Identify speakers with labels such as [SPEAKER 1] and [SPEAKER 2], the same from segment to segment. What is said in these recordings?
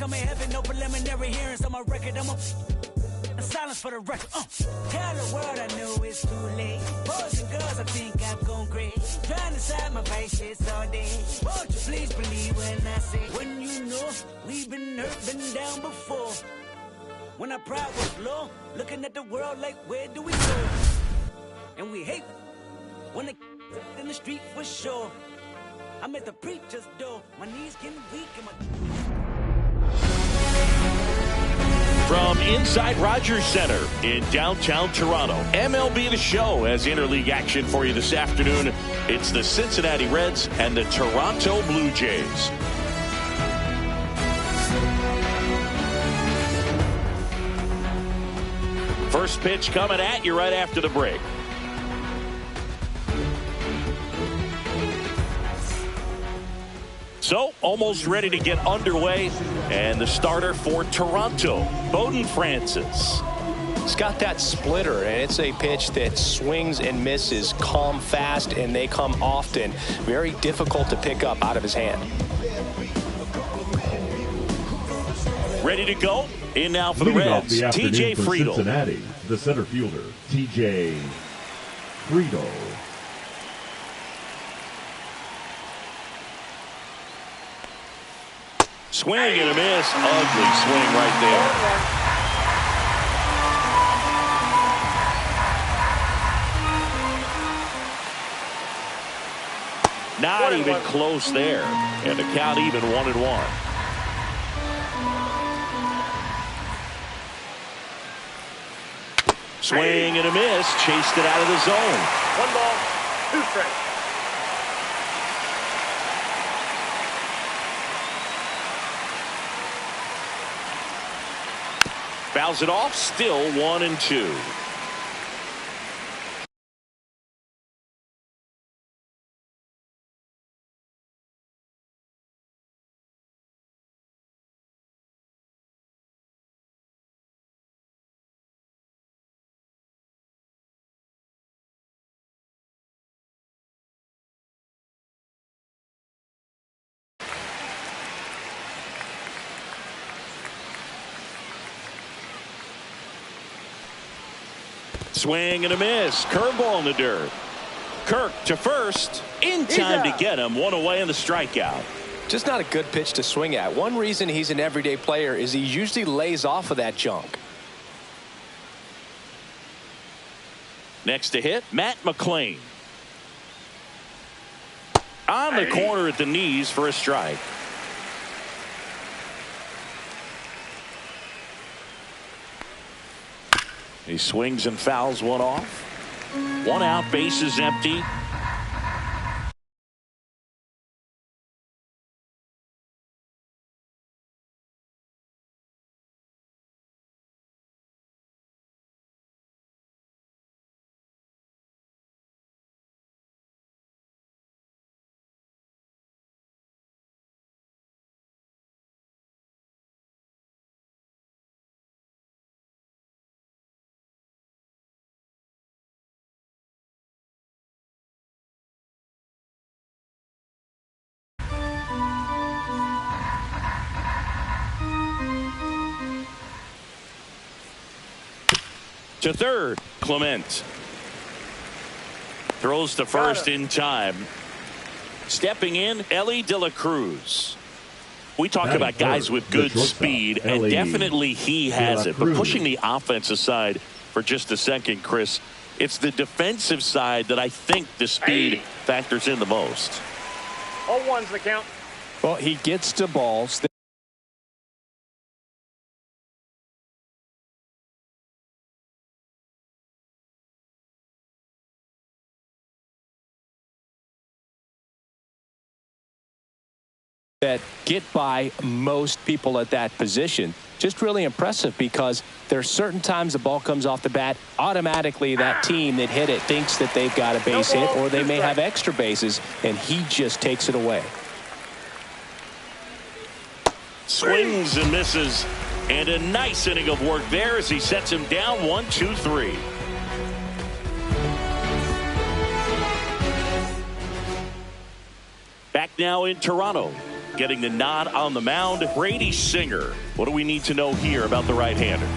[SPEAKER 1] come in heaven, no preliminary hearings on my record. I'm a silence for the record. Tell the world I know it's too late. Boys and girls, I think I've gone great. Trying to side my vices all day. Won't you please believe when I say, when you know we've been hurt, been down before. When our pride was low, looking at the world like, where do we go? And we hate when they in the street for sure. I'm at the preacher's door, my knees getting weak and my...
[SPEAKER 2] From inside Rogers Center in downtown Toronto, MLB The Show has interleague action for you this afternoon. It's the Cincinnati Reds and the Toronto Blue Jays. First pitch coming at you right after the break. So, almost ready to get underway, and the starter for Toronto, Bowden Francis.
[SPEAKER 3] He's got that splitter, and it's a pitch that swings and misses, come fast, and they come often. Very difficult to pick up out of his hand.
[SPEAKER 2] Ready to go? In now for the Reds, TJ Friedl.
[SPEAKER 4] Cincinnati, the center fielder, TJ Friedl.
[SPEAKER 2] Swing and a miss. Ugly swing right there. Not even close there. And the count even 1-1. Swing and a miss. Chased it out of the zone.
[SPEAKER 5] 1 ball, 2 strikes.
[SPEAKER 2] Fouls it off, still 1-2. Swing and a miss. Curveball in the dirt. Kirk to first. In time to get him. 1 away in the strikeout.
[SPEAKER 3] Just not a good pitch to swing at. One reason he's an everyday player is he usually lays off of that junk.
[SPEAKER 2] Next to hit, Matt McClain. On the corner at the knees for a strike. He swings and fouls one off. 1 out, bases empty. To third, Clement. Throws to first in time. Stepping in, Ellie De La Cruz. We talk about guys with good speed, and definitely he has it. But pushing the offense aside for just a second, Chris, it's the defensive side that I think the speed factors in the most.
[SPEAKER 5] 0-1's the count.
[SPEAKER 3] Well, he gets to balls that get by most people at that position. Just really impressive because there's certain times the ball comes off the bat, automatically that team that hit it thinks that they've got a base hit or they may have extra bases, and he just takes it away.
[SPEAKER 2] Swings and misses, and a nice inning of work there as he sets him down 1-2-3. Back now in Toronto, getting the nod on the mound. Brady Singer. What do we need to know here about the right-hander?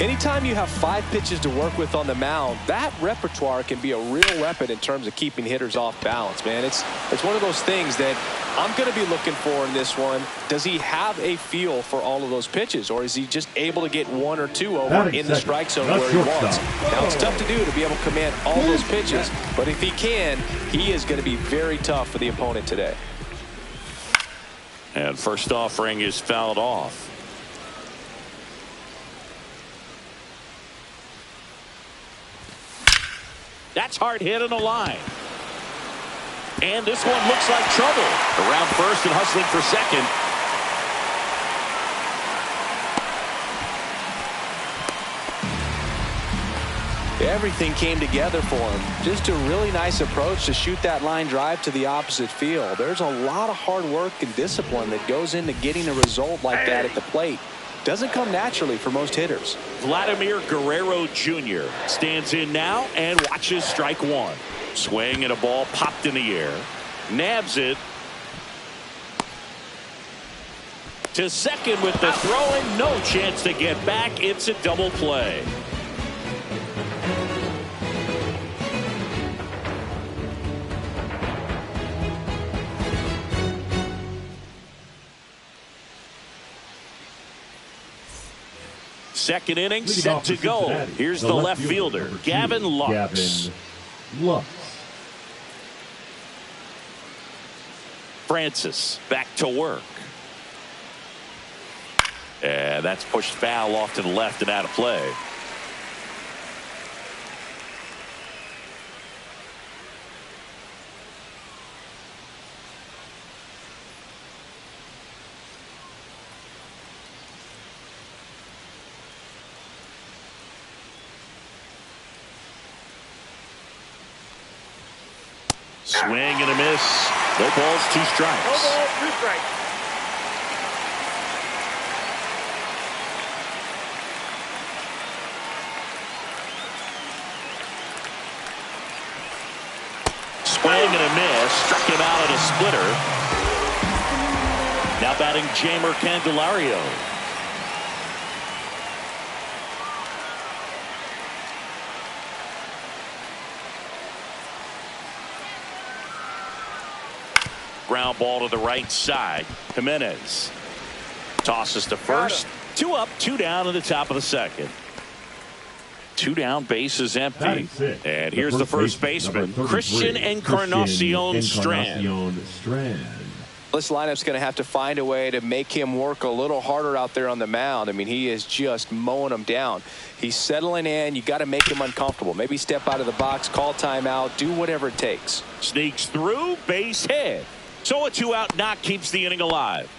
[SPEAKER 3] Anytime you have 5 pitches to work with on the mound, that repertoire can be a real weapon in terms of keeping hitters off balance, man. It's one of those things that I'm going to be looking for in this one. Does he have a feel for all of those pitches, or is he just able to get 1 or 2 over in the strike zone where he wants? Now, it's tough to do to be able to command all those pitches, but if he can, he is going to be very tough for the opponent today.
[SPEAKER 2] And first offering is fouled off. That's hard hit on the line. And this one looks like trouble. Around first and hustling for second.
[SPEAKER 3] Everything came together for him. Just a really nice approach to shoot that line drive to the opposite field. There's a lot of hard work and discipline that goes into getting a result like that at the plate. Doesn't come naturally for most hitters.
[SPEAKER 2] Vladimir Guerrero Jr. stands in now and watches strike one. Swing and a ball popped in the air. Nabs it. To second with the throw and no chance to get back. It's a double play. Second inning set to go. Here's the left fielder, Gavin Lux. Francis back to work. And that's pushed foul off to the left and out of play. Swing and a miss. No balls, 2 strikes.
[SPEAKER 5] No balls, 2 strikes.
[SPEAKER 2] Swing and a miss. Struck him out at a splitter. Now batting Jamer Candelario. Ground ball to the right side. Jimenez tosses to first. 2 up, 2 down in the top of the second. 2 down, bases empty. And here's the first baseman, Christian Encarnacion Strand.
[SPEAKER 3] This lineup's going to have to find a way to make him work a little harder out there on the mound. I mean, he is just mowing them down. He's settling in. You got to make him uncomfortable. Maybe step out of the box, call timeout, do whatever it takes.
[SPEAKER 2] Sneaks through, base hit. So a 2-out knock keeps the inning alive.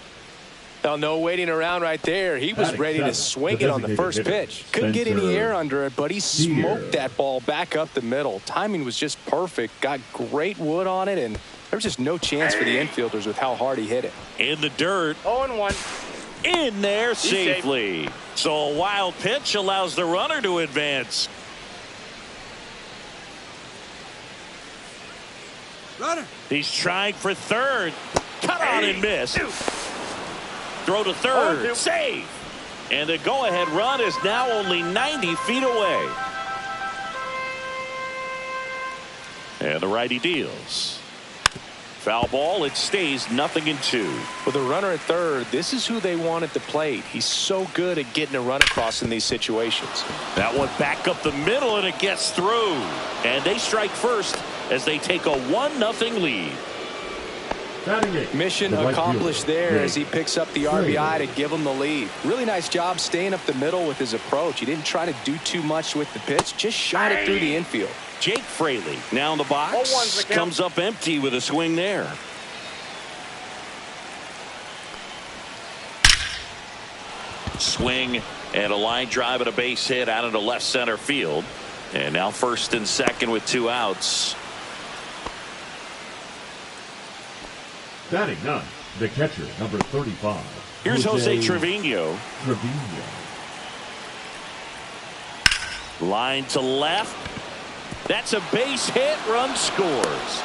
[SPEAKER 3] Now, no waiting around right there. He was ready to swing it on the first pitch. Couldn't get any air under it, but he smoked that ball back up the middle. Timing was just perfect. Got great wood on it, and there was just no chance for the infielders with how hard he hit it.
[SPEAKER 2] In the dirt.
[SPEAKER 5] 0-1.
[SPEAKER 2] In there safely. So a wild pitch allows the runner to advance.
[SPEAKER 1] Runner.
[SPEAKER 2] He's trying for third. Cut on and miss. Throw to third. Save. And the go-ahead run is now only 90 feet away. And the righty deals. Foul ball. It stays 0-2.
[SPEAKER 3] With a runner at third, this is who they want at the plate. He's so good at getting a run across in these situations.
[SPEAKER 2] That one back up the middle, and it gets through. And they strike first as they take a 1-0 lead.
[SPEAKER 3] Mission accomplished there as he picks up the RBI to give him the lead. Really nice job staying up the middle with his approach. He didn't try to do too much with the pitch, just shot it through the infield.
[SPEAKER 2] Jake Fraley now in the box. Comes up empty with a swing there. Swing and a line drive and a base hit out into left center field. And now first and second with 2 outs.
[SPEAKER 4] Batting 9, the catcher, number 35.
[SPEAKER 2] Here's Jose Trevino. Line to left. That's a base hit. Run scores.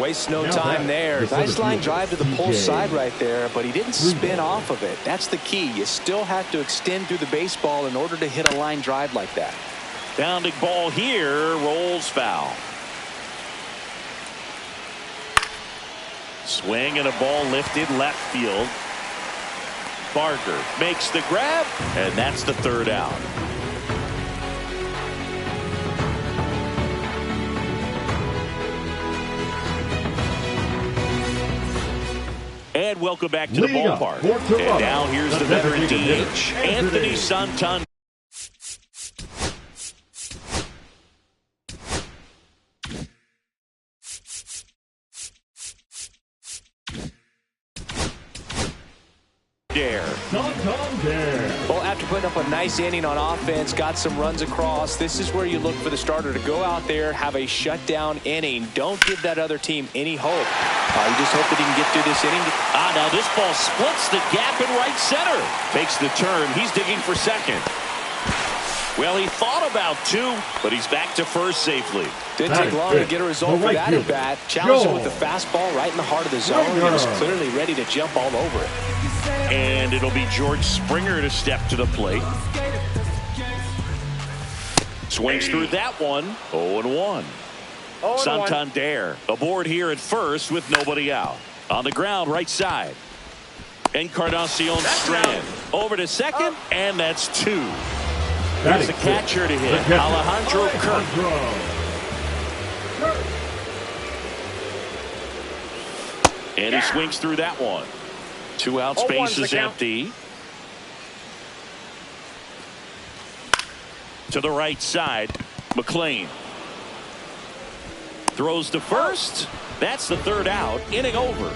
[SPEAKER 3] Waste no time there. Nice line drive to the pull side right there, but he didn't spin off of it. That's the key. You still have to extend through the baseball in order to hit a line drive like that.
[SPEAKER 2] Bounding ball here, rolls foul. Swing and a ball lifted left field. Barker makes the grab, and that's the third out. And welcome back to the ballpark. And now here's the veteran DH, Anthony Santander.
[SPEAKER 3] Well, after putting up a nice inning on offense, got some runs across, this is where you look for the starter to go out there, have a shutdown inning. Don't give that other team any hope. You just hope that he can get through this inning.
[SPEAKER 2] Now this ball splits the gap in right center. Takes the turn. He's digging for second. Well, he thought about two, but he's back to first safely.
[SPEAKER 3] Didn't take long to get a result for that at bat. Challenged him with the fastball right in the heart of the zone. He was clearly ready to jump all over it.
[SPEAKER 2] And it'll be George Springer to step to the plate. Swings through that one. 0-1. Santander aboard here at first with nobody out. On the ground, right side. Encarnacion Strand over to second, and that's two. Here's a catcher to hit, Alejandro Kirk. And he swings through that one. 2 out, space is empty. To the right side, McLean. Throws to first. That's the third out. Inning over.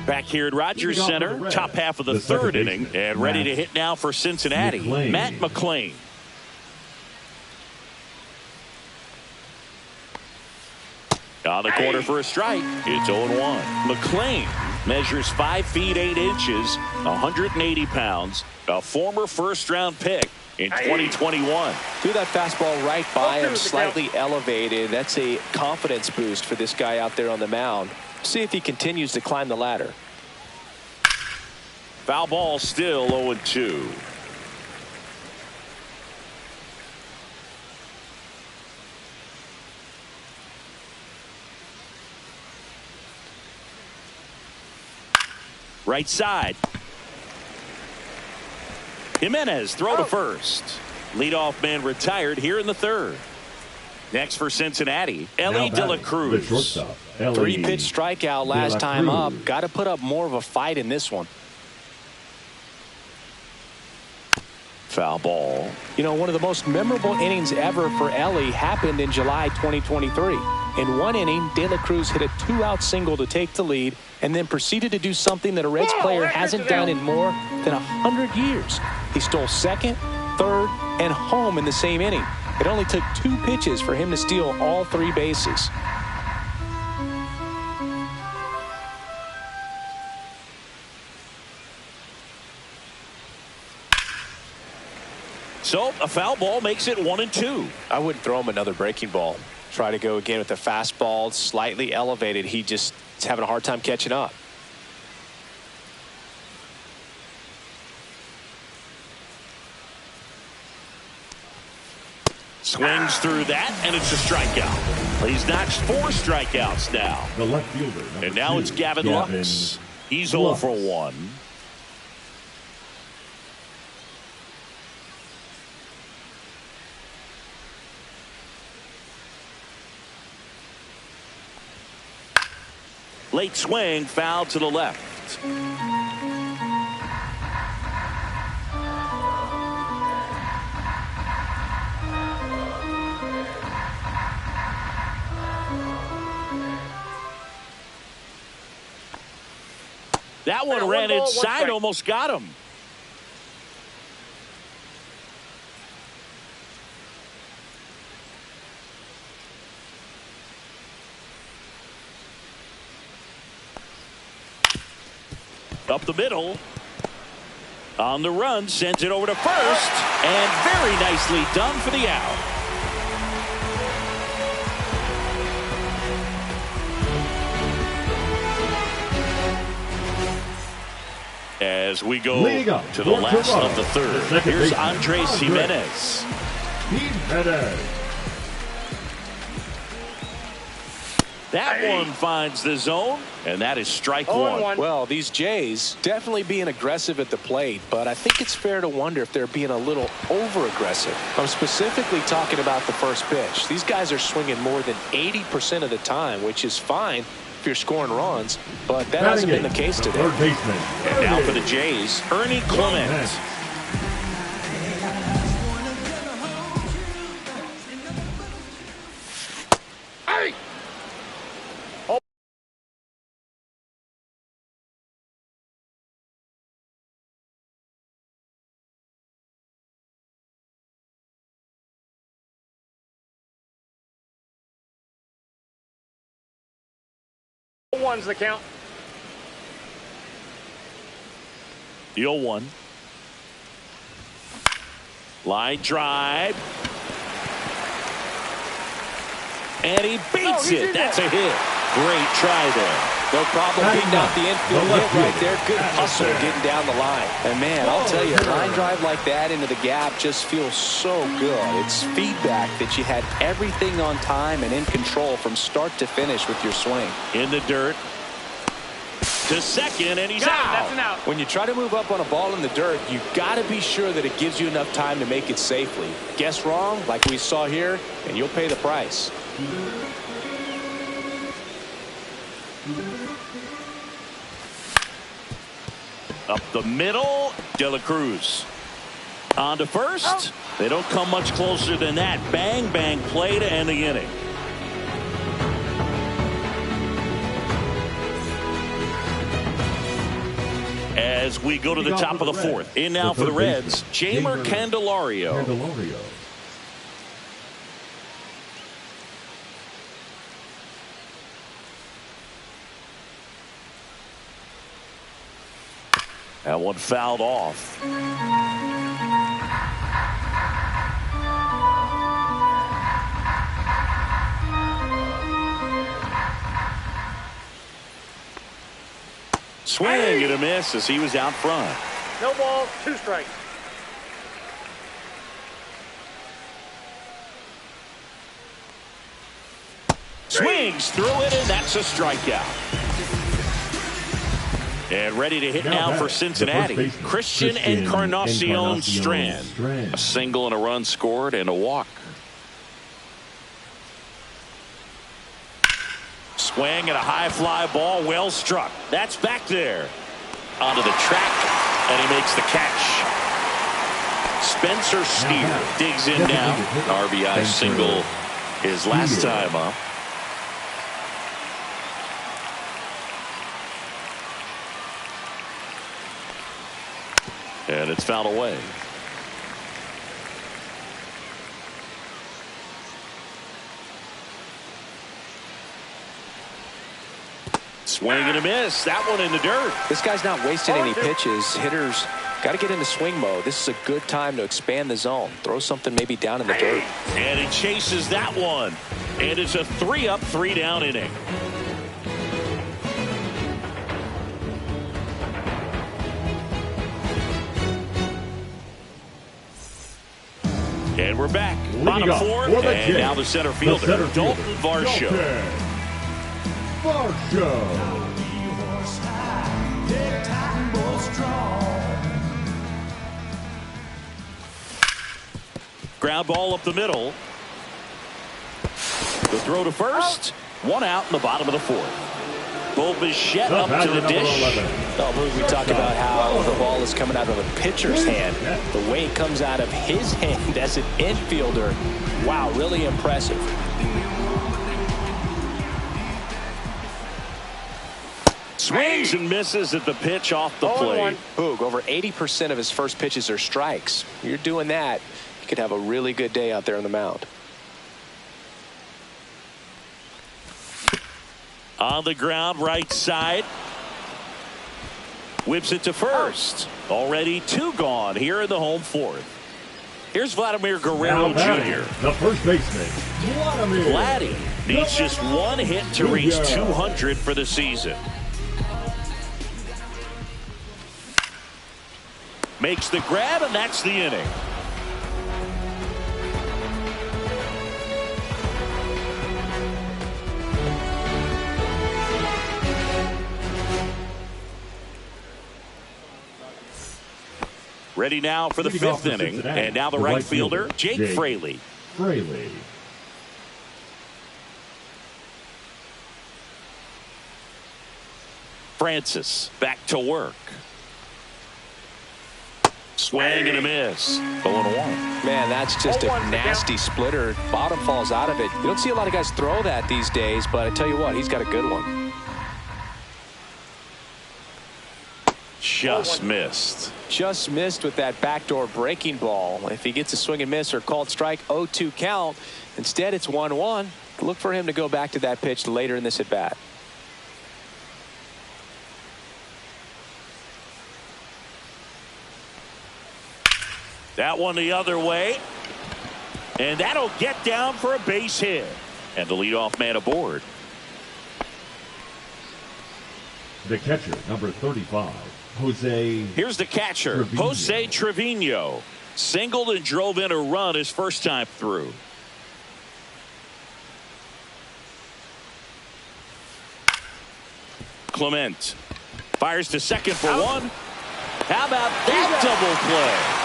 [SPEAKER 2] Back here at Rogers Center, top half of the third inning, and ready to hit now for Cincinnati, Matt McLean. On the corner for a strike. It's 0-1. McLean measures 5 feet 8 inches, 180 pounds, a former first-round pick in 2021.
[SPEAKER 3] Threw that fastball right by him, slightly elevated. That's a confidence boost for this guy out there on the mound. See if he continues to climb the ladder.
[SPEAKER 2] Foul ball, still 0-2. Right side. Jimenez throw to first. Leadoff man retired here in the third. Next for Cincinnati, Ellie De La Cruz.
[SPEAKER 3] 3-pitch strikeout last time up. Got to put up more of a fight in this one.
[SPEAKER 2] Foul ball.
[SPEAKER 3] You know, one of the most memorable innings ever for Ellie happened in July 2023. In one inning, De La Cruz hit a 2-out single to take the lead and then proceeded to do something that a Reds player hasn't done in more than 100 years. He stole second, third, and home in the same inning. It only took 2 pitches for him to steal all 3 bases.
[SPEAKER 2] So a foul ball makes it 1-2.
[SPEAKER 3] I wouldn't throw him another breaking ball. Try to go again with the fastball, slightly elevated. He just is having a hard time catching up.
[SPEAKER 2] Swings through that, and it's a strikeout. He's notched 4 strikeouts now.
[SPEAKER 4] The left fielder,
[SPEAKER 2] and now it's Gavin Lux. He's 0 for 1. Late swing, foul to the left. That one ran inside, almost got him. Up the middle. On the run, sends it over to first, and very nicely done for the out. As we go to the last of the third, here's Andres Jimenez. That one finds the zone, and that is strike one.
[SPEAKER 3] Well, these Jays definitely being aggressive at the plate, but I think it's fair to wonder if they're being a little over-aggressive. I'm specifically talking about the first pitch. These guys are swinging more than 80% of the time, which is fine if you're scoring runs, but that hasn't been the case today.
[SPEAKER 2] And now for the Jays, Ernie Clement.
[SPEAKER 5] One's the count.
[SPEAKER 2] The 0-1. Line drive. And he beats it. That's a hit. Great try there.
[SPEAKER 3] No problem beating out the infield hit right there. Good hustle getting down the line. And man, I'll tell you, a line drive like that into the gap just feels so good. It's feedback that you had everything on time and in control from start to finish with your swing.
[SPEAKER 2] In the dirt. To second, and he's out.
[SPEAKER 5] That's an out.
[SPEAKER 3] When you try to move up on a ball in the dirt, you got to be sure that it gives you enough time to make it safely. Guess wrong, like we saw here, and you'll pay the price.
[SPEAKER 2] Up the middle, De La Cruz. On to first. They don't come much closer than that. Bang, bang play to end the inning. As we go to the top of the fourth. In now for the Reds, Jeimer Candelario. That one fouled off. Swing and a miss as he was out front.
[SPEAKER 5] No ball, 2 strikes.
[SPEAKER 2] Swings through it, and that's a strikeout. And ready to hit now for Cincinnati, Christian Encarnacion Strand. A single and a run scored and a walk. Swing and a high fly ball, well struck. That's back there. Onto the track, and he makes the catch. Spencer Steer digs in now. RBI single his last time up. And it's fouled away. Swing and a miss. That one in the dirt.
[SPEAKER 3] This guy's not wasting any pitches. Hitters got to get into swing mode. This is a good time to expand the zone. Throw something maybe down in the dirt.
[SPEAKER 2] And he chases that one. And it's a 3-up, 3-down inning. And we're back. Bottom fourth, and now the center fielder, Dalton Varsho. Ground ball up the middle. The throw to first. One out in the bottom of the fourth. Bo Bichette up to the dish.
[SPEAKER 3] Oh, we talk about how the ball is coming out of a pitcher's hand. The way it comes out of his hand as an infielder. Wow, really impressive.
[SPEAKER 2] Swings and misses at the pitch off the plate.
[SPEAKER 3] Boog, over 80% of his first pitches are strikes. You're doing that, you could have a really good day out there on the mound.
[SPEAKER 2] On the ground, right side. Whips it to first. Already 2 gone here in the home 4th. Here's Vladimir Guerrero Jr.
[SPEAKER 4] The first baseman,
[SPEAKER 2] Vladdy needs just 1 hit to reach 200 for the season. Makes the grab, and that's the inning. Ready now for the 5th inning. And now the right fielder, Jake Fraley. Francis back to work. Swing and a miss. 0-1.
[SPEAKER 3] Man, that's just a nasty splitter. Bottom falls out of it. You don't see a lot of guys throw that these days, but I tell you what, he's got a good one.
[SPEAKER 2] Just missed.
[SPEAKER 3] Just missed with that backdoor breaking ball. If he gets a swing and miss or called strike, 0-2 count. Instead, it's 1-1. Look for him to go back to that pitch later in this at bat.
[SPEAKER 2] That one the other way. And that'll get down for a base hit. And the leadoff man aboard.
[SPEAKER 4] The catcher, number 35, Jose.
[SPEAKER 2] Here's the catcher,
[SPEAKER 4] Trevino.
[SPEAKER 2] Jose Trevino. Singled and drove in a run his first time through. Clement fires to second for 1. How about that double play?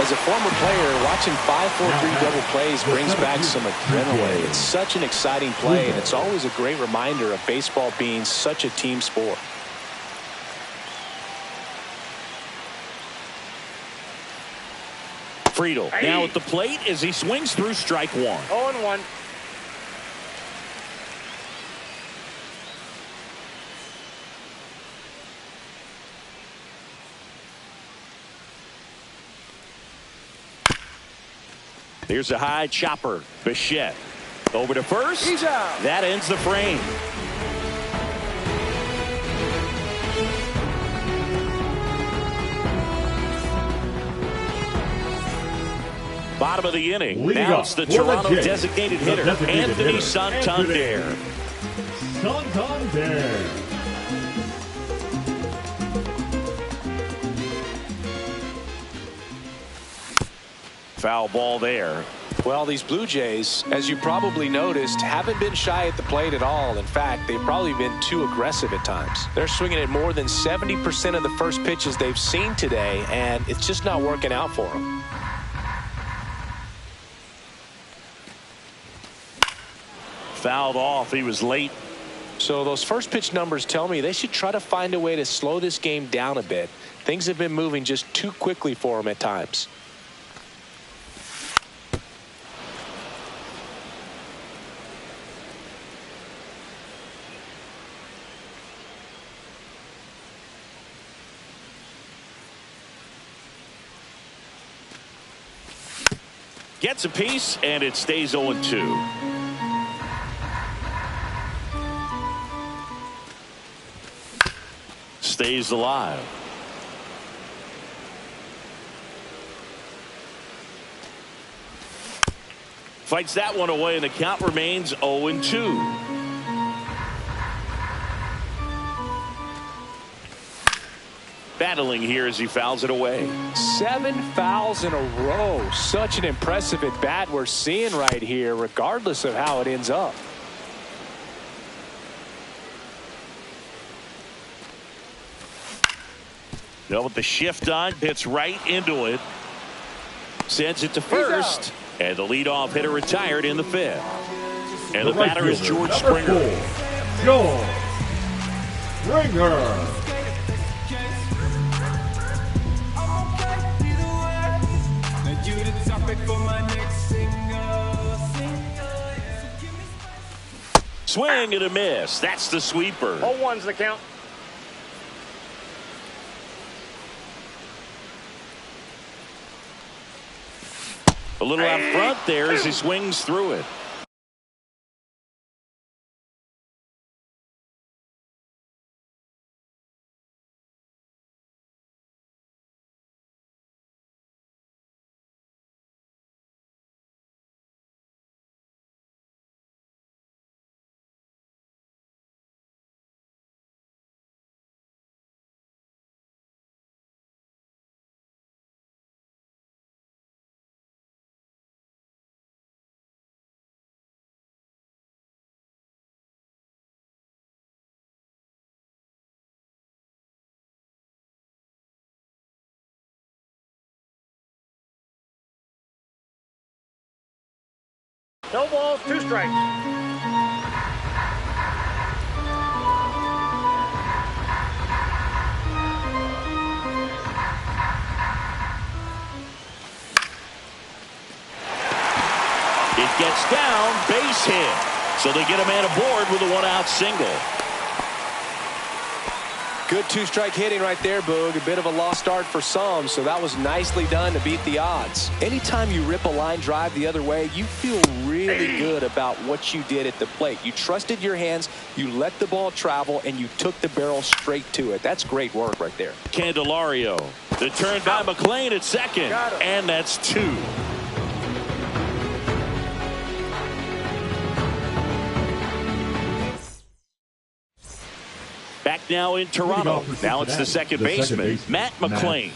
[SPEAKER 3] As a former player, watching 5-4-3 double plays brings back some adrenaline. It's such an exciting play, and it's always a great reminder of baseball being such a team sport.
[SPEAKER 2] Friedel now at the plate as he swings through strike 1.
[SPEAKER 5] 0-1.
[SPEAKER 2] Here's a high chopper. Bichette over to first.
[SPEAKER 5] He's out.
[SPEAKER 2] That ends the frame. Bottom of the inning. Now it's the Toronto designated hitter, Anthony Santander. Foul ball there.
[SPEAKER 3] Well, these Blue Jays, as you probably noticed, haven't been shy at the plate at all. In fact, they've probably been too aggressive at times. They're swinging at more than 70% of the first pitches they've seen today, and it's just not working out for them.
[SPEAKER 2] Fouled off. He was late.
[SPEAKER 3] So those first pitch numbers tell me they should try to find a way to slow this game down a bit. Things have been moving just too quickly for them at times.
[SPEAKER 2] Gets a piece, and it stays 0-2. Stays alive. Fights that one away, and the count remains 0-2. Battling here as he fouls it away.
[SPEAKER 3] 7 fouls in a row. Such an impressive at bat we're seeing right here, regardless of how it ends up.
[SPEAKER 2] Now with the shift on, hits right into it. Sends it to first. And the leadoff hitter retired in the 5th. And the batter is George Springer.
[SPEAKER 4] George Springer.
[SPEAKER 2] Swing and a miss. That's the sweeper.
[SPEAKER 5] 0-1's the count.
[SPEAKER 2] A little out front there as he swings through it.
[SPEAKER 5] No balls, 2 strikes.
[SPEAKER 2] It gets down, base hit. So they get a man aboard with a 1-out single.
[SPEAKER 3] Good 2-strike hitting right there, Boog. A bit of a lost start for some, so that was nicely done to beat the odds. Anytime you rip a line drive the other way, you feel really good about what you did at the plate. You trusted your hands, you let the ball travel, and you took the barrel straight to it. That's great work right there.
[SPEAKER 2] Candelario. The turn by McLean at second, and that's 2. Back now in Toronto. Now it's the second baseman, Matt McLean.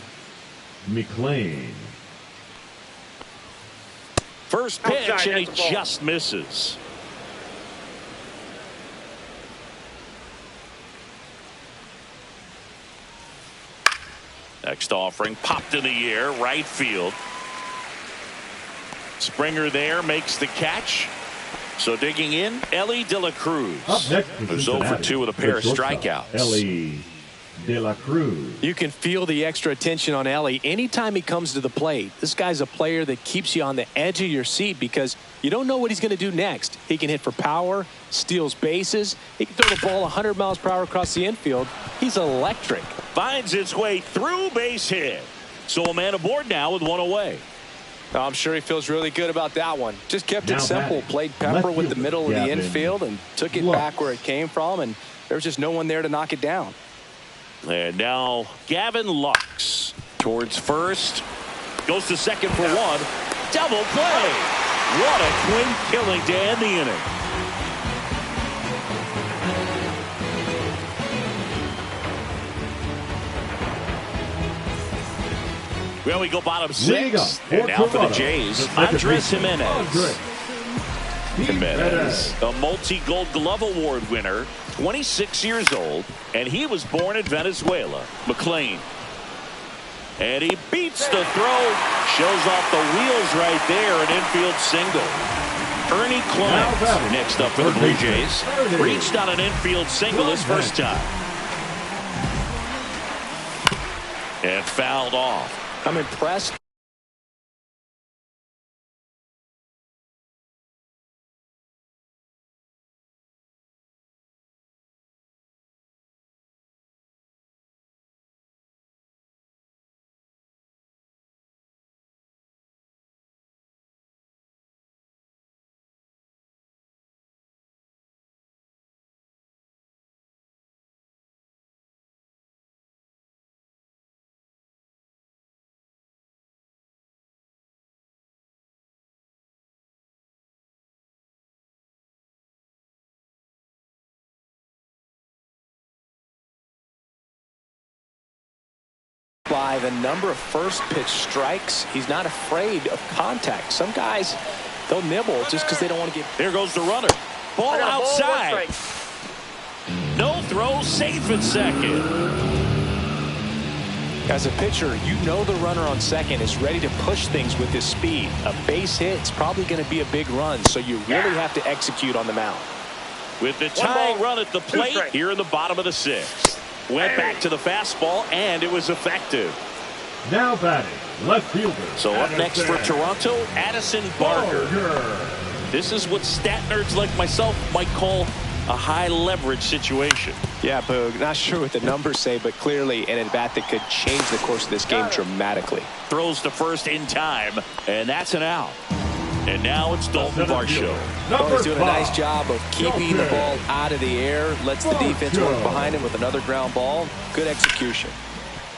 [SPEAKER 2] First pitch, and he just misses. Next offering, popped in the air, right field. Springer there makes the catch. So digging in, Ellie De La Cruz, who's 0 for 2 with a pair of strikeouts.
[SPEAKER 4] Ellie De La Cruz.
[SPEAKER 3] You can feel the extra attention on Ellie anytime he comes to the plate. This guy's a player that keeps you on the edge of your seat because you don't know what he's going to do next. He can hit for power, steals bases. He can throw the ball 100 miles per hour across the infield. He's electric.
[SPEAKER 2] Finds its way through, base hit. So a man aboard now with 1 away.
[SPEAKER 3] I'm sure he feels really good about that one. Just kept it simple. Played pepper with the middle of the infield and took it back where it came from, and there was just no one there to knock it down.
[SPEAKER 2] And now Gavin Lux towards first. Goes to second for 1. Double play. What a clean killing to end the inning. Well, we go bottom 6. And now for the Jays, Andres Jimenez. Jimenez, a multi-gold glove award winner, 26 years old, and he was born in Venezuela. McLean. And he beats the throw. Shows off the wheels right there, an infield single. Ernie Clemens, next up for the Blue Jays, reached on an infield single his first time. And fouled off.
[SPEAKER 3] I'm impressed. By the number of first pitch strikes, he's not afraid of contact. Some guys, they'll nibble just because they don't want to get.
[SPEAKER 2] There goes the runner. Ball outside. No throw, safe at second.
[SPEAKER 3] As a pitcher, you know the runner on second is ready to push things with his speed. A base hit is probably going to be a big run, so you really have to execute on the mound.
[SPEAKER 2] With the tying run at the plate here in the bottom of the 6th. Went back to the fastball, and it was effective.
[SPEAKER 4] Now batting, left fielder.
[SPEAKER 2] So up next for Toronto, Addison Barker. This is what stat nerds like myself might call a high leverage situation.
[SPEAKER 3] Yeah, Boog, not sure what the numbers say, but clearly an at-bat that could change the course of this game dramatically.
[SPEAKER 2] Throws to first in time, and that's an out. And now it's Dalton Varsho.
[SPEAKER 3] Well, he's doing a nice job of keeping the ball out of the air. Lets the defense work behind him with another ground ball. Good execution.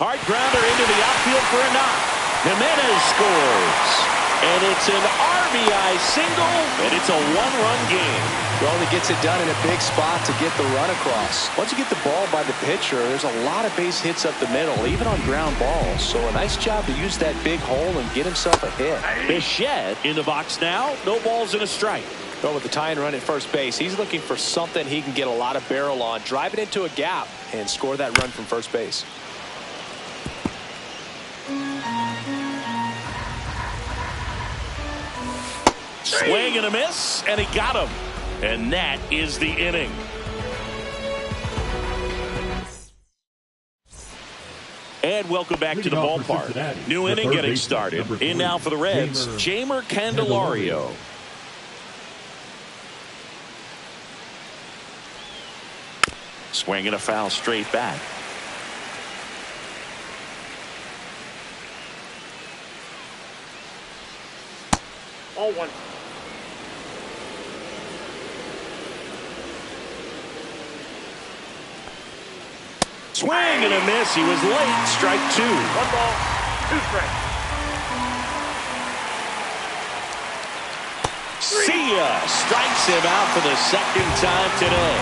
[SPEAKER 2] Hard grounder into the outfield for a knock. Jimenez scores. And it's an RBI single, and it's a 1-run game.
[SPEAKER 3] Well, he gets it done in a big spot to get the run across. Once you get the ball by the pitcher, there's a lot of base hits up the middle, even on ground balls. So a nice job to use that big hole and get himself a hit.
[SPEAKER 2] Bichette in the box now. No balls and a strike.
[SPEAKER 3] Well, with the tying run at first base, he's looking for something he can get a lot of barrel on, drive it into a gap, and score that run from first base.
[SPEAKER 2] Swing and a miss, and he got him. And that is the inning. And welcome back to the ballpark. New inning getting started. In now for the Reds, Jeimer Candelario. Swing and a foul straight back.
[SPEAKER 5] All one.
[SPEAKER 2] Swing and a miss. He was late. Strike two.
[SPEAKER 5] 1 ball, 2 strikes.
[SPEAKER 2] See ya. Strikes him out for the second time today.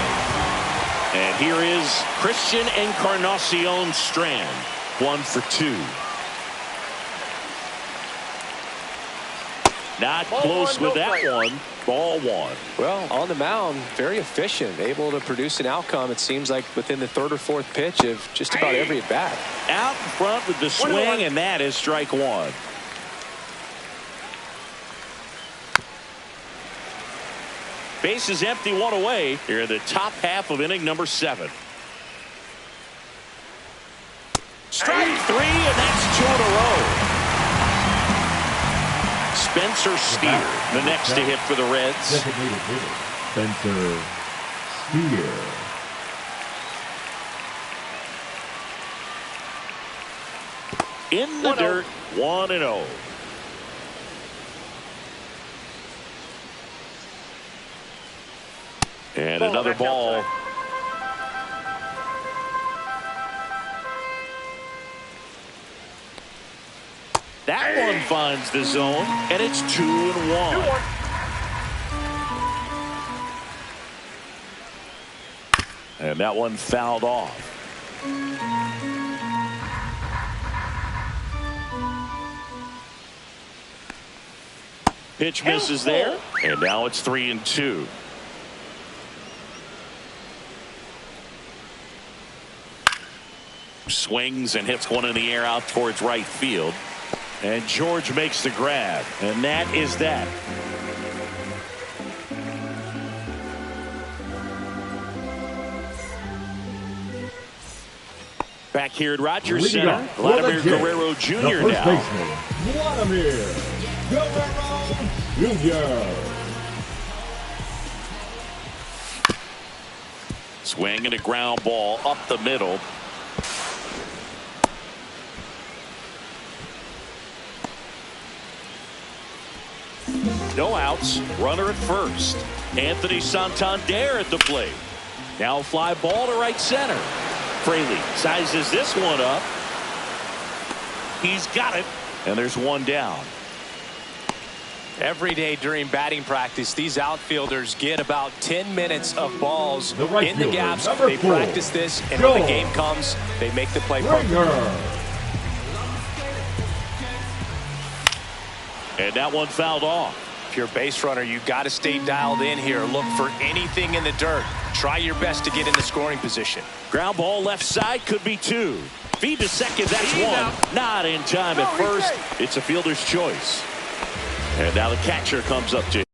[SPEAKER 2] And here is Christian Encarnacion Strand. 1 for 2. Not close with that one. Ball 1.
[SPEAKER 3] Well, on the mound, very efficient, able to produce an outcome, it seems like, within the 3rd or 4th pitch of just about every at bat.
[SPEAKER 2] Out in front with the swing, and that is strike 1. Base is empty, 1 away here in the top half of inning number 7. Strike 3, and that's 2 in a row. Spencer Steer, the next to hit for the Reds.
[SPEAKER 4] Spencer Steer.
[SPEAKER 2] In the dirt, 1-0. And another ball. That one finds the zone, and it's 2-1. And that one fouled off. Pitch misses there, and now it's 3-2. Swings and hits one in the air out towards right field. And George makes the grab, and that is that. Back here at Rogers Center, Vladimir Guerrero Jr. now.
[SPEAKER 4] Vladimir Guerrero Jr.
[SPEAKER 2] Swing and a ground ball up the middle. No outs, runner at first. Anthony Santander at the plate. Now fly ball to right center. Fraley sizes this one up. He's got it, and there's one down.
[SPEAKER 3] Every day during batting practice, these outfielders get about 10 minutes of balls in the gaps. They practice this, and when the game comes, they make the play perfect.
[SPEAKER 2] And that one fouled off.
[SPEAKER 3] If you're a base runner, you got to stay dialed in here. Look for anything in the dirt. Try your best to get in the scoring position.
[SPEAKER 2] Ground ball left side, could be 2. Feed to second, that's 1. Not in time at first. It's a fielder's choice. And now the catcher comes up to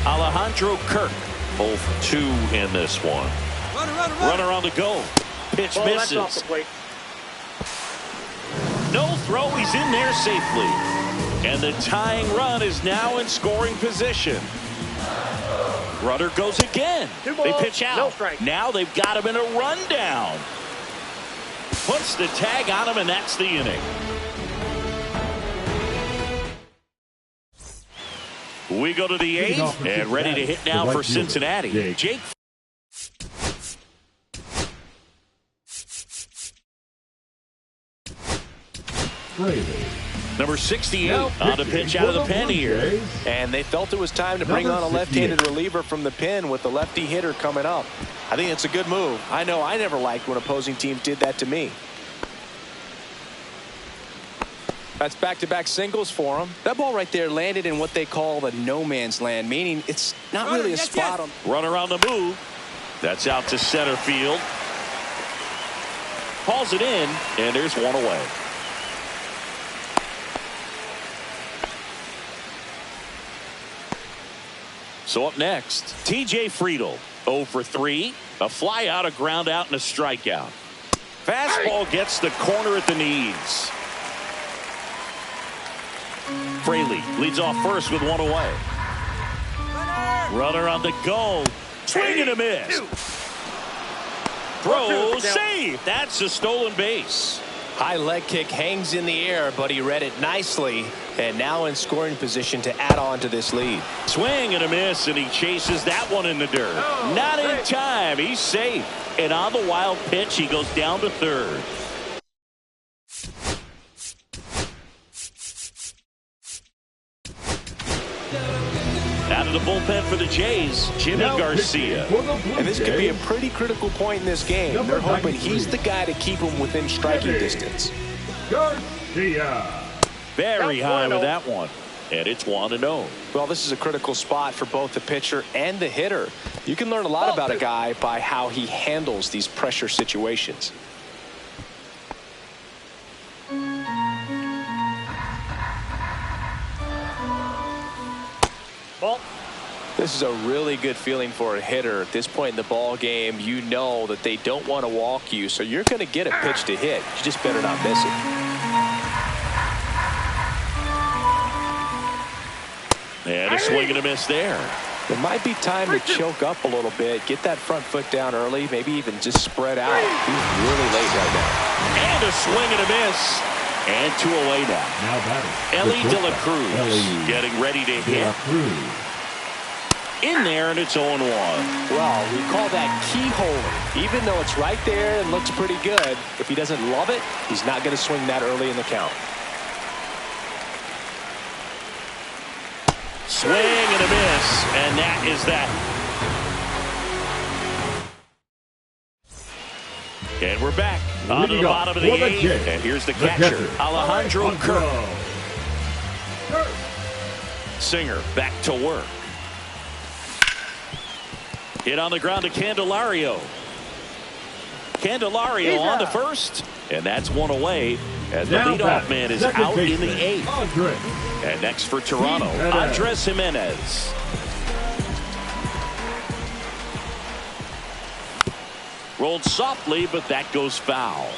[SPEAKER 2] Alejandro Kirk. 0 for 2 in this one. Runner on the go. Pitch misses.
[SPEAKER 5] Off the plate.
[SPEAKER 2] No throw. He's in there safely. And the tying run is now in scoring position. Runner goes again. They pitch out.
[SPEAKER 5] No strike.
[SPEAKER 2] Now they've got him in a rundown. Puts the tag on him, and that's the inning. We go to the 8th and ready to hit now for Cincinnati. Jake. Number 68 on the pitch out of the pen here.
[SPEAKER 3] And they felt it was time to bring on a left-handed reliever from the pen with the lefty hitter coming up. I think it's a good move. I know I never liked when opposing teams did that to me. That's back-to-back singles for him. That ball right there landed in what they call the no man's land, meaning it's not really a spot on.
[SPEAKER 2] Runner on the move. That's out to center field. Calls it in, and there's one away. So up next, TJ Friedl, 0 for 3. A fly out, a ground out, and a strikeout. Fastball gets the corner at the knees. Fraley leads off first with one away. Runner on the go. Swing and a miss. Throw, save. That's a stolen base.
[SPEAKER 3] High leg kick hangs in the air, but he read it nicely. And now in scoring position to add on to this lead.
[SPEAKER 2] Swing and a miss, and he chases that one in the dirt. Not in time. He's safe. And on the wild pitch, he goes down to third. Out of the bullpen for the Jays, Jimmy Garcia.
[SPEAKER 3] And this could be a pretty critical point in this game. They're hoping he's the guy to keep him within striking distance.
[SPEAKER 4] Garcia.
[SPEAKER 2] Very high with that one. And it's 1-0.
[SPEAKER 3] Well, this is a critical spot for both the pitcher and the hitter. You can learn a lot about a guy by how he handles these pressure situations.
[SPEAKER 5] Ball.
[SPEAKER 3] This is a really good feeling for a hitter. At this point in the ball game, you know that they don't want to walk you, so you're going to get a pitch to hit. You just better not miss it.
[SPEAKER 2] And a swing and a miss there.
[SPEAKER 3] There might be time to choke up a little bit, get that front foot down early, maybe even just spread out. He's really late right now.
[SPEAKER 2] And a swing and a miss. And 2 away now.
[SPEAKER 4] Now batting.
[SPEAKER 2] Ellie De La Cruz getting ready to hit. In there, and it's 0-1.
[SPEAKER 3] Well, we call that keyhole. Even though it's right there and looks pretty good, if he doesn't love it, he's not going to swing that early in the count.
[SPEAKER 2] Swing and a miss, and that is that. And we're back on to the bottom of the 8th. And here's the catcher, Alejandro Kirk. Singer back to work. Hit on the ground to Candelario. Candelario on to first, and that's 1 away as the leadoff man is out in the 8th. And next for Toronto, Andres Jimenez. Rolled softly, but that goes foul.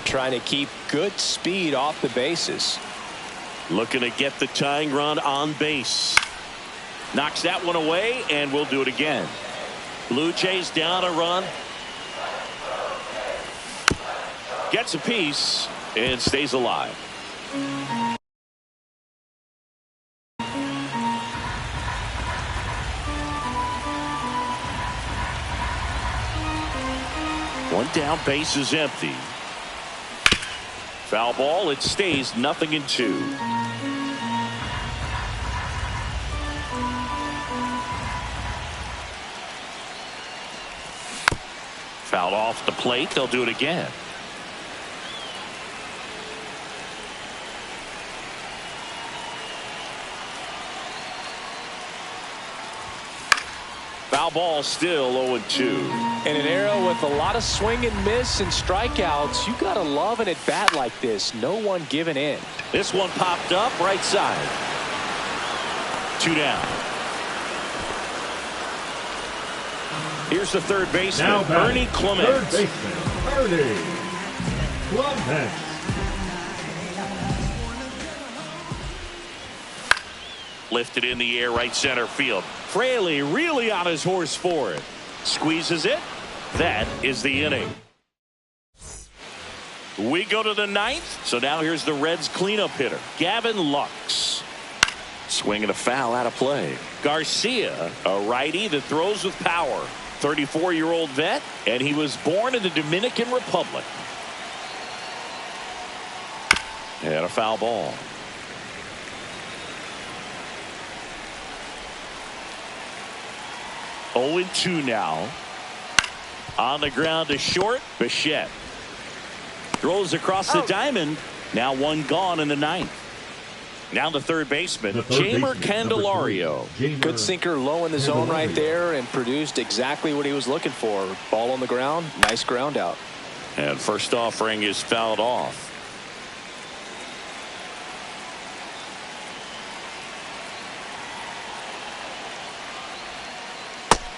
[SPEAKER 3] Trying to keep good speed off the bases.
[SPEAKER 2] Looking to get the tying run on base. Knocks that one away, and we'll do it again. Blue Jays down a run. Gets a piece and stays alive. One down, base is empty. Foul ball, it stays 0-2. Fouled off the plate, they'll do it again. Foul ball, still 0-2.
[SPEAKER 3] In an era with a lot of swing and miss and strikeouts, you gotta love an at-bat like this. No one giving in.
[SPEAKER 2] This one popped up right side. 2 down. Here's the third baseman, Ernie Clement.
[SPEAKER 4] Third baseman, Ernie Clement.
[SPEAKER 2] Lifted in the air, right center field. Fraley really on his horse for it. Squeezes it. That is the inning. We go to the 9th. So now here's the Reds cleanup hitter, Gavin Lux. Swinging a foul out of play. Garcia, a righty that throws with power. 34-year-old vet, and he was born in the Dominican Republic. And a foul ball. Oh, 0-2 now. On the ground to short, Bichette. Throws across the diamond. Now one gone in the ninth. Now the third baseman, Jamer Candelario.
[SPEAKER 3] Good sinker low in the zone right there and produced exactly what he was looking for. Ball on the ground, nice ground out.
[SPEAKER 2] And first offering is fouled off.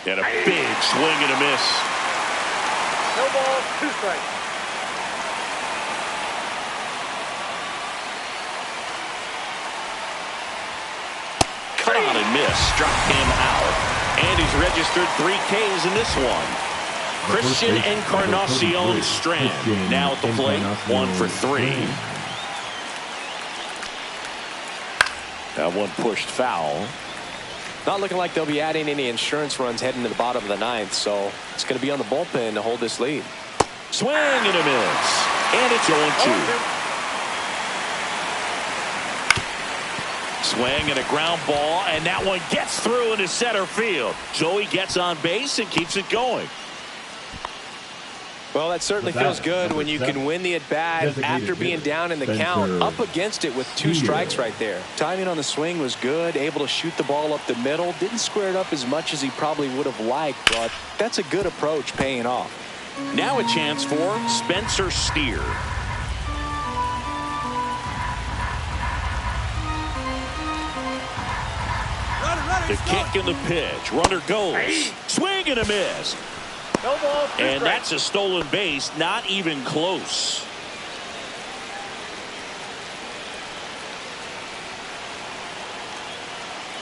[SPEAKER 2] And a big swing and a miss.
[SPEAKER 5] No ball, 2 strikes.
[SPEAKER 2] Cut on and miss. Struck him out. And he's registered 3 Ks in this one. Christian Encarnacion Strand now at the plate. 1 for 3. That one pushed foul.
[SPEAKER 3] Not looking like they'll be adding any insurance runs heading to the bottom of the ninth, so it's going to be on the bullpen to hold this lead.
[SPEAKER 2] Swing and a miss. And it's 0-2. Swing and a ground ball, and that one gets through into center field. Joey gets on base and keeps it going.
[SPEAKER 3] Well, that certainly feels good when you can win the at-bat after being down in the count, up against it with 2 strikes right there. Timing on the swing was good, able to shoot the ball up the middle. Didn't square it up as much as he probably would have liked, but that's a good approach paying off.
[SPEAKER 2] Now a chance for Spencer Steer. The kick and the pitch. Runner goes. Swing and a miss.
[SPEAKER 5] No ball, 2
[SPEAKER 2] And
[SPEAKER 5] strikes.
[SPEAKER 2] that's a stolen base. Not even close.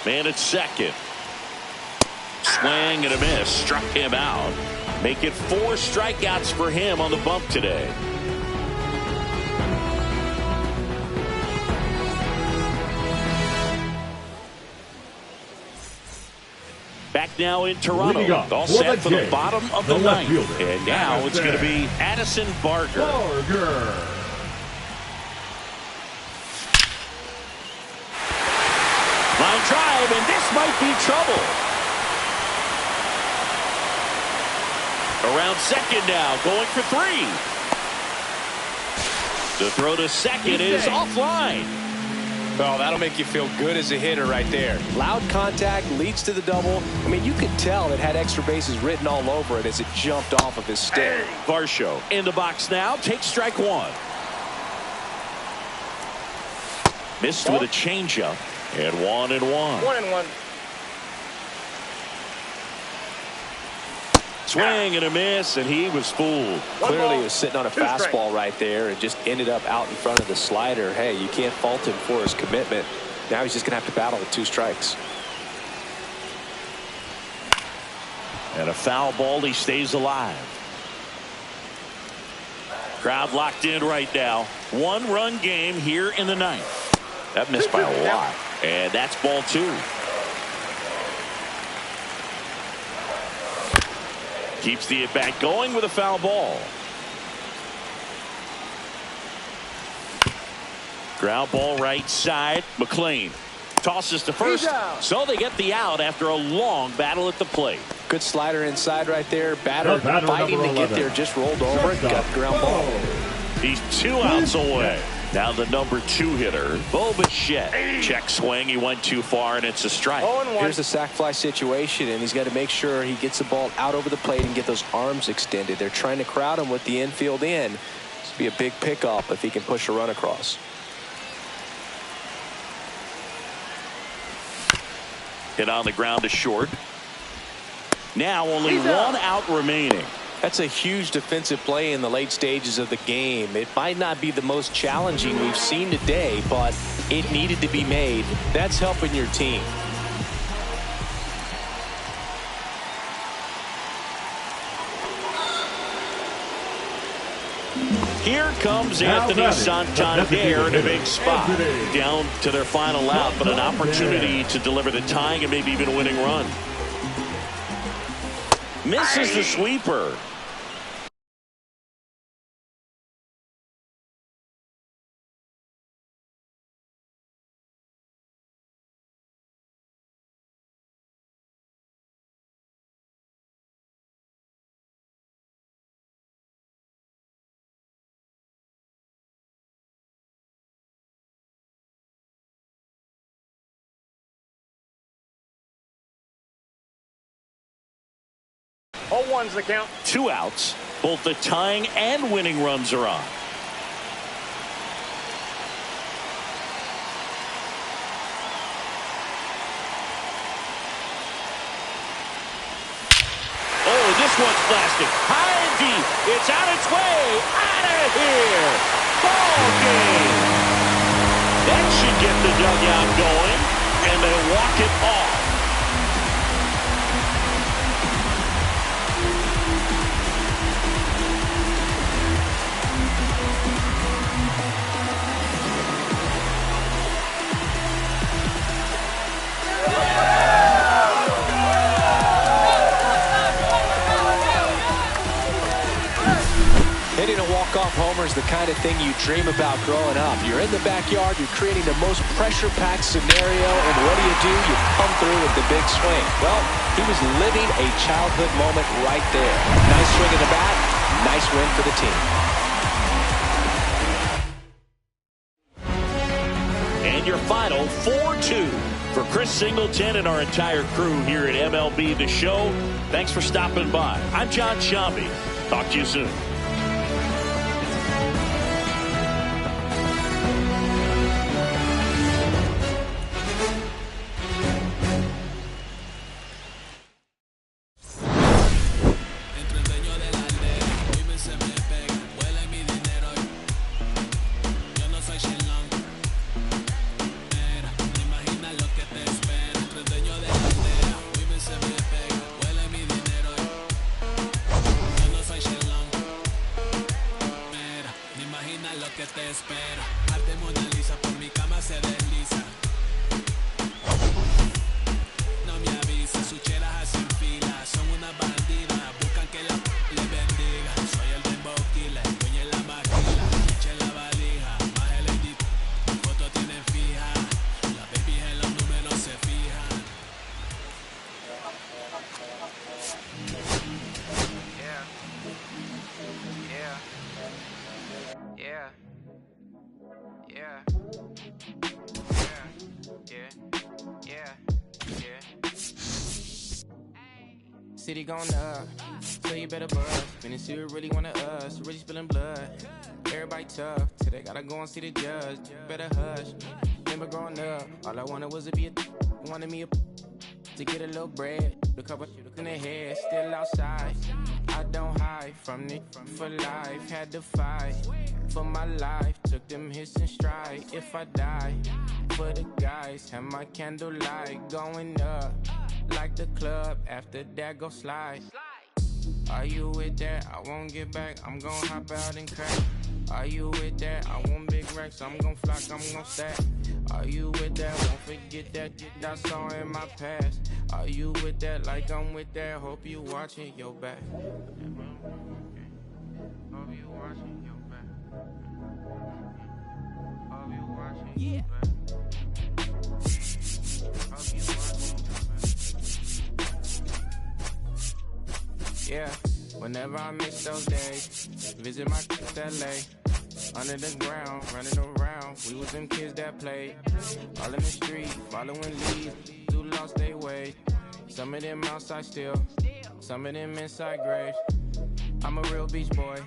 [SPEAKER 2] Man at second. Swing and a miss. Struck him out. Make it 4 strikeouts for him on the bump today. Back now in Toronto. All set for the bottom of the ninth. And now it's going to be Addison Barger. Line drive, and this might be trouble. Around second now, going for 3. The throw to second is offline.
[SPEAKER 3] Oh, that'll make you feel good as a hitter right there. Loud contact leads to the double. I mean, you could tell it had extra bases written all over it as it jumped off of his stick.
[SPEAKER 2] Varsho in the box now. Takes strike 1. Missed with a changeup. And 1-1.
[SPEAKER 5] 1-1.
[SPEAKER 2] Swing and a miss, and he was fooled.
[SPEAKER 3] Clearly he was sitting on a fastball right there and just ended up out in front of the slider. Hey, you can't fault him for his commitment. Now he's just going to have to battle with 2 strikes.
[SPEAKER 2] And a foul ball, he stays alive. Crowd locked in right now. 1-run game here in the ninth. That missed by a lot. And that's ball 2. Keeps the at-bat going with a foul ball. Ground ball right side. McLean tosses to first. So they get the out after a long battle at the plate.
[SPEAKER 3] Good slider inside right there. Batter fighting to get there. Just rolled over it. Got the ground ball.
[SPEAKER 2] He's 2 outs away. Now the number 2 hitter, Bo Bichette. Check swing. He went too far, and it's a strike.
[SPEAKER 3] Here's the sac fly situation, and he's got to make sure he gets the ball out over the plate and get those arms extended. They're trying to crowd him with the infield in. This would be a big pickup if he can push a run across.
[SPEAKER 2] Hit on the ground to short. Now only 1 out remaining.
[SPEAKER 3] That's a huge defensive play in the late stages of the game. It might not be the most challenging we've seen today, but it needed to be made. That's helping your team.
[SPEAKER 2] Here comes Anthony Santander in a big spot. Down to their final out, but an opportunity to deliver the tying and maybe even a winning run. Misses the sweeper.
[SPEAKER 5] 0-1's the count.
[SPEAKER 2] 2 outs. Both the tying and winning runs are on. Oh, this one's blasted. High and deep. It's on its way. Out of here. Ball game. That should get the dugout going. And they walk it off.
[SPEAKER 3] Hitting a walk-off homer is the kind of thing you dream about growing up. You're in the backyard, you're creating the most pressure-packed scenario, and what do? You come through with the big swing. Well, he was living a childhood moment right there. Nice swing of the bat, nice win for the team.
[SPEAKER 2] And your final 4-2 for Chris Singleton and our entire crew here at MLB The Show. Thanks for stopping by. I'm John Shambi. Talk to you soon.
[SPEAKER 6] City going up, so you better buzz. Venezuela really wanna us, really spilling blood. Everybody tough, till they gotta go and see the judge. Better hush. Remember growing up, all I wanted was to be wanted me to get a little bread. The couple in the head, still outside. I don't hide from it for life. Had to fight for my life. Took them hits in stride. If I die, for the guys, have my candlelight going up. Like the club, after that go slide. Are you with that? I won't get back, I'm gon' hop out and crack. Are you with that? I want big racks, I'm gon' flock, I'm gon' stack. Are you with that? Won't forget that I saw in my past. Are you with that? Like I'm with that, hope you watching your back. Hope you watching your back. Hope you watching your back. Hope you watching your back. Yeah, whenever I miss those days, visit my LA. Under the ground, running around, we was them kids that played. All in the street, following leads, who lost their way. Some of them outside still, some of them inside graves. I'm a real beach boy,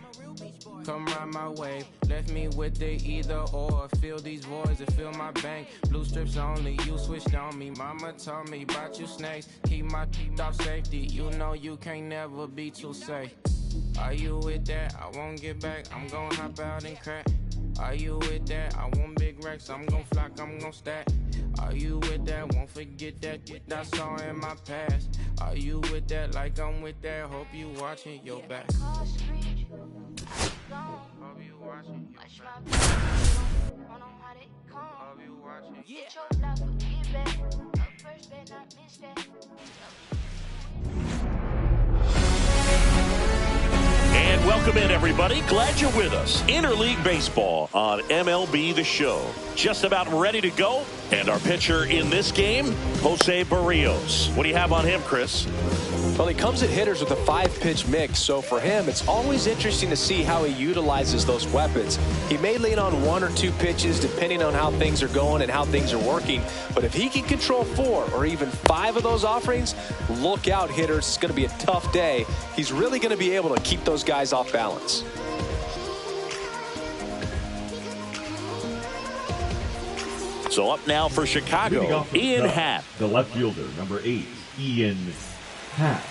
[SPEAKER 6] come ride my wave. Left me with the either or, fill these voids and fill my bank. Blue strips only, you switched on me. Mama told me about you snakes, keep my teeth off safety. You know you can't never be too safe. Are you with that? I won't get back, I'm gon' hop out and crack. Are you with that? I want big racks, I'm gon' flock, I'm gon' stack. Are you with that? Won't forget that I saw in my past. Are you with that? Like I'm with that, hope you watching your back. Hope you watching your back. Hope you watching.
[SPEAKER 2] And welcome in, everybody. Glad you're with us. Interleague Baseball on MLB The Show. Just about ready to go. And our pitcher in this game, Jose Barrios. What do you have on him, Chris?
[SPEAKER 3] Well, he comes at hitters with a 5-pitch mix, so for him, it's always interesting to see how he utilizes those weapons. He may lean on 1 or 2 pitches depending on how things are going and how things are working, but if he can control 4 or even 5 of those offerings, look out, hitters. It's going to be a tough day. He's really going to be able to keep those guys off balance.
[SPEAKER 2] So up now for Chicago, Ian Happ.
[SPEAKER 4] The left fielder, number 8, Ian Happ.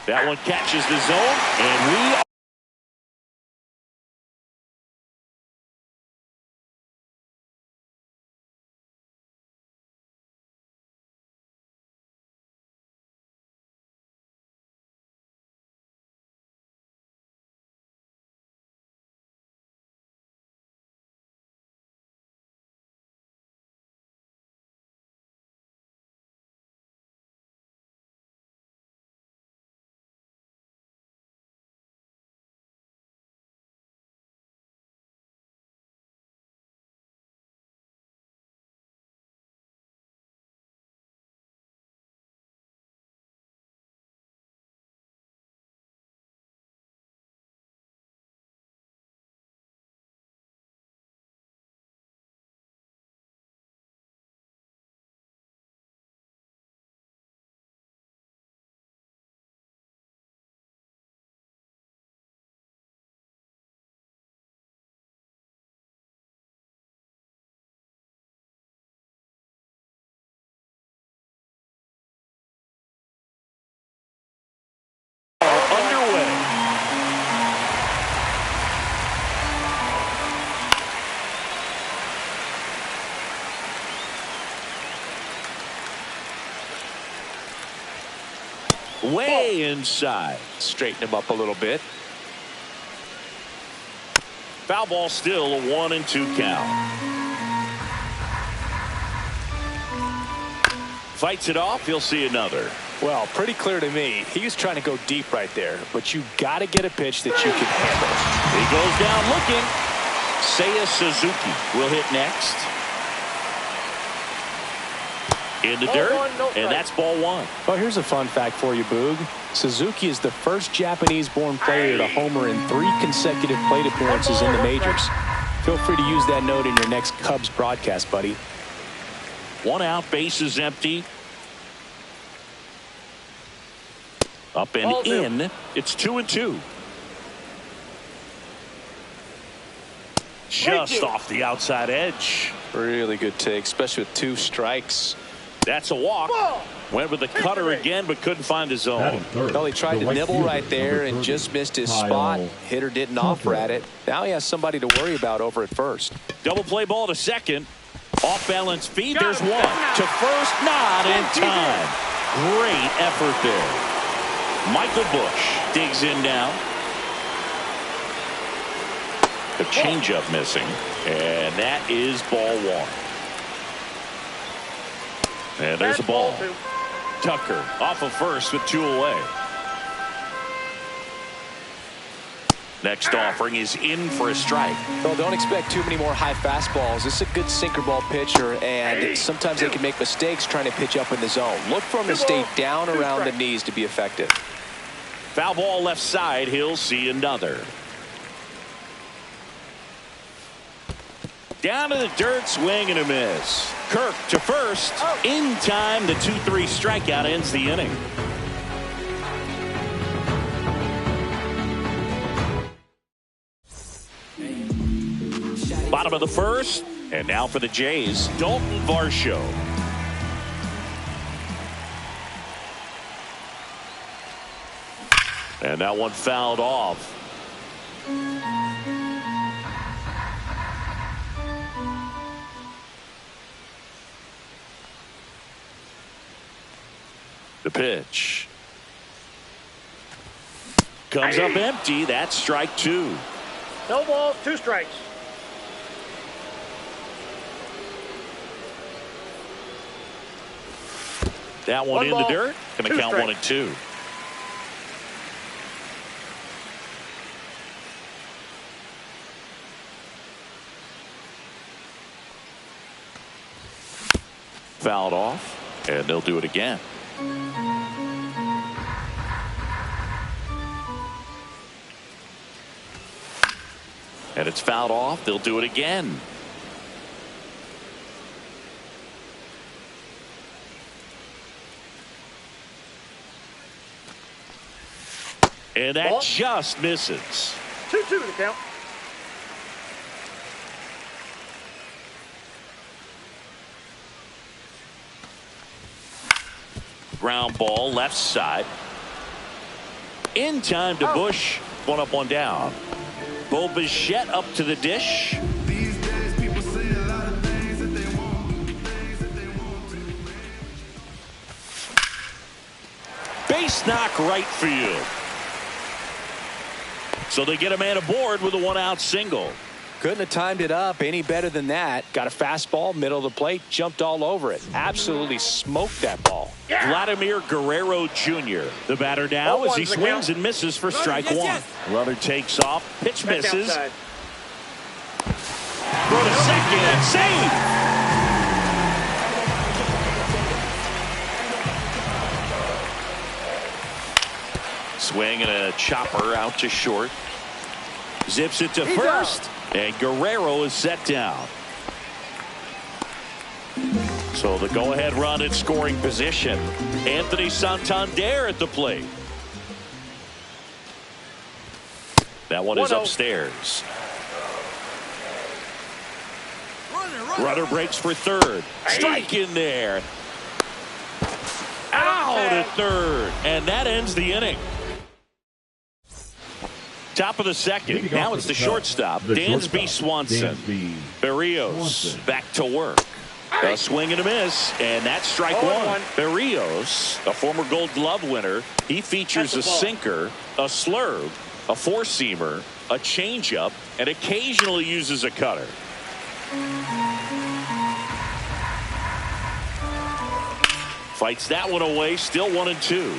[SPEAKER 2] That one catches the zone, and we are underway. Way inside.
[SPEAKER 3] Straighten him up a little bit.
[SPEAKER 2] Foul ball still, a 1-2 count. Fights it off. He'll see another.
[SPEAKER 3] Well, pretty clear to me. He was trying to go deep right there, but you got to get a pitch that you can handle.
[SPEAKER 2] He goes down looking. Seiya Suzuki will hit next. In the dirt, and that's ball 1.
[SPEAKER 3] Well, here's a fun fact for you, Boog. Suzuki is the first Japanese-born player to homer in 3 consecutive plate appearances in the majors. Feel free to use that note in your next Cubs broadcast, buddy.
[SPEAKER 2] 1 out, base is empty. Up and in. It's 2-2. Just off the outside edge.
[SPEAKER 3] Really good take, especially with 2 strikes.
[SPEAKER 2] That's a walk. Went with the cutter again, but couldn't find his zone.
[SPEAKER 3] Well, he tried to nibble right there and just missed his spot. Hitter didn't offer at it. Now he has somebody to worry about over at first.
[SPEAKER 2] Double play ball to second. Off balance feed. There's 1 to first. Not in time. Great effort there. Michael Busch digs in now. The changeup missing, and that is ball 1. And there's a ball. Tucker off of first with 2 away. Next offering is in for a strike.
[SPEAKER 3] Well, don't expect too many more high fastballs. This is a good sinker ball pitcher, and sometimes they can make mistakes trying to pitch up in the zone. Look for him to stay down around the knees to be effective.
[SPEAKER 2] Foul ball left side. He'll see another. Down to the dirt, swing and a miss. Kirk to first. In time, the 2-3 strikeout ends the inning. Bottom of the first, and now for the Jays, Dalton Varsho. And that one fouled off. The pitch comes up empty. That's strike 2.
[SPEAKER 5] No balls, 2 strikes.
[SPEAKER 2] That one in the dirt. Going to count 1-2. Fouled off. And they'll do it again. And it's fouled off. They'll do it again. And that just misses.
[SPEAKER 5] 2-2 the count.
[SPEAKER 2] Ground ball left side. In time to Bush. One up, one down. Bo Bichette up to the dish.
[SPEAKER 7] These days people say a lot of things that they want.
[SPEAKER 2] Base knock right field. So they get a man aboard with a one-out single.
[SPEAKER 3] Couldn't have timed it up any better than that. Got a fastball, middle of the plate, jumped all over it. Absolutely smoked that ball.
[SPEAKER 5] Yeah.
[SPEAKER 2] Vladimir Guerrero Jr. The batter now as he swings and misses for strike one. Runner takes off. Pitch misses.
[SPEAKER 5] Outside.
[SPEAKER 2] Throw to second and save. Swing and a chopper out to short. Zips it to first. And Guerrero is set down. So the go-ahead run in scoring position. Anthony Santander at the plate. That one is upstairs. Runner breaks for third. Strike in there. Out at third. And that ends the inning. Top of the second. Now it's the shortstop, Dansby Swanson. Berrios back to work. A swing and a miss, and that's strike one. Berrios, a former Gold Glove winner, he features a sinker, a slurve, a four-seamer, a changeup, and occasionally uses a cutter. Fights that one away, still 1-2.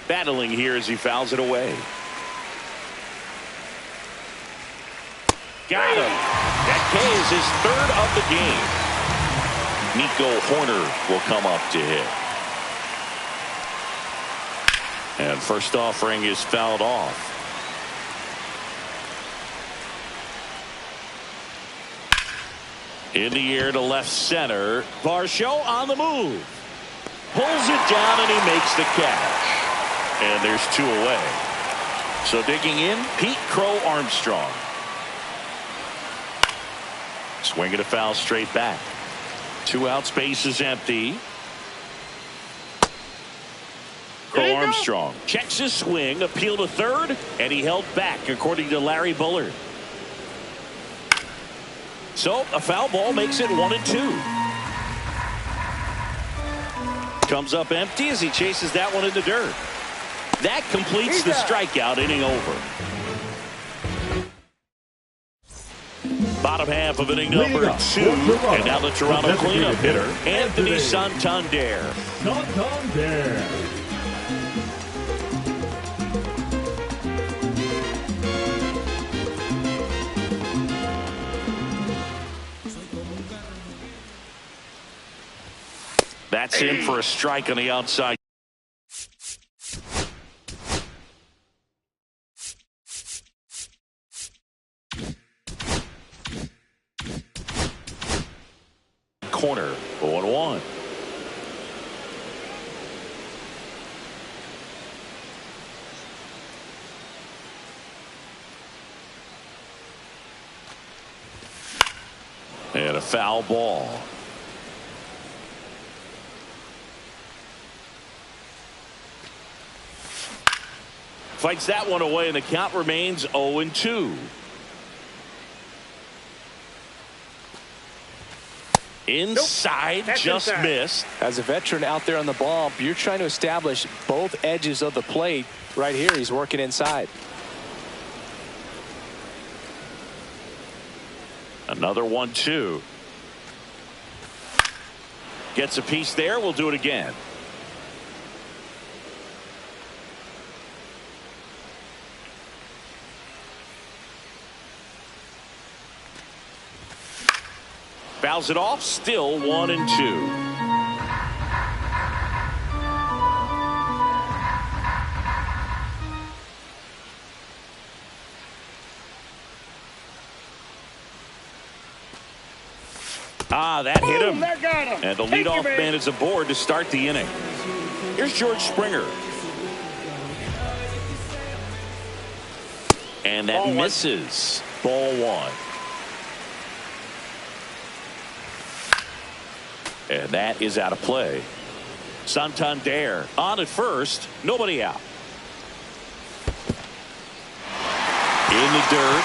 [SPEAKER 2] Battling here as he fouls it away. Got him. That K is his third of the game. Nico Horner will come up to hit. And first offering is fouled off. In the air to left center. Varsho on the move. Pulls it down and he makes the catch. And there's two away. So digging in, Pete Crow Armstrong. Swing and a foul straight back. 2 outs, base is empty. Crow Armstrong checks his swing, appeal to third, and he held back according to Larry Bullard. So a foul ball makes it 1-2. Comes up empty as he chases that one in the dirt. That completes the strikeout, inning over. Bottom half of inning number 2. And now the Toronto cleanup hitter, Anthony Santander. That's in for a strike on the outside. Corner, 0-1. And a foul ball. Fights that one away, and the count remains 0-2. Inside, just missed.
[SPEAKER 3] As a veteran out there on the ball, you're trying to establish both edges of the plate. Right here, he's working inside.
[SPEAKER 2] Another 1-2. Gets a piece there. We'll do it again. Fouls it off, still 1-2. That hit him.
[SPEAKER 5] That got him.
[SPEAKER 2] And the leadoff man is aboard to start the inning. Here's George Springer. And that misses. Ball 1. And that is out of play. Santander on at first. Nobody out. In the dirt.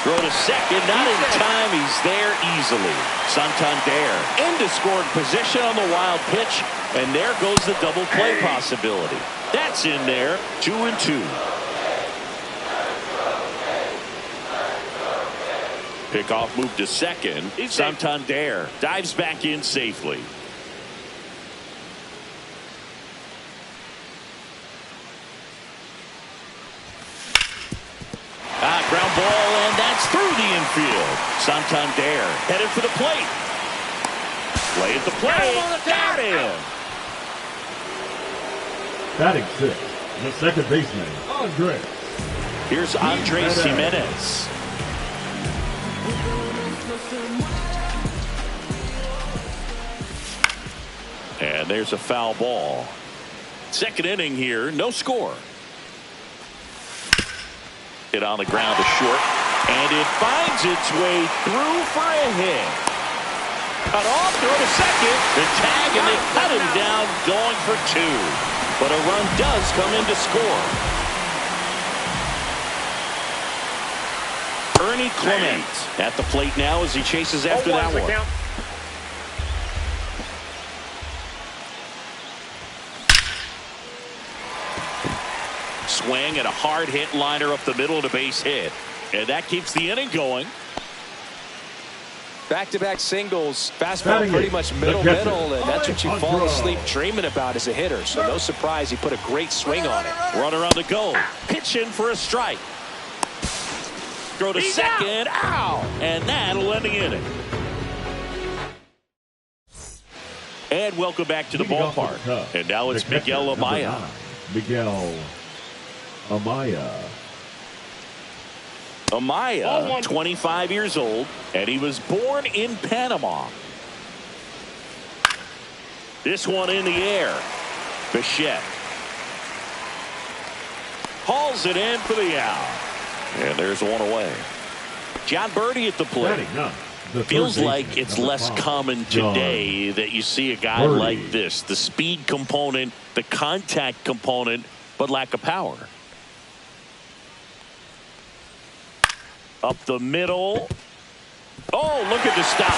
[SPEAKER 2] Throw to second, not in time. He's there easily. Santander into scoring position on the wild pitch, and there goes the double play possibility. That's in there, 2-2. Pickoff move to second. Santander dives back in safely. Ground ball, and that's through the infield. Santander headed for the plate. Play at the plate. Got him.
[SPEAKER 4] Batting 6, the second baseman, Andres.
[SPEAKER 2] Here's Andres Jimenez. And there's a foul ball. Second inning here, no score. Hit on the ground to short, and it finds its way through for a hit. Cut off, throw to second, the tag, and they cut him down, going for 2. But a run does come in to score. Ernie Clement at the plate now as he chases after that one. Swing and a hard hit liner up the middle and a base hit. And that keeps the inning going.
[SPEAKER 3] Back-to-back singles, fastball pretty much middle, and that's what you fall asleep dreaming about as a hitter. So no surprise he put a great swing on it.
[SPEAKER 2] Runner on the go. Pitch in for a strike. Throw to second. Ow! And that'll end the inning. And welcome back to the ballpark. And now it's Miguel Amaya.
[SPEAKER 4] Miguel Amaya.
[SPEAKER 2] Amaya, 25 years old, and he was born in Panama. This one in the air. Bichette hauls it in for the out. And there's one away. John Birdie at the plate. Feels like it's less common today that you see a guy like this. The speed component, the contact component, but lack of power. Up the middle. Oh, look at the stop.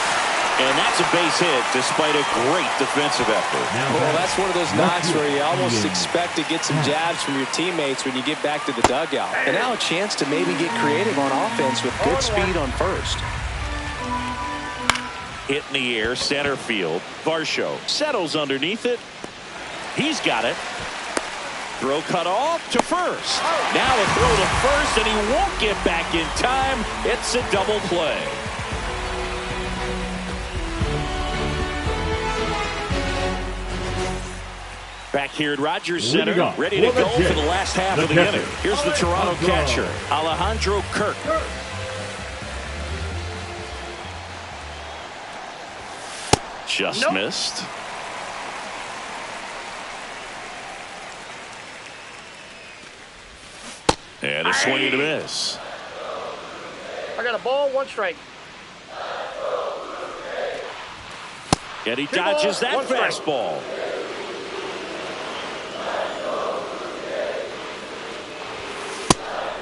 [SPEAKER 2] And that's a base hit despite a great defensive effort.
[SPEAKER 3] Well, that's one of those knocks where you almost expect to get some jabs from your teammates when you get back to the dugout. And now a chance to maybe get creative on offense with good speed on first.
[SPEAKER 2] Hit in the air, center field. Varsho settles underneath it. He's got it. Throw cut off to first. Now a throw to first, and he won't get back in time. It's a double play. Back here at Rogers Center, ready to go for the last half of the inning. Here's the Toronto catcher, Alejandro Kirk. Just missed. And a swing and a miss.
[SPEAKER 5] I got a ball, 1 strike.
[SPEAKER 2] And he dodges that fastball.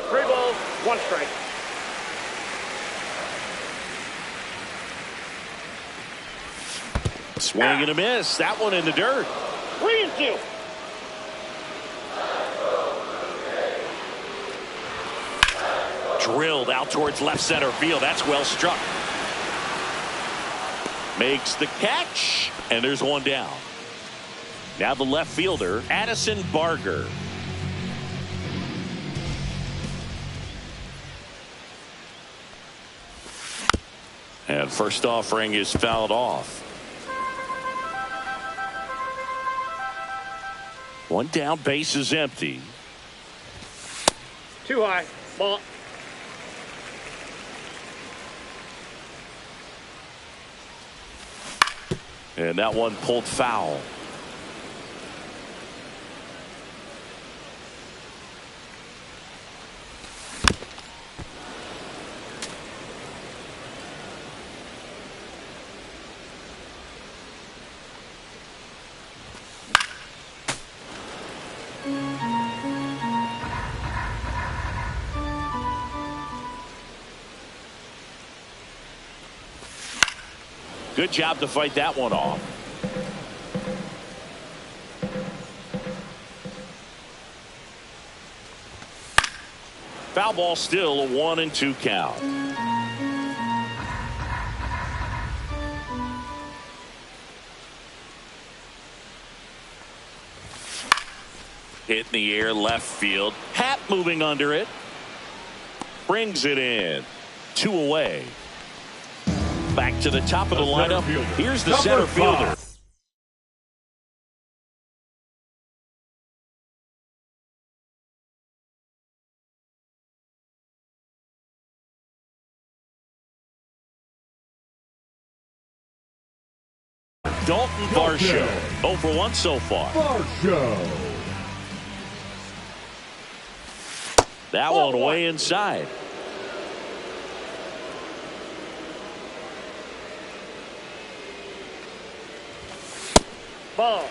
[SPEAKER 5] Three balls, 1 strike.
[SPEAKER 2] Swing and a miss. That one in the dirt.
[SPEAKER 5] 3-2.
[SPEAKER 2] Drilled out towards left center field. That's well struck. Makes the catch, and there's one down. Now the left fielder, Addison Barger. And first offering is fouled off. One down, base is empty.
[SPEAKER 5] Too high. Ball.
[SPEAKER 2] And that one pulled foul. Good job to fight that one off. Foul ball, still a 1-2 count. Hit in the air, left field. Hat moving under it. Brings it in. 2 away. Back to the top of the lineup. Here's the center fielder. Dalton Varsho. 0 for 1 so far.
[SPEAKER 4] Varsho.
[SPEAKER 2] That one way inside.
[SPEAKER 5] Ball.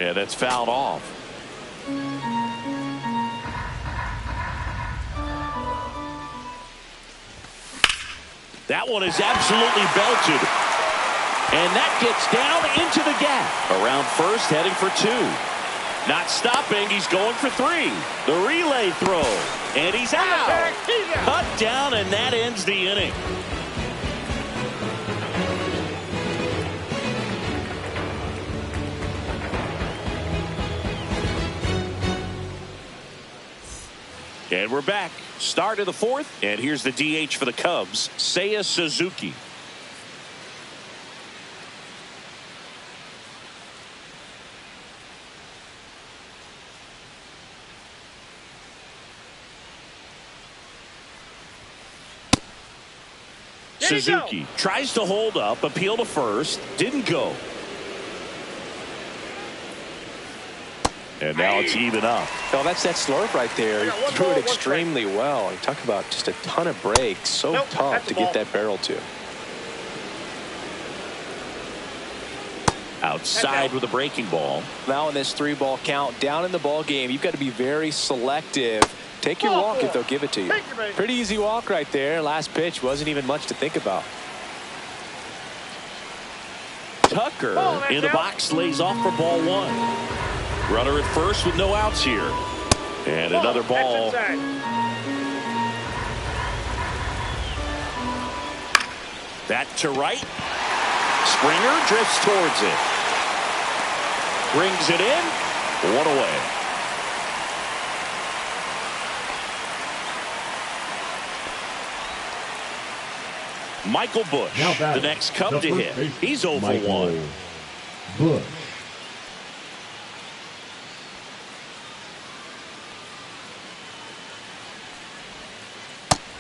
[SPEAKER 2] Yeah, that's fouled off. That one is absolutely belted. And that gets down into the gap. Around first, heading for 2. Not stopping, he's going for 3. The relay throw. And he's out. Cut down, and that ends the inning. And we're back. Start of the 4th. And here's the DH for the Cubs, Seiya Suzuki. Suzuki tries to hold up, appeal to first, didn't go. And now it's even up.
[SPEAKER 3] Well, that's that slurp right there. He threw it extremely well. You talk about just a ton of breaks. So tough to get that barrel to.
[SPEAKER 2] Outside with a breaking ball.
[SPEAKER 3] Now in this 3-ball count, down in the ball game, you've got to be very selective. Take your walk if they'll give it to you. Pretty easy walk right there. Last pitch wasn't even much to think about.
[SPEAKER 2] Tucker in the box lays off for ball 1. Runner at first with no outs here. And another ball. That to right. Springer drifts towards it. Brings it in. 1 away. Michael Bush, the next Cub to hit. He's 0 for 1.
[SPEAKER 4] Bush.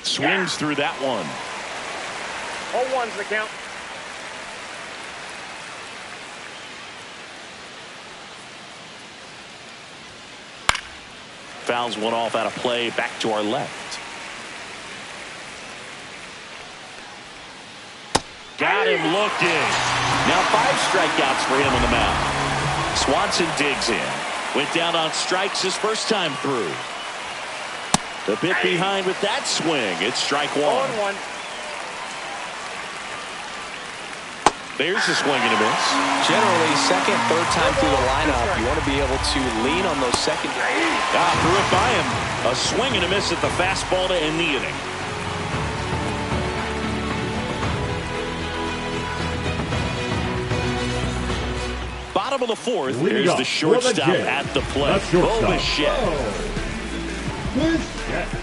[SPEAKER 2] Swings through that one.
[SPEAKER 5] All ones the count.
[SPEAKER 2] Fouls one off out of play. Back to our left. Got him looking. Now 5 strikeouts for him on the mound. Swanson digs in. Went down on strikes his first time through. A bit behind with that swing. It's strike 1. There's a swing and a miss.
[SPEAKER 3] Generally, second, third time through the lineup, you want to be able to lean on those secondary.
[SPEAKER 2] Threw it by him. A swing and a miss at the fastball to end the inning. Bottom of the fourth.
[SPEAKER 4] Leading
[SPEAKER 2] There's the
[SPEAKER 4] off
[SPEAKER 2] shortstop
[SPEAKER 4] for the
[SPEAKER 2] at the plate.
[SPEAKER 4] That's shortstop.
[SPEAKER 2] Bichette.
[SPEAKER 4] Bichette.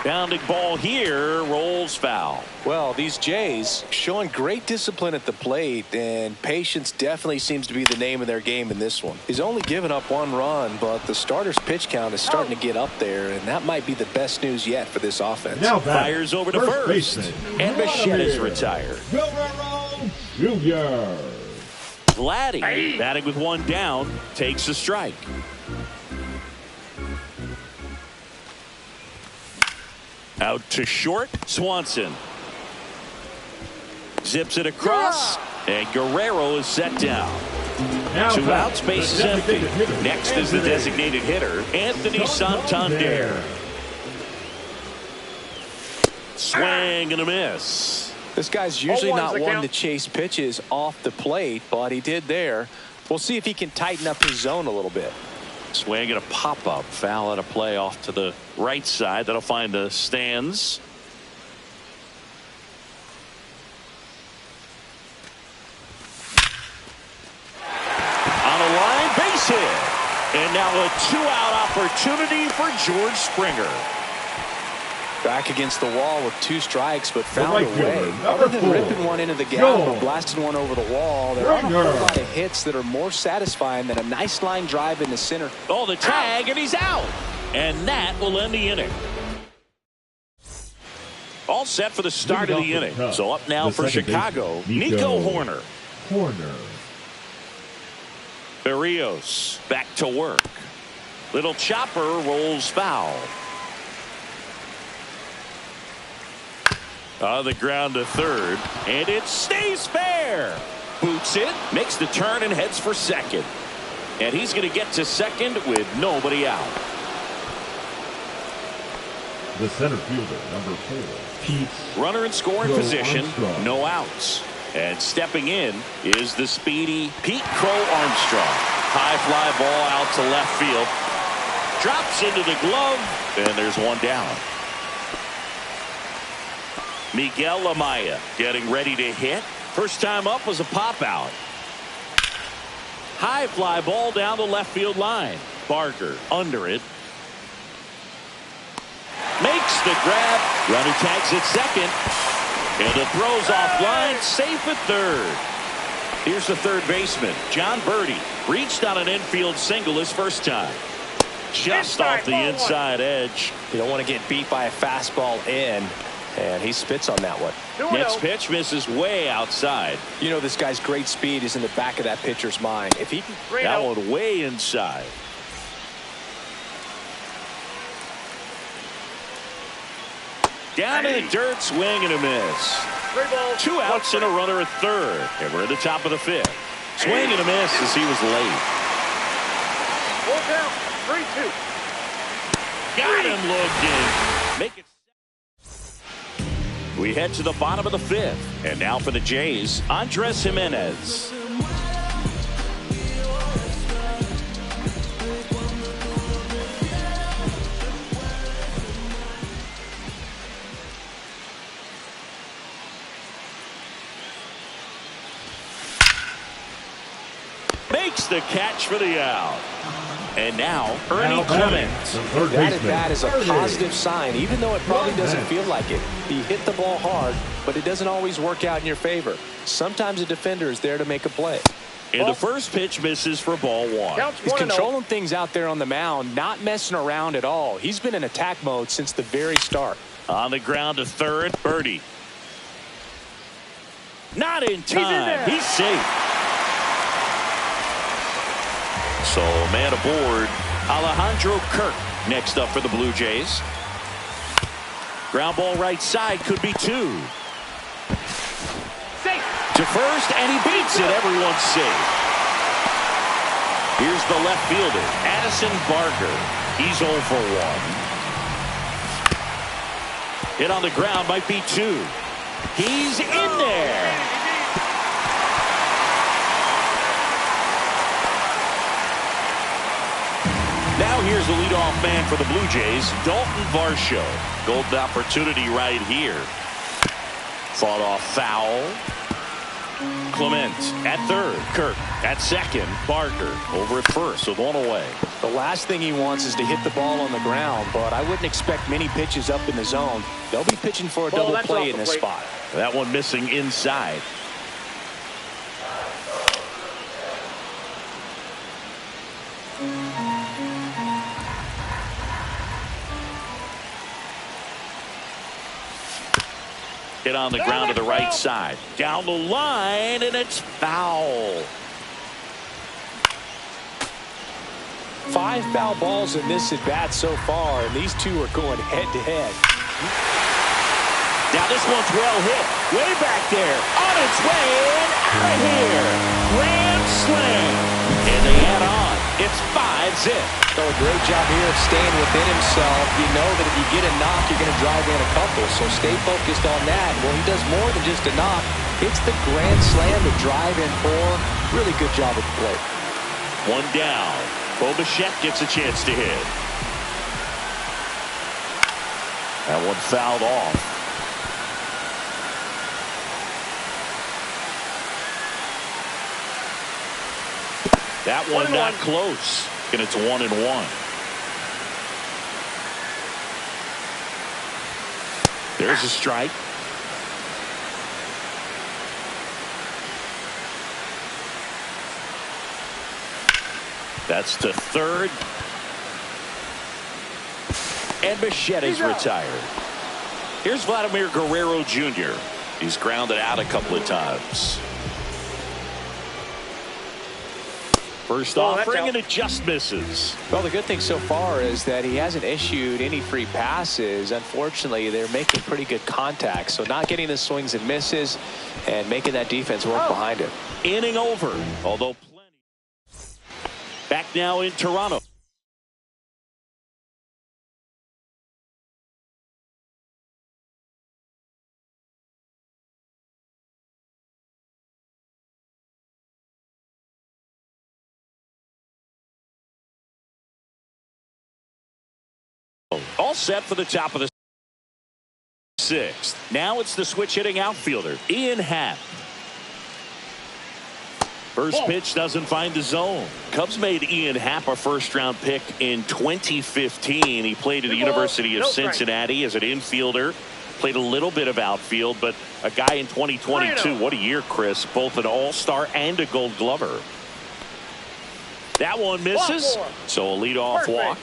[SPEAKER 2] Bounding ball here, rolls foul.
[SPEAKER 3] Well, these Jays showing great discipline at the plate, and patience definitely seems to be the name of their game in this one. He's only given up 1 run, but the starter's pitch count is starting to get up there, and that might be the best news yet for this offense.
[SPEAKER 4] Now
[SPEAKER 2] fires over to first, and Bichette is retired.
[SPEAKER 4] Guerrero Jr.
[SPEAKER 2] Vladdy, batting with 1 down, takes a strike. Out to short, Swanson. Zips it across, and Guerrero is set down.
[SPEAKER 4] Now
[SPEAKER 2] 2 outs, base is empty. Next is the designated hitter, Anthony Santander. Swing and a miss.
[SPEAKER 3] This guy's usually
[SPEAKER 5] 0-1's
[SPEAKER 3] not
[SPEAKER 5] the
[SPEAKER 3] one
[SPEAKER 5] count.
[SPEAKER 3] to chase pitches off the plate, but he did there. We'll see if he can tighten up his zone a little bit.
[SPEAKER 2] Swing and a pop-up. Foul at a play off to the right side. That'll find the stands. On a line, base hit. And now a 2-out opportunity for George Springer.
[SPEAKER 3] Back against the wall with 2 strikes, but found
[SPEAKER 4] right
[SPEAKER 3] a way.
[SPEAKER 4] fielder,
[SPEAKER 3] Other than
[SPEAKER 4] 4,
[SPEAKER 3] ripping one into the gap
[SPEAKER 4] Joel.
[SPEAKER 3] or blasting one over the wall, there aren't a
[SPEAKER 4] Springer.
[SPEAKER 3] whole lot of hits that are more satisfying than a nice line drive in the center.
[SPEAKER 2] Oh, the tag, and he's out. And that will end the inning. All set for the start of the inning. So up now for Chicago, Nico Horner. Berrios back to work. Little chopper rolls foul. On the ground to third, and it stays fair. Boots it, makes the turn, and heads for second. And he's going to get to second with nobody out.
[SPEAKER 4] The center fielder, number 4, Pete.
[SPEAKER 2] Runner in scoring position,
[SPEAKER 4] Armstrong.
[SPEAKER 2] no outs. And stepping in is the speedy Pete Crow Armstrong. High fly ball out to left field. Drops into the glove, and there's 1 down. Miguel Amaya getting ready to hit. First time up was a pop out. High fly ball down the left field line. Barker under it. Makes the grab. Runner tags at second. And the throw's offline. Safe at third. Here's the third baseman, John Birdie. Reached on an infield single his first time. Just off the inside edge.
[SPEAKER 3] You don't want to get beat by a fastball in, and he spits on that one.
[SPEAKER 2] Next pitch misses way outside.
[SPEAKER 3] You know this guy's great speed is in the back of that pitcher's mind. If he can,
[SPEAKER 2] That one way inside. Down in the dirt, swing and a miss. 2 outs and a runner at third. And we're at the top of the 5th. Swing and a miss as he was late.
[SPEAKER 5] Full count, 3-2.
[SPEAKER 2] Got him looking. Make it. We head to the bottom of the 5th. And now for the Jays, Andres Jimenez. Makes the catch for the out. And now, Ernie Clemens.
[SPEAKER 3] that at bat is a positive sign, even though it probably doesn't feel like it. He hit the ball hard, but it doesn't always work out in your favor. Sometimes a defender is there to make a play.
[SPEAKER 2] And the first pitch misses for ball 1.
[SPEAKER 3] He's controlling things out there on the mound, not messing around at all. He's been in attack mode since the very start.
[SPEAKER 2] On the ground to third, Birdie. Not in time. He's safe. So man aboard, Alejandro Kirk next up for the Blue Jays. Ground ball right side, could be 2.
[SPEAKER 5] Safe.
[SPEAKER 2] To first, and he beats it. Everyone's safe. Here's the left fielder, Addison Barker. He's 0 for 1. Hit on the ground, might be 2. He's in there. Now here's the leadoff man for the Blue Jays, Dalton Varsho. Golden opportunity right here. Fought off foul. Clement at third. Kirk at second. Barker over at first with one away.
[SPEAKER 3] The last thing he wants is to hit the ball on the ground, but I wouldn't expect many pitches up in the zone. They'll be pitching for a double play in this spot.
[SPEAKER 2] That one missing inside. Hit on the ground to the right side. Down the line, and it's foul.
[SPEAKER 3] 5 foul balls in this at bat so far, and these two are going head to head.
[SPEAKER 2] Now this one's well hit. Way back there. On its way and out of here. Grand slam. And they add on. It's 5-zip.
[SPEAKER 3] So a great job here of staying within himself. You know that if you get a knock, you're going to drive in a couple. So stay focused on that. Well, he does more than just a knock. It's the grand slam to drive in 4. Really good job at the plate.
[SPEAKER 2] One down. Bo Bichette gets a chance to hit. That one fouled off. That one not close. And it's 1-1. There's a strike. That's to third. And Bichette is retired. Here's Vladimir Guerrero Jr. He's grounded out a couple of times. First offering, and it just misses.
[SPEAKER 3] Well, the good thing so far is that he hasn't issued any free passes. Unfortunately, they're making pretty good contact. So not getting the swings and misses and making that defense work behind him.
[SPEAKER 2] Inning over, although plenty. Back now in Toronto. All set for the top of the 6th. Now it's the switch hitting outfielder, Ian Happ. First pitch doesn't find the zone. Cubs made Ian Happ a first-round pick in 2015. He played at the University of Cincinnati as an infielder. Played a little bit of outfield, but a guy in 2022. What a year, Chris. Both an all-star and a gold glover. That one misses, so a leadoff walk.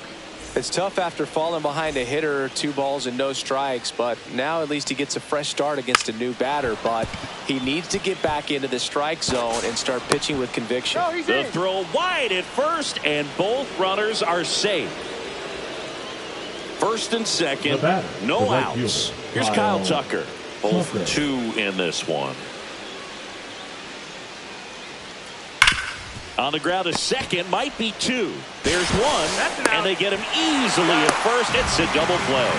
[SPEAKER 3] It's tough after falling behind a hitter, 2 balls and no strikes, but now at least he gets a fresh start against a new batter. But he needs to get back into the strike zone and start pitching with conviction.
[SPEAKER 2] The throw wide at first, and both runners are safe. First and second, no outs. Here's Kyle Tucker. 0 for 2 in this one. On the ground, a second, might be 2. There's 1, and they get him easily at first. It's a double play.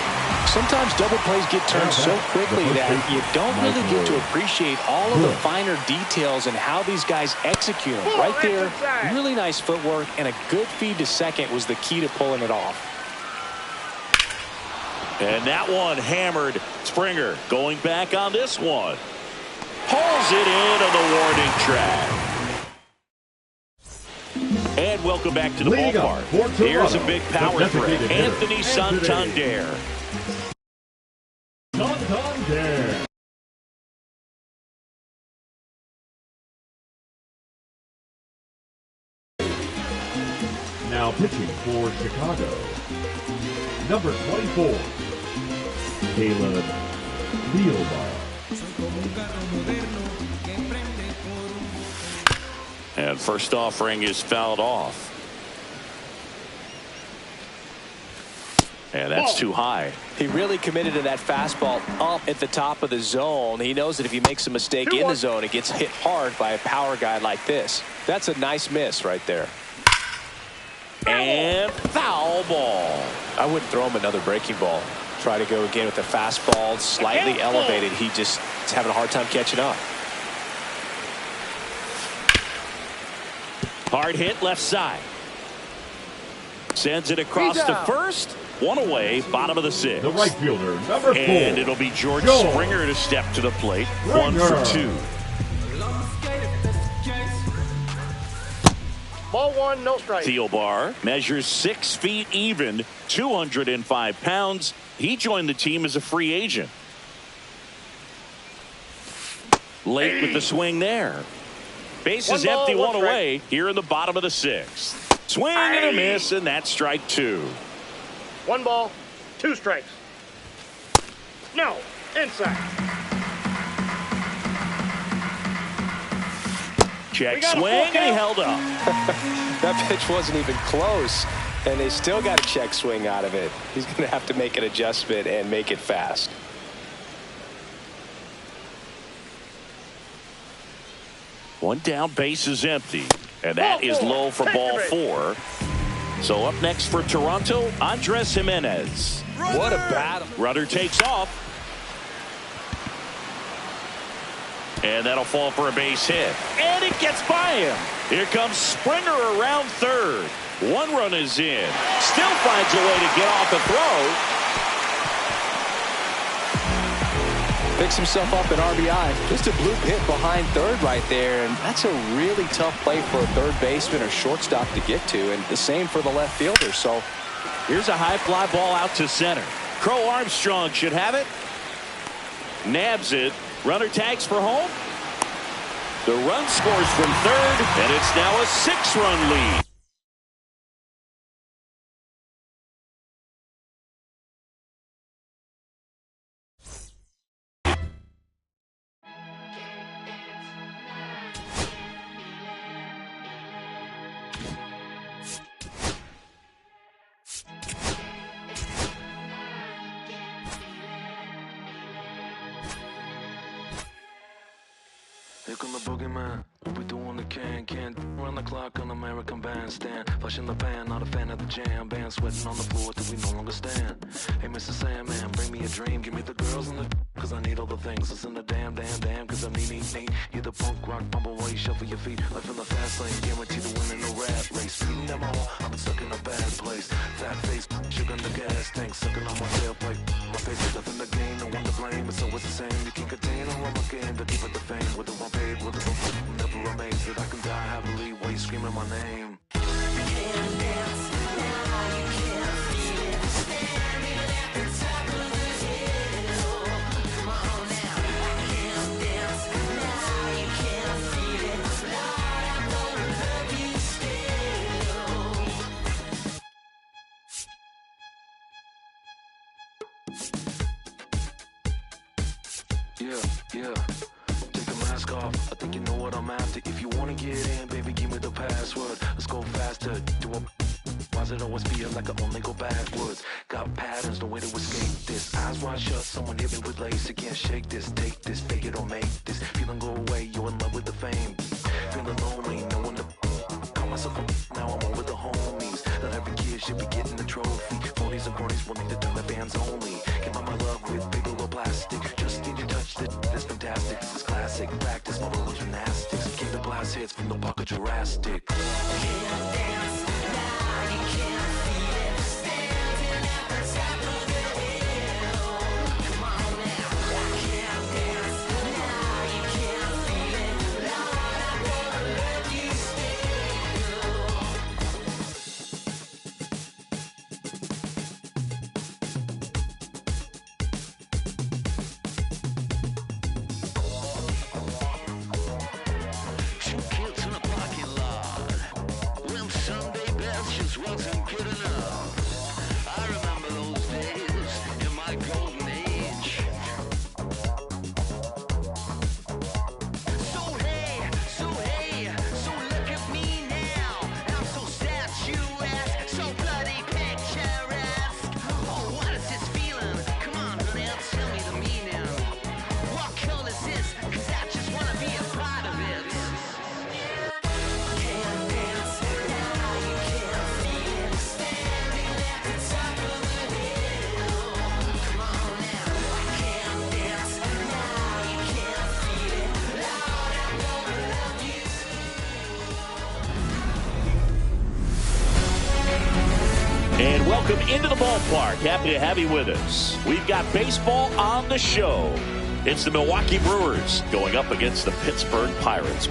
[SPEAKER 3] Sometimes double plays get turned so quickly that you don't really get to appreciate all of the finer details and how these guys execute them. Right there, really nice footwork, and a good feed to second was the key to pulling it off.
[SPEAKER 2] And that one hammered. Springer going back on this one. Pulls it in on the warning track. And welcome back to the ballpark. Here's a big power threat. Anthony Santander.
[SPEAKER 4] Now pitching for Chicago, number 24, Caleb Leobar.
[SPEAKER 2] And first offering is fouled off. And that's too high.
[SPEAKER 3] He really committed to that fastball up at the top of the zone. He knows that if he makes a mistake in the zone, it gets hit hard by a power guy like this. That's a nice miss right there.
[SPEAKER 2] And foul ball.
[SPEAKER 3] I wouldn't throw him another breaking ball. Try to go again with the fastball slightly elevated. He just is having a hard time catching up.
[SPEAKER 2] Hard hit left side. Sends it across to first. One away, bottom of the 6th.
[SPEAKER 4] The right fielder, number 4.
[SPEAKER 2] And it'll be George Springer to step to the plate. 1 for 2.
[SPEAKER 5] Ball 1, no strike.
[SPEAKER 2] Thielbar measures 6 feet even, 205 pounds. He joined the team as a free agent. Late with the swing there. Base is empty, one away here in the bottom of the 6th. Swing and a miss, and that's strike 2.
[SPEAKER 5] 1 ball, 2 strikes. No, inside.
[SPEAKER 2] Check swing, and he held up.
[SPEAKER 3] That pitch wasn't even close, and they still got a check swing out of it. He's going to have to make an adjustment and make it fast.
[SPEAKER 2] One down, base is empty, and that is low for ball 4. So up next for Toronto, Andres Jimenez.
[SPEAKER 3] What a battle.
[SPEAKER 2] Runner takes off. And that'll fall for a base hit. And it gets by him. Here comes Springer around third. 1 run is in. Still finds a way to get off the throw.
[SPEAKER 3] Picks himself up an RBI. Just a bloop hit behind third right there, and that's a really tough play for a third baseman or shortstop to get to, and the same for the left fielder. So
[SPEAKER 2] here's a high fly ball out to center. Crow Armstrong should have it. Nabs it. Runner tags for home. The run scores from third, and it's now a 6-run lead.
[SPEAKER 8] Here come the boogeyman. We doing the can't run the clock on American Bandstand. Flushing the pan, not a fan of the jam. Band sweating on the floor till we no longer stand. Hey, Mr. Sandman, bring me a dream. Give me the girls and the cause I need all the things. It's in the damn, cause I need. You're the punk rock bumble while you shuffle your feet. Life in the fast lane, guaranteed to win in no rat race. Speeding them all, I've been stuck in a bad place. Fat face, sugar in the gas tank, sucking on my tailpipe. My face is nothing to gain, no one to blame. It's always the same, you can't contain all of my game. To keep it the fame, with the one paid, with the one never amazed that I can die happily while you screaming my name. Yeah. Take the mask off. I think you know what I'm after. If you wanna get in, baby, give me the password. Let's go faster. Do a why does it always feel like I only go backwards? Got patterns, no way to escape this. Eyes wide shut, someone hit me with lace. You can't shake this, take this, fake it or make this. Feeling go away, you're in love with the fame. Feeling lonely, no one to call myself a now I'm over the homies. Not every kid should be getting a trophy. Phonies and cronies will need to turn the fans only. Give out my love with paper or plastic. Just need you touch it, that's fantastic. This is classic practice, my little gymnastics. Keep the blast hits from the pocket Jurassic.
[SPEAKER 2] welcome into the ballpark. Happy to have you with us. We've got baseball on the show. It's the Milwaukee Brewers going up against the Pittsburgh Pirates.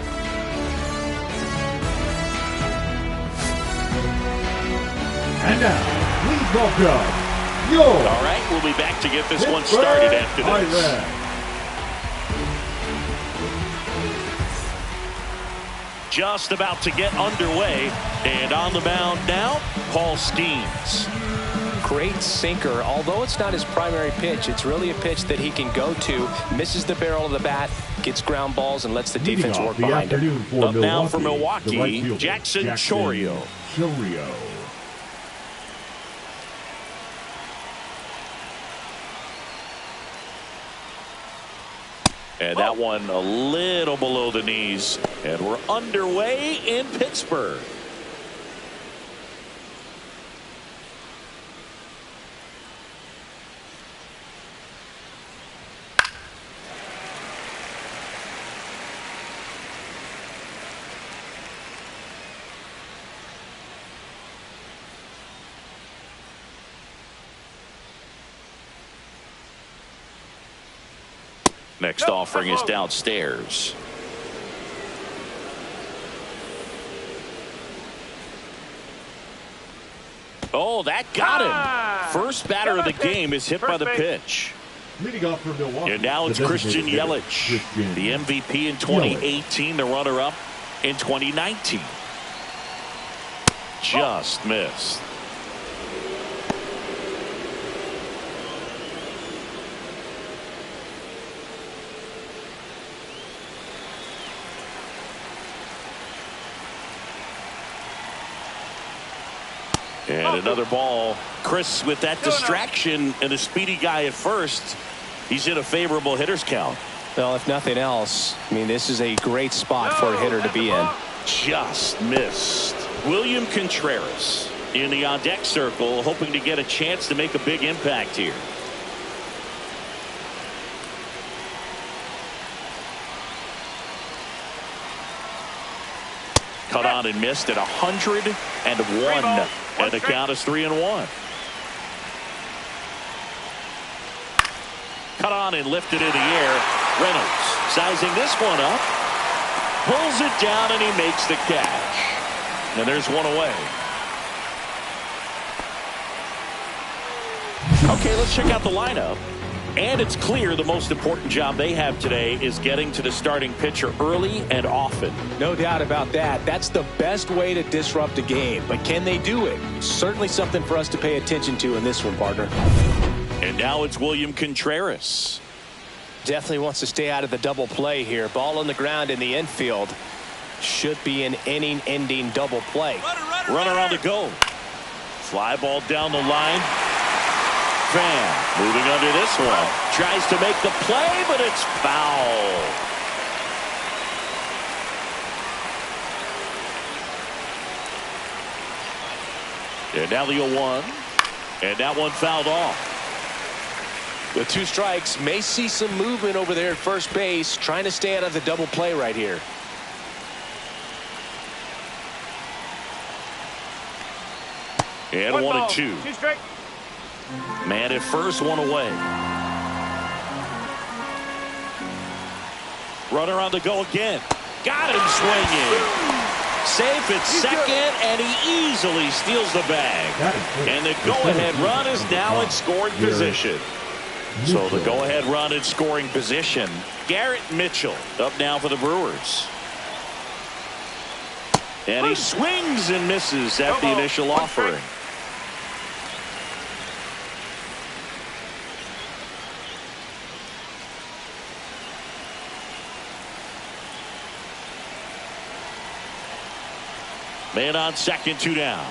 [SPEAKER 4] And now, please welcome your
[SPEAKER 2] All right, we'll be back to get this one started after this.
[SPEAKER 4] Pirates.
[SPEAKER 2] Just about to get underway, and on the mound now, Paul Skeens.
[SPEAKER 3] Great sinker. Although it's not his primary pitch, it's really a pitch that he can go to. Misses the barrel of the bat, gets ground balls, and lets the defense work behind him.
[SPEAKER 2] Up now for Milwaukee, Jackson Chourio. And that one a little below the knees. And we're underway in Pittsburgh. Next offering is downstairs. Oh, that got him. First batter of the game is hit by the pitch.
[SPEAKER 4] Leading off for Milwaukee.
[SPEAKER 2] And now it's Christian Yelich, the MVP in 2018, the runner-up in 2019. Just missed. And another ball. Chris, with that distraction and a speedy guy at first, he's in a favorable hitter's count.
[SPEAKER 3] Well, if nothing else, I mean, this is a great spot for a hitter to be in.
[SPEAKER 2] Just missed. William Contreras in the on-deck circle, hoping to get a chance to make a big impact here. Cut on and missed at 101. And the count is 3-1. Cut on and lifted in the air. Reynolds sizing this one up. Pulls it down and he makes the catch. And there's one away. Okay, let's check out the lineup. And it's clear the most important job they have today is getting to the starting pitcher early and often.
[SPEAKER 3] No doubt about that. That's the best way to disrupt a game. But can they do it? Certainly something for us to pay attention to in this one, partner.
[SPEAKER 2] And now it's William Contreras.
[SPEAKER 3] Definitely wants to stay out of the double play here. Ball on the ground in the infield. Should be an inning-ending double play.
[SPEAKER 2] Runner on the go. Fly ball down the line. Fan moving under this one. Tries to make the play, but it's foul. And now the 0-1. And that one fouled off.
[SPEAKER 3] With 2 strikes, may see some movement over there at first base. Trying to stay out of the double play right here.
[SPEAKER 2] And 1-2.
[SPEAKER 5] 2 strike.
[SPEAKER 2] Man at first, one away. Runner on the go again. Got him swinging. Safe at second, and he easily steals the bag. And the go-ahead run is now in scoring position. So the go-ahead run in scoring position. Garrett Mitchell up now for the Brewers. And he swings and misses at the initial offering. Man on second, 2 down.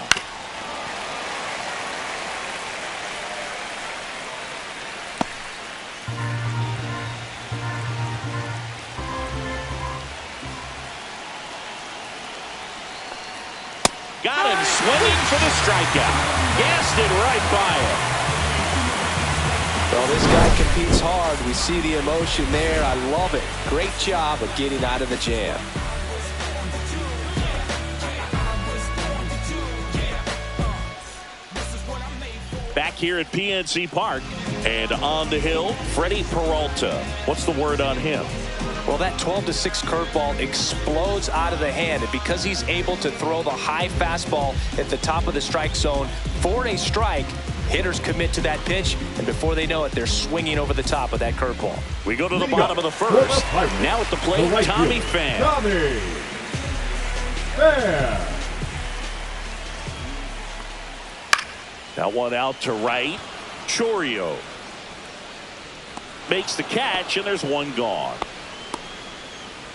[SPEAKER 2] Got him swinging for the strikeout. Gassed it right by him.
[SPEAKER 3] Well, this guy competes hard. We see the emotion there. I love it. Great job of getting out of the jam.
[SPEAKER 2] here at PNC Park. And on the hill, Freddie Peralta. What's the word on him?
[SPEAKER 3] Well, that 12-6 curveball explodes out of the hand. And because he's able to throw the high fastball at the top of the strike zone for a strike, hitters commit to that pitch, and before they know it, they're swinging over the top of that curveball.
[SPEAKER 2] We go to the bottom of the first. Now at the plate, Tommy Pham.
[SPEAKER 4] Tommy Pham.
[SPEAKER 2] That one out to right. Chourio makes the catch, and there's one gone.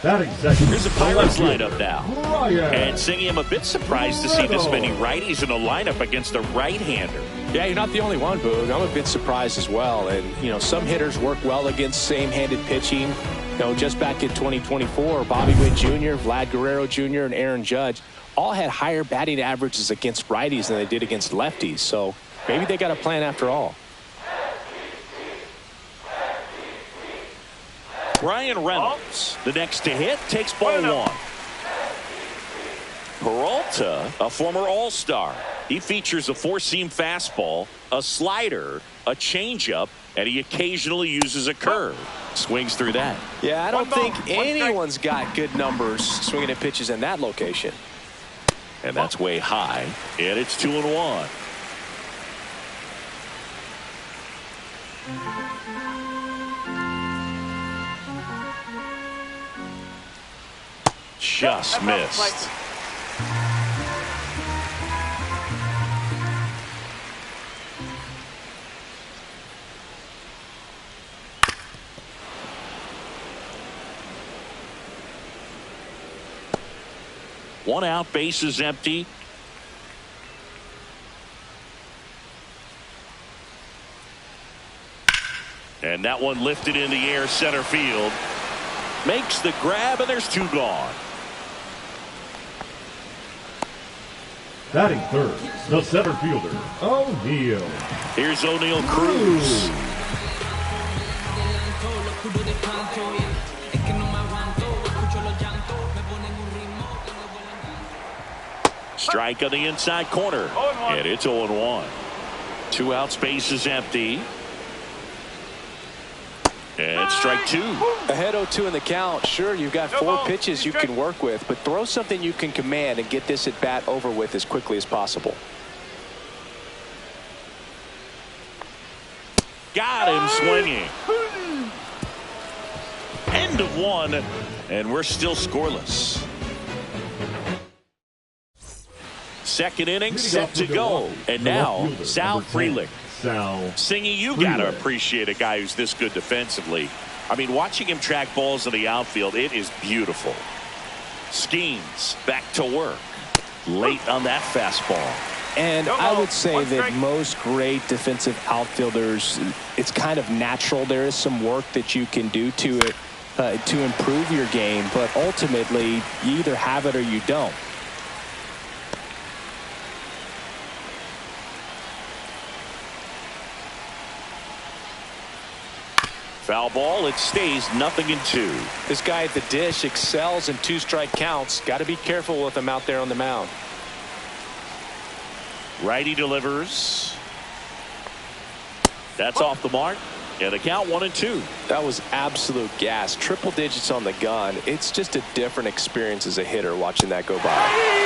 [SPEAKER 2] Here's the Pirates lineup now. And Singy, I'm a bit surprised to see this many righties in the lineup against a right-hander.
[SPEAKER 3] Yeah, you're not the only one, Boog. I'm a bit surprised as well. And, some hitters work well against same-handed pitching. Just back in 2024, Bobby Witt Jr., Vlad Guerrero Jr., and Aaron Judge all had higher batting averages against righties than they did against lefties. So maybe they got a plan after all.
[SPEAKER 2] Brian Reynolds, the next to hit, takes ball one. Peralta, a former All-Star. He features a four-seam fastball, a slider, a changeup, and he occasionally uses a curve. Swings through that.
[SPEAKER 3] Yeah, I don't think anyone's got good numbers swinging at pitches in that location.
[SPEAKER 2] And that's way high. And it's 2-1. Just missed. One out, base is empty. And that one lifted in the air, center field. Makes the grab, and there's two gone.
[SPEAKER 4] Batting third, the center fielder, O'Neill.
[SPEAKER 2] Here's O'Neill Cruz. Strike on the inside corner. And it's 0-1. Two outs, base is empty. And strike two.
[SPEAKER 3] Ahead 0-2 in the count. Sure, you've got four pitches you can work with, but throw something you can command and get this at bat over with as quickly as possible.
[SPEAKER 2] Got him swinging. End of one, and we're still scoreless. Second inning set to go. And now, Sal Frelick. Singy, you got to appreciate a guy who's this good defensively. I mean, watching him track balls in the outfield, it is beautiful. Schemes back to work. Late on that fastball.
[SPEAKER 3] And I would say that most great defensive outfielders, it's kind of natural. There is some work that you can do to it to improve your game, but ultimately you either have it or you don't.
[SPEAKER 2] Foul ball, it stays 0-2.
[SPEAKER 3] This guy at the dish excels in two-strike counts. Got to be careful with him out there on the mound.
[SPEAKER 2] Righty delivers. That's off the mark. And the count 1-2.
[SPEAKER 3] That was absolute gas. Triple digits on the gun. It's just a different experience as a hitter watching that go by.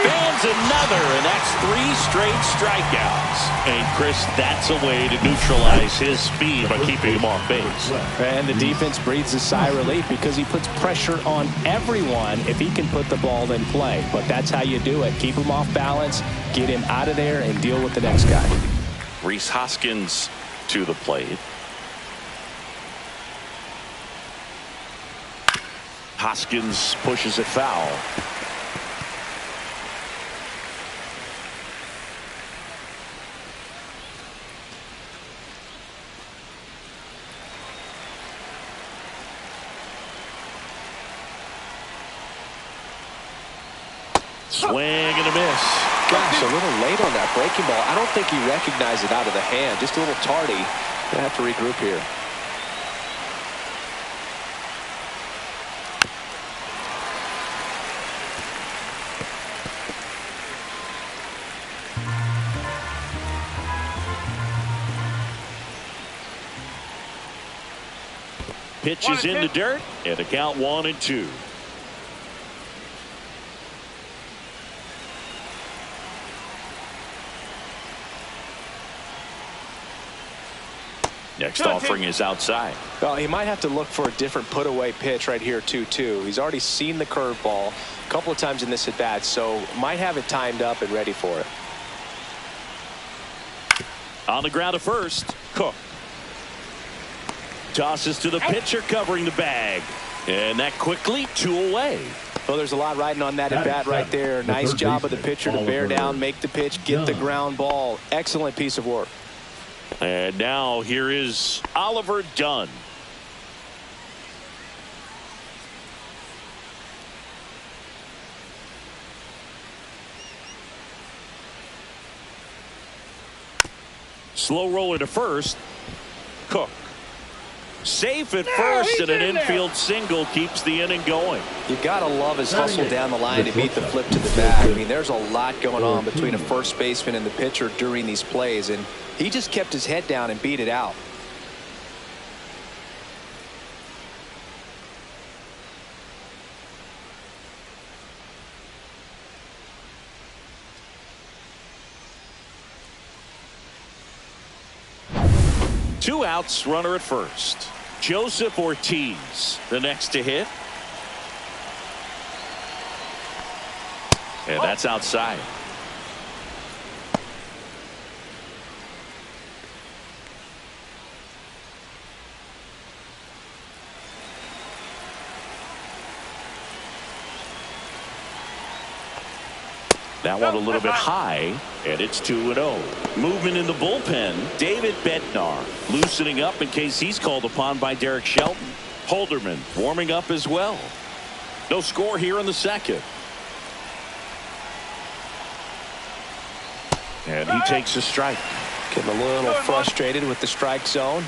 [SPEAKER 2] Fans another, and that's 3 straight strikeouts. And Chris, that's a way to neutralize his speed by keeping him off base.
[SPEAKER 3] And the defense breathes a sigh of relief because he puts pressure on everyone if he can put the ball in play. But that's how you do it. Keep him off balance, get him out of there, and deal with the next guy.
[SPEAKER 2] Rhys Hoskins to the plate. Hoskins pushes it foul. Swing and a miss.
[SPEAKER 3] Gosh, a little late on that breaking ball. I don't think he recognized it out of the hand. Just a little tardy. Gonna have to regroup here.
[SPEAKER 2] pitch is in the dirt, and the count 1-2. Next offering is outside.
[SPEAKER 3] Well, he might have to look for a different put-away pitch right here, 2-2. He's already seen the curveball a couple of times in this at-bat, so might have it timed up and ready for it.
[SPEAKER 2] On the ground to first, Cook. Tosses to the pitcher covering the bag. And that quickly 2 away.
[SPEAKER 3] Well, there's a lot riding on that at-bat right there. Nice job of the pitcher to bear down, make the pitch, get the ground ball. Excellent piece of work.
[SPEAKER 2] And now here is Oliver Dunn. Slow roller to first. Cook. Safe at first, and an infield single keeps the inning going.
[SPEAKER 3] You gotta love his hustle down the line to beat the flip to the back. I mean, there's a lot going on between a first baseman and the pitcher during these plays, and he just kept his head down and beat it out.
[SPEAKER 2] Two outs, runner at first. Joseph Ortiz, the next to hit. And that's outside. That one a little bit high, and it's 2-0. Movement in the bullpen. David Bednar loosening up in case he's called upon by Derek Shelton. Holderman warming up as well. No score here in the second. And he takes a strike.
[SPEAKER 3] Getting a little frustrated with the strike zone.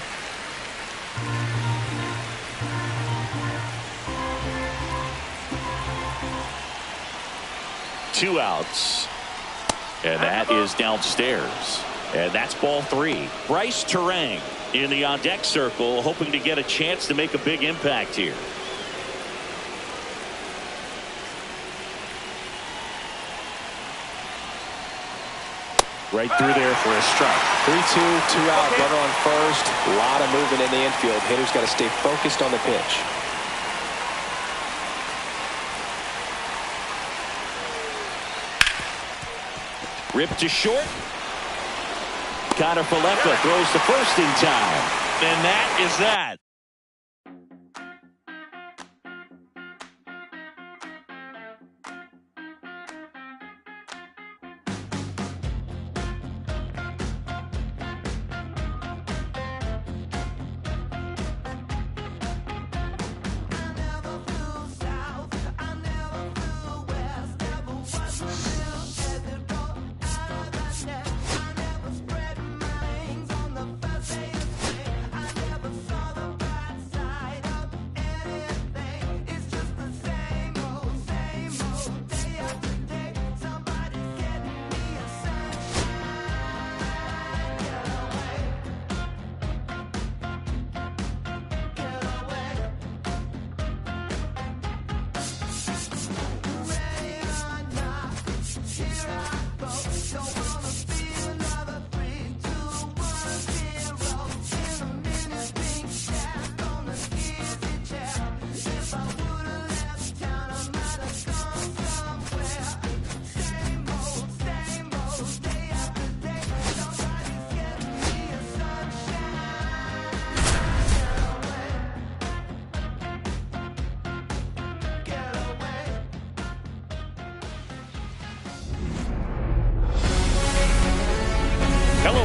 [SPEAKER 2] Two outs. And that is downstairs. And that's ball 3. Bryce Terang in the on-deck circle, hoping to get a chance to make a big impact here. Right through there for a strike.
[SPEAKER 3] 3-2, 2 out, runner on first. A lot of movement in the infield. Hitter's got to stay focused on the pitch.
[SPEAKER 2] Ripped to short. Connor Falefa throws to first in time. And that is that.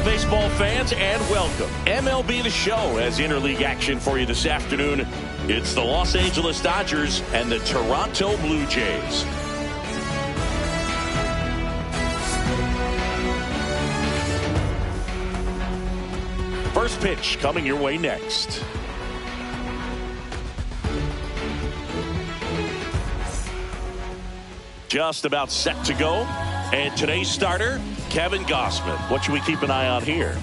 [SPEAKER 2] Baseball fans, and welcome. MLB The Show has interleague action for you this afternoon. It's the Los Angeles Dodgers and the Toronto Blue Jays. First pitch coming your way next. Just about set to go. And today's starter, Kevin Gausman. What should we keep an eye on here?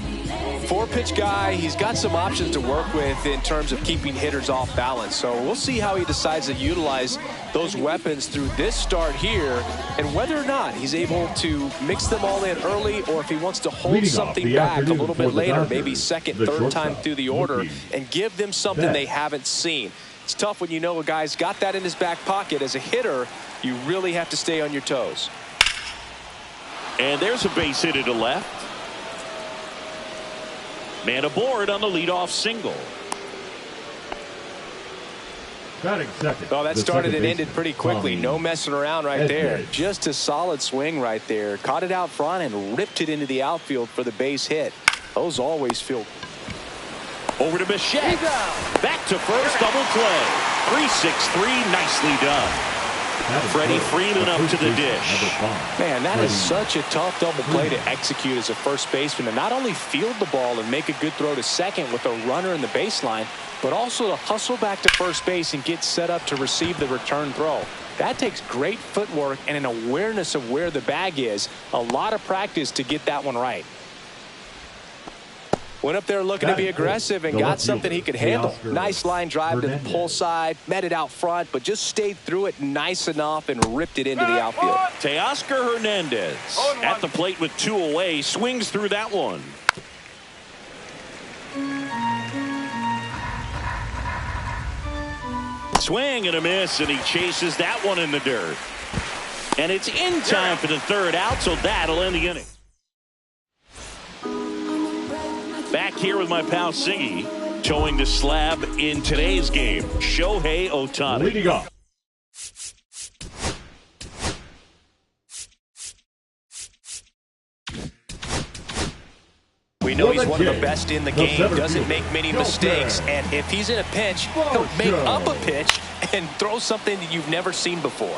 [SPEAKER 3] 4-pitch guy. He's got some options to work with in terms of keeping hitters off balance. So we'll see how he decides to utilize those weapons through this start here and whether or not he's able to mix them all in early or if he wants to hold something back a little bit later, maybe second, third time through the order and give them something they haven't seen. It's tough when you know a guy's got that in his back pocket. As a hitter, you really have to stay on your toes.
[SPEAKER 2] And there's a base hit to left. Man aboard on the leadoff single.
[SPEAKER 4] Batting second.
[SPEAKER 3] Oh, that started and ended pretty quickly. No messing around right there. Just a solid swing right there. Caught it out front and ripped it into the outfield for the base hit. Those always feel.
[SPEAKER 2] Over to Bichette. Back to first, double play. 3-6-3, nicely done. Freddie Freeman up to the dish.
[SPEAKER 3] Man, that is such a tough double play to execute as a first baseman, to not only field the ball and make a good throw to second with a runner in the baseline, but also to hustle back to first base and get set up to receive the return throw. That takes great footwork and an awareness of where the bag is. A lot of practice to get that one right. Went up there looking to be aggressive and got something he could handle. Nice line drive to the pull side, met it out front, but just stayed through it nice enough and ripped it into the outfield.
[SPEAKER 2] Teoscar Hernandez at the plate with 2 away, swings through that one. Swing and a miss, and he chases that one in the dirt. And it's in time for the third out, so that'll end the inning. Back here with my pal Siggy, towing the slab in today's game, Shohei Ohtani.
[SPEAKER 4] Leading off.
[SPEAKER 3] We know he's one of the best in the game, doesn't make many mistakes, and if he's in a pinch, he'll make up a pitch and throw something that you've never seen before.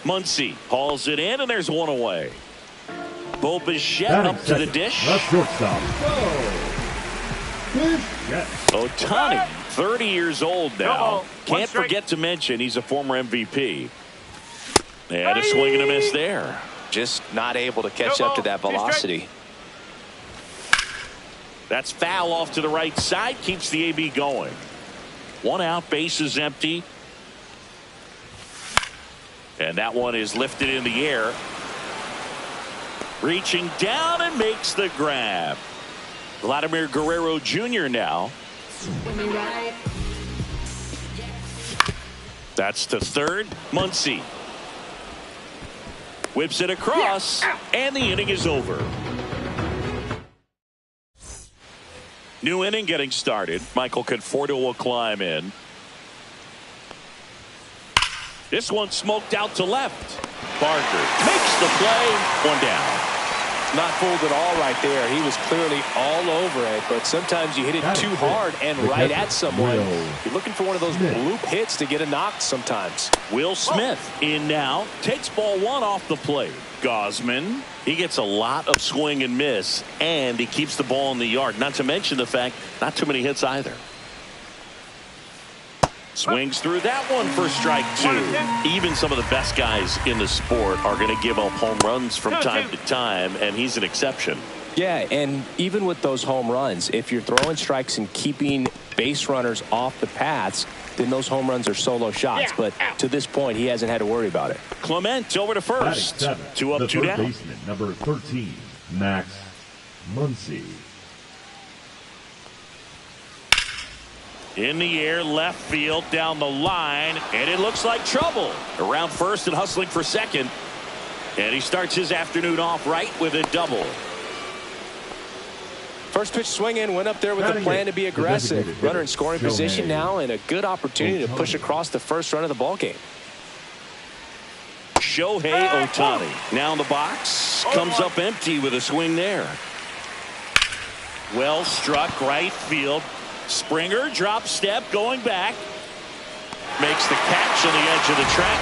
[SPEAKER 2] Muncy hauls it in, and there's one away. Bo Bichette up to the dish. Ohtani, 30 years old now. Can't forget to mention he's a former MVP. And a swing and a miss there.
[SPEAKER 3] Just not able to catch up to that velocity.
[SPEAKER 2] That's foul off to the right side. Keeps the AB going. 1 out, base is empty. And that one is lifted in the air. Reaching down and makes the grab. Vladimir Guerrero Jr. now. That's to third. Muncy whips it across, and the inning is over. New inning getting started. Michael Conforto will climb in. This one smoked out to left. Parker makes the play. 1 down.
[SPEAKER 3] Not fooled at all right there. He was clearly all over it, but sometimes you hit it too hard and right at someone. You're looking for one of those bloop hits to get a knock sometimes.
[SPEAKER 2] Will Smith in now. Takes ball 1 off the plate. Gausman, he gets a lot of swing and miss, and he keeps the ball in the yard. Not to mention the fact, not too many hits either. Swings through that one for strike 2. Even some of the best guys in the sport are going to give up home runs from time to time, and he's an exception.
[SPEAKER 3] Yeah, and even with those home runs, if you're throwing strikes and keeping base runners off the paths, then those home runs are solo shots. But to this point, he hasn't had to worry about it.
[SPEAKER 2] Clement over to first. 2 up, 2 down.
[SPEAKER 4] Baseman, number 13, Max Muncy.
[SPEAKER 2] In the air, left field, down the line, and it looks like trouble. Around first and hustling for second. And he starts his afternoon off right with a double.
[SPEAKER 3] First pitch swinging, went up there with a plan to be aggressive. Runner in scoring position now, and a good opportunity to push across the first run of the ballgame.
[SPEAKER 2] Shohei Ohtani now in the box. Comes up empty with a swing there. Well struck right field. Springer drop step going back. Makes the catch on the edge of the track.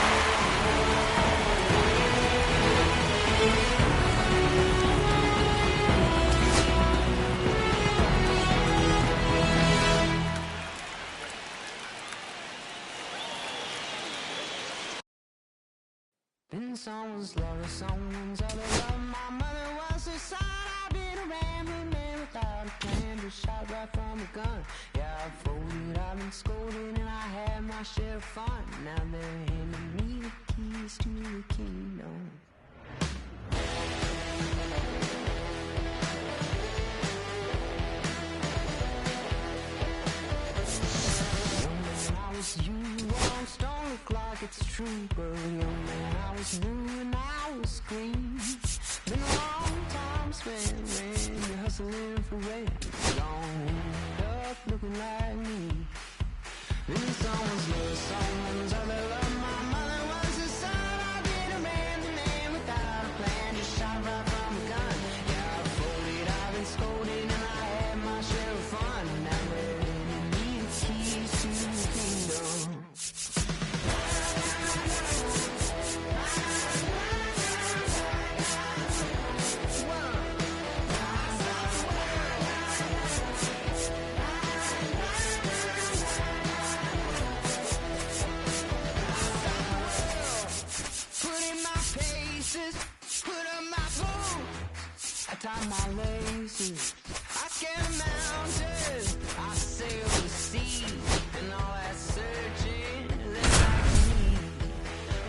[SPEAKER 9] Been someone's love, someone's other love. My mother was a side. rambling man without a plan, just shot right from a gun. Yeah, I've folded, I've been scolded, and I had my share of fun. Now they're handing me the keys to the kingdom. I was you, almost don't look like it's true, but young man, I was blue and I was green. Been a long time spent when you're hustling for rent. You don't end up looking like me. Then someone's love, someone's other love. My mother was the son. I did a man without a plan, just shot right from a gun. Yeah, I've folded, I've been scolded, and I had my share of fun. Now they're handing me the keys to the kingdom. Put up my boots, I tie my laces, I scale the mountains, I sail the sea, and all that searching, that's like me.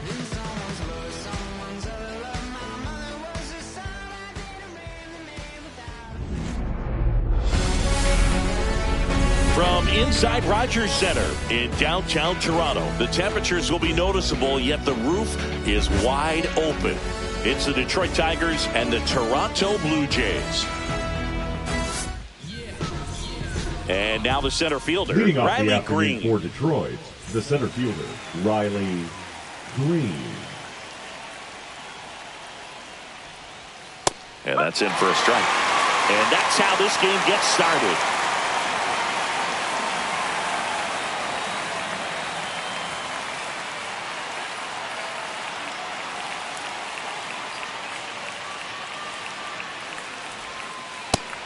[SPEAKER 9] Then someone's love, someone's other love. My mother was the son. I did a man without.
[SPEAKER 2] From inside Rogers Center in downtown Toronto, the temperatures will be noticeable, yet the roof is wide open. It's the Detroit Tigers and the Toronto Blue Jays. And now the center fielder,
[SPEAKER 4] Leading off
[SPEAKER 2] Riley
[SPEAKER 4] the afternoon
[SPEAKER 2] Green.
[SPEAKER 4] for Detroit, the center fielder, Riley Green.
[SPEAKER 2] And that's in for a strike. And that's how this game gets started.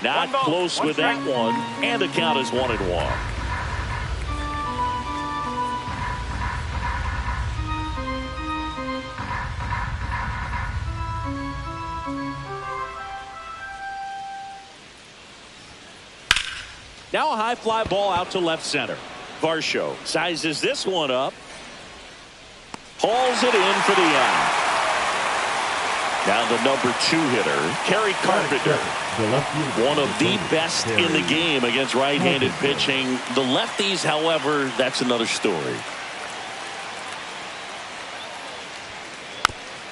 [SPEAKER 2] Not close with that one, and the count is 1-1. Now a high fly ball out to left center. Varsho sizes this one up, hauls it in for the out. Now the number 2 hitter, Kerry Carpenter. One of the best in the game against right-handed pitching. The lefties, however, that's another story.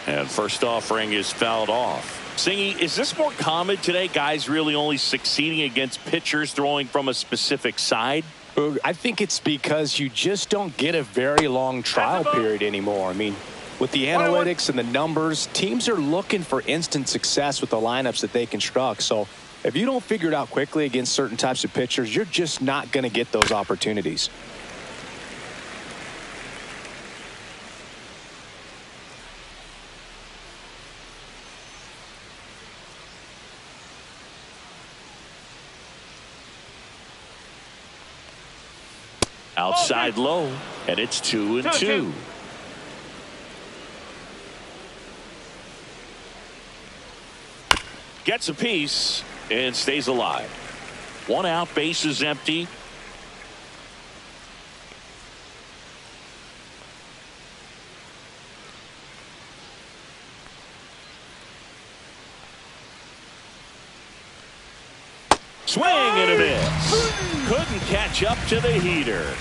[SPEAKER 2] And first offering is fouled off. Singy, is this more common today? Guys really only succeeding against pitchers throwing from a specific side?
[SPEAKER 3] I think it's because you just don't get a very long trial period anymore. I mean, with the analytics and the numbers, teams are looking for instant success with the lineups that they construct. So if you don't figure it out quickly against certain types of pitchers, you're just not going to get those opportunities.
[SPEAKER 2] Outside low, and it's 2-2. Gets a piece and stays alive. 1 out, base is empty. Swing and a miss. Couldn't catch up to the heater.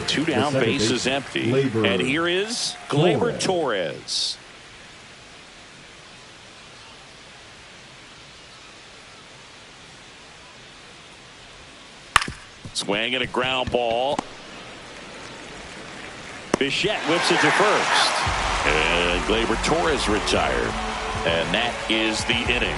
[SPEAKER 2] 2 down, base is empty. And here is Gleyber Torres. Swing and a ground ball. Bichette whips it to first. And Gleyber Torres retired. And that is the inning.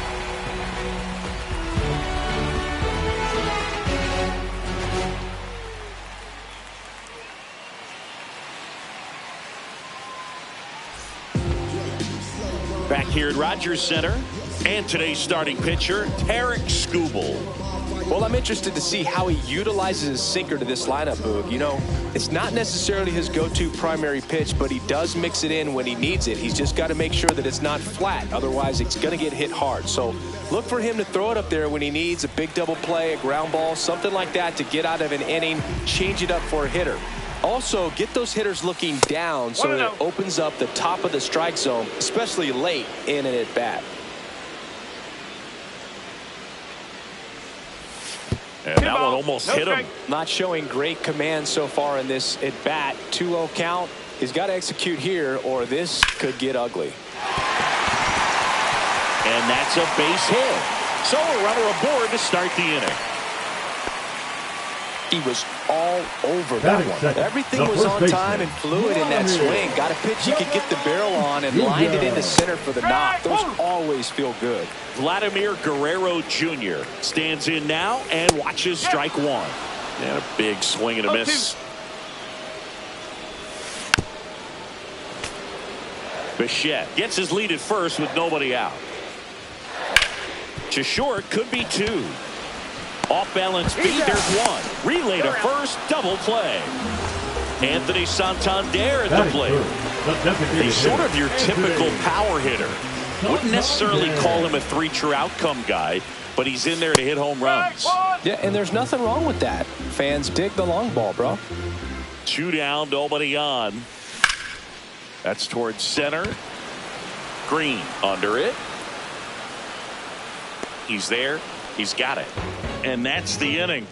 [SPEAKER 2] Back here at Rogers Center, and today's starting pitcher, Tarek Skubal.
[SPEAKER 3] Well, I'm interested to see how he utilizes his sinker to this lineup, Boog. You know, it's not necessarily his go-to primary pitch, but he does mix it in when he needs it. He's just got to make sure that it's not flat. Otherwise, it's going to get hit hard. So Look for him to throw it up there when he needs a big double play, a ground ball, something like that to get out of an inning, change it up for a hitter. Also, get those hitters looking down so that it opens up the top of the strike zone, especially late in an at-bat.
[SPEAKER 2] And that one almost hit him.
[SPEAKER 3] Not showing great command so far in this at-bat. 2-0 count. He's got to execute here or this could get ugly.
[SPEAKER 2] And that's a base hit. So a runner aboard to start the inning.
[SPEAKER 3] He was all over that one. Everything was on time and fluid in that swing. Got a pitch he could get the barrel on and lined it into center for the knock. Those always feel good.
[SPEAKER 2] Vladimir Guerrero Jr. stands in now and watches strike one. And a big swing and a miss. Bichette gets his lead at first with nobody out. To short, could be two. Off balance speed, there's one. Relay to first, double play. Anthony Santander at the plate. He's sort of your typical power hitter. Wouldn't necessarily call him a three true outcome guy, but he's in there to hit home runs.
[SPEAKER 3] Yeah, and there's nothing wrong with that. Fans dig the long ball, bro.
[SPEAKER 2] 2 down, nobody on. That's towards center. Green under it. He's there. He's got it. And that's the inning.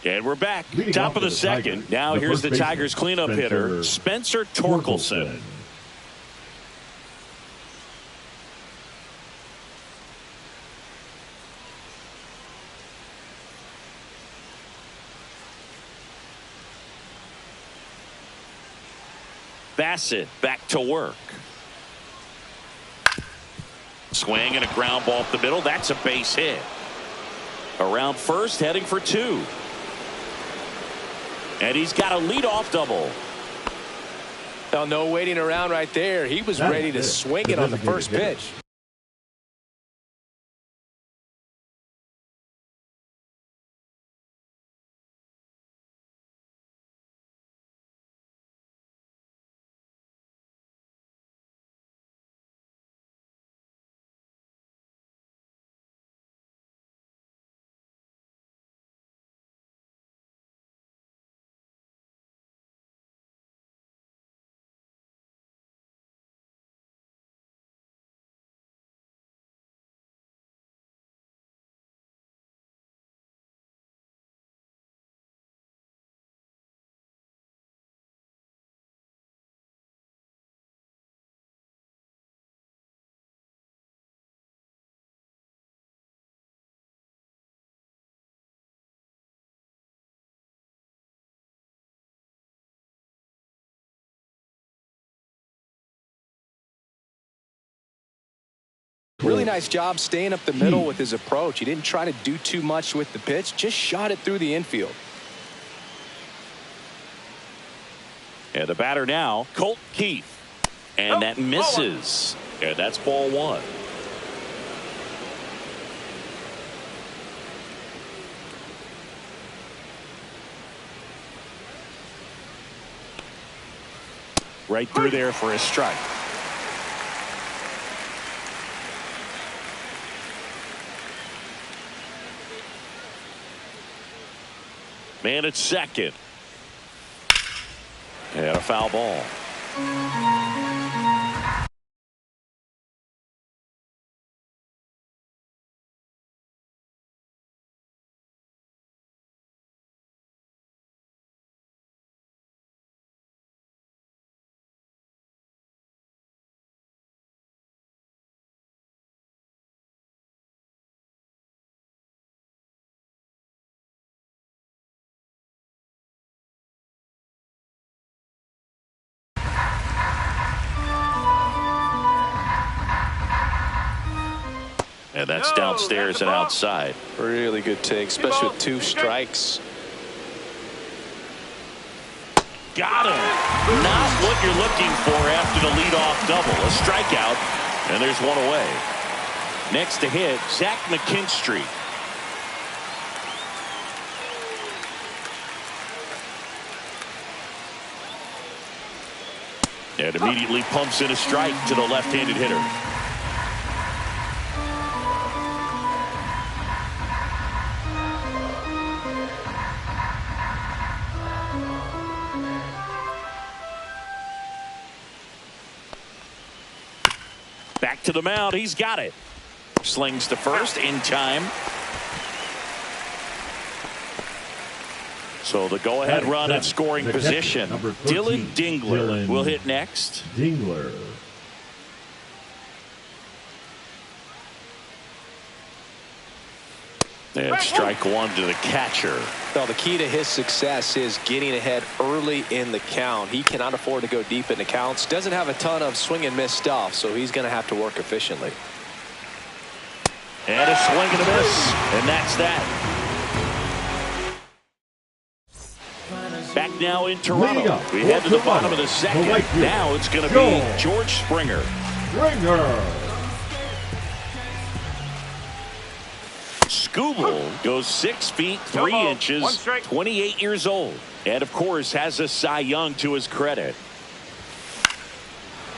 [SPEAKER 2] And we're back. Top of the second. Now here's the Tigers cleanup hitter, Spencer Torkelson. Bassett back to work. Swing and a ground ball up the middle. That's a base hit. Around first, heading for two. And he's got a leadoff double.
[SPEAKER 3] Well, no waiting around right there. He was ready to swing it on the first pitch. Really nice job staying up the middle with his approach. He didn't try to do too much with the pitch, just shot it through the infield.
[SPEAKER 2] And the batter now, Colt Keith. And that misses. And that's ball one. Right through there for a strike. Man at second. And a foul ball. And that's downstairs and outside.
[SPEAKER 3] Really good take, especially with 2 strikes.
[SPEAKER 2] Got him. Not what you're looking for after the leadoff double. A strikeout, and there's one away. Next to hit, Zach McKinstry. And immediately pumps in a strike to the left-handed hitter. Back to the mound. He's got it. Slings to first in time. So the go-ahead run at scoring position. Dylan Dingler will hit next.
[SPEAKER 4] Dingler.
[SPEAKER 2] And strike one to the catcher.
[SPEAKER 3] Well, the key to his success is getting ahead early in the count. He cannot afford to go deep in the counts. Doesn't have a ton of swing and miss stuff, so he's going to have to work efficiently.
[SPEAKER 2] And a swing and a miss. And that's that. Back now in Toronto. We head to the bottom of the second. Now it's going to be George Springer. Skubal goes 6 feet 3 inches, 28 years old. And, of course, has a Cy Young to his credit.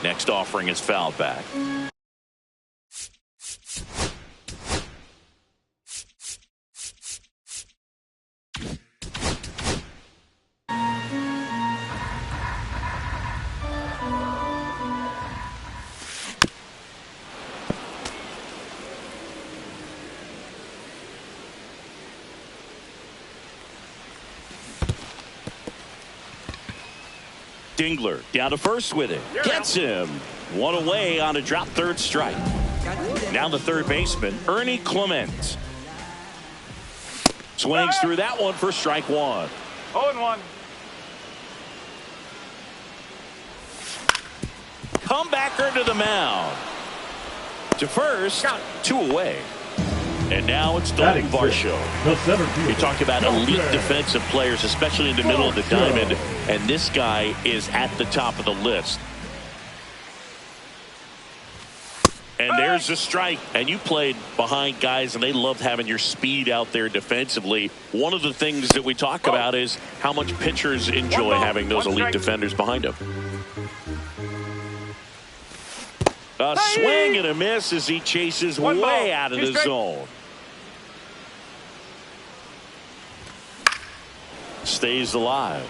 [SPEAKER 2] Next offering is fouled back. Dingler down to first with it. Gets him. One away on a drop third strike. Now the third baseman, Ernie Clement. Swings through that one for strike one.
[SPEAKER 5] 0-1.
[SPEAKER 2] Comebacker to the mound. To first, 2 away. And now it's Dalton Varsho. You talk about elite defensive players, especially in the middle of the diamond, and this guy is at the top of the list. And there's a strike. And you played behind guys, and they loved having your speed out there defensively. One of the things that we talk about is how much pitchers enjoy having those elite defenders behind them. A swing and a miss as he chases way out of the zone. Stays alive.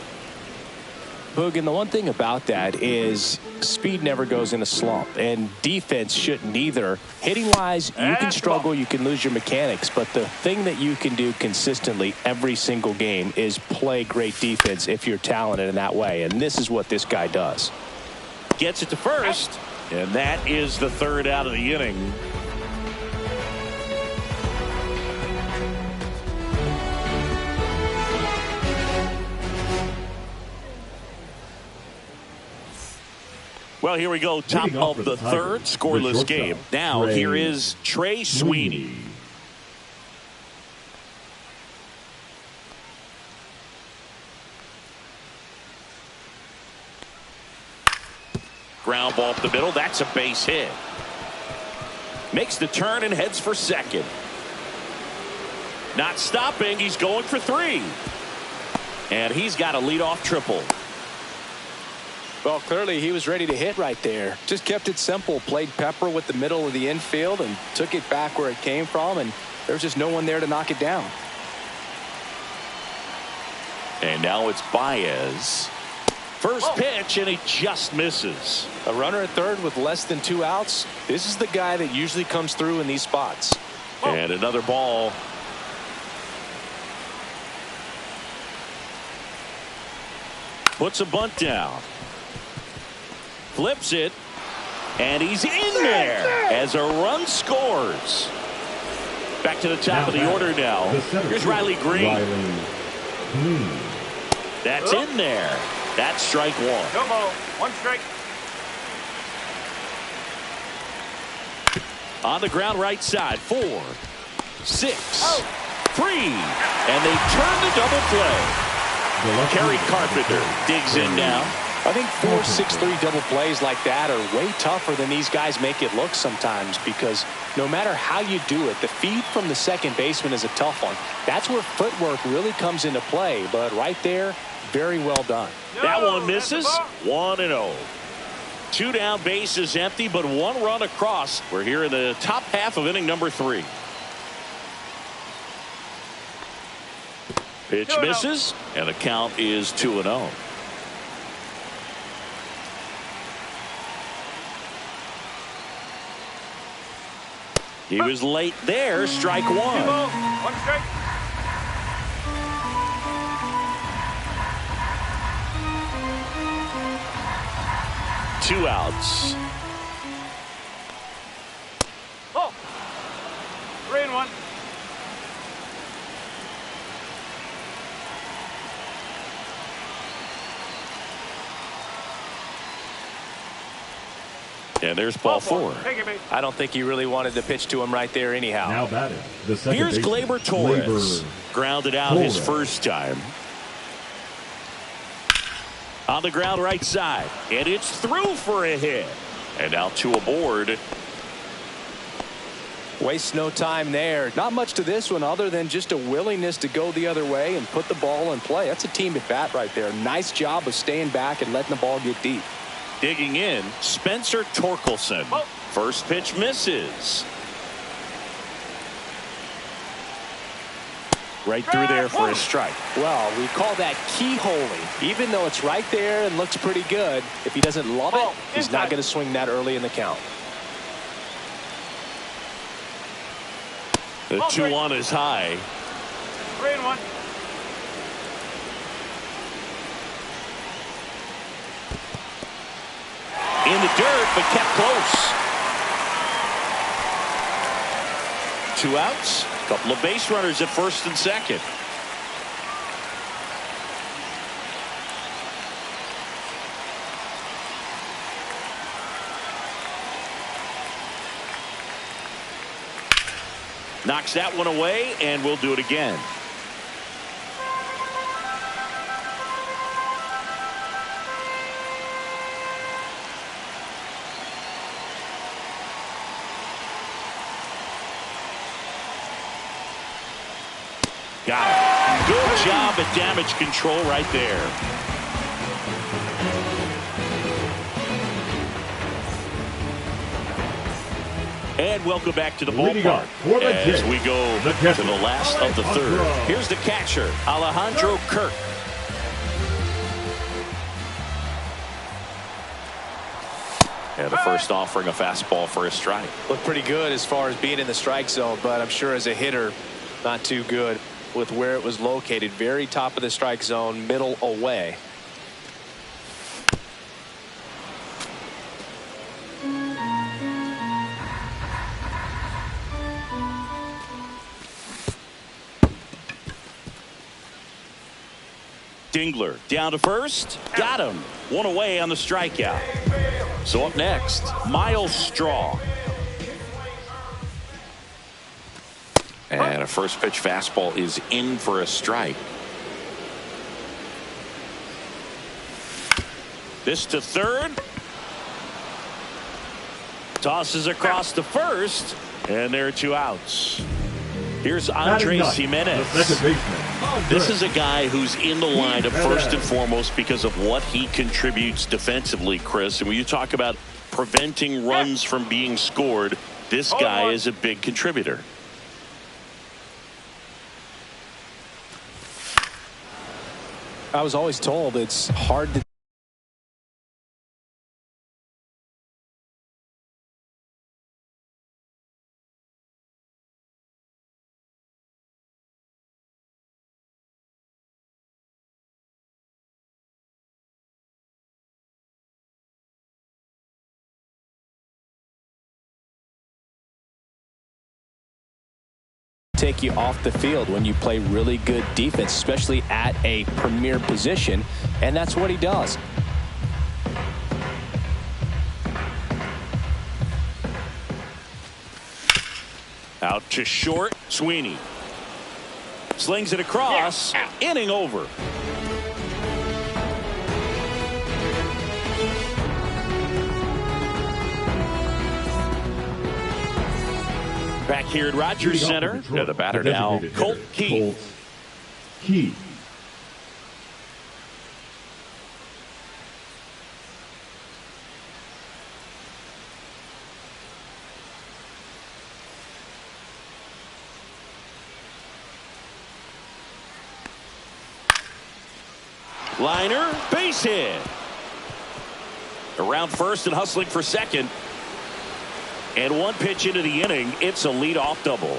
[SPEAKER 3] Boog, and the one thing about that is speed never goes in a slump, and defense shouldn't either. Hitting-wise, you can struggle, you can lose your mechanics, but the thing that you can do consistently every single game is play great defense if you're talented in that way, and this is what this guy does.
[SPEAKER 2] Gets it to first, and that is the third out of the inning. Well, here we go. Top of the third, scoreless game. Now, here is Trey Sweeney. Ground ball up the middle. That's a base hit. Makes the turn and heads for second. Not stopping. He's going for 3. And he's got a leadoff triple.
[SPEAKER 3] Well, clearly he was ready to hit right there. Just kept it simple. Played pepper with the middle of the infield and took it back where it came from, and there's just no one there to knock it down.
[SPEAKER 2] And now it's Baez. First pitch, and he just misses.
[SPEAKER 3] A runner at third with less than 2 outs. This is the guy that usually comes through in these spots.
[SPEAKER 2] And another ball. Puts a bunt down. Flips it, and he's in there as a run scores. Back to the top of the order now. Here's Riley Green. That's in there. That's strike one.
[SPEAKER 5] No ball. 1 strike.
[SPEAKER 2] On the ground right side. 4, 6, 3. And they turn the double play. Kerry Carpenter digs in now.
[SPEAKER 3] I think 4, 6, 3 double plays like that are way tougher than these guys make it look sometimes, because no matter how you do it, the feed from the second baseman is a tough one. That's where footwork really comes into play, but right there, very well done.
[SPEAKER 2] That one misses. 1-0. Two down, bases empty, but one run across. We're here in the top half of inning number 3. Pitch misses, and the count is 2-0. He was late there. Strike 1.
[SPEAKER 5] 1 strike.
[SPEAKER 2] Two outs.
[SPEAKER 5] Oh. 3-1.
[SPEAKER 2] And there's ball 4.
[SPEAKER 3] I don't think he really wanted to pitch to him right there anyhow.
[SPEAKER 4] Now batting, the second
[SPEAKER 2] Here's
[SPEAKER 4] baseman,
[SPEAKER 2] Gleyber Torres.
[SPEAKER 4] Gleyber
[SPEAKER 2] Grounded out
[SPEAKER 4] Torres.
[SPEAKER 2] his first time. On the ground right side. And it's through for a hit. And now 2 aboard.
[SPEAKER 3] Waste no time there. Not much to this one other than just a willingness to go the other way and put the ball in play. That's a team at bat right there. Nice job of staying back and letting the ball get deep.
[SPEAKER 2] Digging in, Spencer Torkelson. First pitch misses. Right through there for a strike.
[SPEAKER 3] Well, we call that keyholing. Even though it's right there and looks pretty good, if he doesn't love it, he's not going to swing that early in the count.
[SPEAKER 2] The 2-1 is high.
[SPEAKER 5] 3-1.
[SPEAKER 2] In the dirt, but kept close. 2 outs. Couple of base runners at first and second. Knocks that one away, and we'll do it again. Got it. Good job at damage control right there. And welcome back to the ballpark as we go to the last of the 3rd. Here's the catcher, Alejandro Kirk. And the first offering a fastball for a strike.
[SPEAKER 3] Looked pretty good as far as being in the strike zone, but I'm sure as a hitter, not too good with where it was located. Very top of the strike zone, middle away.
[SPEAKER 2] Dingler down to first. Got him. One away on the strikeout. So up next, Miles Straw. And a first pitch fastball is in for a strike. This to third. Tosses across to first. And there are 2 outs. Here's Andres Jimenez. This is a guy who's in the lineup first and foremost because of what he contributes defensively, Chris. And when you talk about preventing runs from being scored, this guy is a big contributor.
[SPEAKER 3] I was always told it's hard to take you off the field when you play really good defense, especially at a premier position, and that's what he does.
[SPEAKER 2] Out to short, Sweeney. Slings it across, inning over. Back here at Rogers Center, the batter now, Colt Keith. Liner, base hit. Around first and hustling for second. And one pitch into the inning, it's a leadoff double.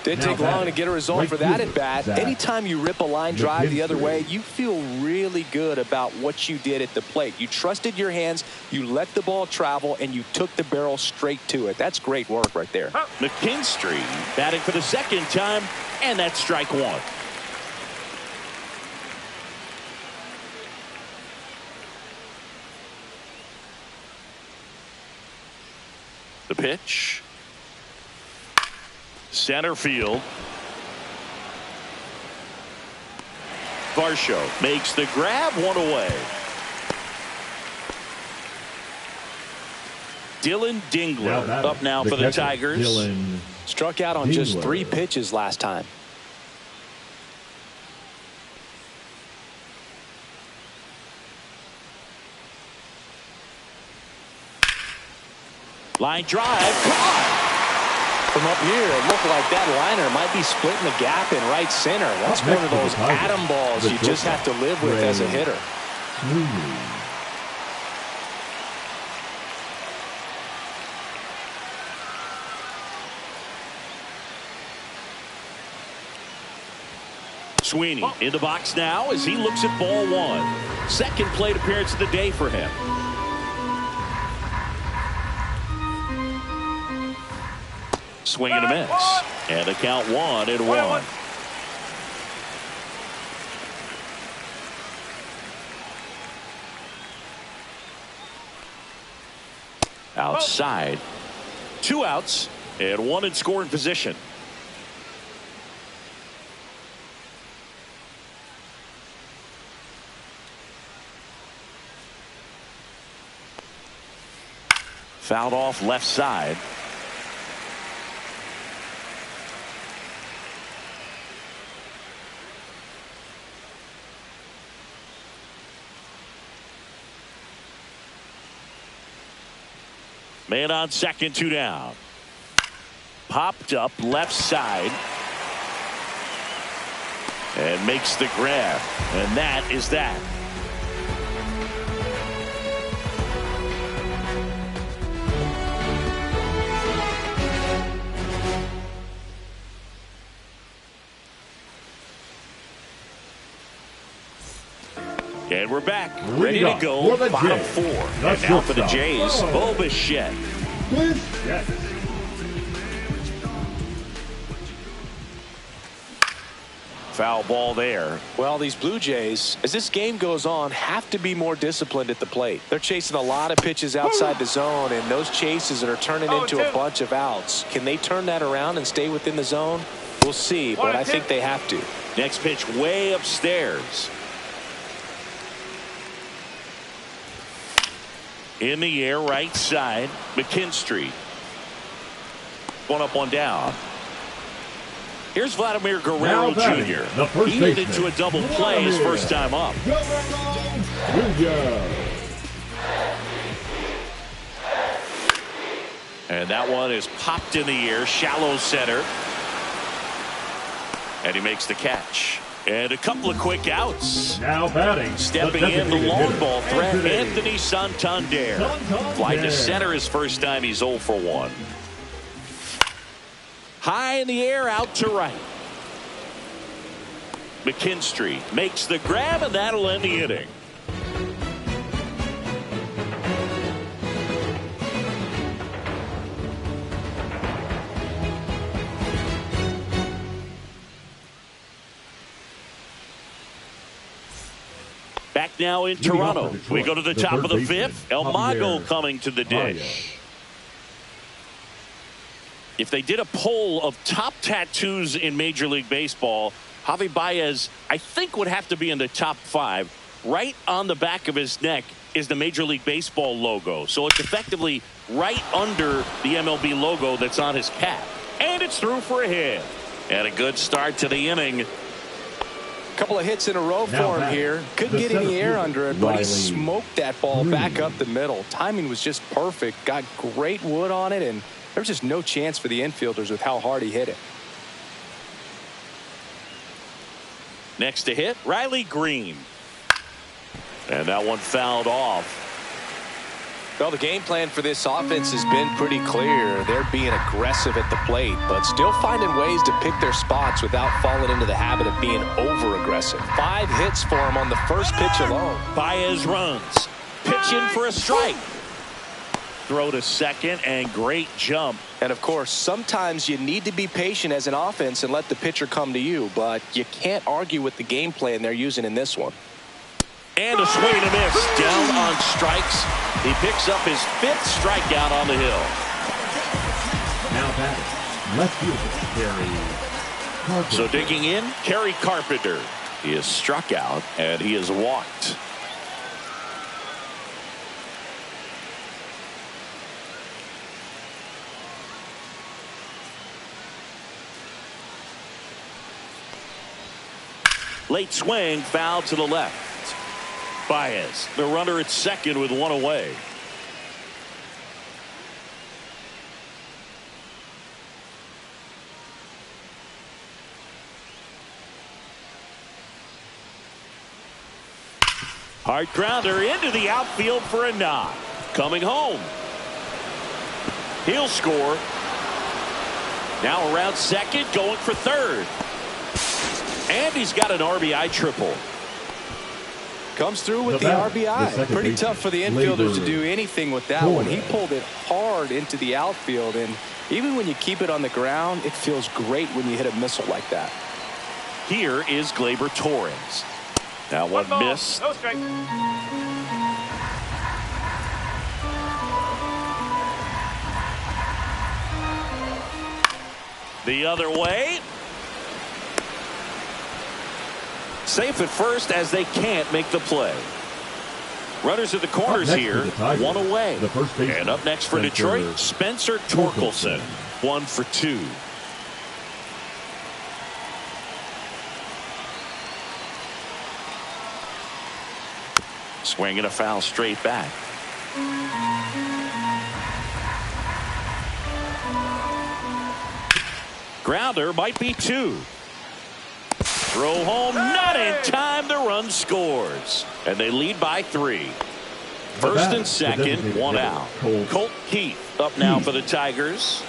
[SPEAKER 3] Didn't take long to get a result for that at bat. Anytime you rip a line drive the other way, you feel really good about what you did at the plate. You trusted your hands, you let the ball travel, and you took the barrel straight to it. That's great work right there.
[SPEAKER 2] McKinstry batting for the second time, and that's strike one. The pitch. Center field. Varsho makes the grab, one away. Dylan Dingler up now for the Tigers.
[SPEAKER 3] Struck out on just 3 pitches last time.
[SPEAKER 2] Line drive, caught.
[SPEAKER 3] From up here, it looked like that liner might be splitting the gap in right center. That's one of those atom balls you just have to live with as a hitter.
[SPEAKER 2] Sweeney in the box now as he looks at ball one. Second plate appearance of the day for him. Swing and a miss. And a count 1-1. Outside. 2 outs and 1 in scoring position. Fouled off left side. Man on second, 2 down. Popped up left side. And makes the grab. And that is that. And we're back, ready to go, bottom 4. And now for the Jays, Bo Bichette. Foul ball there.
[SPEAKER 3] Well, these Blue Jays, as this game goes on, have to be more disciplined at the plate. They're chasing a lot of pitches outside the zone, and those chases are turning into a bunch of outs. Can they turn that around and stay within the zone? We'll see, but I think they have to.
[SPEAKER 2] Next pitch way upstairs. In the air, right side, McKinstry. 1 up, 1 down. Here's Vladimir Guerrero Jr. He hit into a double play his first time up. And that one is popped in the air, shallow center. And he makes the catch. And a couple of quick outs.
[SPEAKER 4] Now batting.
[SPEAKER 2] Stepping in the long ball threat, Anthony Santander. Fly to center his first time. He's 0 for 1. High in the air, out to right. McKinstry makes the grab, and that'll end the inning. Back now in Toronto. We go to the top of the 5th. El Mago coming to the dish. If they did a poll of top tattoos in Major League Baseball, Javi Baez, I think, would have to be in the top 5. Right on the back of his neck is the Major League Baseball logo. So it's effectively right under the MLB logo that's on his cap. And it's through for a hit. And a good start to the inning.
[SPEAKER 3] Couple of hits in a row for him here. Couldn't get any air under it, but he smoked that ball back up the middle. Timing was just perfect. Got great wood on it, and there was just no chance for the infielders with how hard he hit it.
[SPEAKER 2] Next to hit, Riley Green. And that one fouled off.
[SPEAKER 3] Well, the game plan for this offense has been pretty clear. They're being aggressive at the plate, but still finding ways to pick their spots without falling into the habit of being over-aggressive. 5 hits for him on the first pitch alone.
[SPEAKER 2] Baez runs. Pitching for a strike. Throw to second, and great jump.
[SPEAKER 3] And, of course, sometimes you need to be patient as an offense and let the pitcher come to you, but you can't argue with the game plan they're using in this one.
[SPEAKER 2] And a swing and a miss. Down on strikes. He picks up his 5th strikeout on the hill.
[SPEAKER 4] Now batting, left fielder, Kerry Carpenter.
[SPEAKER 2] So digging in, Kerry Carpenter. He is struck out, and he is walked. Late swing, foul to the left. Baez, the runner at second with 1 away. Hard grounder into the outfield for a knock. Coming home. He'll score. Now around second, going for third. And he's got an RBI triple.
[SPEAKER 3] Comes through with the RBI. Pretty tough for the infielders to do anything with that one. He pulled it hard into the outfield, and even when you keep it on the ground, it feels great when you hit a missile like that.
[SPEAKER 2] Here is Gleyber Torres. Now one miss.
[SPEAKER 5] No strike.
[SPEAKER 2] The other way. Safe at first as they can't make the play. Runners at the corners here. 1 away. And up next for Detroit, Spencer Torkelson. 1 for 2. Swing and a foul straight back. Grounder might be 2. Throw home, not in time. The run scores. And they lead by 3. First and second, 1 out. Colt Keith up now for the Tigers.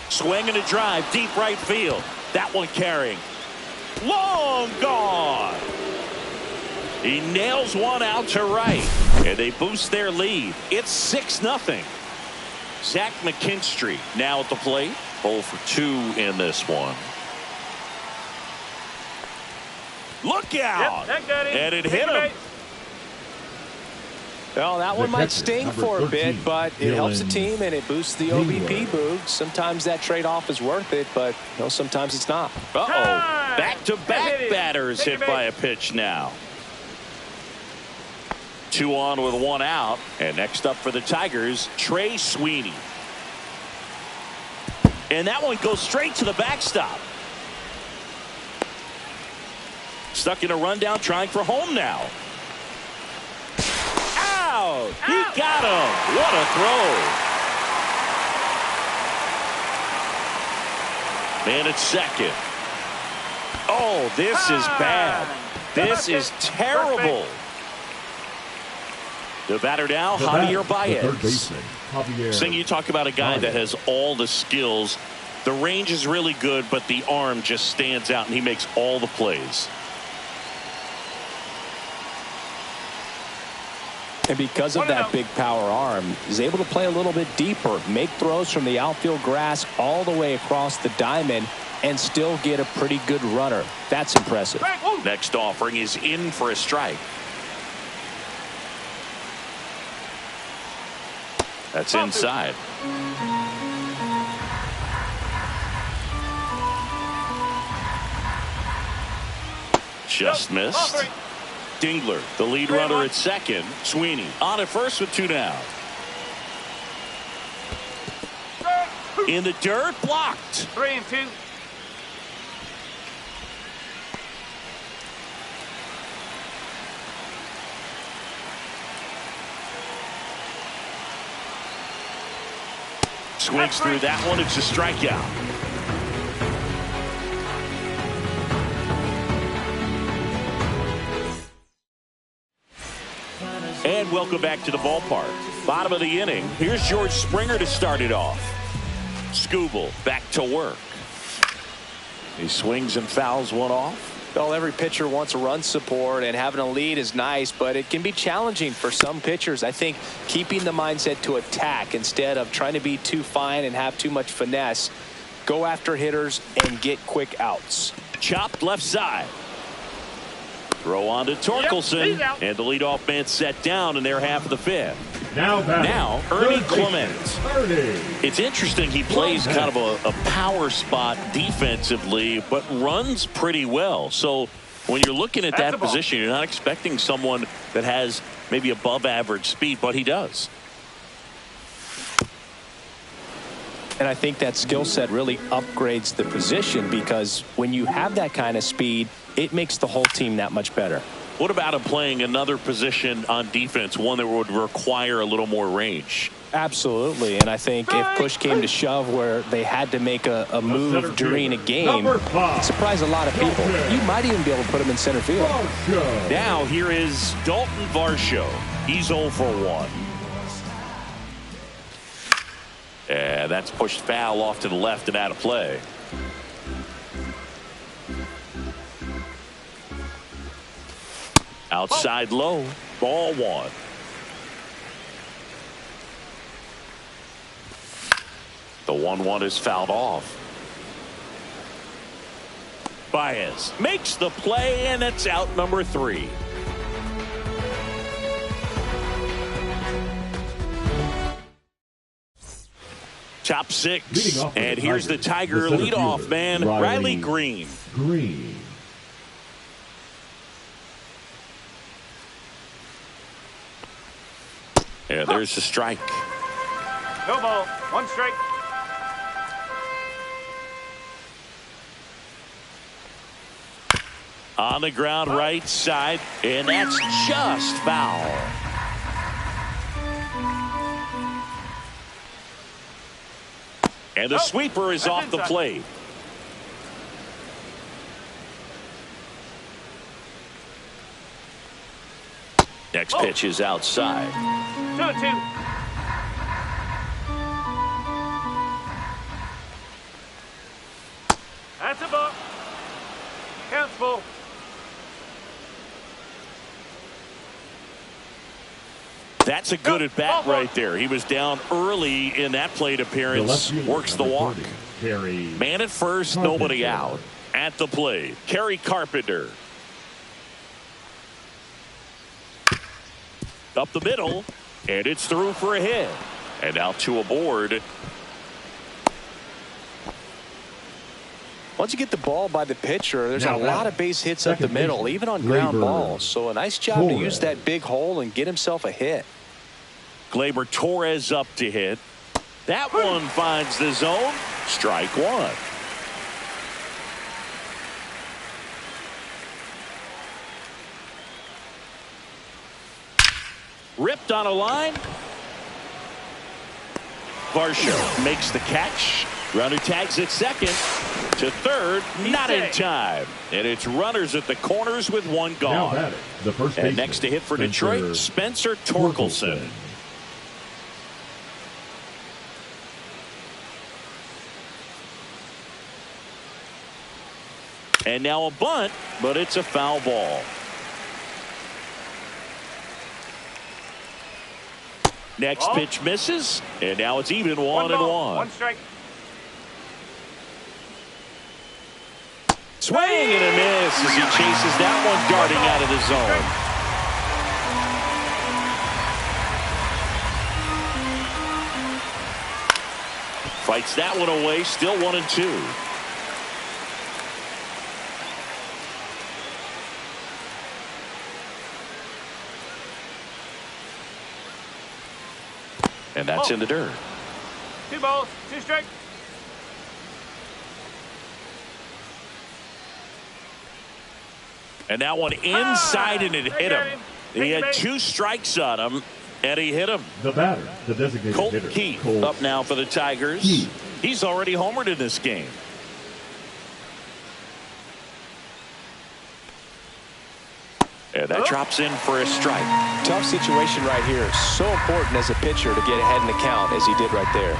[SPEAKER 2] Swing and a drive, deep right field. That one carrying. Long gone. He nails one out to right. And they boost their lead. It's 6-0. Zach McKinstry now at the plate. 0 for 2 in this one. Look out. And it hit him.
[SPEAKER 3] Well, that one might sting for a bit, but it helps the team and it boosts the OBP boost. Sometimes that trade-off is worth it, but sometimes it's not.
[SPEAKER 2] Uh-oh. Back-to-back batters hit by a pitch now. 2 on with 1 out. And next up for the Tigers, Trey Sweeney. And that one goes straight to the backstop. Stuck in a rundown, trying for home now. Out! He got him. What a throw. Man at second. Oh, this is bad. This is terrible. The batter now, Javier Baez. Sing, you talk about a guy that has all the skills. The range is really good, but the arm just stands out, and he makes all the plays.
[SPEAKER 3] And because of that big power arm, he's able to play a little bit deeper, make throws from the outfield grass all the way across the diamond, and still get a pretty good runner. That's impressive.
[SPEAKER 2] Next offering is in for a strike. That's inside. Just missed. Dingler, the lead runner at second. Sweeney on at first with 2 down. In the dirt, blocked.
[SPEAKER 5] 3 and 2.
[SPEAKER 2] Swings through that one. It's a strikeout. And welcome back to the ballpark. Bottom of the inning. Here's George Springer to start it off. Skubal back to work. He swings and fouls one off.
[SPEAKER 3] Well, every pitcher wants run support, and having a lead is nice, but it can be challenging for some pitchers. I think keeping the mindset to attack instead of trying to be too fine and have too much finesse. Go after hitters and get quick outs.
[SPEAKER 2] Chopped left side. Throw on to Torkelson, and the leadoff man set down in their half of the fifth. Now Ernie Clement. It's interesting, he plays kind of a power spot defensively, but runs pretty well. So when you're looking at that position, you're not expecting someone that has maybe above average speed, but he does.
[SPEAKER 3] And I think that skill set really upgrades the position, because when you have that kind of speed, it makes the whole team that much better.
[SPEAKER 2] What about him playing another position on defense, one that would require a little more range?
[SPEAKER 3] Absolutely, and I think if push came to shove where they had to make a move during a game, it surprised a lot of people. You might even be able to put him in center field.
[SPEAKER 2] Now here is Dalton Varsho. He's 0 for 1. And that's pushed foul off to the left and out of play. Outside low, ball 1. The 1-1 is fouled off. Baez makes the play, and it's out number 3. Top 6, and here's the Tiger leadoff man, Riley Green. Yeah, there's the strike.
[SPEAKER 5] No ball. 1 strike.
[SPEAKER 2] On the ground, right side, and that's just foul. And the sweeper is off the plate. Next pitch is outside.
[SPEAKER 5] 2-2. That's a ball. Counts full.
[SPEAKER 2] That's a good at bat right there. He was down early in that plate appearance. Works the walk. Man at first, nobody out. At the plate, Kerry Carpenter. Up the middle, and it's through for a hit. And out to a board.
[SPEAKER 3] Once you get the ball by the pitcher, there's a lot of base hits up the middle, even on ground balls. So a nice job to use that big hole and get himself a hit.
[SPEAKER 2] Gleyber Torres up to hit. That one finds the zone. Strike 1. Ripped on a line. Varsho makes the catch. Runner tags at second. To third, not in time. And it's runners at the corners with 1 gone. And next to hit for Detroit, Spencer Torkelson. And now a bunt, but it's a foul ball. Next pitch misses, and now it's even 1-1.
[SPEAKER 5] 1 strike.
[SPEAKER 2] Swing and a miss as he chases that one darting out of the zone. Fights that one away, still 1-2. And that's in the dirt.
[SPEAKER 5] 2 balls, 2 strikes.
[SPEAKER 2] And that one inside, and it hit him. He had 2 strikes on him, and he hit him.
[SPEAKER 4] The batter, the designated
[SPEAKER 2] Colt
[SPEAKER 4] hitter,
[SPEAKER 2] Keith
[SPEAKER 4] Colt
[SPEAKER 2] up now for the Tigers.
[SPEAKER 4] Keith.
[SPEAKER 2] He's already homered in this game. And that drops in for a strike.
[SPEAKER 3] Tough situation right here. So important as a pitcher to get ahead in the count as he did right there.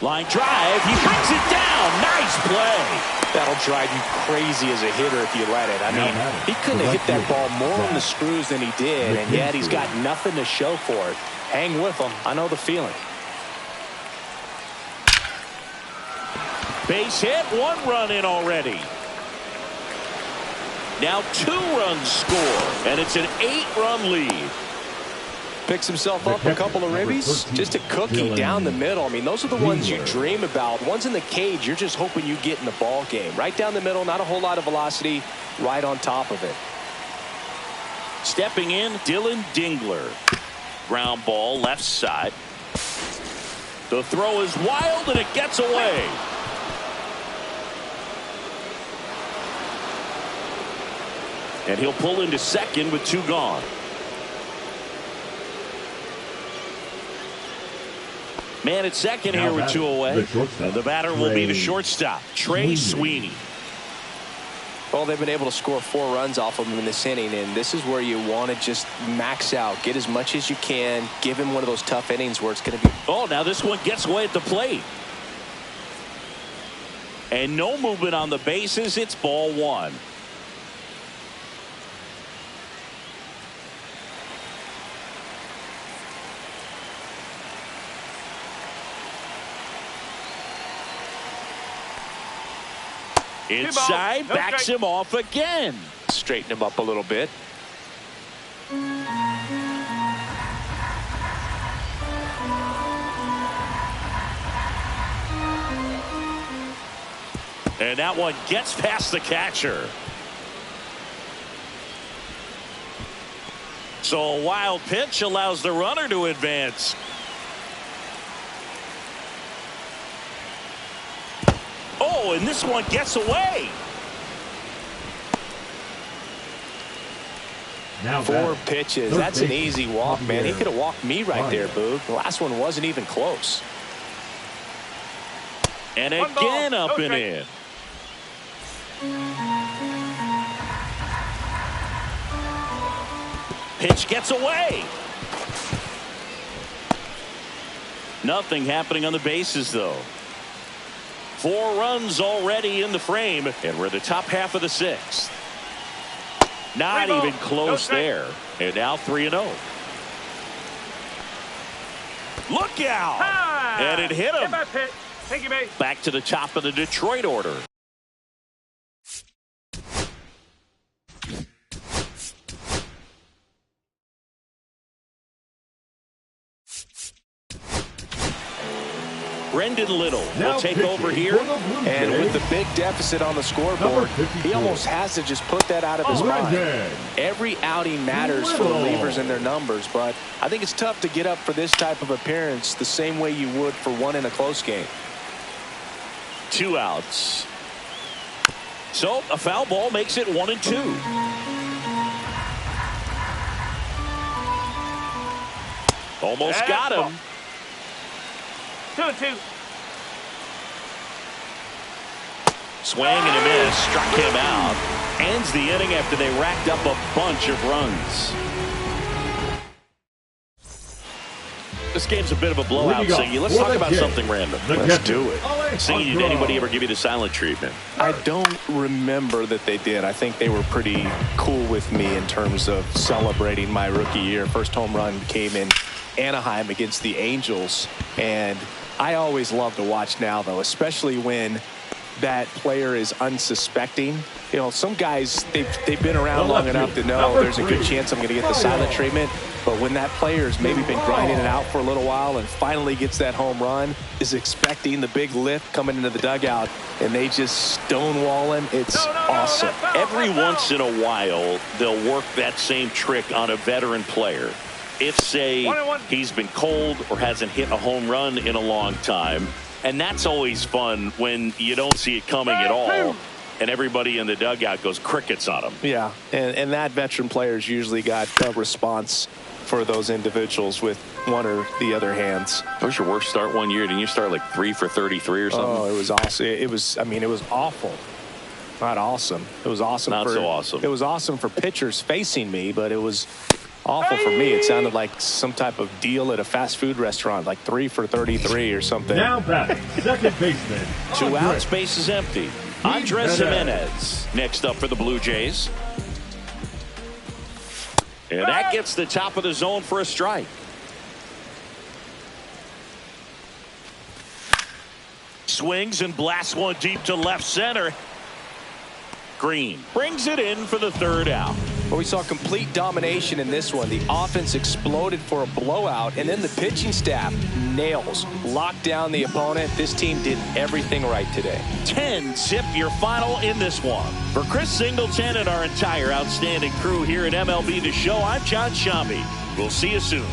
[SPEAKER 2] Line drive. He brings it down. Nice play.
[SPEAKER 3] That'll drive you crazy as a hitter if you let it. I mean, he couldn't have hit that ball more on the screws than he did, and yet he's got nothing to show for it. Hang with him. I know the feeling.
[SPEAKER 2] Base hit, 1 run in already. Now 2 runs score, and it's an 8-run lead.
[SPEAKER 3] Picks himself up a couple of ribbies. Just a cookie down the middle. I mean, those are the ones you dream about. Ones in the cage, you're just hoping you get in the ball game. Right down the middle, not a whole lot of velocity, right on top of it.
[SPEAKER 2] Stepping in, Dylan Dingler. Ground ball, left side. The throw is wild, and it gets away. And he'll pull into second with 2 gone. Man at second here with 2 away. And the batter will be the shortstop, Trey Sweeney.
[SPEAKER 3] Well, they've been able to score 4 runs off of him in this inning, and this is where you want to just max out. Get as much as you can. Give him one of those tough innings where it's going to be.
[SPEAKER 2] Oh, now this one gets away at the plate. And no movement on the bases. It's ball 1. Inside, backs him off again.
[SPEAKER 3] Straighten him up a little bit.
[SPEAKER 2] And that one gets past the catcher. So a wild pitch allows the runner to advance. Oh, and this one gets away.
[SPEAKER 4] Now
[SPEAKER 3] 4 pitches. That's an easy walk, man. He could have walked me right there, Boog. The last one wasn't even close.
[SPEAKER 2] And again up and in. Pitch gets away. Nothing happening on the bases, though. 4 runs already in the frame, and we're in the top half of the 6th. Not even close there. And now 3-0. Look out! And it hit him.
[SPEAKER 5] Thank you, mate.
[SPEAKER 2] Back to the top of the Detroit order. Brendan Little will take over here.
[SPEAKER 3] And with the big deficit on the scoreboard, he almost has to just put that out of his mind. Every outing matters for relievers and their numbers, but I think it's tough to get up for this type of appearance the same way you would for one in a close game.
[SPEAKER 2] 2 outs. So a foul ball makes it 1-2. Almost got him.
[SPEAKER 5] 2-2.
[SPEAKER 2] Swing and a miss, struck him out. Ends the inning after they racked up a bunch of runs. This game's a bit of a blowout, Siggy. Let's talk about something random.
[SPEAKER 3] Let's do it.
[SPEAKER 2] Siggy, did anybody ever give you the silent treatment?
[SPEAKER 3] I don't remember that they did. I think they were pretty cool with me in terms of celebrating my rookie year. First home run came in Anaheim against the Angels, and I always love to watch now, though, especially when that player is unsuspecting. You know, some guys, they've been around long enough to know there's a good chance I'm going to get the silent treatment. But when that player's maybe been grinding it out for a little while and finally gets that home run, is expecting the big lift coming into the dugout, and they just stonewall him, it's awesome.
[SPEAKER 2] Every once in a while, they'll work that same trick on a veteran player. If, say, he's been cold or hasn't hit a home run in a long time. And that's always fun when you don't see it coming at all. And everybody in the dugout goes crickets on him.
[SPEAKER 3] Yeah, and that veteran player's usually got a response for those individuals with one or the other hands.
[SPEAKER 2] What was your worst start one year? Didn't you start like 3 for 33 or something?
[SPEAKER 3] Oh, it was awesome. It was awful. Not awesome. It was awesome.
[SPEAKER 2] Not so awesome.
[SPEAKER 3] It was awesome for pitchers facing me, but it was awful for me. It sounded like some type of deal at a fast food restaurant, like 3 for 33 or something.
[SPEAKER 4] Now back, second baseman.
[SPEAKER 2] 2 outs, base is empty. Andres Jimenez next up for the Blue Jays. And that gets the top of the zone for a strike. Swings and blasts one deep to left center. Green brings it in for the 3rd out.
[SPEAKER 3] Well, we saw complete domination in this one. The offense exploded for a blowout, and then the pitching staff nails, locked down the opponent. This team did everything right today.
[SPEAKER 2] 10-zip your final in this one. For Chris Singleton and our entire outstanding crew here at MLB The Show, I'm John Shambi. We'll see you soon.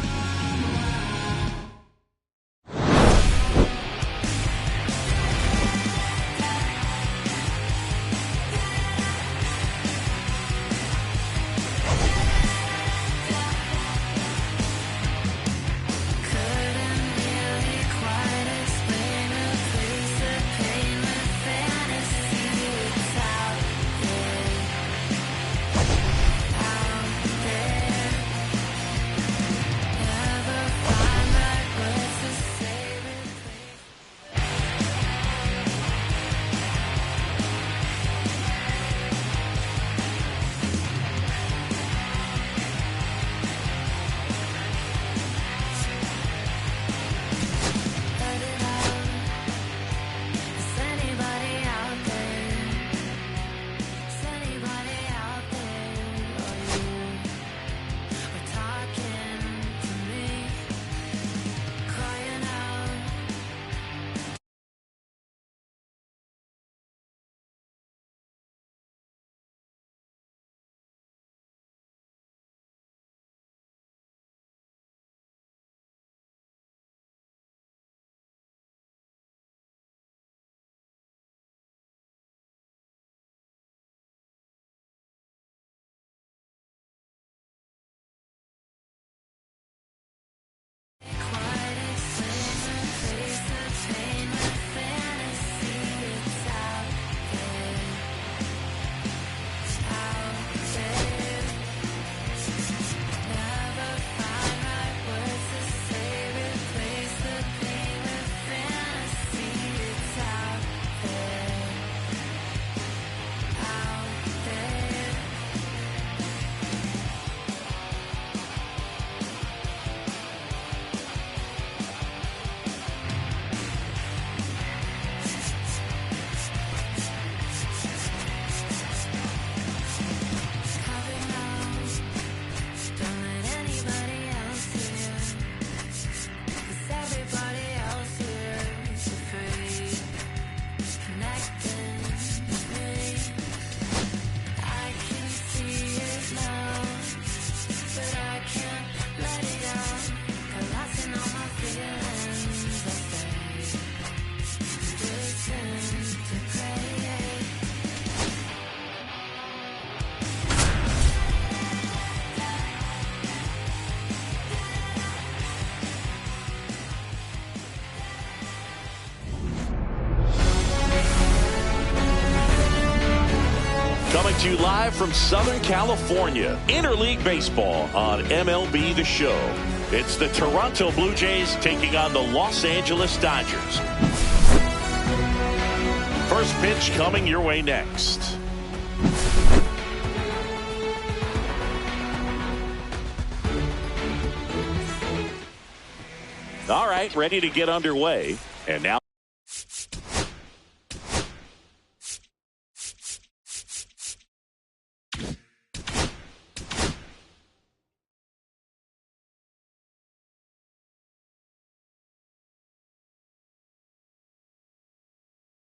[SPEAKER 2] Coming to you live from Southern California, Interleague Baseball on MLB The Show. It's the Toronto Blue Jays taking on the Los Angeles Dodgers. First pitch coming your way next. All right, ready to get underway. And now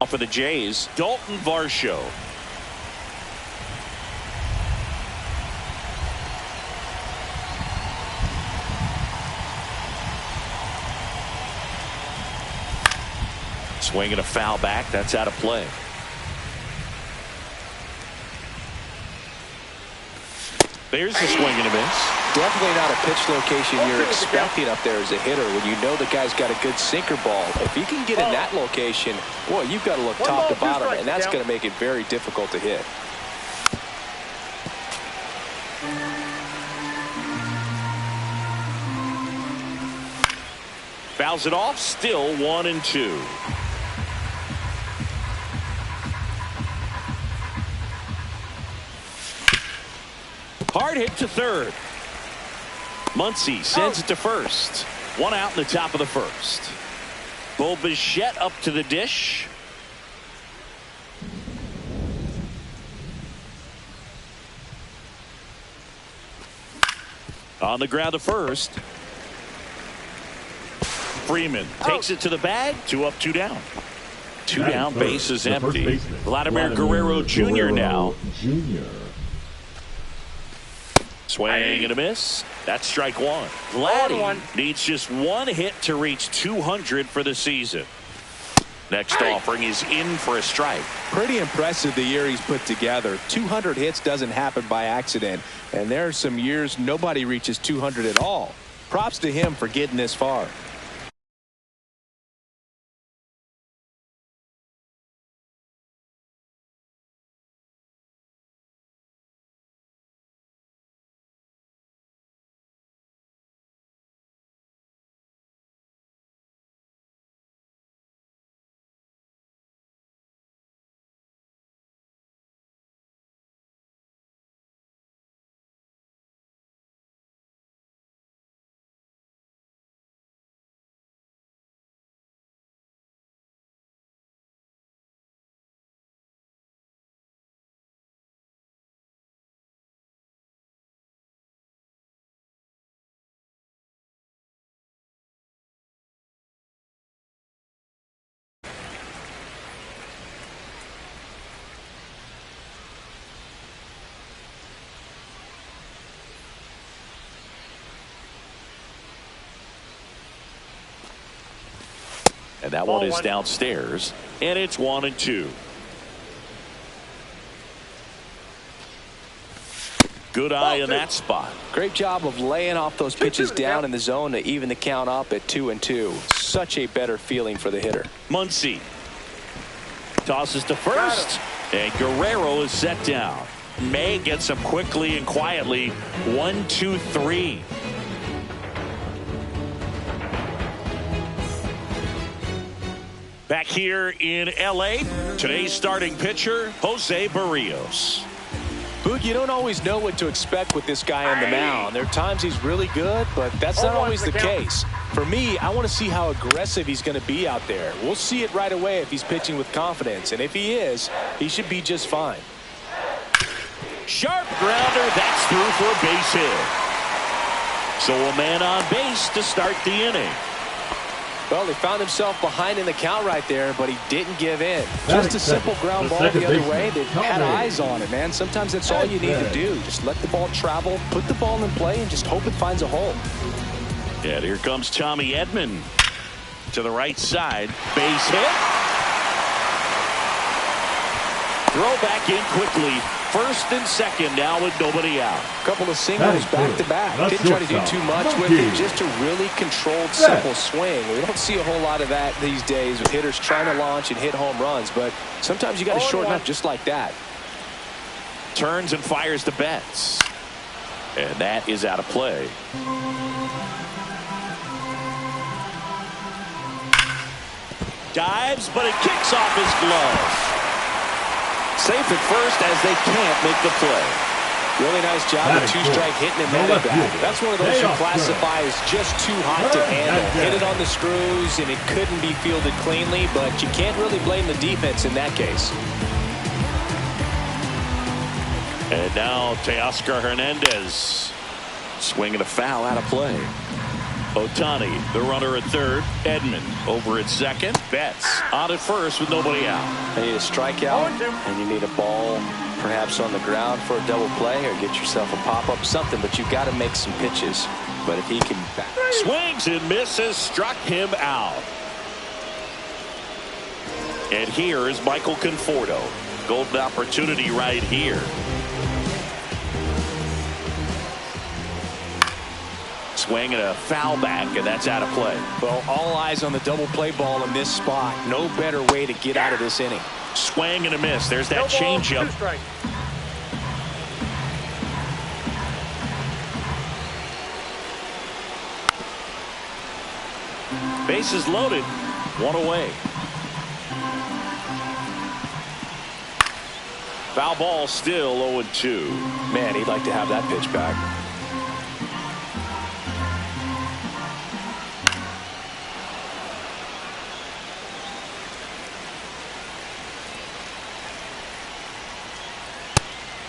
[SPEAKER 2] for the Jays, Dalton Varsho. Swinging a foul back. That's out of play. There's the swing and a miss.
[SPEAKER 3] definitely not a pitch location you're expecting up there as a hitter when you know the guy's got a good sinker ball. If he can get in that location, boy, you've got to look top to bottom, and that's going to make it very difficult to hit.
[SPEAKER 2] Fouls it off, still 1-2. Hard hit to third. Muncy sends it to first. One out in the top of the first. Bo Bichette up to the dish. On the ground to first. Freeman takes it to the bag. 2 up, 2 down. 2 down, base is empty. Vladimir Guerrero Jr. now. Swing and a miss. That's strike one. Vladdy needs just 1 hit to reach 200 for the season. Next offering is in for a strike.
[SPEAKER 3] Pretty impressive the year he's put together. 200 hits doesn't happen by accident. And there are some years nobody reaches 200 at all. Props to him for getting this far.
[SPEAKER 2] And that one is downstairs. And it's 1-2. Good eye in that spot.
[SPEAKER 3] Great job of laying off those pitches down in the zone to even the count up at 2-2. Such a better feeling for the hitter.
[SPEAKER 2] Muncy tosses to first. And Guerrero is set down. May gets him quickly and quietly. 1-2-3. Back here in L.A., today's starting pitcher, Jose Barrios.
[SPEAKER 3] Boog, you don't always know what to expect with this guy on the mound. There are times he's really good, but that's not always the case. For me, I want to see how aggressive he's going to be out there. We'll see it right away if he's pitching with confidence. And if he is, he should be just fine.
[SPEAKER 2] Sharp grounder. That's through for a base hit. So a man on base to start the inning.
[SPEAKER 3] Well, he found himself behind in the count right there, but he didn't give in. Just a simple ground ball the other way. They had eyes on it, man. Sometimes that's all you need to do. Just let the ball travel, put the ball in play, and just hope it finds a hole.
[SPEAKER 2] And here comes Tommy Edman to the right side. Base hit. Throw back in quickly. First and second now with nobody out.
[SPEAKER 3] A couple of singles back-to-back. Didn't try to do too much with it. Just a really controlled, simple swing. We don't see a whole lot of that these days with hitters trying to launch and hit home runs. But sometimes you got to shorten up just like that.
[SPEAKER 2] Turns and fires to Betts. And that is out of play. Dives, but it kicks off his glove. Safe at first as they can't make the play.
[SPEAKER 3] Really nice job of two-strike hitting him that back. That's one of those you classify as just too hot to handle. Hit it on the screws, and it couldn't be fielded cleanly, but you can't really blame the defense in that case.
[SPEAKER 2] And now Teoscar Hernandez. Swinging a foul out of play. Ohtani, the runner at third. Edman over at second. Betts on at first with nobody out.
[SPEAKER 3] You need a strikeout, and you need a ball perhaps on the ground for a double play, or get yourself a pop-up, something, but you've got to make some pitches. But if he can back.
[SPEAKER 2] Swings and misses, struck him out. And here is Michael Conforto. Golden opportunity right here. swing and a foul back, and that's out of play.
[SPEAKER 3] Well, all eyes on the double play ball in this spot. No better way to get out of this inning.
[SPEAKER 2] Swing and a miss. There's that changeup.
[SPEAKER 5] 2 strikes.
[SPEAKER 2] Bases loaded. 1 away. Foul ball, still 0-2.
[SPEAKER 3] Man, he'd like to have that pitch back.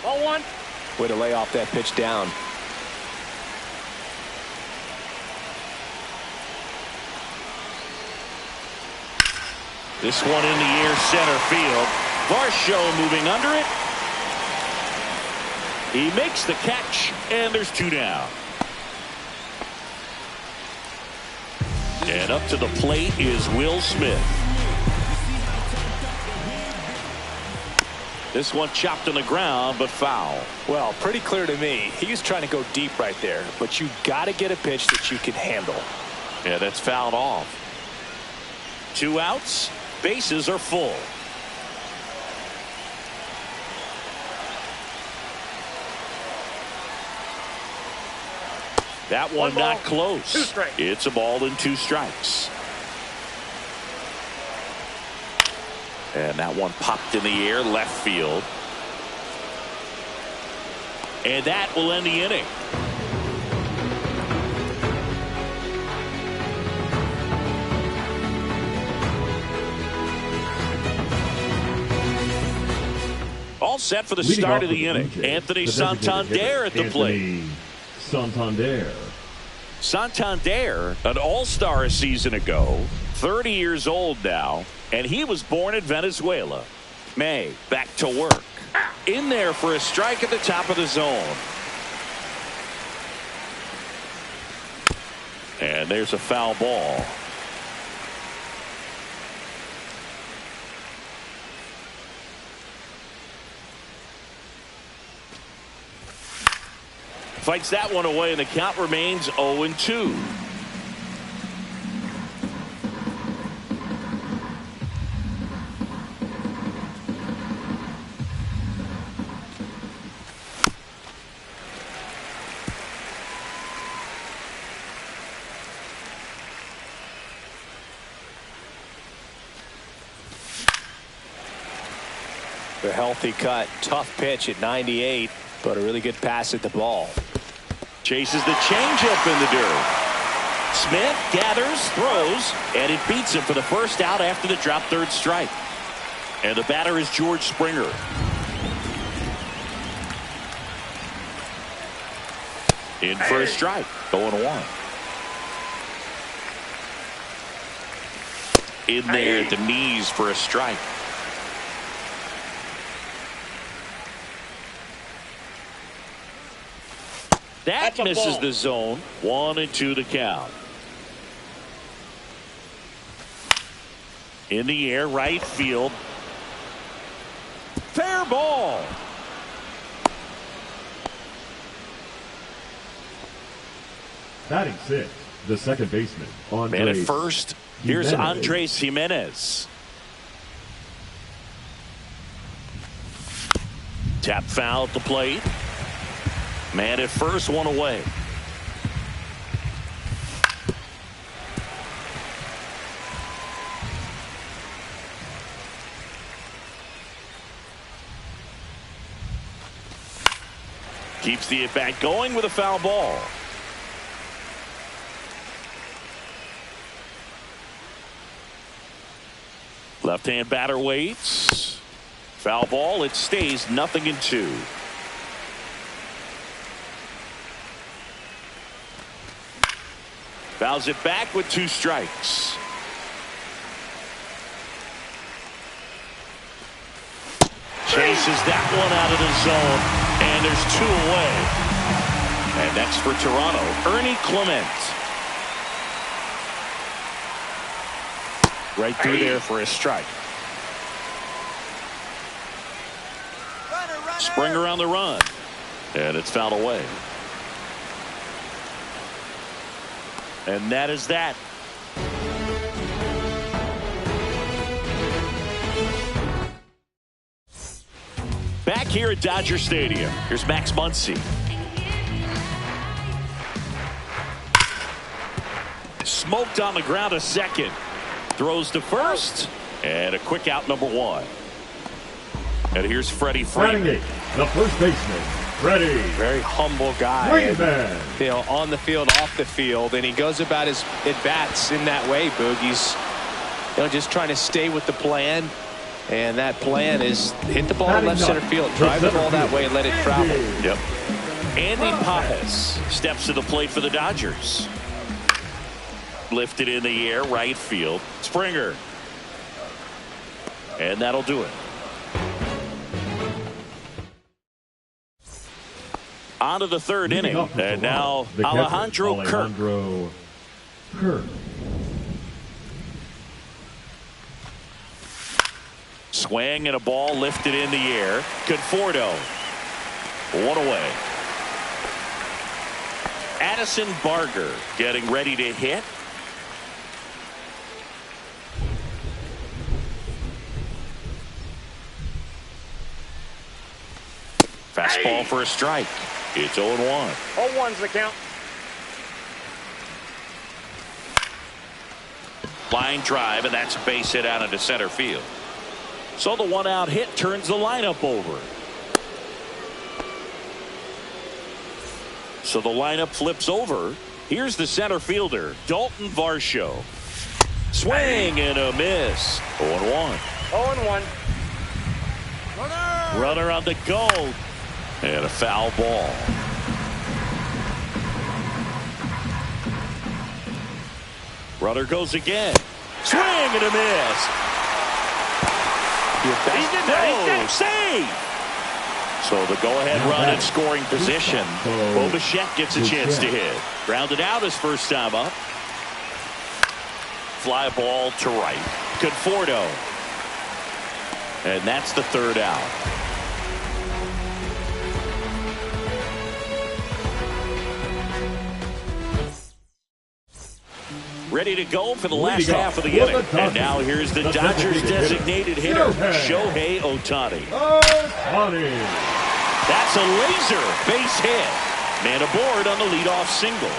[SPEAKER 5] Ball 1.
[SPEAKER 3] Way to lay off that pitch down.
[SPEAKER 2] This one in the air, center field. Varsho moving under it. He makes the catch, and there's 2 down. And up to the plate is Will Smith. This one chopped on the ground, but foul.
[SPEAKER 3] Well, pretty clear to me. He was trying to go deep right there, but you got to get a pitch that you can handle.
[SPEAKER 2] Yeah, that's fouled off. 2 outs. Bases are full. That one
[SPEAKER 5] ball,
[SPEAKER 2] not close.
[SPEAKER 5] 2 strikes.
[SPEAKER 2] It's a ball and 2 strikes. And that one popped in the air, left field. And that will end the inning. All set for the start of the inning. Anthony Santander at the plate. Santander, an all-star a season ago, 30 years old now, and he was born in Venezuela. May, back to work. In there for a strike at the top of the zone. And there's a foul ball. Fights that one away, and the count remains 0-2.
[SPEAKER 3] A healthy cut, tough pitch at 98, but a really good pass at the ball.
[SPEAKER 2] Chases the changeup in the dirt. Smith gathers, throws, and it beats him for the first out after the drop third strike. And the batter is George Springer. In for a strike, 0-1. In there at the knees for a strike. That misses the zone. 1-2 the count. In the air, right field. Fair ball.
[SPEAKER 4] Batting 6, the second baseman.
[SPEAKER 2] Man at first. Here's Andres Jimenez. Tap foul at the plate. Man at first, 1 away. Keeps the at-bat going with a foul ball. Left-hand batter waits. Foul ball. It stays 0-2. Fouls it back with 2 strikes. Chases that one out of the zone, and there's 2 away. And next for Toronto, Ernie Clement. Right through there for a strike. Springer on the run, and it's fouled away. And that is that. Back here at Dodger Stadium, here's Max Muncy. Smoked on the ground a second. Throws to first. And a quick out, number 1. And here's Freddie Freeman.
[SPEAKER 4] The first baseman, Freddie.
[SPEAKER 3] Very humble guy.
[SPEAKER 4] Freeman.
[SPEAKER 3] You know, on the field, off the field, and he goes about his at-bats in that way, Boog. He's, you know, just trying to stay with the plan. And that plan is hit the ball to left center field, drive the ball that way, and let it travel.
[SPEAKER 2] Yep. Andy Pages steps to the plate for the Dodgers. Lifted in the air, right field. Springer. And that'll do it. On to the third inning. And now Alejandro Kirk. Swing and a ball lifted in the air. Conforto. 1 away. Addison Barger getting ready to hit. Fastball for a strike. It's 0-1.
[SPEAKER 5] 0-1's the count.
[SPEAKER 2] Line drive, and that's a base hit out into center field. So the 1-out hit turns the lineup over. So the lineup flips over. Here's the center fielder, Dalton Varsho. Swing and a miss. 0-1.
[SPEAKER 5] 0-1.
[SPEAKER 2] Runner on the go. And a foul ball. Runner goes again. Swing and a miss. Save. So the go-ahead run in scoring position. Bo Bichette gets a chance to hit. Grounded out his first time up. Fly ball to right. Conforto. And that's the third out. Ready to go for the last half of the inning. And now here's the Dodgers designated hitter, Shohei Ohtani. That's a laser base hit. Man aboard on the leadoff single.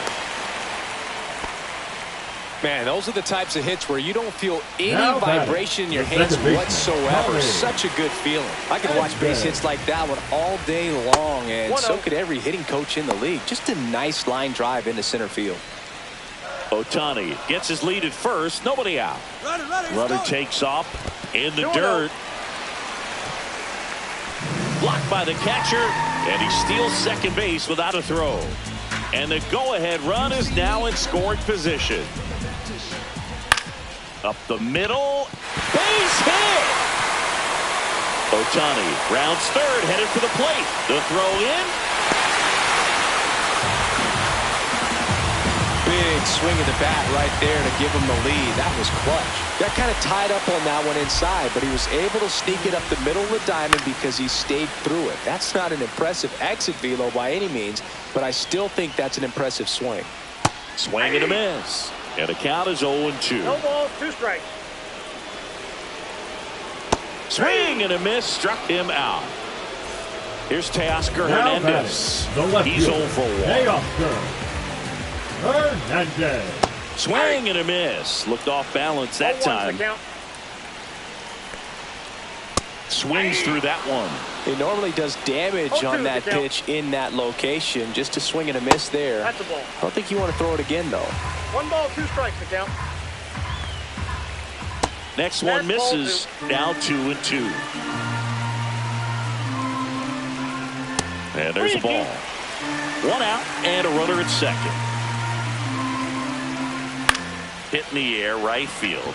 [SPEAKER 3] Man, those are the types of hits where you don't feel any vibration in your hands whatsoever. Such a good feeling. I could watch base hits like that one all day long, and so could every hitting coach in the league. Just a nice line drive into center field.
[SPEAKER 2] Ohtani gets his lead at first. Nobody out. Runner takes off in the dirt. Blocked by the catcher, and he steals second base without a throw. And the go-ahead run is now in scoring position. Up the middle. Base hit! Ohtani rounds third, headed for the plate. The throw in.
[SPEAKER 3] Big swing of the bat right there to give him the lead. That was clutch. Got kind of tied up on that one inside, but he was able to sneak it up the middle of the diamond because he stayed through it. That's not an impressive exit velo by any means, but I still think that's an impressive swing.
[SPEAKER 2] Swing and a miss. And the count is 0-2.
[SPEAKER 5] No balls, 2 strikes.
[SPEAKER 2] Swing and a miss. Struck him out. Here's Teoscar Hernandez. He's 0 for 1.
[SPEAKER 4] Hernandez.
[SPEAKER 2] Swing and a miss. Looked off balance that time. Swings through that one.
[SPEAKER 3] He normally does damage on that pitch in that location. Just a swing and a miss there.
[SPEAKER 5] That's a ball.
[SPEAKER 3] I don't think you want to throw it again, though.
[SPEAKER 5] 1 ball, 2 strikes to count.
[SPEAKER 2] Next one misses. Now 2-2. And there's a ball. 1 out and a runner at second. Hit in the air, right field.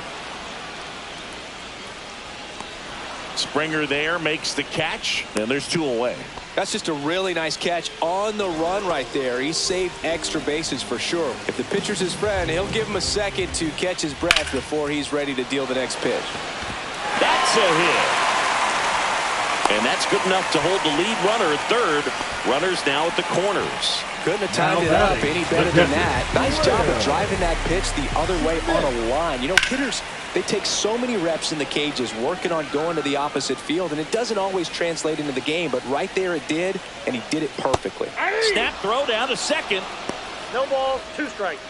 [SPEAKER 2] Springer there makes the catch, and there's 2 away.
[SPEAKER 3] That's just a really nice catch on the run right there. He saved extra bases for sure. If the pitcher's his friend, he'll give him a second to catch his breath before he's ready to deal the next pitch.
[SPEAKER 2] That's a hit. And that's good enough to hold the lead runner at third. Runners now at the corners.
[SPEAKER 3] Couldn't have timed it up any better than that. Nice job of driving that pitch the other way on a line. You know, hitters, they take so many reps in the cages working on going to the opposite field, and it doesn't always translate into the game, but right there it did, and he did it perfectly.
[SPEAKER 2] Snap throw down to second.
[SPEAKER 5] No balls, 2 strikes.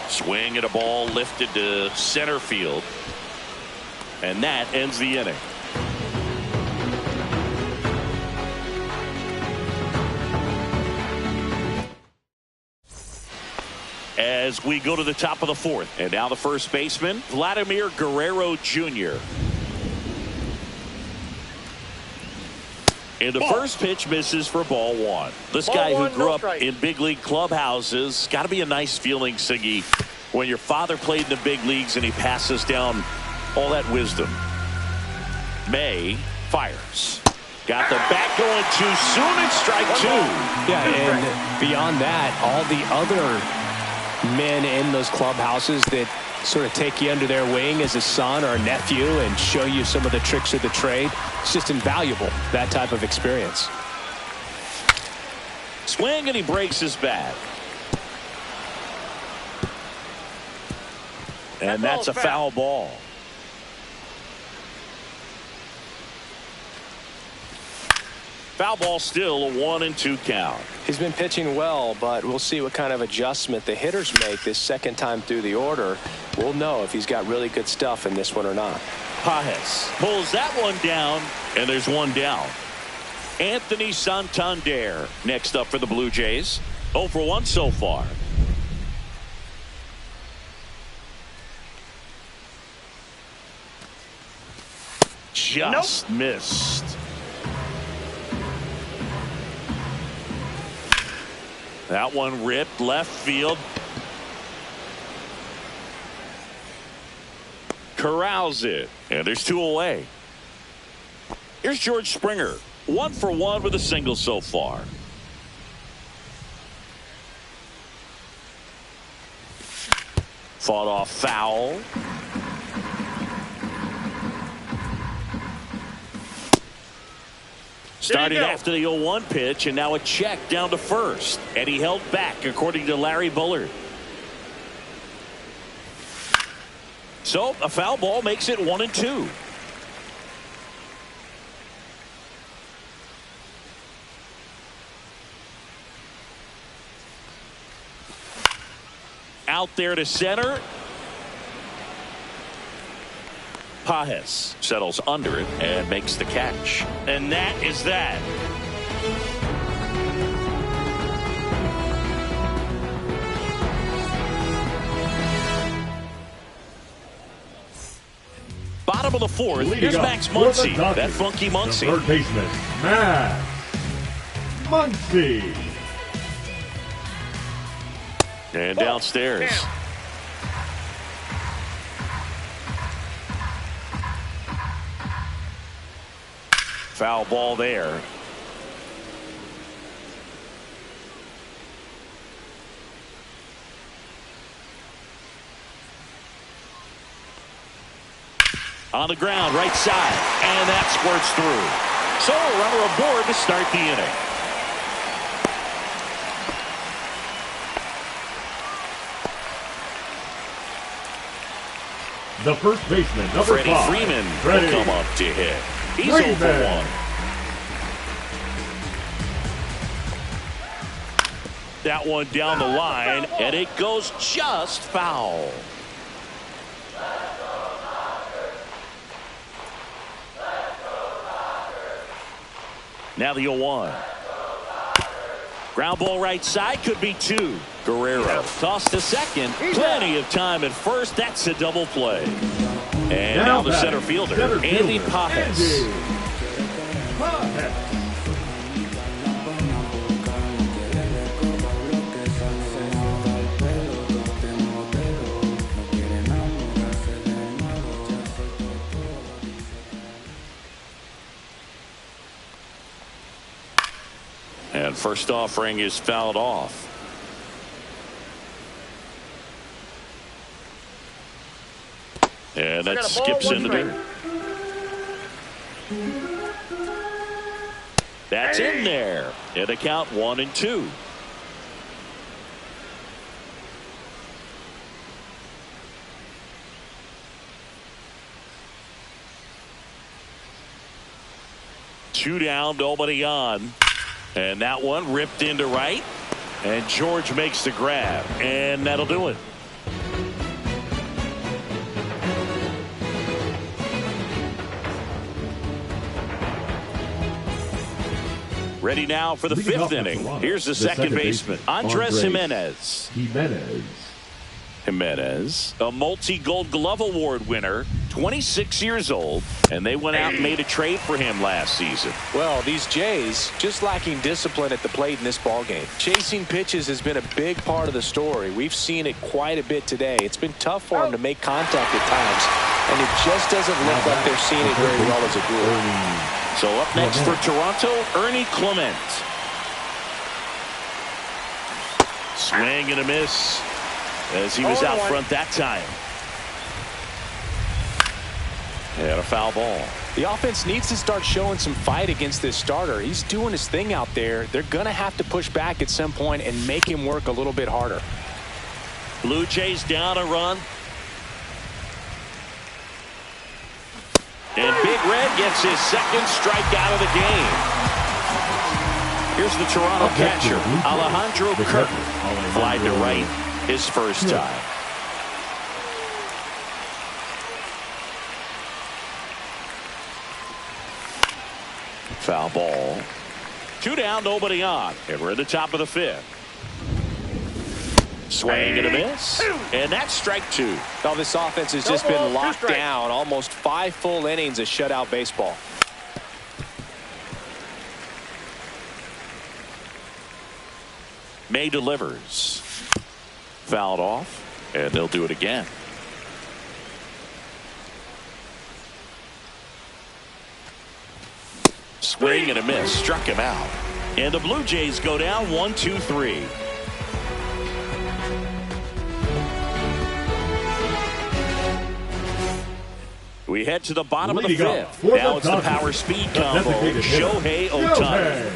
[SPEAKER 2] Swing at a ball lifted to center field. And that ends the inning. As we go to the top of the 4th. And now the first baseman, Vladimir Guerrero Jr. And the first pitch misses for ball 1. This guy who grew up in big league clubhouses, got to be a nice feeling, Siggy, when your father played in the big leagues and he passes down all that wisdom. May fires. Got the bat going too soon and strike 2.
[SPEAKER 3] Yeah, and beyond that, all the other men in those clubhouses that sort of take you under their wing as a son or a nephew and show you some of the tricks of the trade. It's just invaluable, that type of experience.
[SPEAKER 2] Swing and he breaks his bat. And that's a foul ball. Foul ball, still a 1-2 count.
[SPEAKER 3] He's been pitching well, but we'll see what kind of adjustment the hitters make this second time through the order. We'll know if he's got really good stuff in this one or not.
[SPEAKER 2] Pages pulls that one down, and there's one down. Anthony Santander next up for the Blue Jays. 0 for 1 so far. Just missed. That one ripped left field. Corrals it, and there's 2 away. Here's George Springer, 1 for 1 with a single so far. Fought off foul. Started after the 0-1 pitch, and now a check down to first. And he held back, according to Larry Bullard. So a foul ball makes it 1-2. Out there to center. Pages settles under it and makes the catch. And that is that. Bottom of the 4th. Here's Max Muncy. That funky Muncy.
[SPEAKER 4] Third baseman, Max Muncy.
[SPEAKER 2] And downstairs. Foul ball there. On the ground, right side, and that squirts through. So a runner aboard to start the inning.
[SPEAKER 4] The first baseman, number
[SPEAKER 2] Freddie
[SPEAKER 4] 5.
[SPEAKER 2] Freeman will come up to hit. He's 0 for 1. That one down the line, and it goes just foul. Now the 0-1. Ground ball right side, could be 2. Guerrero tossed to second. Plenty of time at first. That's a double play. And now the center fielder, Andy Pajes. And first offering is fouled off. And that skips in the dirt. That's in there. And a count 1-2. Two down, nobody on. And that one ripped into right. And George makes the grab. And that'll do it. Ready now for the 5th inning. Here's the second baseman, Andres Jimenez. Jimenez, a multi-Gold Glove Award winner, 26 years old, and they went out and made a trade for him last season.
[SPEAKER 3] Well, these Jays just lacking discipline at the plate in this ballgame. Chasing pitches has been a big part of the story. We've seen it quite a bit today. It's been tough for them to make contact at times, and it just doesn't look like they're seeing it very well as a group.
[SPEAKER 2] So up next for Toronto, Ernie Clement. Swing and a miss as he was out front that time. And a foul ball.
[SPEAKER 3] The offense needs to start showing some fight against this starter. He's doing his thing out there. They're going to have to push back at some point and make him work a little bit harder.
[SPEAKER 2] Blue Jays down a run. And Big Red gets his second strikeout of the game. Here's the Toronto catcher, Alejandro Kirk. Fly to right his first time. Foul ball. 2 down, nobody on. And we're at the top of the 5th. Swing and a miss. And that's strike 2.
[SPEAKER 3] Now this offense has just been locked down. Almost 5 full innings of shutout baseball.
[SPEAKER 2] May delivers. Fouled off. And they'll do it again. Swing and a miss. Struck him out. And the Blue Jays go down 1-2-3. We head to the bottom of the 5th. Now it's the power speed combo. Shohei Ohtani.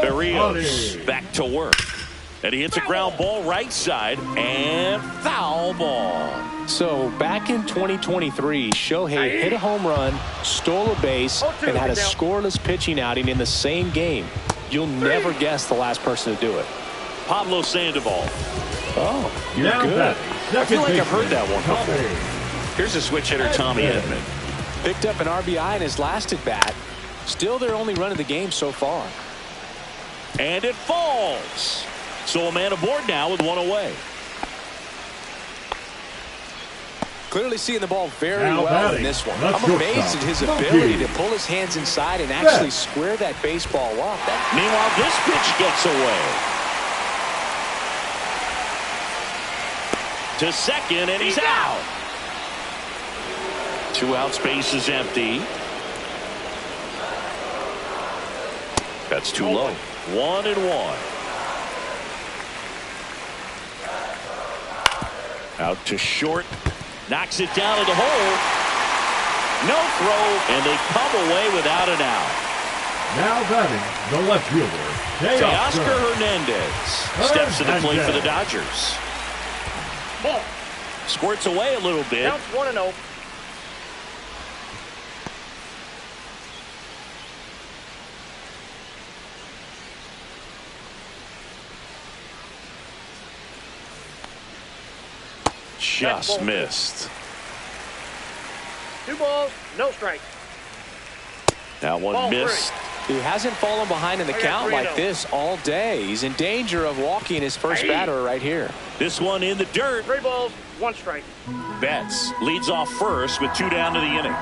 [SPEAKER 2] Berrios back to work. And he hits a ground ball right side and foul ball.
[SPEAKER 3] So back in 2023, Shohei hit a home run, stole a base, and had a scoreless pitching outing in the same game. You'll never guess the last person to do it.
[SPEAKER 2] Pablo Sandoval.
[SPEAKER 3] Oh, you're good.
[SPEAKER 2] I feel like I've heard that one before. Here's a switch hitter, Tommy Edman.
[SPEAKER 3] Picked up an RBI in his last at bat. Still their only run of the game so far.
[SPEAKER 2] And it falls. So a man aboard now with 1 away.
[SPEAKER 3] Clearly seeing the ball very well in this one. I'm amazed at his ability to pull his hands inside and actually square that baseball up.
[SPEAKER 2] Meanwhile, this pitch gets away. To second, and he's out. 2 outs, base is empty. That's too low. 1-1. Out to short. Knocks it down to the hole. No throw, and they come away without an out.
[SPEAKER 4] Now batting the left fielder,
[SPEAKER 2] Teoscar Hernandez steps to the plate for the Dodgers.
[SPEAKER 5] Ball.
[SPEAKER 2] Squirts away a little bit.
[SPEAKER 5] Counts 1-0.
[SPEAKER 2] Just missed.
[SPEAKER 5] 2 balls, no strike.
[SPEAKER 2] That one
[SPEAKER 5] Ball
[SPEAKER 2] missed.
[SPEAKER 3] He hasn't fallen behind in the count like this all day. He's in danger of walking his first batter right here.
[SPEAKER 2] This one in the dirt.
[SPEAKER 5] 3 balls, 1 strike.
[SPEAKER 2] Betts leads off first with 2 down to the inning.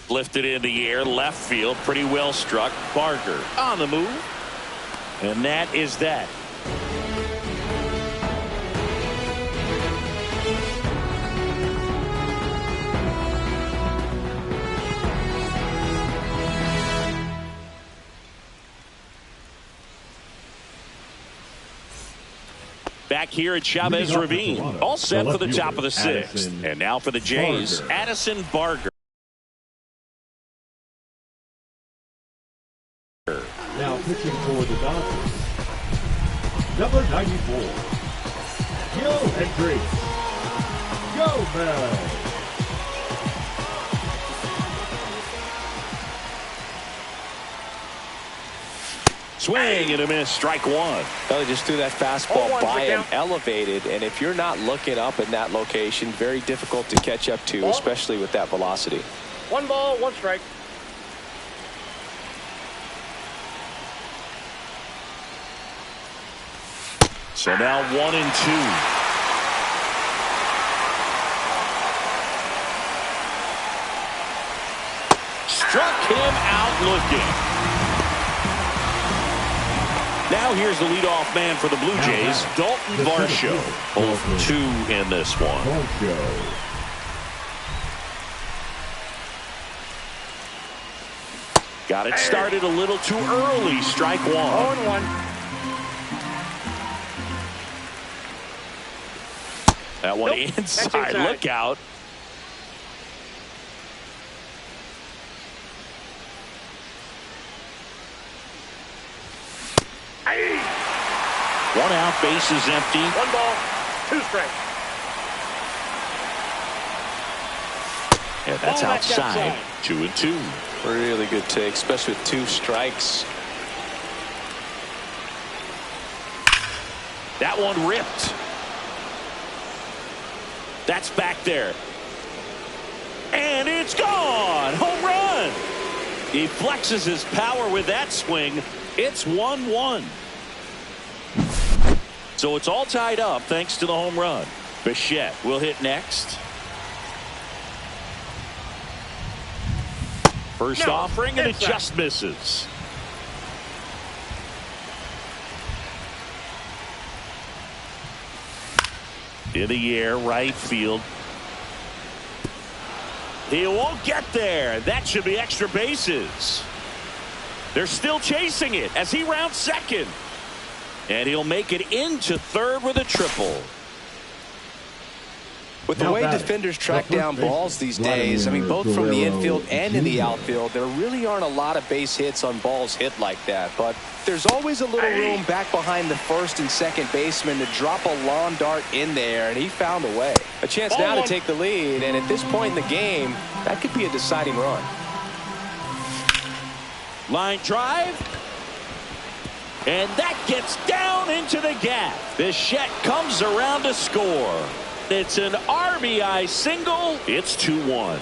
[SPEAKER 2] Lifted in the air, left field, pretty well struck. Barger on the move. And that is that. Back here at Chavez Ravine. All set for the top of the 6th. And now for the Jays, Addison Barger.
[SPEAKER 4] Now pitching for the Dodgers, number 94, Gil Hendricks. Go, man!
[SPEAKER 2] Swing and a miss, strike 1.
[SPEAKER 3] Well, he just threw that fastball by him, elevated, and if you're not looking up in that location, very difficult to catch up to, especially with that velocity.
[SPEAKER 5] 1 ball, 1 strike.
[SPEAKER 2] So now 1 and 2. Struck him out looking. Now here's the leadoff man for the Blue Jays, Dalton Varsho. 0-2 in this one. Got it started a little too early. Strike 1.
[SPEAKER 5] 0-1.
[SPEAKER 2] That one inside. Look out. One out, bases empty.
[SPEAKER 5] 1 ball, 2 strikes.
[SPEAKER 2] And that's outside. 2 and 2.
[SPEAKER 3] Really good take, especially with 2 strikes.
[SPEAKER 2] That one ripped. That's back there. And it's gone. Home run. He flexes his power with that swing. It's 1-1. So it's all tied up thanks to the home run. Bichette will hit next. First offering, and it just misses. In the air, right field. He won't get there. That should be extra bases. They're still chasing it as he rounds second. And he'll make it into third with a triple.
[SPEAKER 3] With the way defenders track down balls these days, I mean, both from the infield and in the outfield, there really aren't a lot of base hits on balls hit like that. But there's always a little room back behind the first and second baseman to drop a lawn dart in there, and he found a way. A chance now to take the lead, and at this point in the game, that could be a deciding run.
[SPEAKER 2] Line drive. And that gets down into the gap. Bichette comes around to score. It's an RBI single. It's 2-1.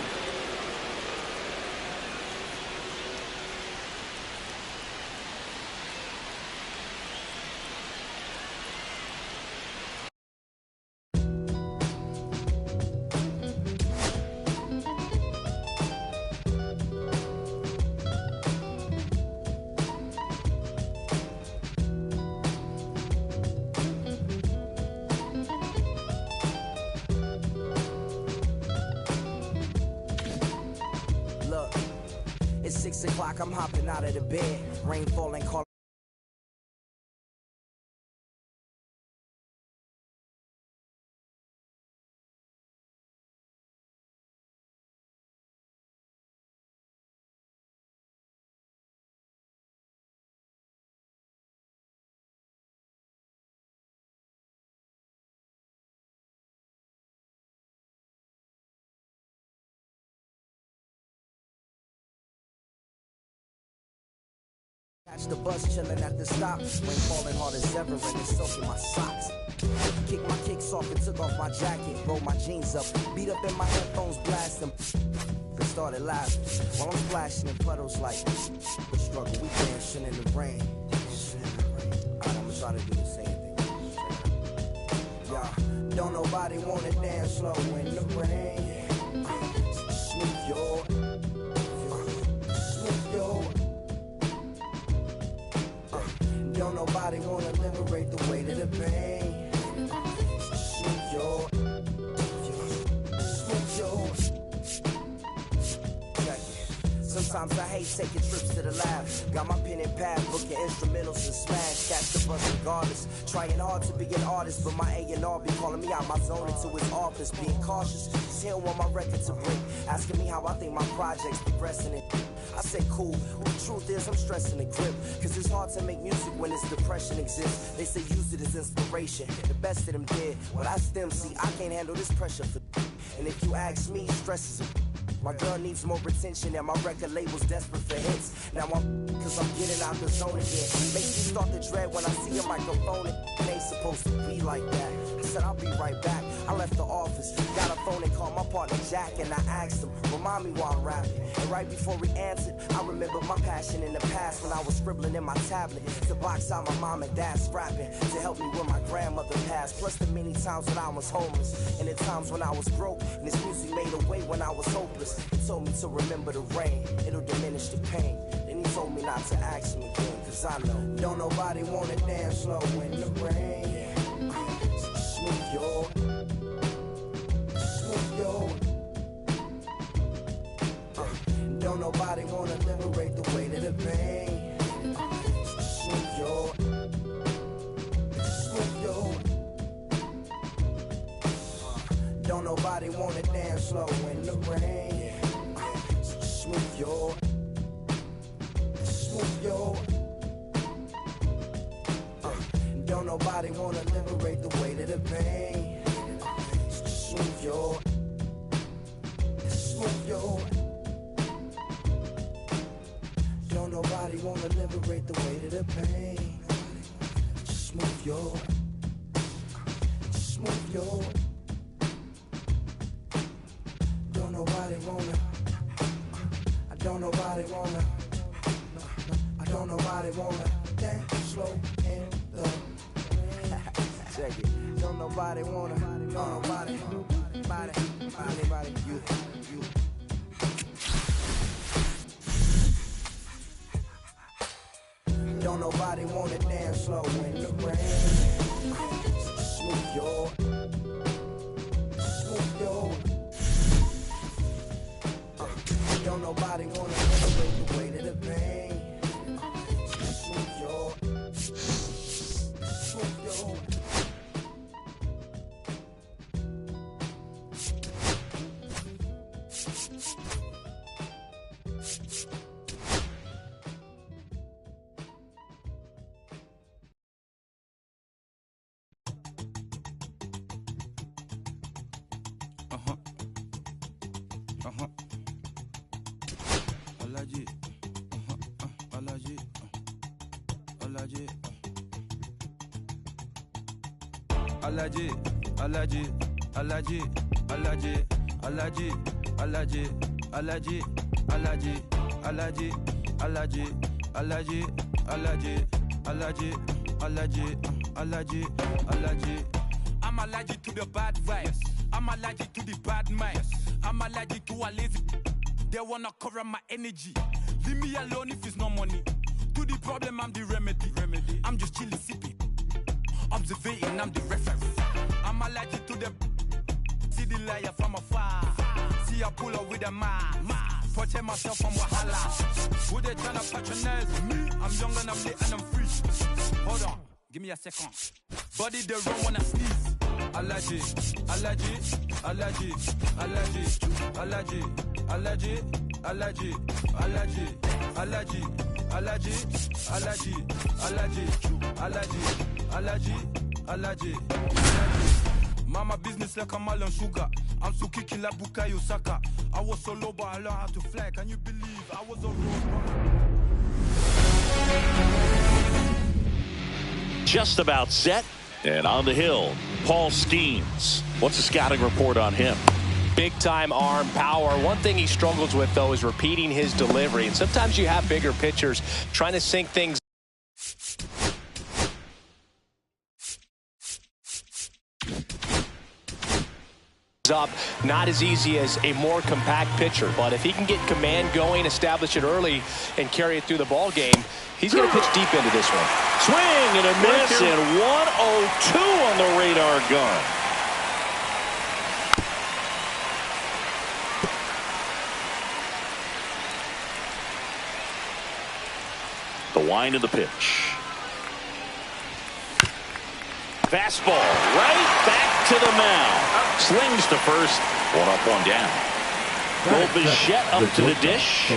[SPEAKER 10] It's 6 o'clock, I'm hopping out of the bed. Rain falling, call. Catch the bus chillin' at the stop. Rain falling hard as ever and it's soaking my socks. Kicked my kicks off and took off my jacket. Rolled my jeans up, beat up in my headphones, blast them. They started laughing while I'm splashing in puddles like the struggle. We dancing in the rain. Alright, I'ma try to do the same thing. Yeah, don't nobody wanna dance slow in the rain. Smooth your, smooth your. Don't nobody wanna liberate the weight of the pain. Smooth your, smooth your. Sometimes I hate taking trips to the lab. Got my pen and pad, booking instrumentals and smash. Catch the bus regardless. Trying hard to be an artist, but my A&R be calling me out my zone into his office. Being cautious, cause he don't want my record to break. Asking me how I think my project's progressing it. I say cool, but the truth is I'm stressing the grip. Cause it's hard to make music when this depression exists. They say use it as inspiration. The best of them did, but I still see I can't handle this pressure for. And if you ask me, stress is a. My girl needs more attention and my record label's desperate for hits. Now I'm cause I'm getting out the zone again. Makes me start to dread when I see a microphone. It ain't supposed to be like that. I said I'll be right back. I left the office, got a phone and called my partner Jack, and I asked him, remind me while I'm rapping. And right before he answered, I remembered my passion in the past when I was scribbling in my tablet to box out my mom and dad's scrapping to help me when my grandmother passed. Plus the many times when I was homeless and the times when I was broke. And this music made a way when I was hopeless. He told me to remember the rain, it'll diminish the pain. Then he told me not to ask him again, cause I know don't nobody wanna dance slow in the rain. Smooth your, smooth your. Don't nobody wanna liberate the weight of the pain. Smooth your, smooth your. Don't nobody wanna dance slow in the rain. Smooth your, smooth your. Don't nobody wanna liberate the weight of the pain. Smooth your, smooth your. Don't nobody wanna liberate the weight of the pain. Smooth your, smooth your. Don't nobody wanna. I don't nobody wanna. I don't nobody wanna dance slow in the rain. Check it. Don't nobody wanna. Don't nobody. Anybody. You. Don't nobody wanna dance slow in the rain. Smooth your, smooth your. Don't nobody wanna elevate the weight of the pain. Smooth your, smooth your.
[SPEAKER 11] Allergy. I'm allergic to the bad vibes. I'm allergic to the bad minds. I'm allergic to a lazy. They wanna cover my energy. Leave me alone if it's no money. To the problem, I'm the remedy. I'm just chilling, sipping. Observating, I'm the referee. I'm allergic to the. See the liar from afar. See I pull up with a mask. Protect myself from wahala. Who they tryna patronize me? I'm young and I'm lit and I'm free. Hold on, give me a second. Body they run when I sneeze. Allergy. Mama business like a Malon sugar. I'm so kicking like Bukayo Saka. I was so low but I learned how to fly. Can you believe I was a road runner?
[SPEAKER 2] Just about set. And on the hill, Paul Skeens. What's the scouting report on him?
[SPEAKER 3] Big time arm power. One thing he struggles with, though, is repeating his delivery. And sometimes you have bigger pitchers trying to sync things up. Not as easy as a more compact pitcher. But if he can get command going, establish it early, and carry it through the ball game, he's going to pitch deep into this one.
[SPEAKER 2] Swing and a miss, and 102 on the radar gun. The wind of the pitch. Fastball right back to the mound. Slings to first. One up, one down. Will Bichette up to the dish.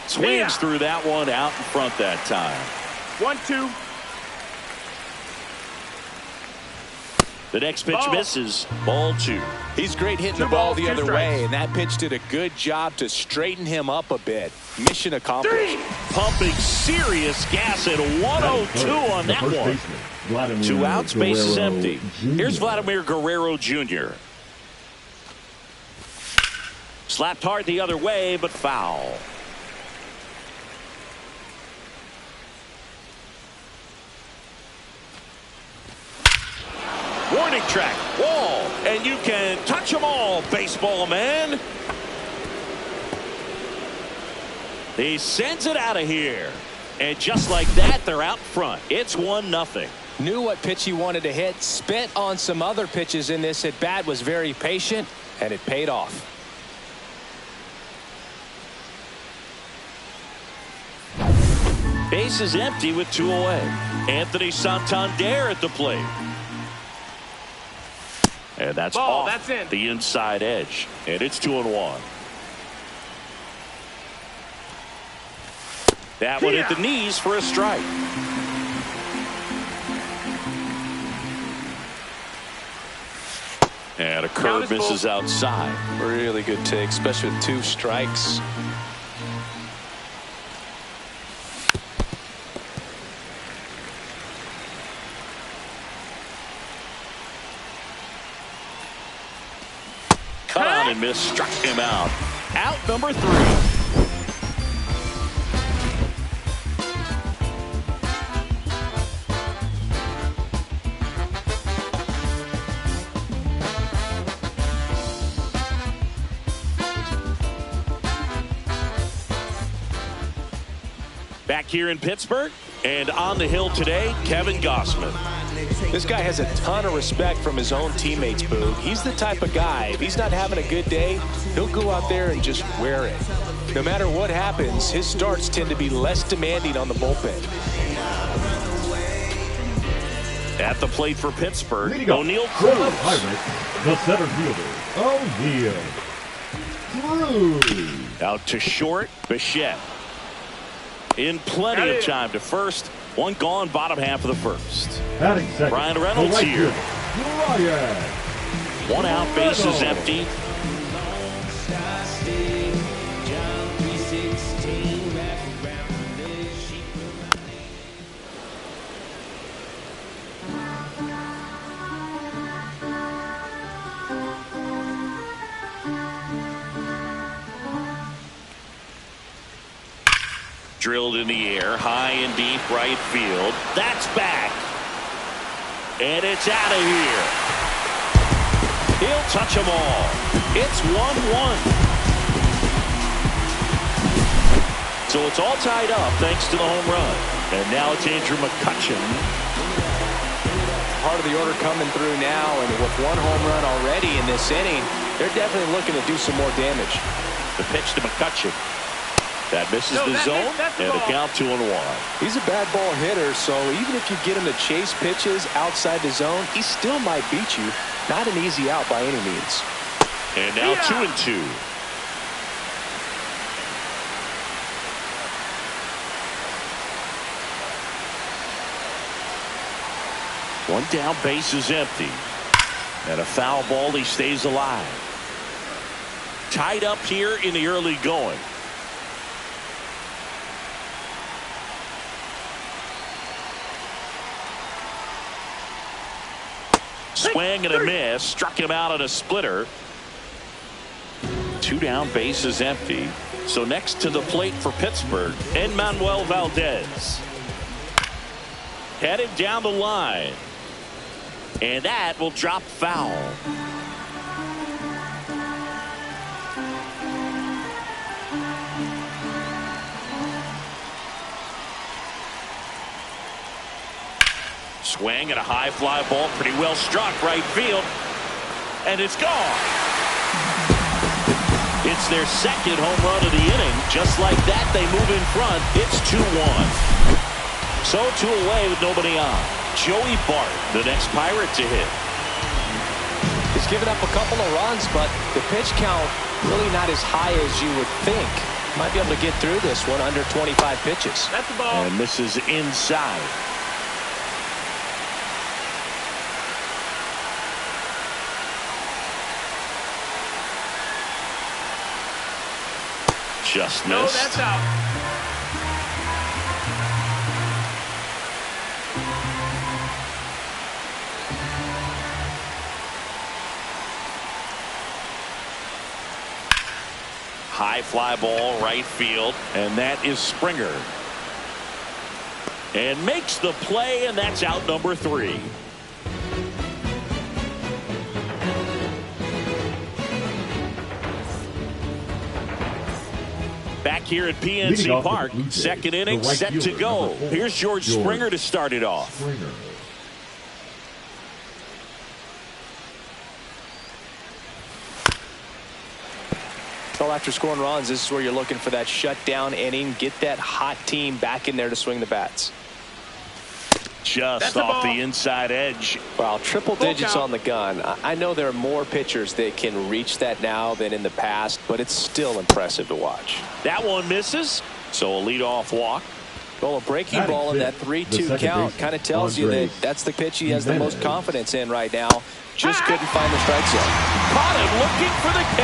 [SPEAKER 2] Swings through that one, out in front that time.
[SPEAKER 5] 1-2.
[SPEAKER 2] The next pitch misses. Ball 2.
[SPEAKER 3] He's great hitting the ball the other way, and that pitch did a good job to straighten him up a bit. Mission accomplished.
[SPEAKER 2] Pumping serious gas at 102 on that one. 2 outs, base is empty. Here's Vladimir Guerrero Jr. Slapped hard the other way, but foul. Warning track, wall, and you can touch them all, baseball man. He sends it out of here. And just like that, they're out front. It's 1-0.
[SPEAKER 3] Knew what pitch he wanted to hit, spent on some other pitches in this at bat, was very patient, and it paid off.
[SPEAKER 2] Base is empty with 2 away. Anthony Santander at the plate. And that's
[SPEAKER 5] ball,
[SPEAKER 2] off
[SPEAKER 5] that's in.
[SPEAKER 2] The inside edge. And it's 2-1. That one hit the knees for a strike. And a curve misses outside.
[SPEAKER 3] Really good take, especially with 2 strikes.
[SPEAKER 2] Cut on and miss, struck him out. Out number 3. Back here in Pittsburgh and on the hill today, Kevin Gausman.
[SPEAKER 3] This guy has a ton of respect from his own teammates, Boog. He's the type of guy, if he's not having a good day, he'll go out there and just wear it. No matter what happens, his starts tend to be less demanding on the bullpen.
[SPEAKER 2] At the plate for Pittsburgh, O'Neill Cruz.
[SPEAKER 4] The center fielder, O'Neill Cruz.
[SPEAKER 2] Out to short, Bichette. In plenty of time to first. One gone, bottom half of the first. Brian Reynolds here. One out, base is empty. Drilled in the air, high and deep right field. That's back. And it's out of here. He'll touch them all. It's 1-1. So it's all tied up thanks to the home run. And now it's Andrew McCutchen.
[SPEAKER 3] Part of the order coming through now, and with 1 home run already in this inning, they're definitely looking to do some more damage.
[SPEAKER 2] The pitch to McCutchen. That misses the zone, and the count 2-1.
[SPEAKER 3] He's a bad ball hitter, so even if you get him to chase pitches outside the zone, he still might beat you. Not an easy out by any means.
[SPEAKER 2] And now 2-2. One down, base is empty. And a foul ball, he stays alive. Tied up here in the early going. Swing and a miss. Struck him out on a splitter. 2 down, bases empty. So next to the plate for Pittsburgh, Enmanuel Valdez. Headed down the line. And that will drop foul. Swing and a high fly ball, pretty well struck right field, and it's gone. It's their second home run of the inning. Just like that, they move in front. It's 2-1. So 2 away with nobody on. Joey Bart, the next Pirate to hit.
[SPEAKER 3] He's given up a couple of runs, but the pitch count really not as high as you would think. Might be able to get through this one under 25 pitches.
[SPEAKER 5] That's the ball.
[SPEAKER 2] And this is inside. Just missed.
[SPEAKER 5] No, that's out.
[SPEAKER 2] High fly ball right field, and that is Springer. And makes the play, and that's out number 3. Back here at PNC Park, second inning set to go. Here's George Springer to start it off.
[SPEAKER 3] Well, after scoring runs, this is where you're looking for that shutdown inning. Get that hot team back in there to swing the bats.
[SPEAKER 2] Just off the inside edge.
[SPEAKER 3] Well, triple digits on the gun. I know there are more pitchers that can reach that now than in the past, but it's still impressive to watch.
[SPEAKER 2] That one misses, so a leadoff walk.
[SPEAKER 3] Well, a breaking ball in that 3-2 count kind of tells you that that's the pitch he has the most confidence in right now. Just couldn't find the strike zone.
[SPEAKER 2] Caught him looking for the K.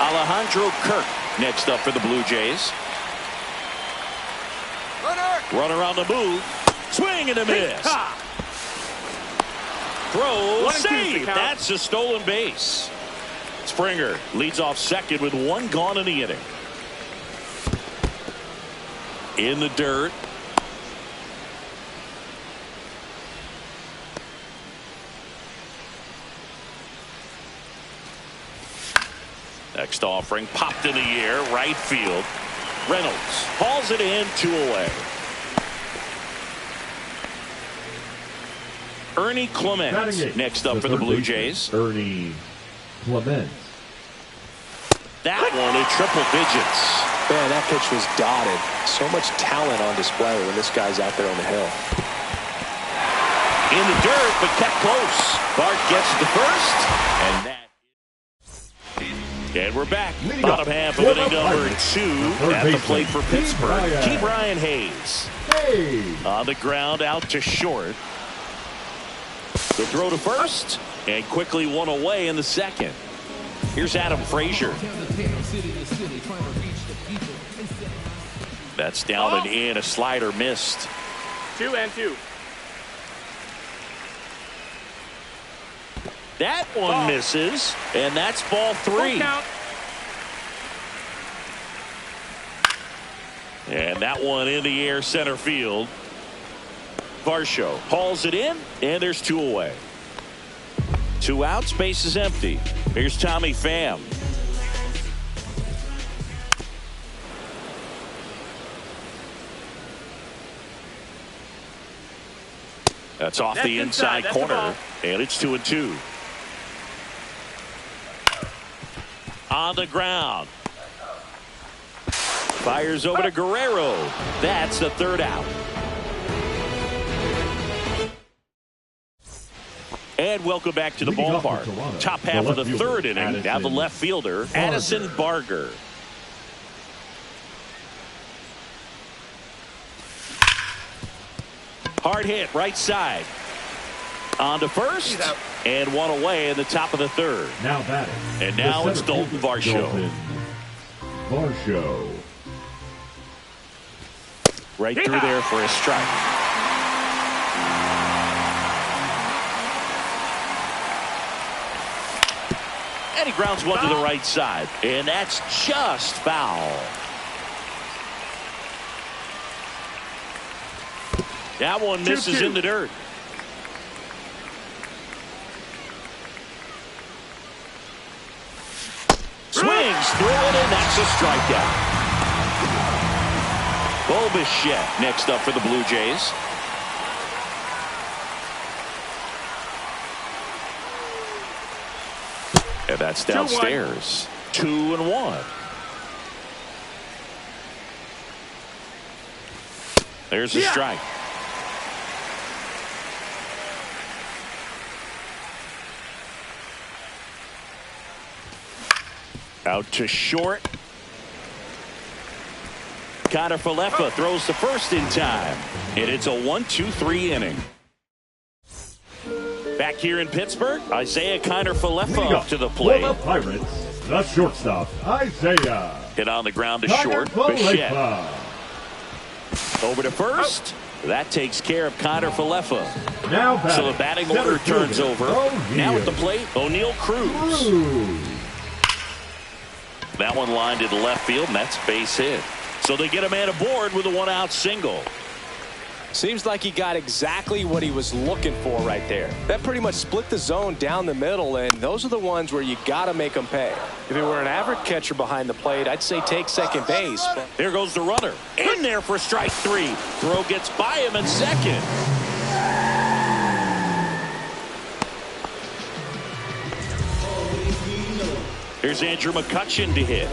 [SPEAKER 2] Alejandro Kirk next up for the Blue Jays. Runner on the move. Swing and a miss. Throw, save. That's a stolen base. Springer leads off second with 1 gone in the inning. In the dirt. Next offering popped in the air, right field. Reynolds hauls it in, 2 away. Ernie Clements next up for the Blue Jays.
[SPEAKER 4] Ernie Clements.
[SPEAKER 2] That one in triple digits.
[SPEAKER 3] Man, that pitch was dotted. So much talent on display when this guy's out there on the hill.
[SPEAKER 2] In the dirt, but kept close. Bart gets the first, and we're back. Bottom half of inning number 2 at the plate for Pittsburgh. Ke'Bryan Hayes on the ground out to short. The throw to first, and quickly 1 away in the second. Here's Adam Frazier. That's down and in. A slider missed.
[SPEAKER 5] 2-2.
[SPEAKER 2] That one misses, and that's ball 3. And that one in the air center field. Varsho hauls it in, and there's 2 away. 2 outs, base is empty. Here's Tommy Pham. That's off the inside corner, and it's 2-2. On the ground. Fires over to Guerrero. That's the 3rd out. And welcome back to the ballpark. Top half of the 3rd inning. Now the left fielder, Addison Barger. Hard hit, right side. On to first, and one away in the top of the third.
[SPEAKER 4] Now batting.
[SPEAKER 2] And now it's Dalton Varsho.
[SPEAKER 4] Varsho.
[SPEAKER 2] Right through there for a strike. And he grounds one to the right side. And that's just foul. That one misses in the dirt. Swings through it, and that's a strikeout. Bichette next up for the Blue Jays. And that's downstairs. 2-1. There's a strike. Out to short. Connor Falefa throws the first in time. And it's a 1-2-3 inning. Back here in Pittsburgh, Isaiah Kiner Falefa up to the plate.
[SPEAKER 4] For the Pirates, the shortstop, Isaiah.
[SPEAKER 2] Hit on the ground to
[SPEAKER 4] Kiner
[SPEAKER 2] short. Bichette. Over to first. That takes care of Kiner Falefa.
[SPEAKER 4] Now batting.
[SPEAKER 2] So the batting order turns over. Now at the plate, O'Neal Cruz. That one lined into left field, and that's base hit. So they get a man aboard with a one-out single.
[SPEAKER 3] Seems like he got exactly what he was looking for right there. That pretty much split the zone down the middle, and those are the ones where you got to make them pay. If it were an average catcher behind the plate, I'd say take second base. But
[SPEAKER 2] there goes the runner. In there for strike three. Throw gets by him in second. Here's Andrew McCutchen to hit.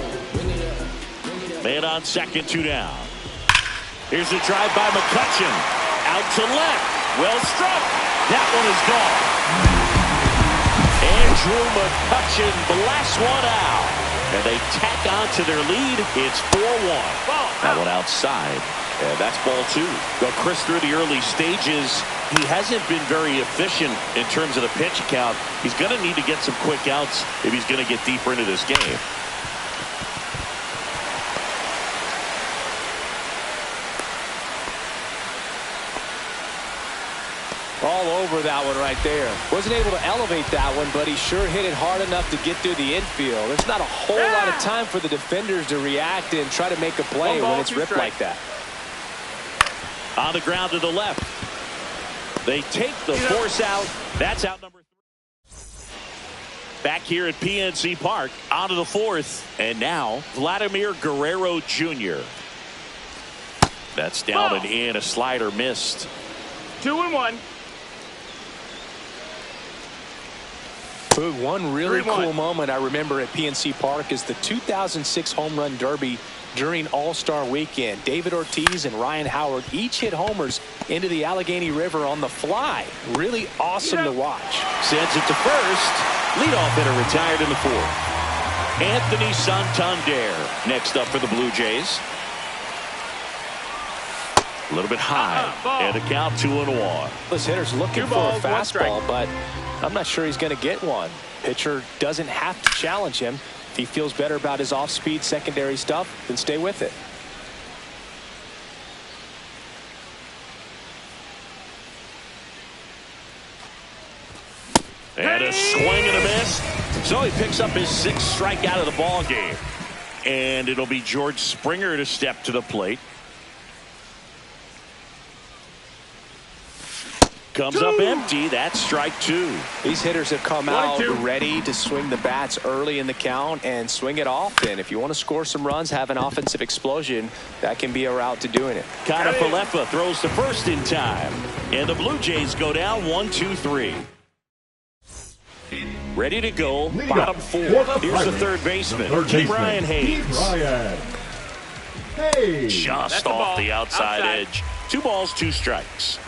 [SPEAKER 2] Man on second, 2 down. Here's a drive by McCutchen. Out to left. Well struck. That one is gone. Andrew McCutchen blasts one out. And they tack on to their lead. It's 4-1. That one outside. And that's ball 2. Well, Chris, through the early stages, he hasn't been very efficient in terms of the pitch count. He's going to need to get some quick outs if he's going to get deeper into this game.
[SPEAKER 3] all over that one right there. Wasn't able to elevate that one, but he sure hit it hard enough to get through the infield. There's not a whole lot of time for the defenders to react and try to make a play when it's ripped like that.
[SPEAKER 2] On the ground to the left. They take the force out. That's out number 3. Back here at PNC Park, onto the 4th. And now, Vladimir Guerrero Jr. That's down and in. A slider missed.
[SPEAKER 5] 2-1.
[SPEAKER 3] One really cool moment I remember at PNC Park is the 2006 Home Run Derby during All-Star Weekend. David Ortiz and Ryan Howard each hit homers into the Allegheny River on the fly. Really awesome to watch.
[SPEAKER 2] Sends it to first. Leadoff hitter retired in the 4th. Anthony Santander next up for the Blue Jays. A little bit high. And the count 2-1.
[SPEAKER 3] This hitter's looking for a fastball, but I'm not sure he's going to get one. Pitcher doesn't have to challenge him. If he feels better about his off-speed secondary stuff, then stay with it.
[SPEAKER 2] And a swing and a miss. So he picks up his 6th strikeout of the ball game. And it'll be George Springer to step to the plate. Comes up empty. That's strike 2.
[SPEAKER 3] These hitters have come out ready to swing the bats early in the count and swing it often. If you want to score some runs, have an offensive explosion, that can be a route to doing it.
[SPEAKER 2] Kiner Falefa throws the first in time. And the Blue Jays go down 1-2-3. Ready to go. Bottom 4. Here's the third baseman. Brian Hayes. Just off the outside edge. 2 balls, 2 strikes.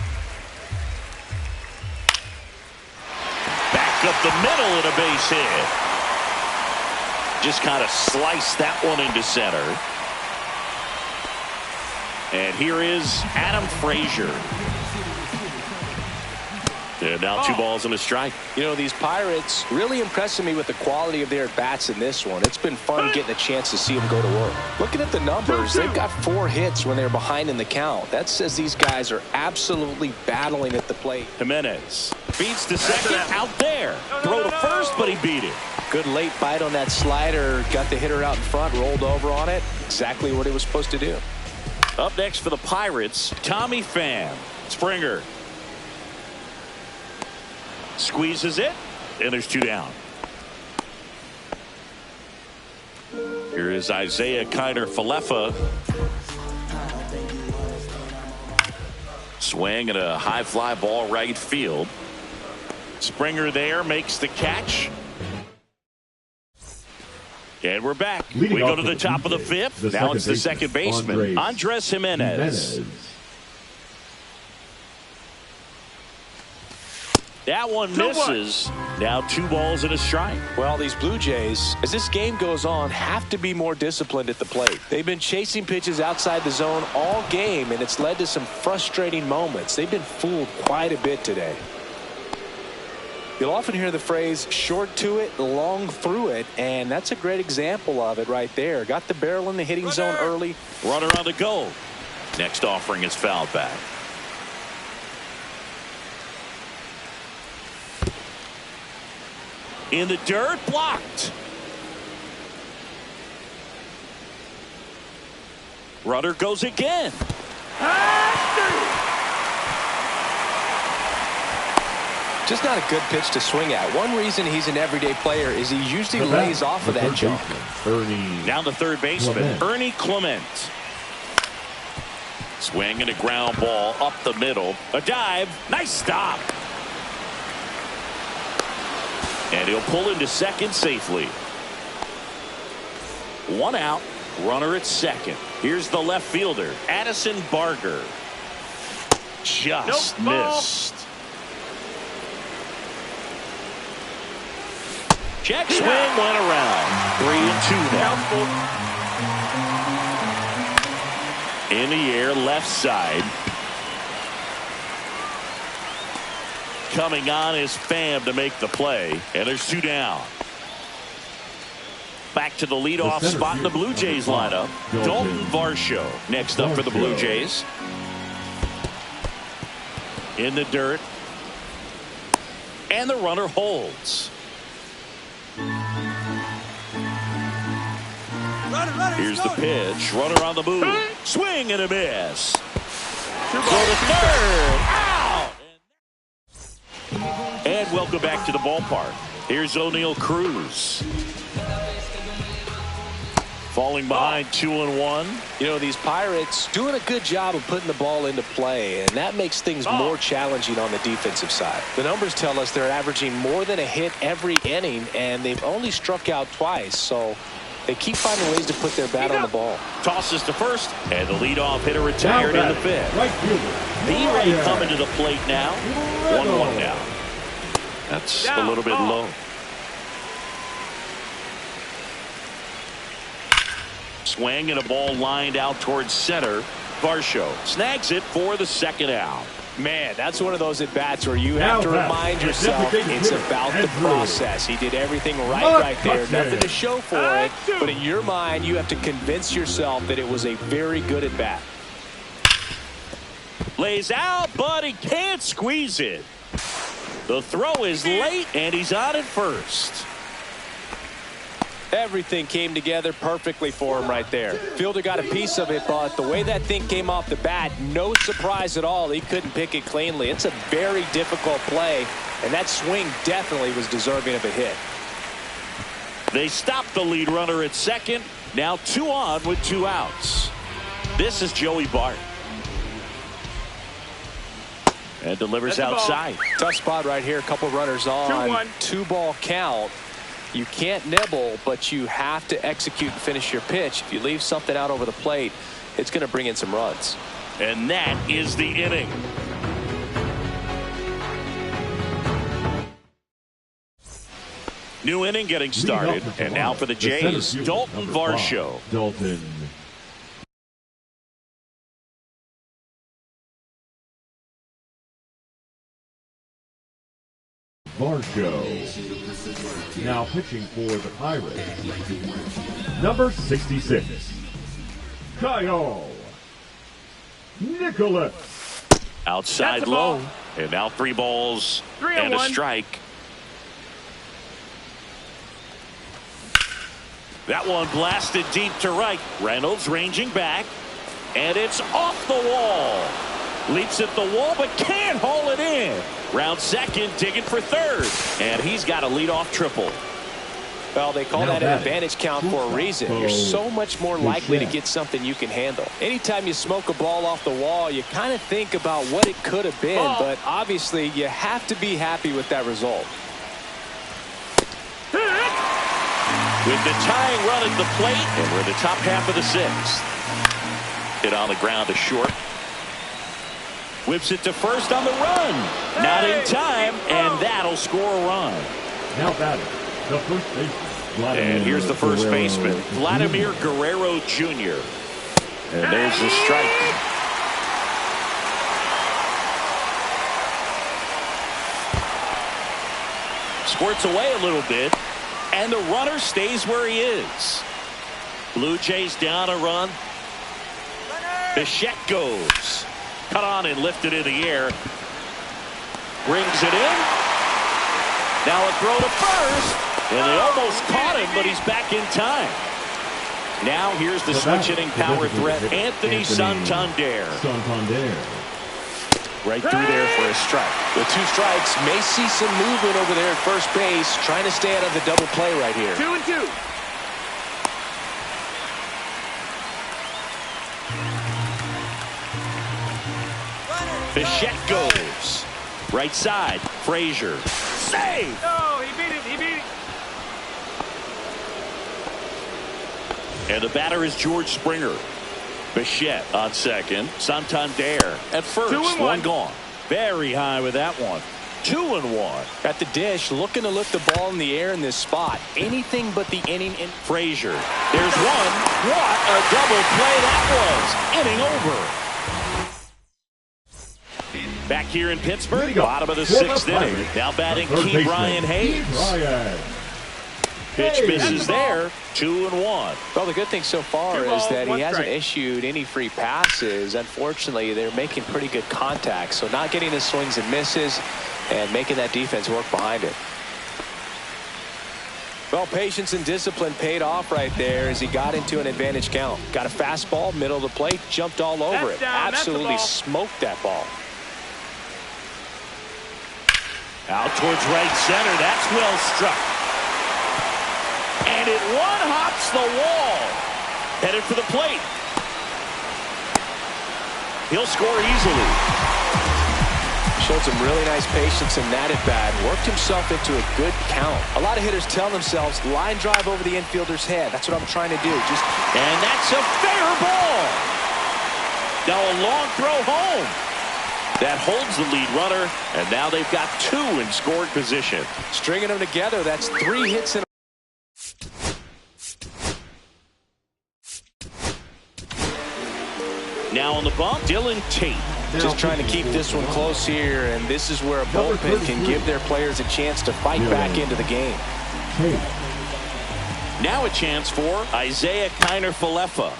[SPEAKER 2] Back up the middle and a base hit. Just kind of sliced that one into center. And here is Adam Frazier. And now 2 balls and a strike.
[SPEAKER 3] You know, these Pirates really impressing me with the quality of their at-bats in this one. It's been fun getting a chance to see them go to work. Looking at the numbers, they've got 4 hits when they're behind in the count. That says these guys are absolutely battling at the plate.
[SPEAKER 2] Jimenez feeds to second, out there. Throw to first, but he beat it.
[SPEAKER 3] Good late bite on that slider. Got the hitter out in front, rolled over on it. Exactly what he was supposed to do.
[SPEAKER 2] Up next for the Pirates, Tommy Pham. Springer squeezes it, and there's 2 down. Here is Isaiah Kiner-Falefa. Swing and a high fly ball right field. Springer there makes the catch. And we're back. We go to the top of the 5th. Now it's the second baseman, Andres Jimenez. That one misses. Now 2 balls and a strike.
[SPEAKER 3] Well, these Blue Jays, as this game goes on, have to be more disciplined at the plate. They've been chasing pitches outside the zone all game, and it's led to some frustrating moments. They've been fooled quite a bit today. You'll often hear the phrase short to it, long through it, and that's a great example of it right there. Got the barrel in the hitting zone early.
[SPEAKER 2] Runner on the go. Next offering is fouled back. In the dirt, blocked. Runner goes again.
[SPEAKER 3] Just not a good pitch to swing at. One reason he's an everyday player is he usually lays off of that jump.
[SPEAKER 2] Down the third baseman, Ernie Clement. Swing and a ground ball up the middle. A dive. Nice stop. And he'll pull into second safely. 1 out. Runner at second. Here's the left fielder, Addison Barger. Just missed. Check swing went around. 3-2 now. In the air, left side. Coming on is Pham to make the play, and there's 2 down. Back to the leadoff spot in the Blue Jays lineup. Dalton Varsho next up for the Blue Jays. In the dirt, and the runner holds. Here's the pitch. Runner on the move. Swing and a miss. Throw to third. Out. And welcome back to the ballpark. Here's O'Neal Cruz. Falling behind 2-1.
[SPEAKER 3] You know, these Pirates doing a good job of putting the ball into play, and that makes things more challenging on the defensive side. The numbers tell us they're averaging more than a hit every inning, and they've only struck out twice, so they keep finding ways to put their bat on the ball.
[SPEAKER 2] Tosses to first, and the leadoff hitter retired in the 5th. B-Ray coming to the plate now. 1-1 now. That's a little bit low. Swing and a ball lined out towards center. Varsho snags it for the second out.
[SPEAKER 3] Man, that's one of those at-bats where you have to remind yourself it's about the process. He did everything right there. Nothing to show for it, but in your mind, you have to convince yourself that it was a very good at-bat.
[SPEAKER 2] Lays out, but he can't squeeze it. The throw is late, and he's on at first.
[SPEAKER 3] Everything came together perfectly for him right there. Fielder got a piece of it, but the way that thing came off the bat, no surprise at all. He couldn't pick it cleanly. It's a very difficult play, and that swing definitely was deserving of a hit.
[SPEAKER 2] They stopped the lead runner at second. Now 2 on with 2 outs. This is Joey Bart. And delivers outside.
[SPEAKER 3] Tough spot right here. A couple runners on. 2-ball count. You can't nibble, but you have to execute and finish your pitch. If you leave something out over the plate, it's going to bring in some runs.
[SPEAKER 2] And that is the inning. New inning getting started. And now for the Jays, Dalton Varsho.
[SPEAKER 4] Dalton Vargo. Now pitching for the Pirates, number 66, Kyle Nicholas.
[SPEAKER 2] Outside low. And now 3 balls and a strike. That one blasted deep to right. Reynolds ranging back. And it's off the wall. Leaps at the wall but can't haul it in. Round second, digging for third. And he's got a leadoff triple.
[SPEAKER 3] Well, they call that an advantage count for a reason. You're so much more likely to get something you can handle. Anytime you smoke a ball off the wall, you kind of think about what it could have been, but obviously you have to be happy with that result.
[SPEAKER 2] With the tying run at the plate, and we're in the top half of the 6th. Hit on the ground to short. Whips it to first on the run. Not in time, and that'll score a run.
[SPEAKER 4] Now batting, the first baseman.
[SPEAKER 2] And here's the first baseman, Vladimir Guerrero Jr. And there's the strike. Squirts away a little bit, and the runner stays where he is. Blue Jays down a run. Bichette goes. Cut on and lifted in the air. Brings it in. Now a throw to first. And they almost caught him, but he's back in time. Now here's the switch-hitting power threat, Anthony Santander.
[SPEAKER 3] Right through there for a strike. With 2 strikes, may see some movement over there at first base, trying to stay out of the double play right here.
[SPEAKER 5] 2-2.
[SPEAKER 2] Bichette goes. Right side, Frazier. Save!
[SPEAKER 5] Oh, he beat it, he beat it.
[SPEAKER 2] And the batter is George Springer. Bichette on second. Santander at first. 1 gone. Very high with that one. 2-1.
[SPEAKER 3] At the dish, looking to lift the ball in the air in this spot. Anything but the inning in.
[SPEAKER 2] Frazier. There's one. What a double play that was. Inning over. Back here in Pittsburgh, bottom of the 6th inning. Now batting Key Brian Hayes. Pitch misses there. 2-1.
[SPEAKER 3] Well, the good thing so far is that he hasn't issued any free passes. Unfortunately, they're making pretty good contact, so not getting the swings and misses and making that defense work behind it. Well, patience and discipline paid off right there as he got into an advantage count. Got a fastball, middle of the plate, jumped all over it. Absolutely smoked that ball.
[SPEAKER 2] Out towards right center. That's well struck. And it one-hops the wall. Headed for the plate. He'll score easily.
[SPEAKER 3] Showed some really nice patience in that at-bat. Worked himself into a good count. A lot of hitters tell themselves, line drive over the infielder's head. That's what I'm trying to do.
[SPEAKER 2] And that's a fair ball. Now a long throw home. That holds the lead runner, and now they've got 2 in scoring position.
[SPEAKER 3] Stringing them together, that's 3 hits in a
[SPEAKER 2] Now on the bump, Dylan Tate.
[SPEAKER 3] Just trying to keep this one close here, and this is where a bullpen can give their players a chance to fight back into the game.
[SPEAKER 2] Now a chance for Isaiah Kiner-Falefa.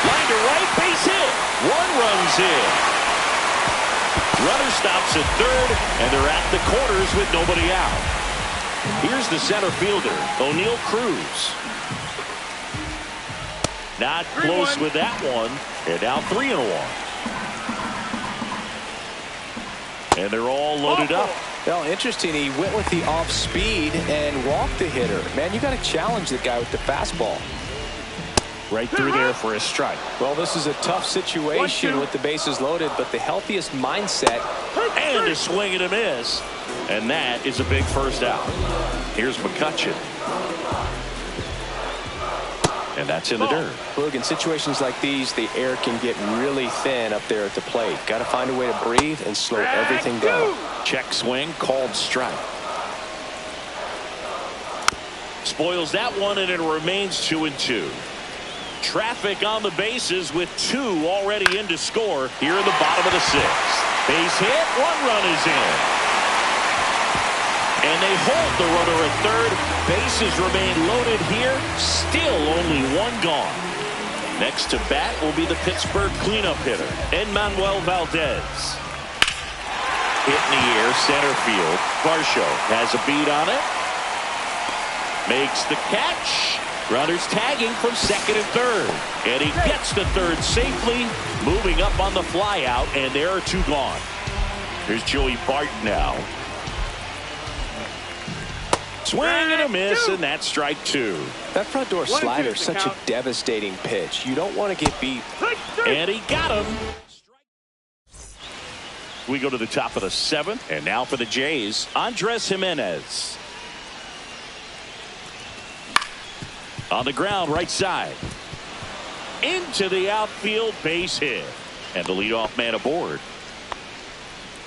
[SPEAKER 2] Line to right, base hit. 1 runs in. Runner stops at third, and they're at the corners with nobody out. Here's the center fielder, O'Neal Cruz. Not close with that one. And now 3-1. And they're all loaded up.
[SPEAKER 3] Well, interesting. He went with the off speed and walked the hitter. Man, you got to challenge the guy with the fastball.
[SPEAKER 2] Right through there for a strike.
[SPEAKER 3] Well, this is a tough situation with the bases loaded, but the healthiest mindset.
[SPEAKER 2] And a swing and a miss. And that is a big first out. Here's McCutchen. And that's in the dirt.
[SPEAKER 3] Look, in situations like these, the air can get really thin up there at the plate. Got to find a way to breathe and slow everything down.
[SPEAKER 2] Check swing, called strike. Spoils that one, and it remains 2-2. Traffic on the bases with 2 already in to score here in the bottom of the 6th. Base hit, 1 run is in. And they hold the runner at third. Bases remain loaded here. Still only one gone. Next to bat will be the Pittsburgh cleanup hitter, Manuel Valdez. Hit in the air, center field. Varsho has a beat on it. Makes the catch. Runners tagging from second and third. And he gets to third safely. Moving up on the fly out, and there are two gone. Here's Joey Bart now. Swing and a miss, and that's strike two.
[SPEAKER 3] That front door slider is such a devastating pitch. You don't want to get beat.
[SPEAKER 2] And he got him. We go to the top of the seventh, and now for the Jays, Andres Jimenez. On the ground, right side. Into the outfield, base hit. And the leadoff man aboard.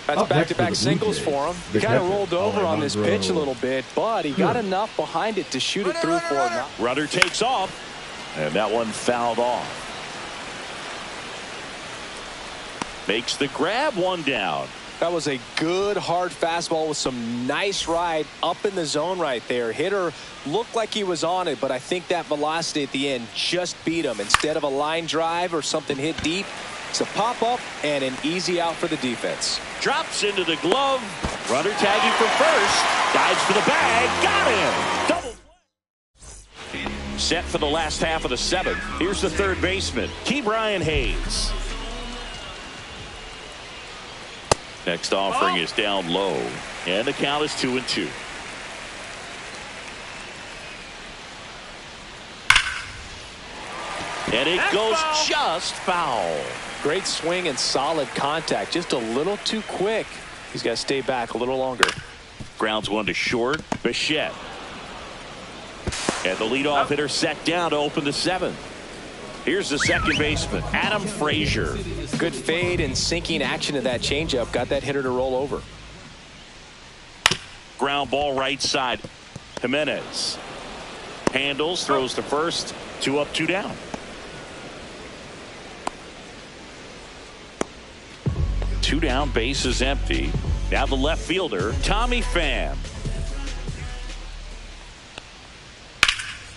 [SPEAKER 3] That's back-to-back singles for him. He kind of rolled over on this pitch a little bit, but he got enough behind it to shoot it through for him.
[SPEAKER 2] Runner takes off, and that one fouled off. Makes the grab, one down.
[SPEAKER 3] That was a good hard fastball with some nice ride up in the zone right there. Hitter looked like he was on it, but I think that velocity at the end just beat him. Instead of a line drive or something hit deep, it's a pop-up and an easy out for the defense.
[SPEAKER 2] Drops into the glove. Runner tagging for first. Dives for the bag. Got him. Double. Set for the last half of the seventh. Here's the third baseman, Ke'Bryan Hayes. Next offering is down low. And the count is 2-2. And it goes just foul.
[SPEAKER 3] Great swing and solid contact. Just a little too quick. He's got to stay back a little longer.
[SPEAKER 2] Grounds one to short. Bichette. And the leadoff hitter set down to open the seventh. Here's the second baseman, Adam Frazier.
[SPEAKER 3] Good fade and sinking action of that changeup. Got that hitter to roll over.
[SPEAKER 2] Ground ball right side. Jimenez. Handles, throws to first. 2 up, 2 down. 2 down, base is empty. Now the left fielder, Tommy Pham.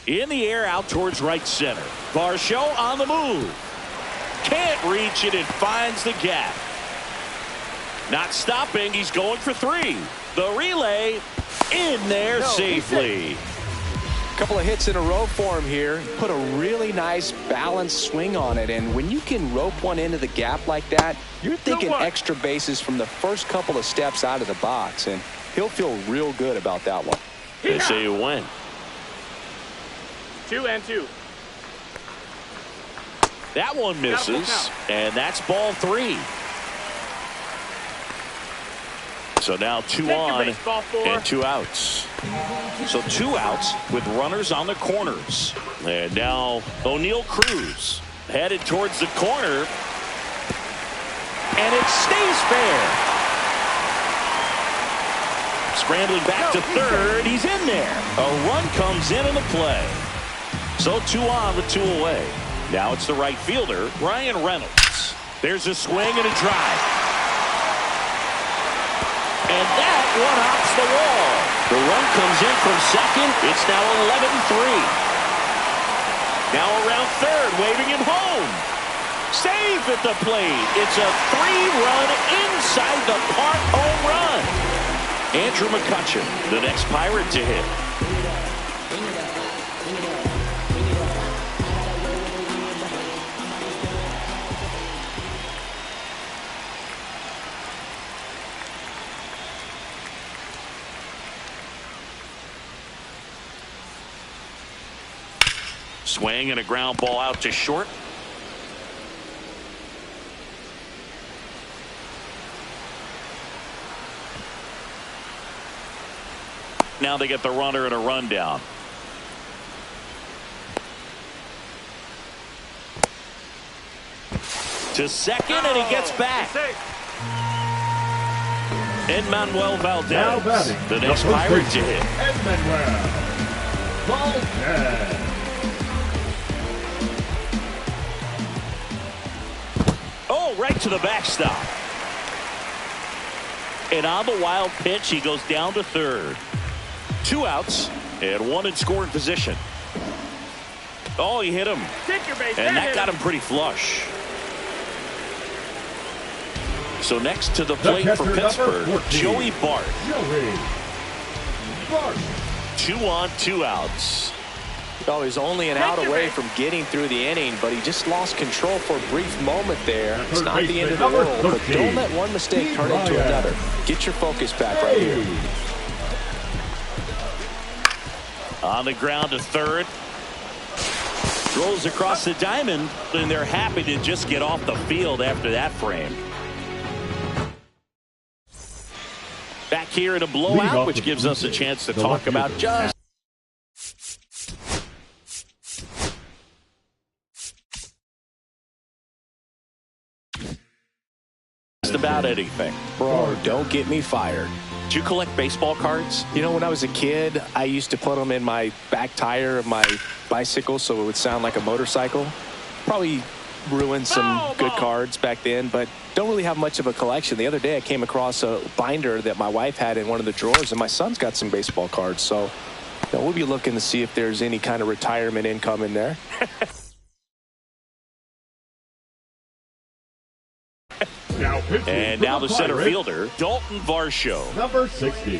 [SPEAKER 2] In the air, out towards right center. Varsho on the move. Can't reach it. It finds the gap. Not stopping. He's going for 3. The relay in there safely.
[SPEAKER 3] A couple of hits in a row for him here. Put a really nice balanced swing on it. And when you can rope one into the gap like that, you're thinking extra bases from the first couple of steps out of the box. And he'll feel real good about that one.
[SPEAKER 2] They say you win.
[SPEAKER 5] 2-2.
[SPEAKER 2] That one misses, and that's ball 3. So now 2 on and 2 outs. So 2 outs with runners on the corners. And now O'Neal Cruz headed towards the corner, and it stays fair. Scrambling back to third. He's in there. A run comes in the play. So 2 on with 2 away. Now it's the right fielder, Ryan Reynolds. There's a swing and a drive. And that one hops the wall. The run comes in from second. It's now 11-3. Now around third, waving him home. Save at the plate. It's a 3-run inside the park home run. Andrew McCutchen, the next Pirate to hit. Swing and a ground ball out to short. Now they get the runner and a rundown. To second, and he gets back. Manuel Valdez, the next Pirate to hit.
[SPEAKER 4] Manuel Valdez.
[SPEAKER 2] Oh, right to the backstop. And on the wild pitch, he goes down to third. 2 outs and 1 in scoring position. Oh, he hit him. And that got him pretty flush. So next to the plate for Pittsburgh, Joey Bart. 2 on, 2 outs.
[SPEAKER 3] Oh, he's only an out away from getting through the inning, but he just lost control for a brief moment there. It's not the end of the world, but don't let one mistake turn into another. Get your focus back right here.
[SPEAKER 2] On the ground to third. Throws across the diamond, and they're happy to just get off the field after that frame. Back here in a blowout, which gives us a chance to talk about just about anything.
[SPEAKER 3] Bro, don't get me fired.
[SPEAKER 2] Do you collect baseball cards?
[SPEAKER 3] You know, when I was a kid, I used to put them in my back tire of my bicycle so it would sound like a motorcycle. Probably ruined some good cards back then, but don't really have much of a collection. The other day I came across a binder that my wife had in one of the drawers, and my son's got some baseball cards. So you know, we'll be looking to see if there's any kind of retirement income in there.
[SPEAKER 2] And now the center fielder, Dalton Varsho.
[SPEAKER 4] Number 60.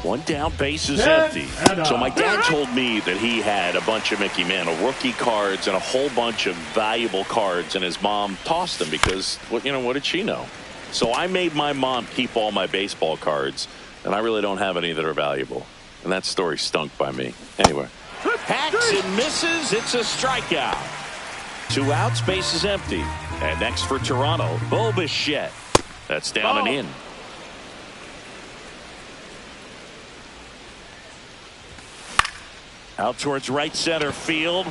[SPEAKER 2] 1 down, base is empty. So my dad told me that he had a bunch of Mickey Mantle rookie cards and a whole bunch of valuable cards, and his mom tossed them because, what did she know? So I made my mom keep all my baseball cards, and I really don't have any that are valuable. And that story stunk by me. Anyway. Hacks and misses. It's a strikeout. 2 outs, base is empty. And next for Toronto, Bo Bichette. That's down and in. Out towards right center field.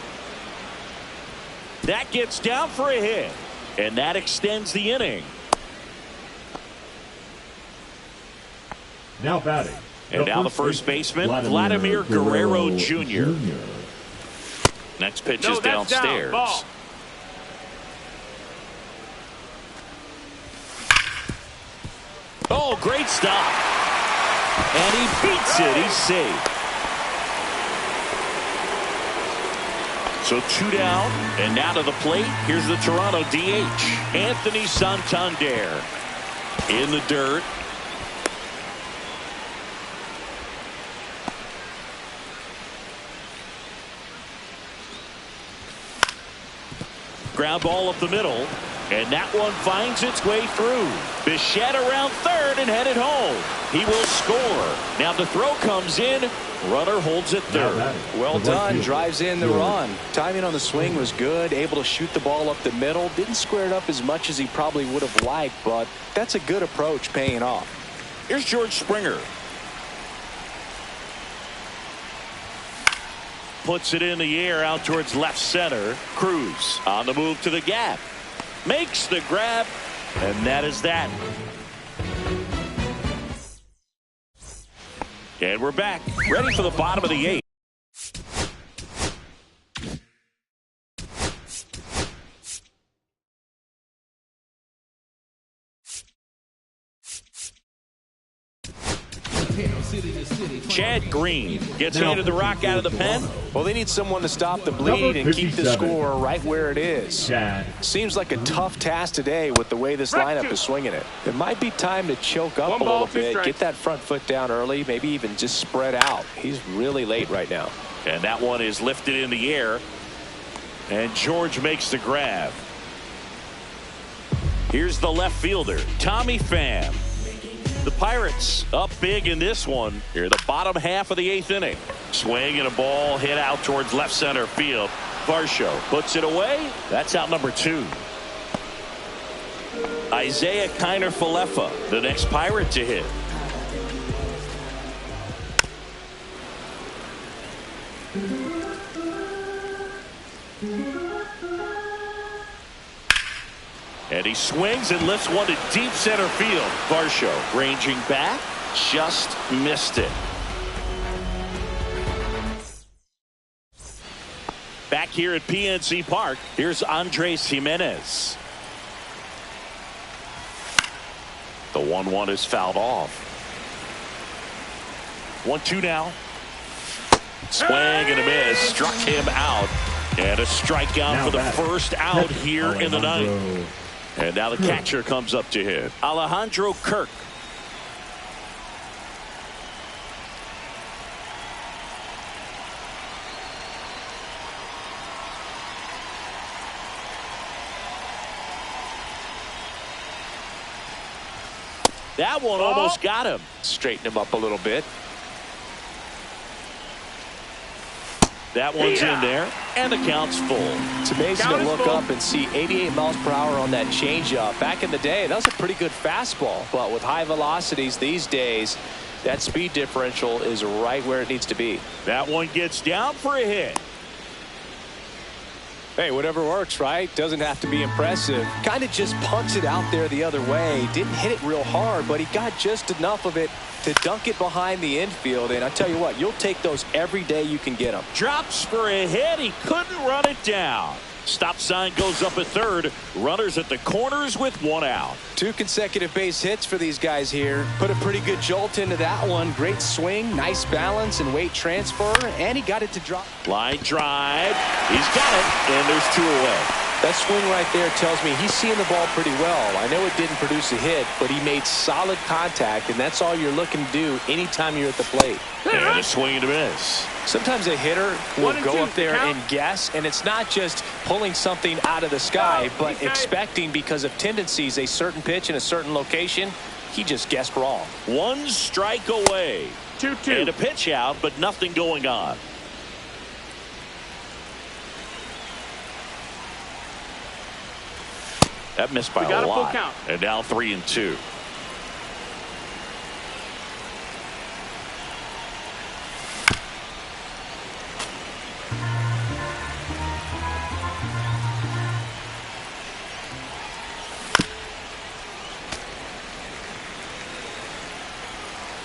[SPEAKER 2] That gets down for a hit. And that extends the inning.
[SPEAKER 4] Now batting.
[SPEAKER 2] And now the first baseman, Vladimir Guerrero Jr. Next pitch is downstairs.
[SPEAKER 5] Down.
[SPEAKER 2] Oh, great stop. And he beats it. He's safe. So 2 down, and now to the plate. Here's the Toronto DH, Anthony Santander. In the dirt. Ground ball up the middle. And that one finds its way through. Bichette around third and headed home. He will score. Now the throw comes in. Runner holds it third.
[SPEAKER 3] Well done. Drives in the run. Timing on the swing was good. Able to shoot the ball up the middle. Didn't square it up as much as he probably would have liked, but that's a good approach paying off.
[SPEAKER 2] Here's George Springer. Puts it in the air out towards left center. Cruz on the move to the gap. Makes the grab, and that is that. And we're back, ready for the bottom of the 8th. Chad Green gets into the rock out of the pen.
[SPEAKER 3] Well, they need someone to stop the bleed and keep the score right where it is. Seems like a tough task today with the way this lineup is swinging it. It might be time to choke up a little bit, get that front foot down early, maybe even just spread out. He's really late right now.
[SPEAKER 2] And that one is lifted in the air. And George makes the grab. Here's the left fielder, Tommy Pham. The Pirates up big in this one. Here, the bottom half of the 8th inning. Swing and a ball hit out towards left center field. Varsho puts it away. That's out number 2. Isaiah Kiner-Falefa, the next Pirate to hit. And he swings and lifts one to deep center field. Varsho ranging back, just missed it. Back here at PNC Park, here's Andres Jimenez. The 1-1 is fouled off. 1-2 now. Swing and a miss. Struck him out. And a strikeout
[SPEAKER 4] Now
[SPEAKER 2] for the
[SPEAKER 4] batting.
[SPEAKER 2] first out here in the ninth.
[SPEAKER 4] Alejandro
[SPEAKER 2] And now the catcher comes up to hit. Alejandro Kirk. That one almost got him.
[SPEAKER 3] Straighten him up a little bit.
[SPEAKER 2] That one's in there, and the count's full.
[SPEAKER 3] It's amazing to look up and see 88 miles per hour on that changeup. Back in the day, that was a pretty good fastball. But with high velocities these days, that speed differential is right where it needs to be.
[SPEAKER 2] That one gets down for a hit.
[SPEAKER 3] Hey, whatever works, right? Doesn't have to be impressive. Kind of just punts it out there the other way. Didn't hit it real hard, but he got just enough of it to dunk it behind the infield. And I tell you what, you'll take those every day you can get them.
[SPEAKER 2] Drops for a hit. He couldn't run it down. Stop sign goes up at third. Runners at the corners with one out.
[SPEAKER 3] 2 consecutive base hits for these guys here. Put a pretty good jolt into that one. Great swing, nice balance and weight transfer, and he got it to drop.
[SPEAKER 2] Line drive. He's got it, and there's 2 away.
[SPEAKER 3] That swing right there tells me he's seeing the ball pretty well. I know it didn't produce a hit, but he made solid contact, and that's all you're looking to do anytime you're at the plate.
[SPEAKER 2] And a swing and a miss.
[SPEAKER 3] Sometimes a hitter will go up there and guess, and it's not just pulling something out of the sky, but expecting because of tendencies a certain pitch in a certain location. He just guessed wrong.
[SPEAKER 2] 1 strike away.
[SPEAKER 5] 2-2.
[SPEAKER 2] And a pitch out, but nothing going on. That missed by a lot. And now 3-2.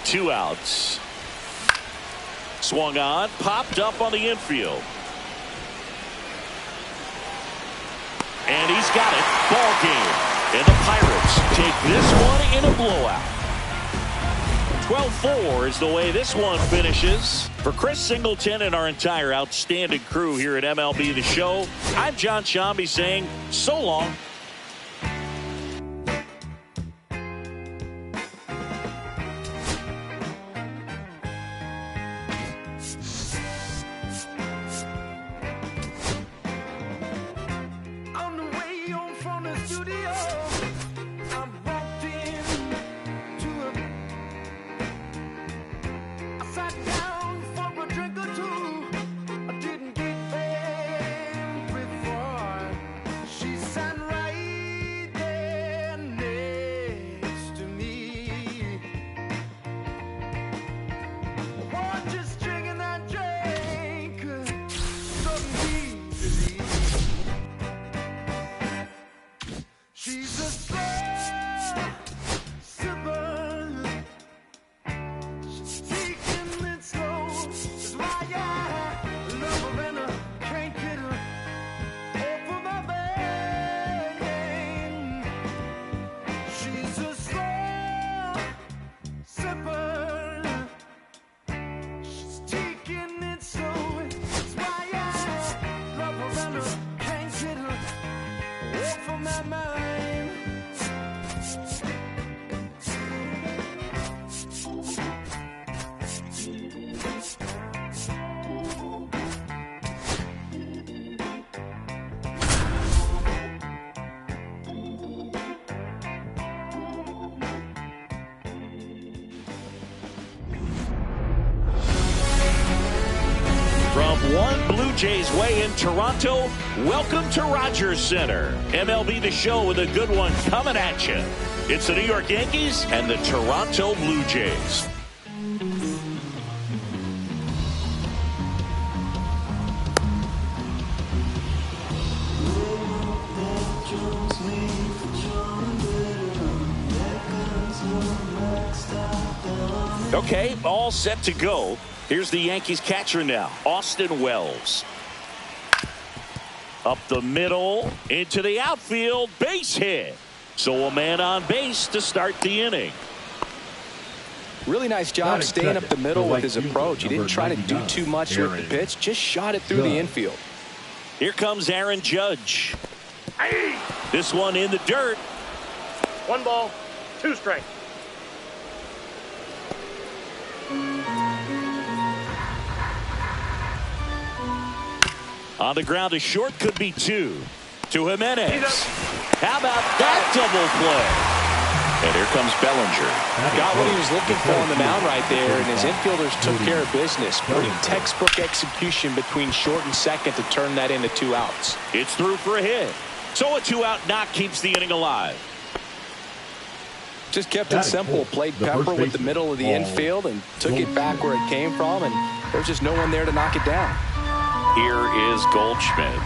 [SPEAKER 2] Two outs. Swung on, popped up on the infield. And he's got it. Ball game. And the Pirates take this one in a blowout. 12-4 is the way this one finishes. For Chris Singleton and our entire outstanding crew here at MLB The Show, I'm John Shambi saying so long. From one Blue Jays way in Toronto, welcome to Rogers Center. MLB The Show with a good one coming at you. It's the New York Yankees and the Toronto Blue Jays. Okay, all set to go. Here's the Yankees catcher now, Austin Wells. Up the middle, into the outfield, base hit. So a man on base to start the inning.
[SPEAKER 3] Really nice job staying up the middle with his approach. He didn't try to do too much with the pitch, just shot it through the infield.
[SPEAKER 2] Here comes Aaron Judge. This one in the dirt.
[SPEAKER 5] 1 ball, 2 strikes.
[SPEAKER 2] On the ground, a short, could be 2. To Jimenez. How about that double play? And here comes Bellinger.
[SPEAKER 3] Got what he was looking for on the mound right there, and his infielders took care of business. Pretty textbook execution between short and second to turn that into 2 outs.
[SPEAKER 2] It's through for a hit. So a 2-out knock keeps the inning alive.
[SPEAKER 3] Just kept it simple. Played Pepper with the middle of the infield and took it back where it came from, and there's just no one there to knock it down.
[SPEAKER 2] Here is Goldschmidt.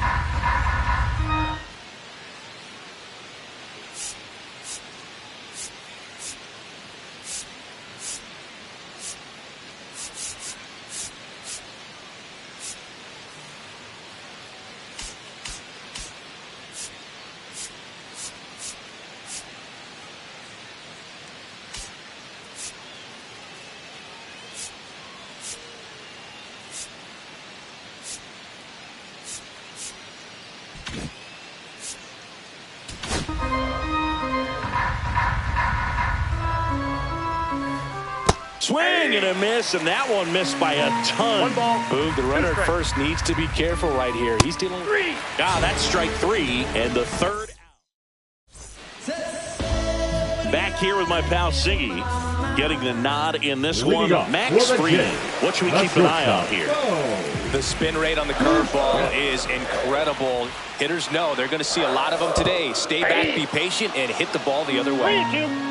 [SPEAKER 2] Swing and a miss, and that one missed by a ton.
[SPEAKER 5] 1 ball.
[SPEAKER 3] Boog, the runner at first needs to be careful right here. He's dealing
[SPEAKER 5] 3.
[SPEAKER 2] That's strike 3 and the 3rd out. Back here with my pal Siggy, getting the nod in this one. Max Fried. What should we keep an eye on here?
[SPEAKER 3] The spin rate on the curveball is incredible. Hitters know they're going to see a lot of them today. Stay back, be patient, and hit the ball the other way.
[SPEAKER 5] 3-2.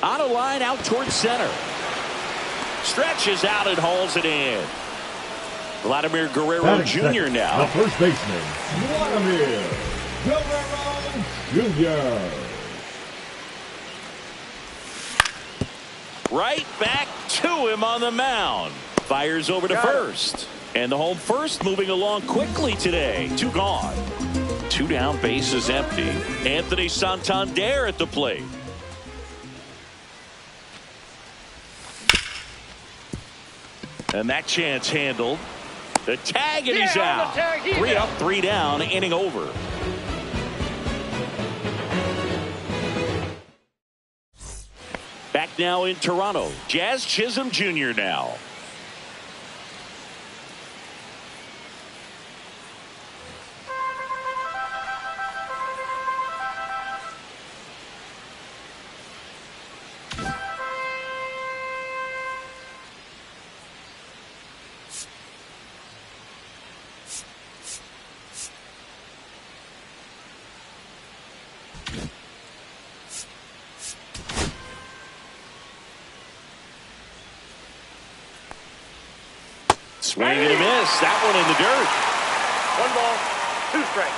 [SPEAKER 2] On a line out towards center. Stretches out and hauls it in. Vladimir Guerrero Jr. now.
[SPEAKER 4] The first baseman, Vladimir Guerrero Jr.
[SPEAKER 2] Right back to him on the mound. Fires over to first. And the home first moving along quickly today. 2 gone. 2 down, bases empty. Anthony Santander at the plate. And that chance handled. The tag, and he's out. 3 up, 3 down, inning over. Back now in Toronto. Jazz Chisholm Jr. now. Swing and a miss. That one in the dirt.
[SPEAKER 5] 1 ball, 2 strikes.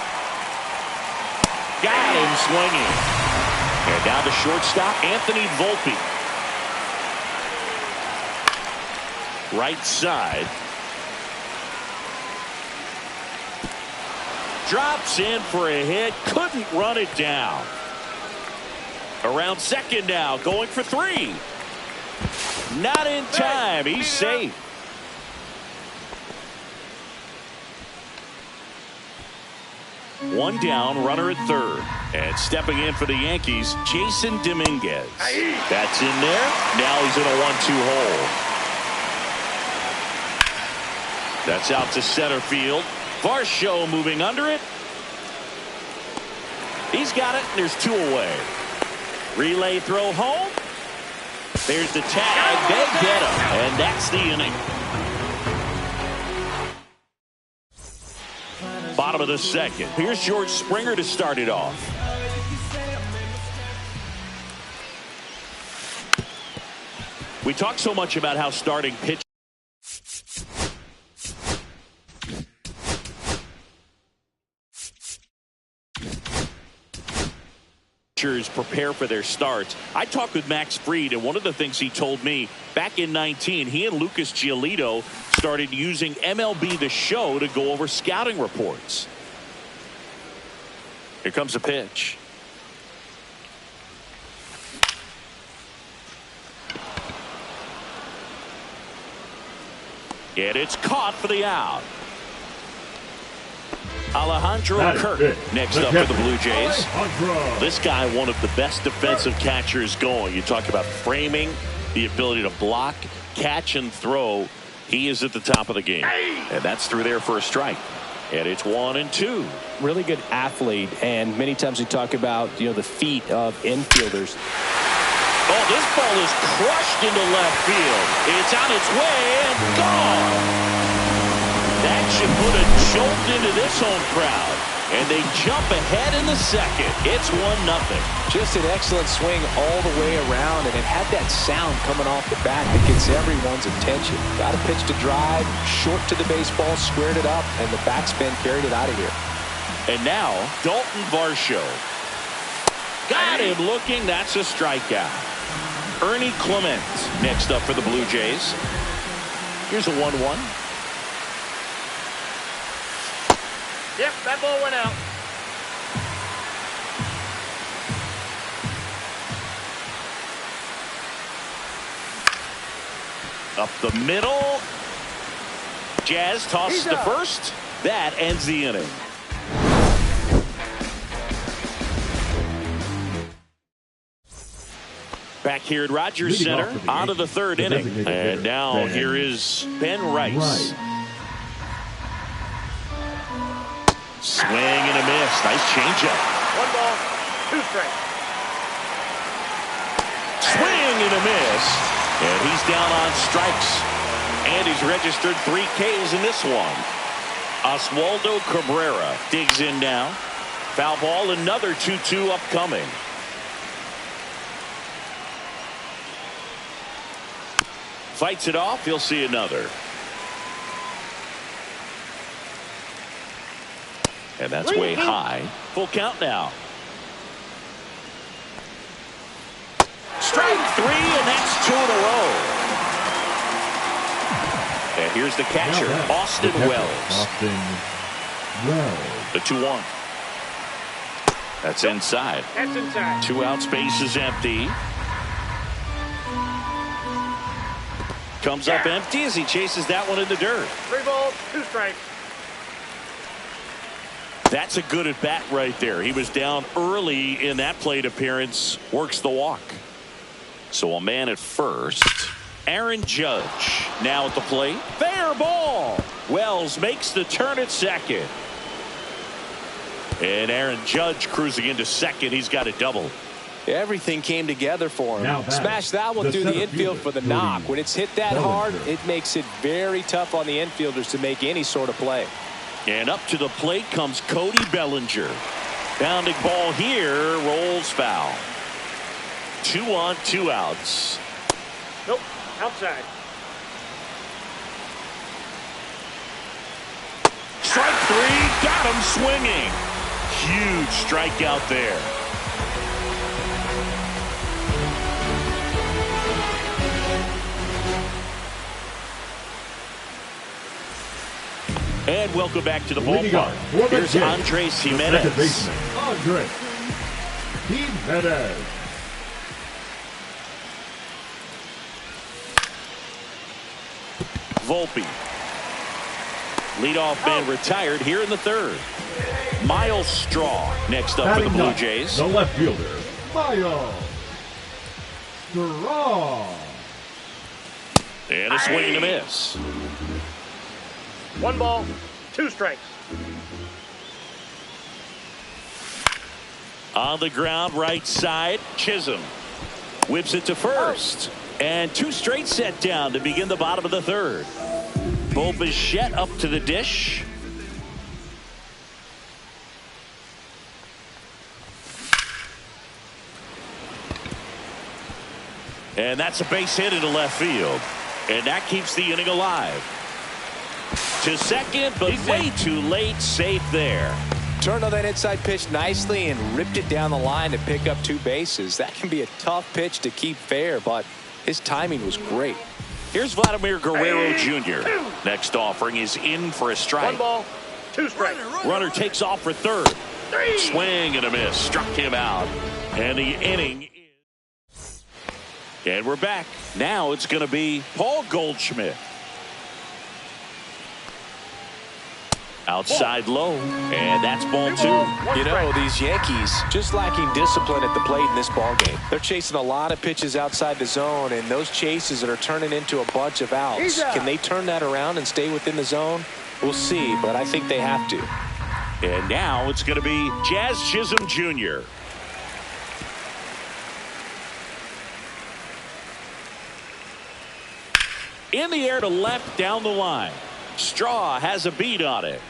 [SPEAKER 2] Got him swinging. And down to shortstop, Anthony Volpe. Right side. Drops in for a hit. Couldn't run it down. Around second now. Going for 3. Not in time. He's safe. One down, runner at third. And stepping in for the Yankees, Jason Dominguez. That's in there. Now he's in a 1-2 hole. That's out to center field. Varsho moving under it. He's got it, and there's 2 away. Relay throw home. There's the tag. They get him, and that's the inning. Bottom of the second. Here's George Springer to start it off. We talk so much about how starting pitchers prepare for their starts. I talked with Max Fried, and one of the things he told me back in 19, he and Lucas Giolito started using MLB The Show to go over scouting reports. Here comes a pitch. And it's caught for the out. Alejandro Kirk next up for the Blue Jays. This guy, one of the best defensive catchers going. You talk about framing, the ability to block, catch, and throw. He is at the top of the game. And that's through there for a strike. And it's 1-2.
[SPEAKER 3] Really good athlete, and many times we talk about, the feet of infielders.
[SPEAKER 2] Oh, this ball is crushed into left field. It's on its way and gone. That should put a jolt into this home crowd. And they jump ahead in the second. It's 1-0.
[SPEAKER 3] Just an excellent swing all the way around, and it had that sound coming off the bat that gets everyone's attention. Got a pitch to drive, short to the baseball, squared it up, and the backspin carried it out of here.
[SPEAKER 2] And now, Dalton Varsho. Got him looking. That's a strikeout. Ernie Clement next up for the Blue Jays. Here's a 1-1.
[SPEAKER 5] Yep, that ball went out.
[SPEAKER 2] Up the middle. Jazz tosses to first. That ends the inning. Back here at Rogers Center, on to the third inning. And now here is Ben Rice. Swing and a miss. Nice changeup.
[SPEAKER 5] 1 ball, 2 strikes.
[SPEAKER 2] Swing and a miss. And he's down on strikes. And he's registered 3 Ks in this one. Oswaldo Cabrera digs in now. Foul ball, another 2-2 upcoming. Fights it off. He'll see another. And that's way high. Full count now. Strike 3, and that's 2 in a row. And here's the catcher, Austin Wells. The 2-1. That's inside.
[SPEAKER 5] That's inside.
[SPEAKER 2] 2 outs, base is empty. Comes up empty as he chases that one in the dirt.
[SPEAKER 5] 3 balls, 2 strikes.
[SPEAKER 2] That's a good at bat right there. He was down early in that plate appearance. Works the walk. So a man at first. Aaron Judge now at the plate. Fair ball. Wells makes the turn at second. And Aaron Judge cruising into second. He's got a double.
[SPEAKER 3] Everything came together for him. Smash that one through the infield for the knock. When it's hit that hard, it makes it very tough on the infielders to make any sort of play.
[SPEAKER 2] And up to the plate comes Cody Bellinger. Bounding ball here, rolls foul. 2 on, 2 outs.
[SPEAKER 5] Nope, outside.
[SPEAKER 2] Strike 3, got him swinging. Huge strikeout there. And welcome back to the ballpark. Here's Andres Jimenez.
[SPEAKER 4] Andres Jimenez.
[SPEAKER 2] Volpe. Leadoff man retired here in the third. Miles Straw next up for the Blue Jays.
[SPEAKER 4] The left fielder, Miles Straw.
[SPEAKER 2] And a swing and a miss.
[SPEAKER 5] 1 ball, 2 strikes.
[SPEAKER 2] On the ground, right side, Chisholm whips it to first. And 2 straight set down to begin the bottom of the third. Bo Bichette up to the dish. And that's a base hit into left field. And that keeps the inning alive. To second, but way too late. Safe there.
[SPEAKER 3] Turned on that inside pitch nicely and ripped it down the line to pick up 2 bases. That can be a tough pitch to keep fair, but his timing was great.
[SPEAKER 2] Here's Vladimir Guerrero Jr. Next offering is in for a strike.
[SPEAKER 5] 1 ball, 2 strikes.
[SPEAKER 2] Runner takes off for third. Swing and a miss. Struck him out. And the inning is. And we're back. Now it's going to be Paul Goldschmidt. Outside low, and that's ball 2.
[SPEAKER 3] You know, these Yankees just lacking discipline at the plate in this ball game. They're chasing a lot of pitches outside the zone, and those chases that are turning into a bunch of outs. Can they turn that around and stay within the zone? We'll see, but I think they have to.
[SPEAKER 2] And now it's going to be Jazz Chisholm Jr. In the air to left down the line. Straw has a beat on it.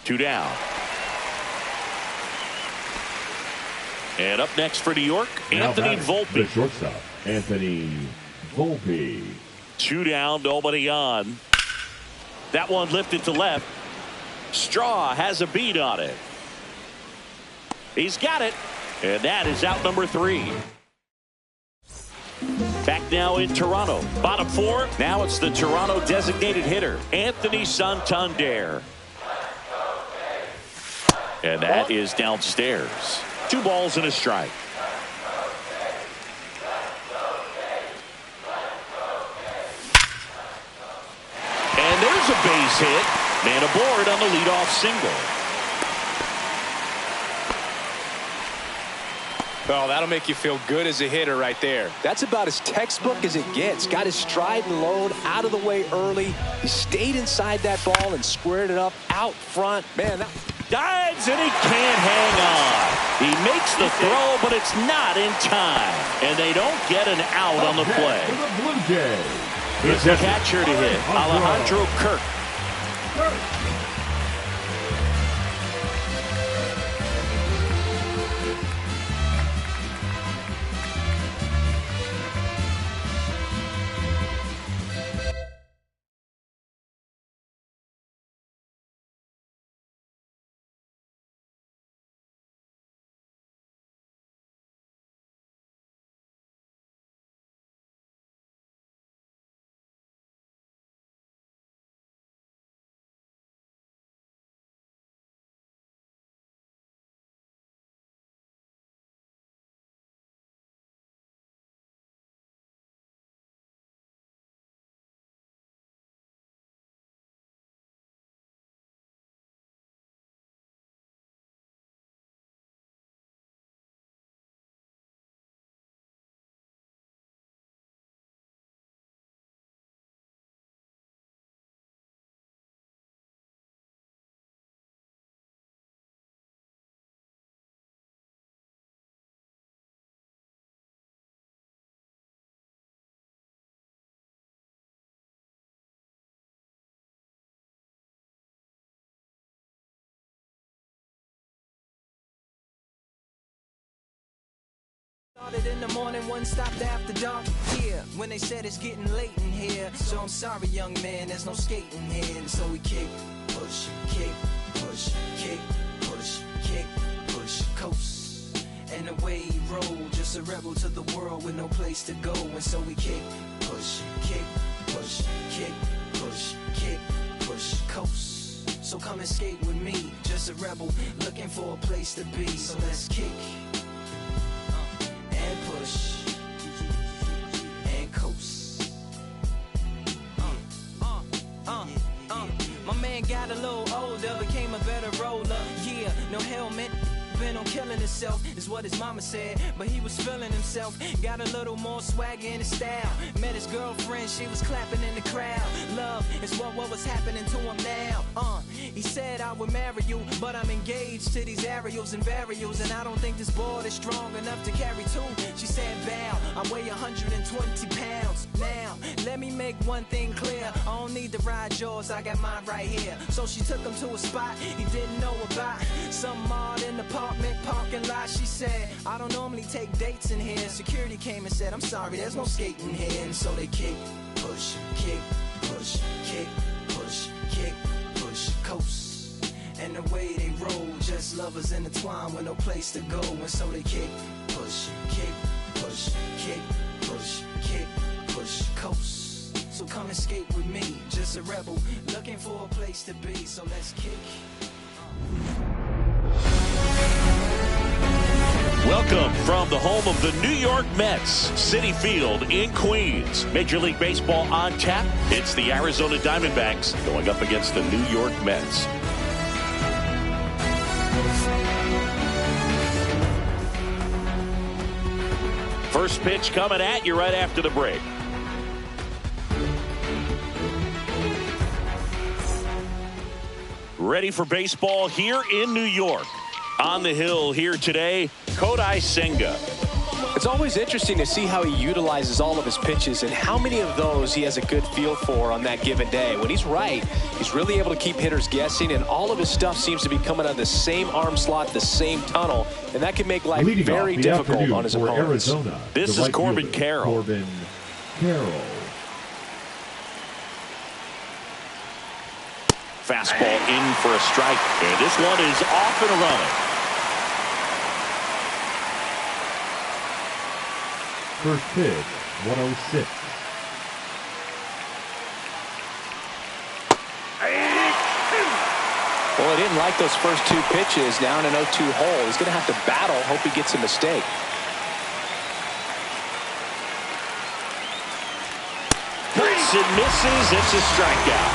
[SPEAKER 2] 2 down. And up next for New York, Anthony Volpe.
[SPEAKER 4] The shortstop, Anthony Volpe.
[SPEAKER 2] 2 down, nobody on. That one lifted to left. Straw has a beat on it. He's got it. And that is out number 3. Back now in Toronto. Bottom 4. Now it's the Toronto designated hitter, Anthony Santander. And that is downstairs. 2 balls and a strike. And there's a base hit. Man aboard on the leadoff single.
[SPEAKER 3] Oh, that'll make you feel good as a hitter right there. That's about as textbook as it gets. Got his stride and load out of the way early. He stayed inside that ball and squared it up out front. Man, that
[SPEAKER 2] dives and he can't hang on. He makes the throw, but it's not in time. And they don't get an out on the play. It's a catcher to hit, Alejandro Kirk.
[SPEAKER 9] Started in the morning, one stopped after dark. Yeah, when they said it's getting late in here. So I'm sorry, young man, there's no skating here. And so we kick, push, kick, push, kick, push, kick, push, coast. And away he rolled, just a rebel to the world with no place to go. And so we kick, push, kick, push, kick, push, kick, push, coast. So come and skate with me, just a rebel looking for a place to be. So let's kick. Push and coast. My man got a little older, became a better roller. Yeah, no helmet. Been on killing himself is what his mama said, but he was feeling himself. Got a little more swagger in his style. Met his girlfriend, she was clapping in the crowd. Love is what was happening to him now. He said I would marry you, but I'm engaged to these aerials and burials, and I don't think this board is strong enough to carry 2. She said, bow, I weigh 120 pounds. Now, let me make one thing clear. I don't need to ride yours, I got mine right here. So she took him to a spot he didn't know about. Some odd in the apartment parking lot. She said, I don't normally take dates in here. Security came and said, I'm sorry, there's no skating here. And so they kick, push, kick, push, kick, push, kick, push, coast. And the way they roll, just lovers intertwined with no place to go. And so they kick, push, kick, push, kick, push, kick, push, coast. So come and skate with me, just a rebel looking for a place to be. So let's kick.
[SPEAKER 2] Welcome from the home of the New York Mets, Citi Field in Queens. Major League Baseball on tap. It's the Arizona Diamondbacks going up against the New York Mets. First pitch coming at you right after the break. Ready for baseball here in New York. On the hill here today, Kodai Senga.
[SPEAKER 3] It's always interesting to see how he utilizes all of his pitches and how many of those he has a good feel for on that given day. When he's right, he's really able to keep hitters guessing, and all of his stuff seems to be coming out of the same arm slot, the same tunnel, and that can make life very difficult on his opponents.
[SPEAKER 4] Arizona,
[SPEAKER 2] this is Corbin Carroll.
[SPEAKER 4] Corbin Carroll.
[SPEAKER 2] Fastball in for a strike, and this one is off and running.
[SPEAKER 4] First pitch, 106.
[SPEAKER 3] Well, he didn't like those first two pitches. Now in an 0-2 hole. He's going to have to battle, hope he gets a mistake.
[SPEAKER 2] Hits and misses. It's a strikeout.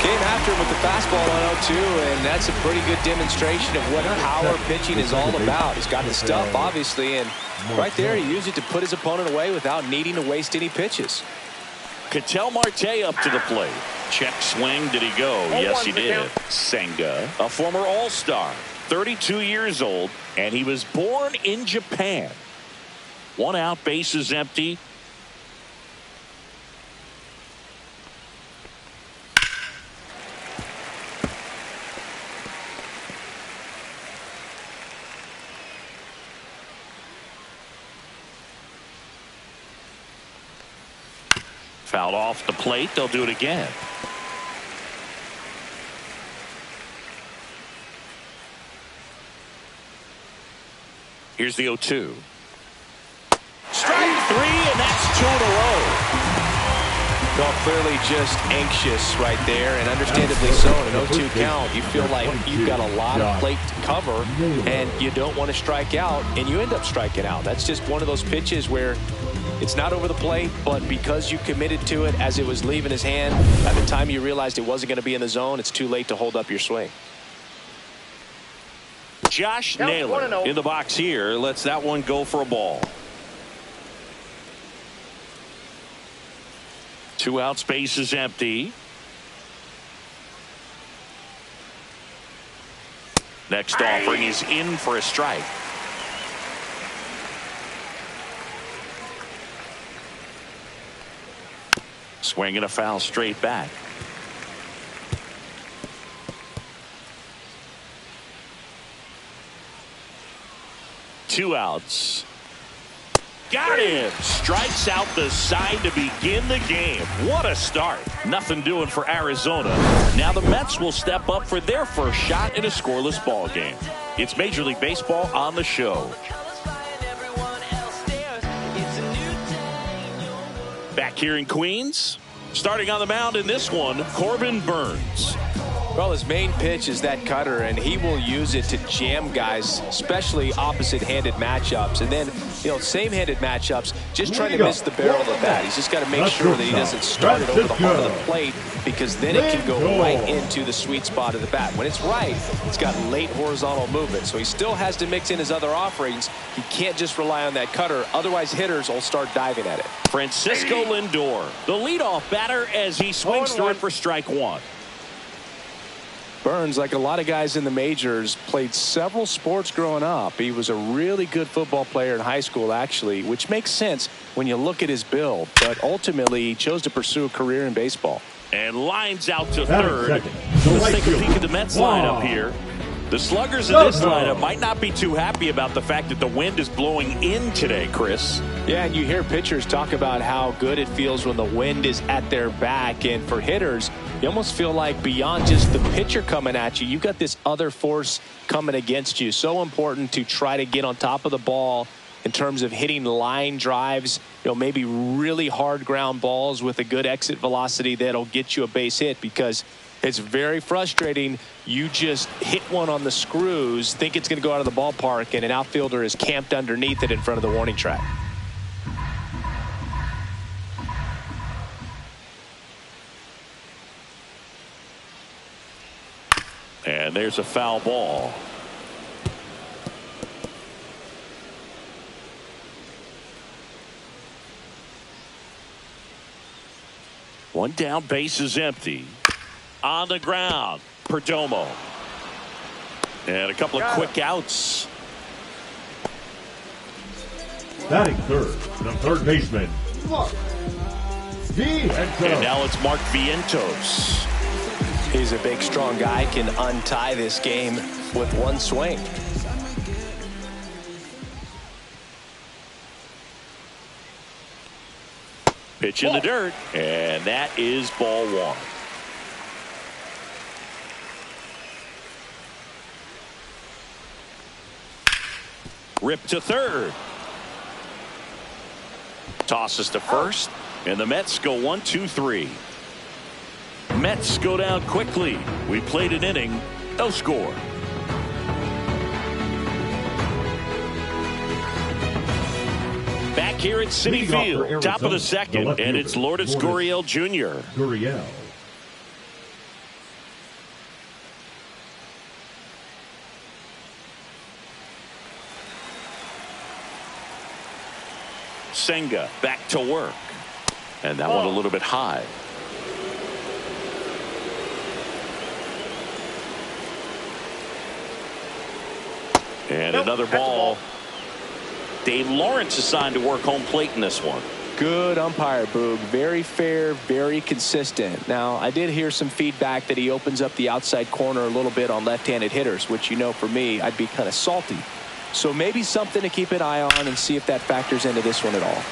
[SPEAKER 3] Came after him with the fastball on 0-2, and that's a pretty good demonstration of what power pitching is all about. He's got the stuff, obviously, and right there he used it to put his opponent away without needing to waste any pitches.
[SPEAKER 2] Ketel Marte up to the plate. Check swing. Did he go? Yes, he did. Senga, a former All-Star, 32 years old, and he was born in Japan. One out, bases empty. Fouled off the plate. They'll do it again. Here's the 0-2. Strike three, and that's two in a row.
[SPEAKER 3] Well, clearly just anxious right there, and understandably so. In an 0-2 count, you feel like you've got a lot of plate to cover, and you don't want to strike out, and you end up striking out. That's just one of those pitches where it's not over the plate, but because you committed to it as it was leaving his hand, by the time you realized it wasn't going to be in the zone, it's too late to hold up your swing.
[SPEAKER 2] Josh Naylor in the box here lets that one go for a ball. 2 outs, base is empty. Next offering is in for a strike. Swing and a foul straight back. Two outs. Got him. Strikes out the side to begin the game. What a start. Nothing doing for Arizona. Now the Mets will step up for their first shot in a scoreless ball game. It's Major League Baseball on the show. Back here in Queens, starting on the mound in this one, Corbin Burnes.
[SPEAKER 3] Well, his main pitch is that cutter, and he will use it to jam guys, especially opposite-handed matchups. And then, same-handed matchups, just trying to miss the barrel of the bat. He's just got to make sure that he doesn't start it over the heart of the plate, because then it can go right into the sweet spot of the bat. When it's right, it's got late horizontal movement, so he still has to mix in his other offerings. He can't just rely on that cutter, otherwise hitters will start diving at it.
[SPEAKER 2] Francisco Lindor, the leadoff batter, as he swings through it for strike one.
[SPEAKER 3] Burnes, like a lot of guys in the majors, played several sports growing up. He was a really good football player in high school, actually, which makes sense when you look at his build. But ultimately, he chose to pursue a career in baseball.
[SPEAKER 2] And lines out to third. Let's take a peek at the Mets lineup here. The sluggers in this lineup might not be too happy about the fact that the wind is blowing in today, Chris.
[SPEAKER 3] Yeah, and you hear pitchers talk about how good it feels when the wind is at their back. And for hitters, you almost feel like beyond just the pitcher coming at you, you've got this other force coming against you. So important to try to get on top of the ball in terms of hitting line drives, maybe really hard ground balls with a good exit velocity that'll get you a base hit, because It's very frustrating. You just hit one on the screws, think it's going to go out of the ballpark, and an outfielder is camped underneath it in front of the warning track.
[SPEAKER 2] And there's a foul ball. One down, base is empty. On the ground, Perdomo. And a couple of quick outs.
[SPEAKER 4] Batting third, the third baseman, Mark Vientos.
[SPEAKER 2] And now it's Mark Vientos.
[SPEAKER 3] He's a big, strong guy, can untie this game with one swing.
[SPEAKER 2] Pitch in the dirt, and that is ball one. Rip to third. Tosses to first, and the Mets go 1-2-3. Mets go down quickly. We played an inning, no score. Back here at Citi Field, top of the second, and it's Lourdes Gurriel Jr.
[SPEAKER 4] Gurriel.
[SPEAKER 2] Senga back to work, and that one a little bit high. And another ball. Dave Lawrence assigned to work home plate in this one.
[SPEAKER 3] Good umpire, Boog. Very fair, very consistent. Now, I did hear some feedback that he opens up the outside corner a little bit on left-handed hitters, which, you know, for me, I'd be kind of salty. So maybe something to keep an eye on and see if that factors into this one at all.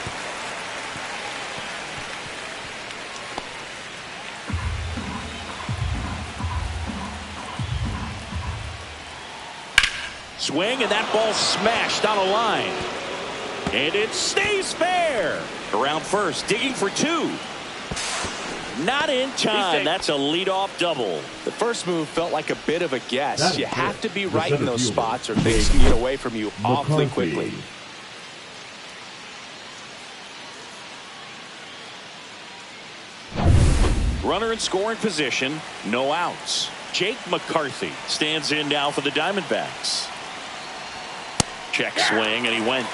[SPEAKER 2] Swing, and that ball smashed on a line. And it stays fair. Around first, digging for two. Not in time. That's a leadoff double.
[SPEAKER 3] The first move felt like a bit of a guess. You have to be right in those spots or things can get away from you awfully quickly.
[SPEAKER 2] Runner in scoring position, no outs. Jake McCarthy stands in now for the Diamondbacks. Check swing, and he went.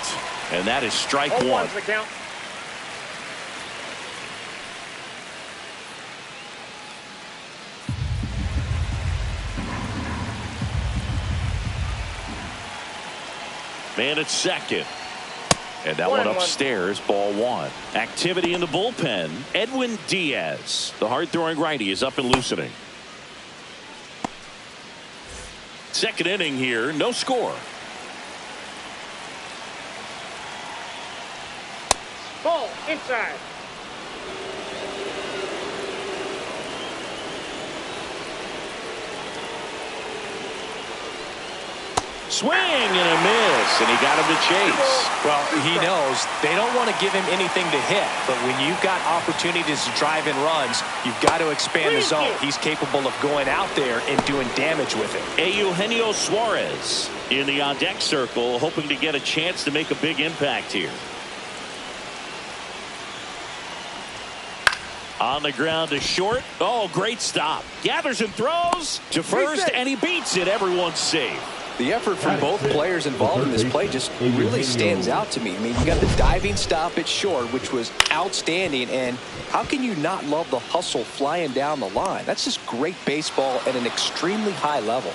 [SPEAKER 2] And that is strike one. Man at second. And that one upstairs, ball one. Activity in the bullpen. Edwin Diaz, the hard-throwing righty, is up and loosening. Second inning here, no score.
[SPEAKER 5] Ball inside.
[SPEAKER 2] Swing and a miss, and he got him to chase.
[SPEAKER 3] Well, he knows they don't want to give him anything to hit, but when you've got opportunities to drive in runs, you've got to expand the zone. He's capable of going out there and doing damage with it.
[SPEAKER 2] Eugenio Suarez in the on-deck circle, hoping to get a chance to make a big impact here. On the ground to short. Oh, great stop. Gathers and throws to first, and he beats it. Everyone's safe.
[SPEAKER 3] The effort from both players involved in this play just really stands out to me. I mean, you got the diving stop at short, which was outstanding, and how can you not love the hustle flying down the line? That's just great baseball at an extremely high level.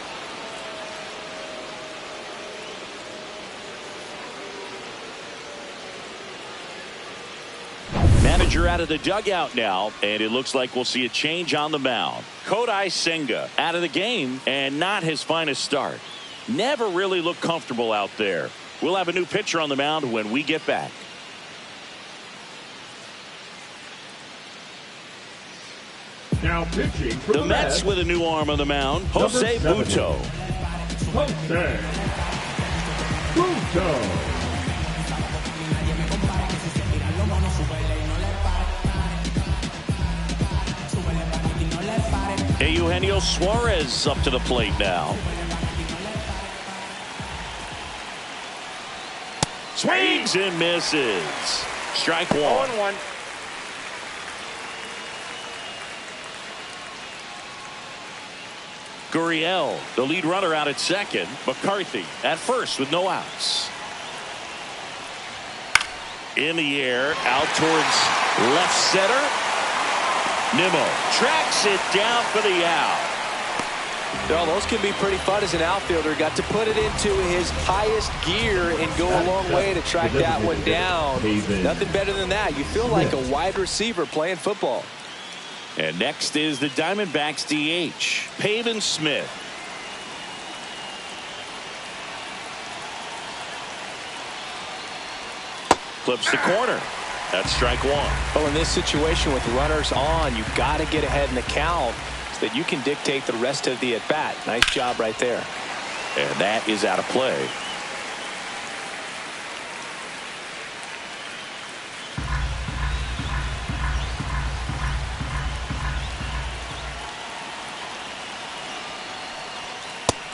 [SPEAKER 2] Manager out of the dugout now, and it looks like we'll see a change on the mound. Kodai Senga out of the game, and not his finest start. Never really looked comfortable out there. We'll have a new pitcher on the mound when we get back.
[SPEAKER 4] Now pitching for
[SPEAKER 2] the Mets with a new arm on the mound, Jose Butto.
[SPEAKER 4] Jose Butto.
[SPEAKER 2] Eugenio Suarez up to the plate now. Swings and misses. Strike one.
[SPEAKER 5] 0-1.
[SPEAKER 2] Gurriel, the lead runner, out at second. McCarthy at first with no outs. In the air, out towards left center. Nimmo tracks it down for the out.
[SPEAKER 3] Well, those can be pretty fun as an outfielder. Got to put it into his highest gear and go a long way to track that one down. Nothing better than that. You feel like a wide receiver playing football.
[SPEAKER 2] And next is the Diamondbacks DH, Pavin Smith. Clips the corner. That's strike one.
[SPEAKER 3] Well, in this situation with runners on, you've got to get ahead in the count so that you can dictate the rest of the at-bat. Nice job right there.
[SPEAKER 2] And that is out of play.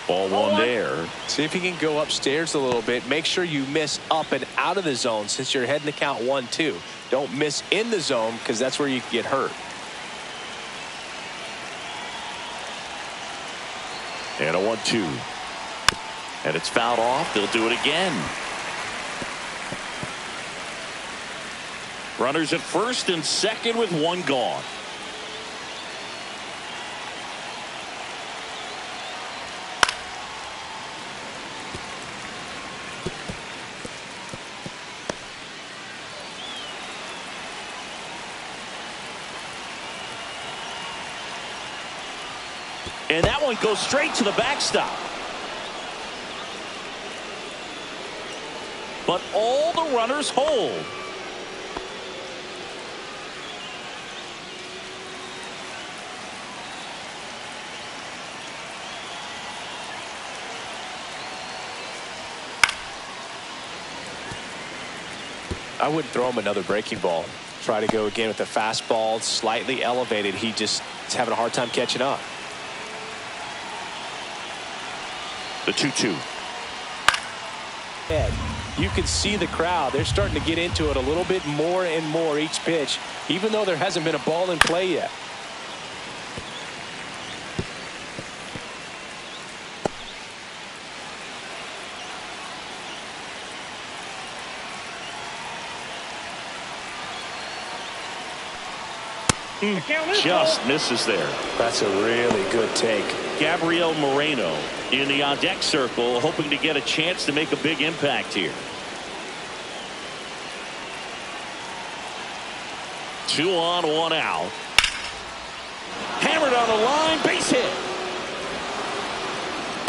[SPEAKER 2] Ball one there.
[SPEAKER 3] See if you can go upstairs a little bit. Make sure you miss up and out of the zone since you're heading to count 1-2. Don't miss in the zone because that's where you can get hurt.
[SPEAKER 2] And a 1-2. And it's fouled off. They'll do it again. Runners at first and second with one gone. And that one goes straight to the backstop. But all the runners hold.
[SPEAKER 3] I wouldn't throw him another breaking ball. Try to go again with the fastball, slightly elevated. He just is having a hard time catching up.
[SPEAKER 2] The 2-2.
[SPEAKER 3] You can see the crowd. They're starting to get into it a little bit more and more each pitch, even though there hasn't been a ball in play yet.
[SPEAKER 2] Just misses there.
[SPEAKER 3] That's a really good take.
[SPEAKER 2] Gabriel Moreno in the on-deck circle, hoping to get a chance to make a big impact here. 2 on, 1 out. Hammered on the line, base hit.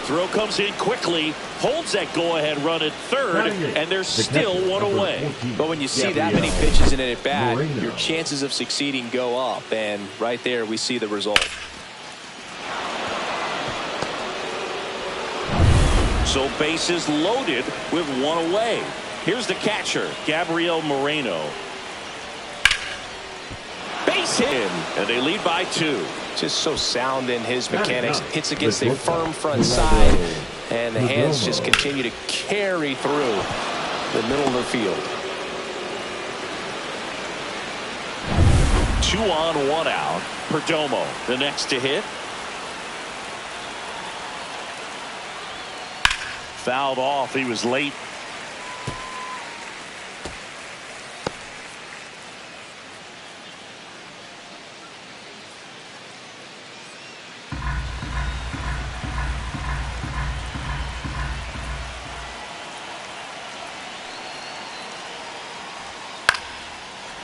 [SPEAKER 2] Throw comes in quickly, holds that go-ahead run at third, and there's still one away.
[SPEAKER 3] But when you see that many pitches in an at-bat, your chances of succeeding go up, and right there we see the result.
[SPEAKER 2] So bases loaded with one away. Here's the catcher, Gabriel Moreno. Base hit, and they lead by 2.
[SPEAKER 3] Just so sound in his mechanics. Hits against a firm front side, and the hands just continue to carry through the middle of the field.
[SPEAKER 2] 2 on, 1 out. Perdomo, the next to hit. Fouled off. He was late.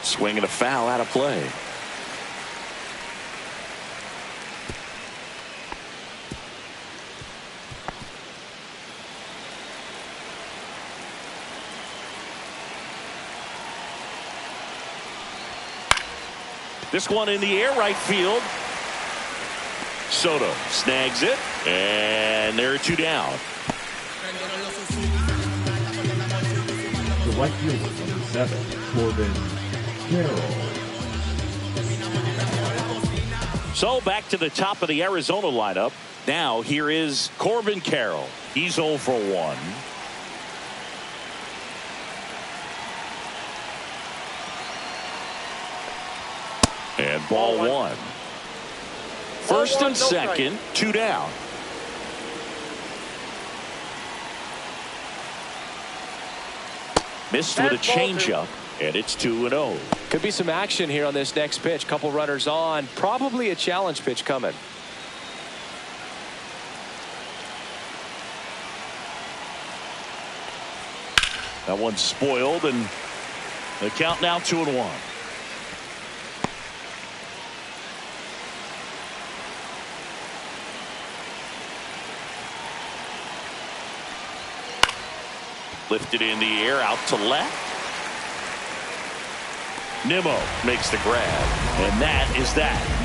[SPEAKER 2] Swing and a foul, out of play. This one in the air, right field. Soto snags it, and there are 2 down.
[SPEAKER 4] The right fielder, number 7, Corbin Carroll.
[SPEAKER 2] So back to the top of the Arizona lineup. Now here is Corbin Carroll. He's 0 for 1. And ball one. First and second, 2 down. Missed with a changeup, and it's 2-0.
[SPEAKER 3] Could be some action here on this next pitch. Couple runners on. Probably a challenge pitch coming.
[SPEAKER 2] That one's spoiled, and the count now 2-1. Lifted in the air, out to left. Nimmo makes the grab, and that is that.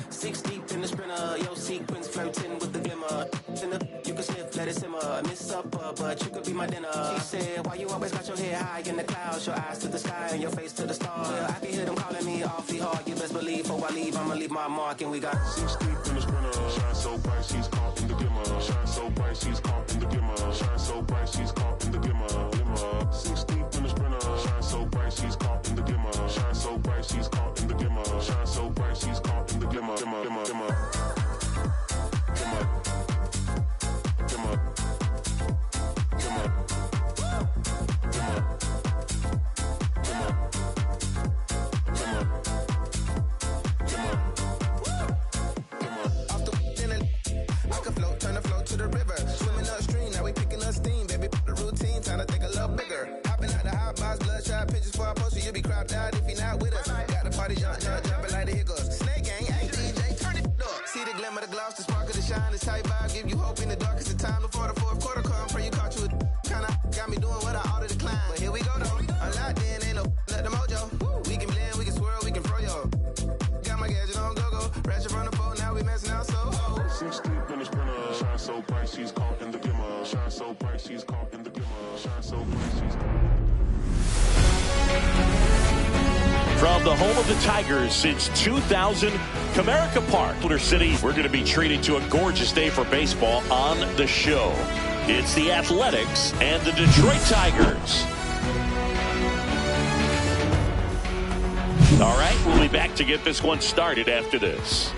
[SPEAKER 9] Six deep in the sprinter, yo sequence flirting with the glimmer. You can sniff, let it simmer. Miss up, but you could be my dinner. She said, why you always got your head high in the clouds? Your eyes to the sky and your face to the stars. Yeah, I can hear them calling me awfully hard. You best believe before I leave, I'ma leave my mark. And we got 6 deep in the sprinter. Shine so bright, she's caught in the glimmer. Shine so bright, she's caught in the glimmer. Shine so bright, she's caught in the glimmer. 6 deep in the sprinter. Shine so bright, she's caught in the glimmer. Shine so bright, she's caught in the glimmer. Shine so bright, she's caught in the glimmer.
[SPEAKER 2] From the home of the Tigers since 2000, Comerica Park, Motor City, we're going to be treated to a gorgeous day for baseball on the show. It's the Athletics and the Detroit Tigers. All right, we'll be back to get this one started after this.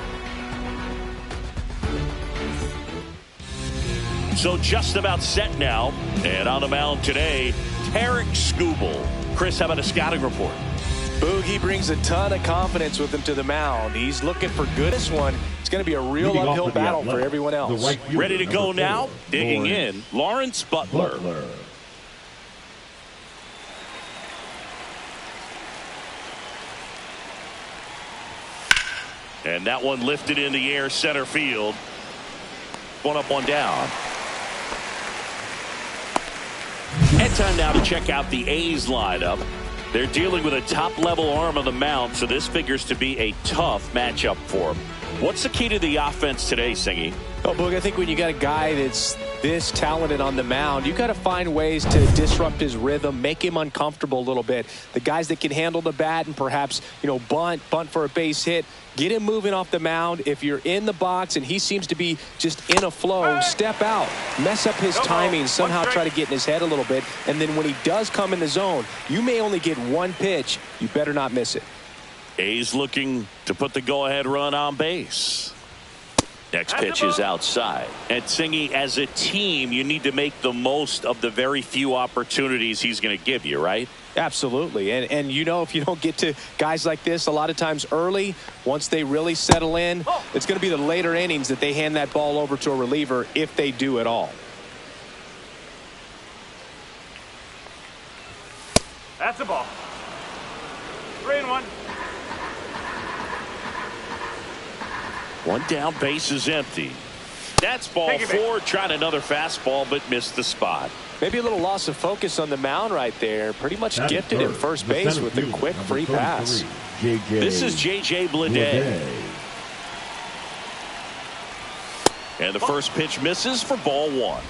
[SPEAKER 2] So just about set now, and on the mound today, Tarek Skubal. Chris, how about a scouting report?
[SPEAKER 3] Boogie brings a ton of confidence with him to the mound. He's looking for good. This one, it's going to be a real uphill battle for everyone else.
[SPEAKER 2] Ready to go now? Digging in, Lawrence Butler. And that one lifted in the air, center field. One up, one down. And time now to check out the A's lineup. They're dealing with a top-level arm on the mound, so this figures to be a tough matchup for them. What's the key to the offense today, Singy?
[SPEAKER 3] Oh, Boog, I think when you got a guy that's this talented on the mound, you got to find ways to disrupt his rhythm, make him uncomfortable a little bit. The guys that can handle the bat and perhaps, bunt for a base hit, get him moving off the mound. If you're in the box and he seems to be just in a flow, step out, mess up his timing, somehow try to get in his head a little bit. And then when he does come in the zone, you may only get one pitch. You better not miss it.
[SPEAKER 2] A's looking to put the go-ahead run on base. Next pitch is outside. And Singy, as a team, you need to make the most of the very few opportunities he's going to give you, right?
[SPEAKER 3] Absolutely. And if you don't get to guys like this a lot of times early, once they really settle in, it's going to be the later innings that they hand that ball over to a reliever, if they do at all.
[SPEAKER 5] That's a ball. 3-1.
[SPEAKER 2] One down, base is empty. That's ball 4. Tried another fastball, but missed the spot.
[SPEAKER 3] Maybe a little loss of focus on the mound right there. Pretty much gifted at first base with a quick free pass.
[SPEAKER 2] This is J.J. Bleday. And the first pitch misses for ball 1.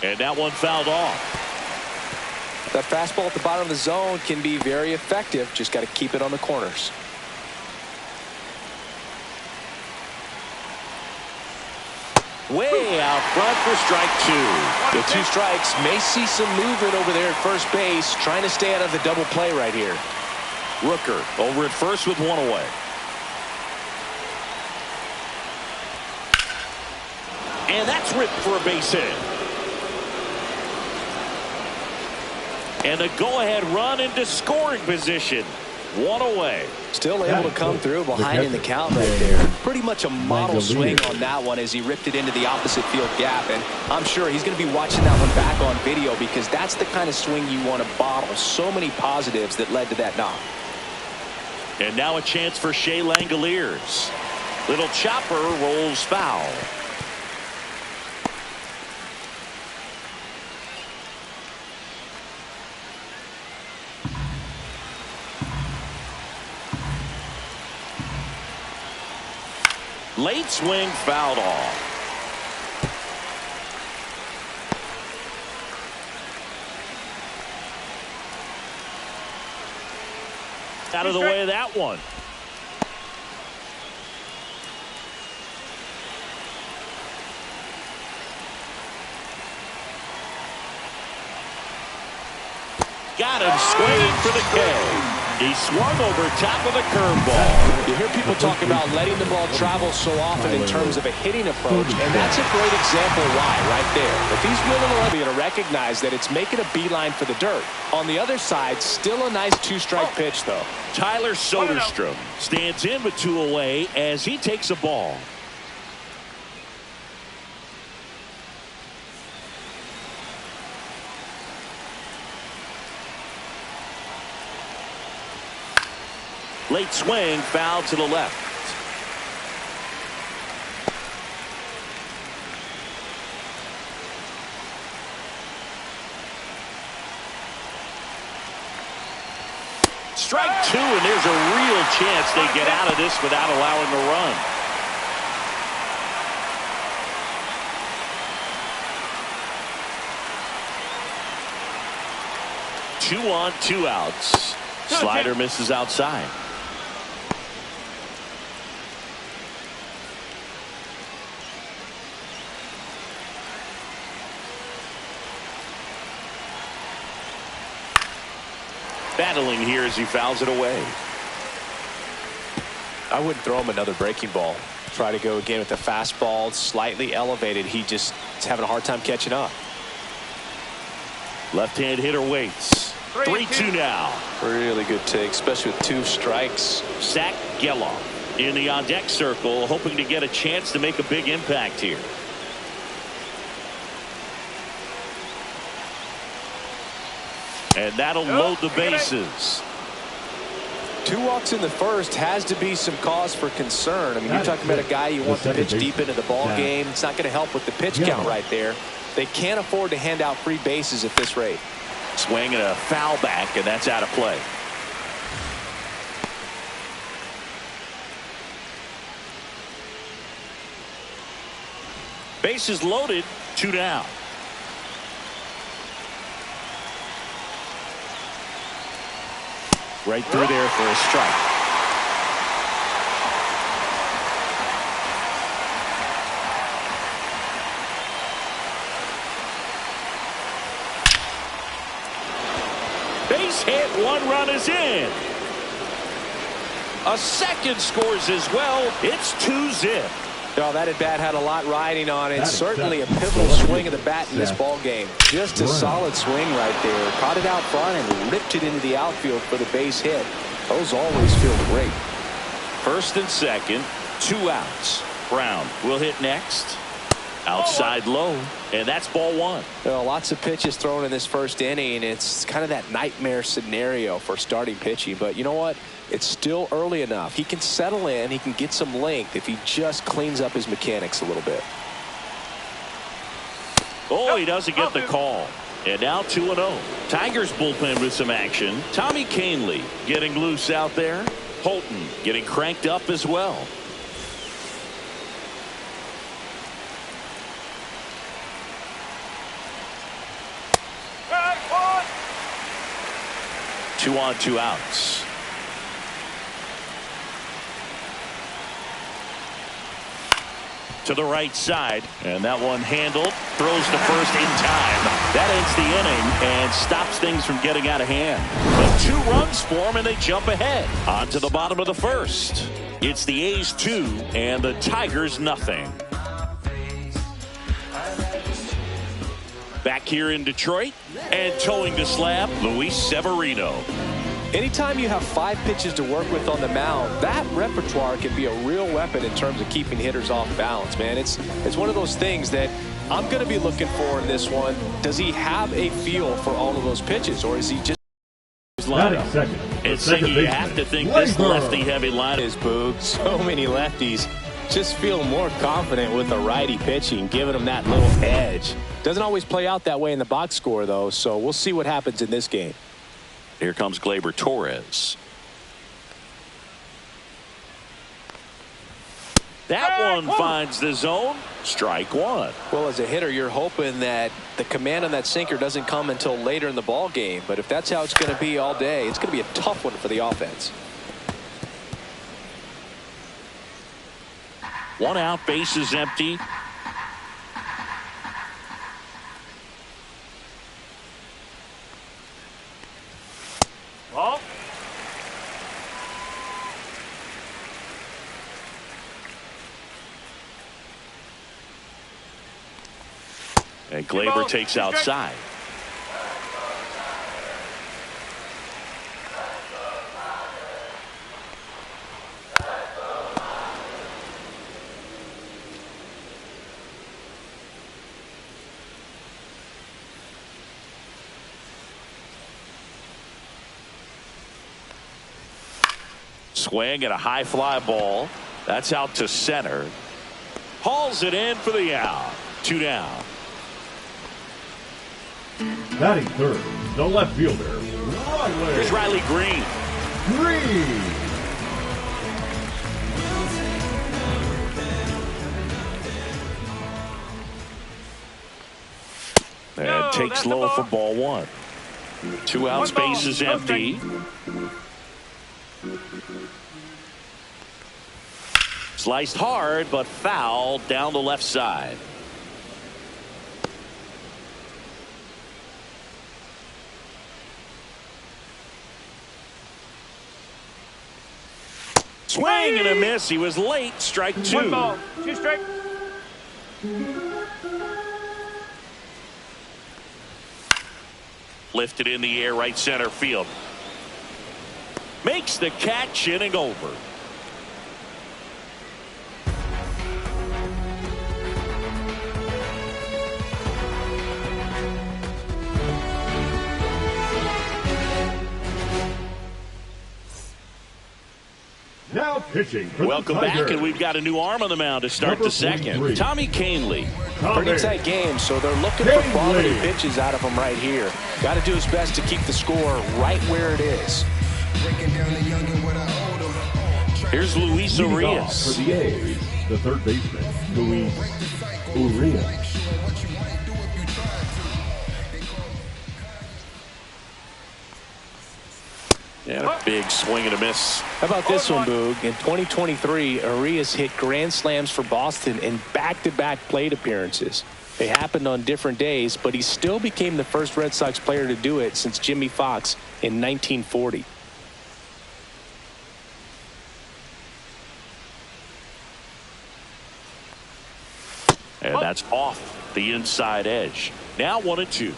[SPEAKER 2] And that one fouled off.
[SPEAKER 3] That fastball at the bottom of the zone can be very effective. Just got to keep it on the corners.
[SPEAKER 2] Way out front for strike 2.
[SPEAKER 3] The 2 strikes may see some movement over there at first base, trying to stay out of the double play right here.
[SPEAKER 2] Rooker over at first with 1 away. And that's ripped for a base hit. And a go-ahead run into scoring position. 1 away.
[SPEAKER 3] Still able to come through behind in the count right there. Pretty much a model swing on that one as he ripped it into the opposite field gap. And I'm sure he's going to be watching that one back on video because that's the kind of swing you want to bottle. So many positives that led to that knock.
[SPEAKER 2] And now a chance for Shea Langoliers. Little chopper rolls foul. Late swing fouled off. Out of the way of that one. Got him swinging for the K. He swung over top of the curveball.
[SPEAKER 3] You hear people talk about letting the ball travel so often in terms of a hitting approach, and that's a great example why right there. If he's willing to recognize that it's making a beeline for the dirt. On the other side, still a nice 2-strike pitch, though.
[SPEAKER 2] Tyler Soderstrom stands in with 2 away as he takes a ball. Late swing, foul to the left. Strike 2, and there's a real chance they get out of this without allowing a run. Two on, 2 outs. Slider misses outside. Battling here as he fouls it away.
[SPEAKER 3] I wouldn't throw him another breaking ball. Try to go again with the fastball slightly elevated. He just is having a hard time catching up.
[SPEAKER 2] Left-hand hitter waits. 3-2 now.
[SPEAKER 3] Really good take, especially with 2 strikes.
[SPEAKER 2] Zach Geloff in the on-deck circle, hoping to get a chance to make a big impact here. And that'll load the bases.
[SPEAKER 3] 2 walks in the first has to be some cause for concern. I mean, you're talking about a guy you want to pitch deep into the ball game. It's not going to help with the pitch count right there. They can't afford to hand out free bases at this rate.
[SPEAKER 2] Swing and a foul back, and that's out of play. Bases loaded, 2 down. Right through there for a strike. Base hit, 1 run is in. A second scores as well. It's 2-zip.
[SPEAKER 3] Oh, that at bat had a lot riding on it. Certainly a pivotal swing of the bat in this ball game. Just a solid swing right there. Caught it out front and ripped it into the outfield for the base hit. Those always feel great.
[SPEAKER 2] First and second, 2 outs. Brown will hit next. Outside low, and that's ball one.
[SPEAKER 3] Lots of pitches thrown in this first inning. It's kind of that nightmare scenario for starting pitching. But you know what? It's still early enough. He can settle in. He can get some length if he just cleans up his mechanics a little bit.
[SPEAKER 2] Oh, he doesn't get the call. And now 2-0. Tigers bullpen with some action. Tommy Kahnle getting loose out there. Holton getting cranked up as well. Two on, two outs. To the right side, and that one handled. Throws to first in time. That ends the inning and stops things from getting out of hand. But 2 runs for them, and they jump ahead. On to the bottom of the first. It's the A's 2 and the Tigers nothing. Back here in Detroit, and towing the slab, Luis Severino.
[SPEAKER 3] Anytime you have 5 pitches to work with on the mound, that repertoire can be a real weapon in terms of keeping hitters off balance, man. It's one of those things that I'm going to be looking for in this one. Does he have a feel for all of those pitches, or is he just
[SPEAKER 4] Second.
[SPEAKER 2] And Siggy, you have to think this lefty-heavy line
[SPEAKER 3] is Boog. So many lefties just feel more confident with the righty pitching, giving them that little edge. Doesn't always play out that way in the box score, though, so we'll see what happens in this game.
[SPEAKER 2] Here comes Gleyber Torres. That one finds the zone. Strike one.
[SPEAKER 3] Well, as a hitter, you're hoping that the command on that sinker doesn't come until later in the ball game. But if that's how it's going to be all day, it's going to be a tough one for the offense.
[SPEAKER 2] 1 out, bases empty.
[SPEAKER 5] Ball.
[SPEAKER 2] And Gleyber takes outside. Swing and a high fly ball. That's out to center. Hauls it in for the out. 2 down.
[SPEAKER 4] Batting third, the left fielder,
[SPEAKER 2] Here's Riley Green. And takes low for ball one. 2 outs, base is empty. Sliced hard, but foul down the left side. Swing and a miss. He was late. Strike 2.
[SPEAKER 5] 1 ball, 2 strike.
[SPEAKER 2] Lifted in the air, right center field. Makes the catch, inning over.
[SPEAKER 4] Now pitching for
[SPEAKER 2] Welcome
[SPEAKER 4] the Tigers.
[SPEAKER 2] back, and we've got a new arm on the mound to start the second. Tommy Kahnle.
[SPEAKER 3] Pretty tight game, so they're looking for quality pitches out of him right here. Got to do his best to keep the score right where it is.
[SPEAKER 2] Here's Luis Urias.
[SPEAKER 4] For the A's, the third baseman, Luis Urias.
[SPEAKER 2] And a big swing and a miss.
[SPEAKER 3] How about this one, Boog? In 2023, Urias hit grand slams for Boston in back-to-back plate appearances. They happened on different days, but he still became the first Red Sox player to do it since Jimmy Fox in 1940.
[SPEAKER 2] And that's off the inside edge. Now 1-2.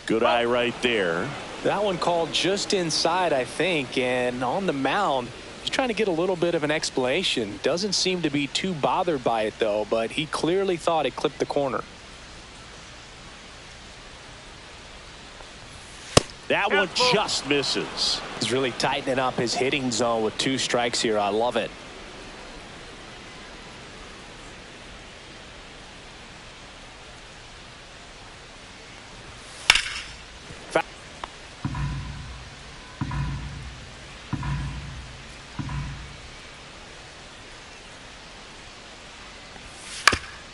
[SPEAKER 2] Good eye right there.
[SPEAKER 3] That one called just inside, I think, and on the mound, He's trying to get a little bit of an explanation. Doesn't seem to be too bothered by it, though, but he clearly thought it clipped the corner.
[SPEAKER 2] That one just misses.
[SPEAKER 3] He's really tightening up his hitting zone with 2 strikes here. I love it.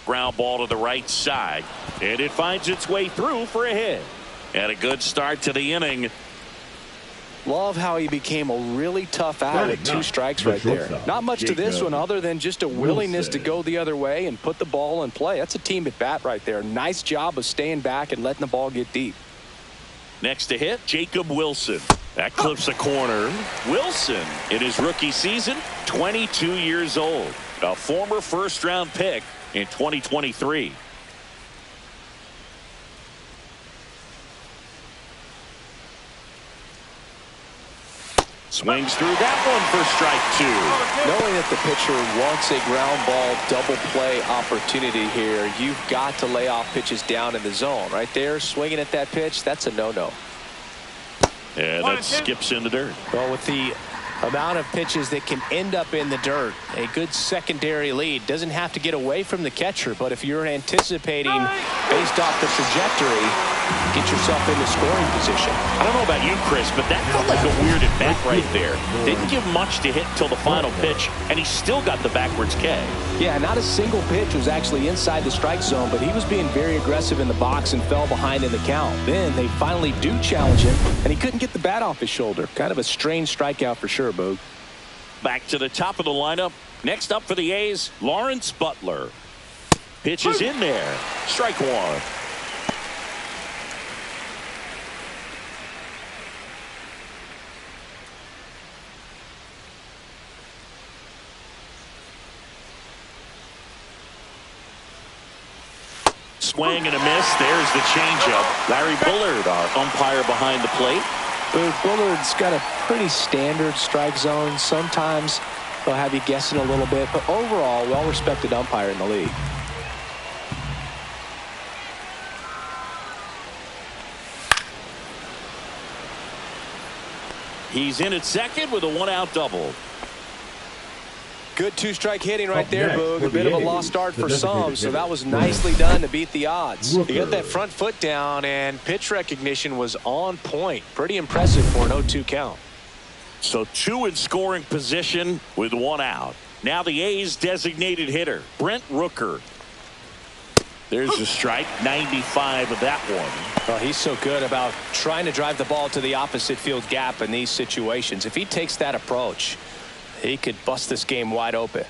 [SPEAKER 2] Ground ball to the right side, and it finds its way through for a hit. And a good start to the inning.
[SPEAKER 3] Love how he became a really tough out with 2 strikes right there. Not much to this one other than just a willingness to go the other way and put the ball in play. That's a team at bat right there. Nice job of staying back and letting the ball get deep.
[SPEAKER 2] Next to hit, Jacob Wilson. That clips a corner. Wilson, in his rookie season, 22 years old. A former first-round pick in 2023. Swings through that one for strike 2.
[SPEAKER 3] Knowing that the pitcher wants a ground ball double play opportunity here, you've got to lay off pitches down in the zone. Right there, swinging at that pitch, that's a no-no.
[SPEAKER 2] And that skips in the dirt.
[SPEAKER 3] Well, with the amount of pitches that can end up in the dirt, a good secondary lead. Doesn't have to get away from the catcher, but if you're anticipating based off the trajectory, get yourself into scoring position.
[SPEAKER 2] I don't know about you, Chris, but that felt like a weird at bat right there. Didn't give much to hit until the final pitch, and he still got the backwards K.
[SPEAKER 3] Yeah, not a single pitch was actually inside the strike zone, but he was being very aggressive in the box and fell behind in the count. Then they finally do challenge him, and he couldn't get the bat off his shoulder. Kind of a strange strikeout for sure, Boog.
[SPEAKER 2] Back to the top of the lineup. Next up for the A's, Lawrence Butler. Pitch is in there. Strike 1. Swing and a miss. There's the changeup. Larry Bullard, our umpire behind the plate.
[SPEAKER 3] Bullard's got a pretty standard strike zone. Sometimes they'll have you guessing a little bit, but overall, well-respected umpire in the league.
[SPEAKER 2] He's in at second with a 1-out double.
[SPEAKER 3] Good 2-strike hitting right there, Boog. A bit of a lost start for some, so that was nicely done to beat the odds. He got that front foot down, and pitch recognition was on point. Pretty impressive for an 0-2 count.
[SPEAKER 2] So 2 in scoring position with 1 out. Now the A's designated hitter, Brent Rooker. There's a strike, 95 of that one.
[SPEAKER 3] Well, he's so good about trying to drive the ball to the opposite field gap in these situations. If he takes that approach, he could bust this game wide open.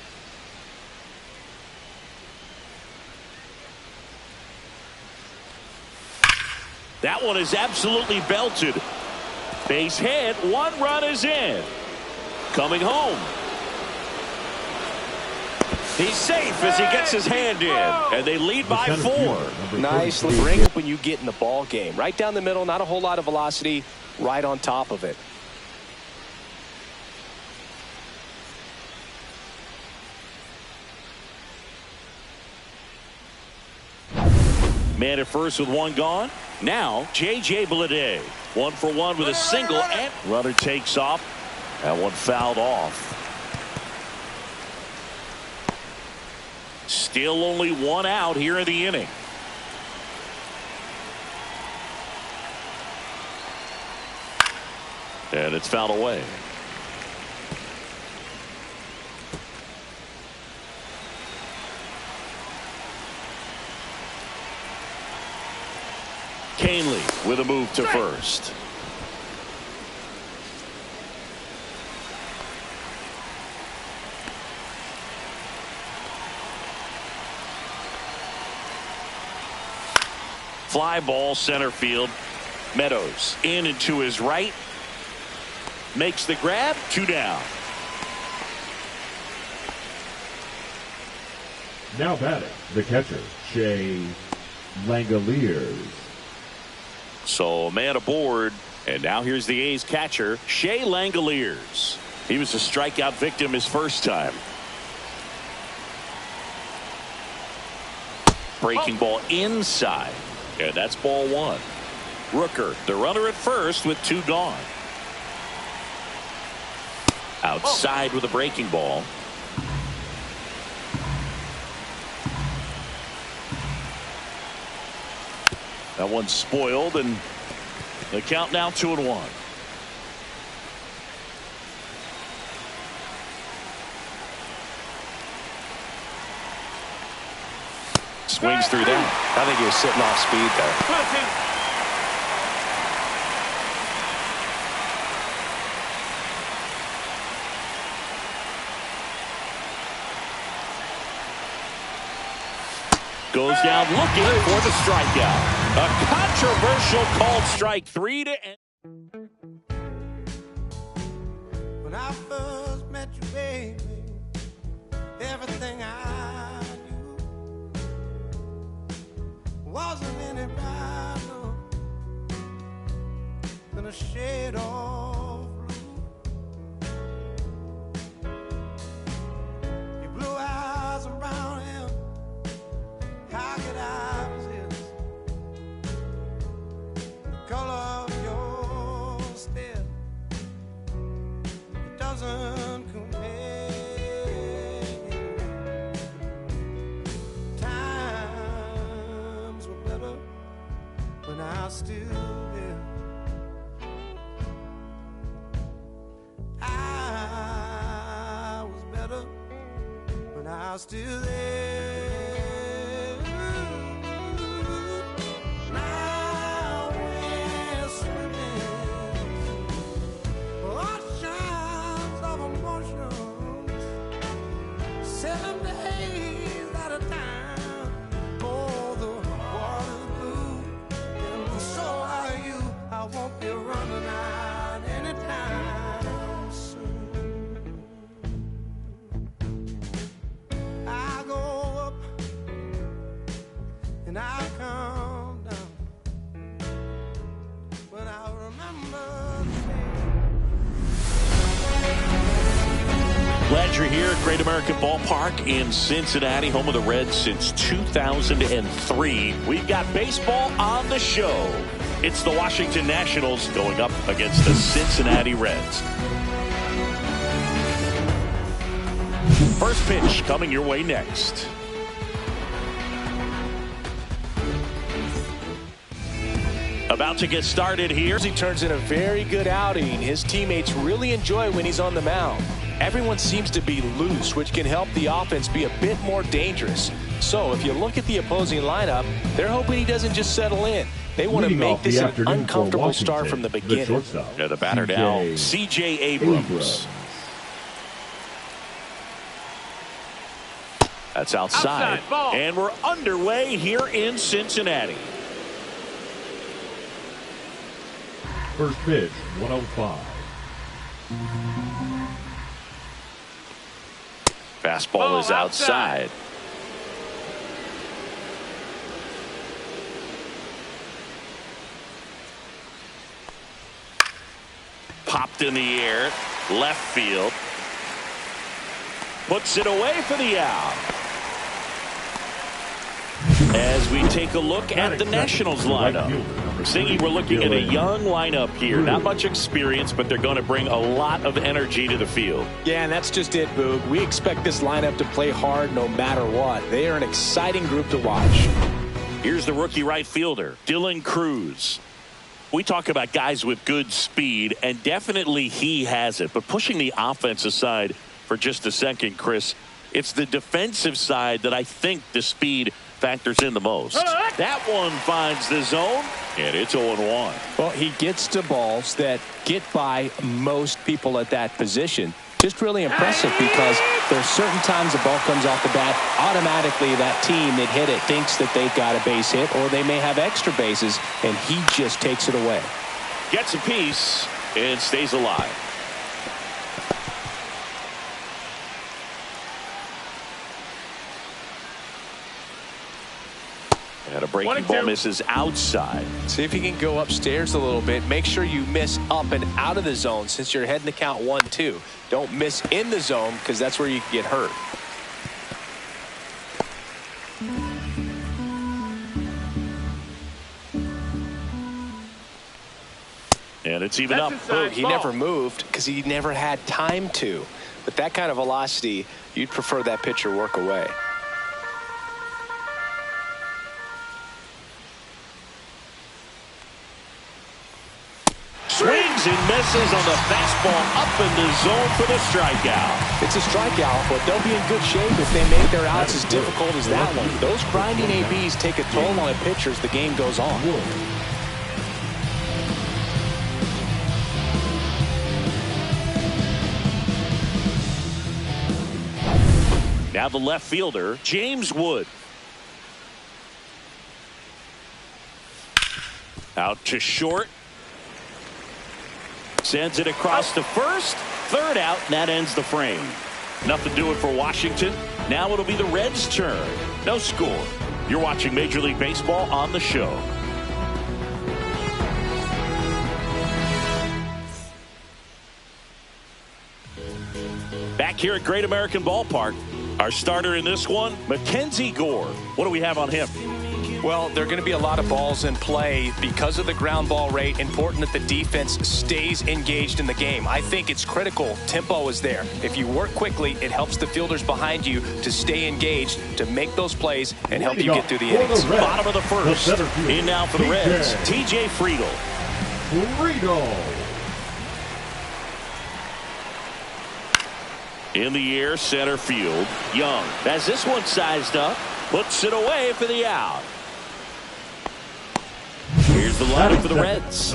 [SPEAKER 2] That one is absolutely belted. Base hit. 1 run is in. Coming home. He's safe as he gets his hand in. And they lead by 4.
[SPEAKER 3] Nicely bring up when you get in the ball game. Right down the middle, not a whole lot of velocity, right on top of it.
[SPEAKER 2] Man at first with 1 gone. Now J.J. Bleday. 1 for 1 with a single, and runner takes off. That one fouled off. Still only 1 out here in the inning. And it's fouled away. Canley with a move to first. Fly ball center field. Meadows in and to his right. Makes the grab. 2 down.
[SPEAKER 4] Now batting, the catcher, Shea Langoliers.
[SPEAKER 2] So a man aboard, and now here's the A's catcher, Shea Langoliers. He was a strikeout victim his first time. Breaking ball inside. And that's ball one. Rooker, the runner at first with two gone. Outside with a breaking ball. That one's spoiled, and the count now 2-1. Swings through that.
[SPEAKER 3] I think he was sitting off speed there.
[SPEAKER 2] Goes down looking for the strikeout. A controversial called strike 3 to end.
[SPEAKER 9] When I first met you, baby, everything I knew wasn't any brighter than a shade of blue. Your blue eyes and brown hair, how could I resist the color of your stare? It doesn't compare. Times were better when I was still there. I was better when I was still there. And I come down when I remember
[SPEAKER 2] Glad you're here at Great American Ballpark in Cincinnati, home of the Reds since 2003. We've got baseball on the show. It's the Washington Nationals going up against the Cincinnati Reds. First pitch coming your way next. About to get started here.
[SPEAKER 3] He turns in a very good outing. His teammates really enjoy when he's on the mound. Everyone seems to be loose, which can help the offense be a bit more dangerous. So if you look at the opposing lineup, they're hoping he doesn't just settle in. They want to make this an uncomfortable start from the beginning.
[SPEAKER 2] Yeah, the batter now, C.J. Abrams. That's outside. And we're underway here in Cincinnati.
[SPEAKER 4] First pitch, 105.
[SPEAKER 2] Fastball is outside. Popped in the air, left field. Puts it away for the out. As we take a look at the Nationals lineup. Singy, we're looking at a young lineup here. Not much experience, but they're going to bring a lot of energy to the field.
[SPEAKER 3] Yeah, and that's just it, Boog. We expect this lineup to play hard no matter what. They are an exciting group to watch.
[SPEAKER 2] Here's the rookie right fielder, Dylan Cruz. We talk about guys with good speed, and definitely he has it. But pushing the offense aside for just a second, Chris, it's the defensive side that I think the speed factors in the most. That one finds the zone, and it's 0-1.
[SPEAKER 3] Well, he gets to balls that get by most people at that position. Just really impressive because there's certain times the ball comes off the bat, automatically that team that hit it thinks that they've got a base hit or they may have extra bases, and he just takes it away.
[SPEAKER 2] Gets a piece and stays alive. And a breaking ball misses outside.
[SPEAKER 3] See if you can go upstairs a little bit. Make sure you miss up and out of the zone since you're heading to count 1-2. Don't miss in the zone because that's where you can get hurt.
[SPEAKER 2] And it's even up.
[SPEAKER 3] He never moved because he never had time to. But that kind of velocity, you'd prefer that pitcher work away.
[SPEAKER 2] Swings and misses on the fastball up in the zone for the strikeout.
[SPEAKER 3] It's a strikeout, but they'll be in good shape if they make their outs as difficult as that one. Those grinding ABs take a toll on a pitcher as the game goes on.
[SPEAKER 2] Now the left fielder, James Wood. Out to short. Sends it across to first. Third out, and that ends the frame. Nothing doing for Washington. Now it'll be the Reds' turn. No score. You're watching Major League Baseball on the show. Back here at Great American Ballpark, our starter in this one, Mackenzie Gore. What do we have on him?
[SPEAKER 3] Well, there are going to be a lot of balls in play because of the ground ball rate. Important that the defense stays engaged in the game. I think it's critical. Tempo is there. If you work quickly, it helps the fielders behind you to stay engaged, to make those plays, and help you get through the innings.
[SPEAKER 2] Bottom of the first. In now for the Reds, TJ Friedl. In the air, center field. Young has this one sized up. Puts it away for the out. Here's the lineup for the Reds.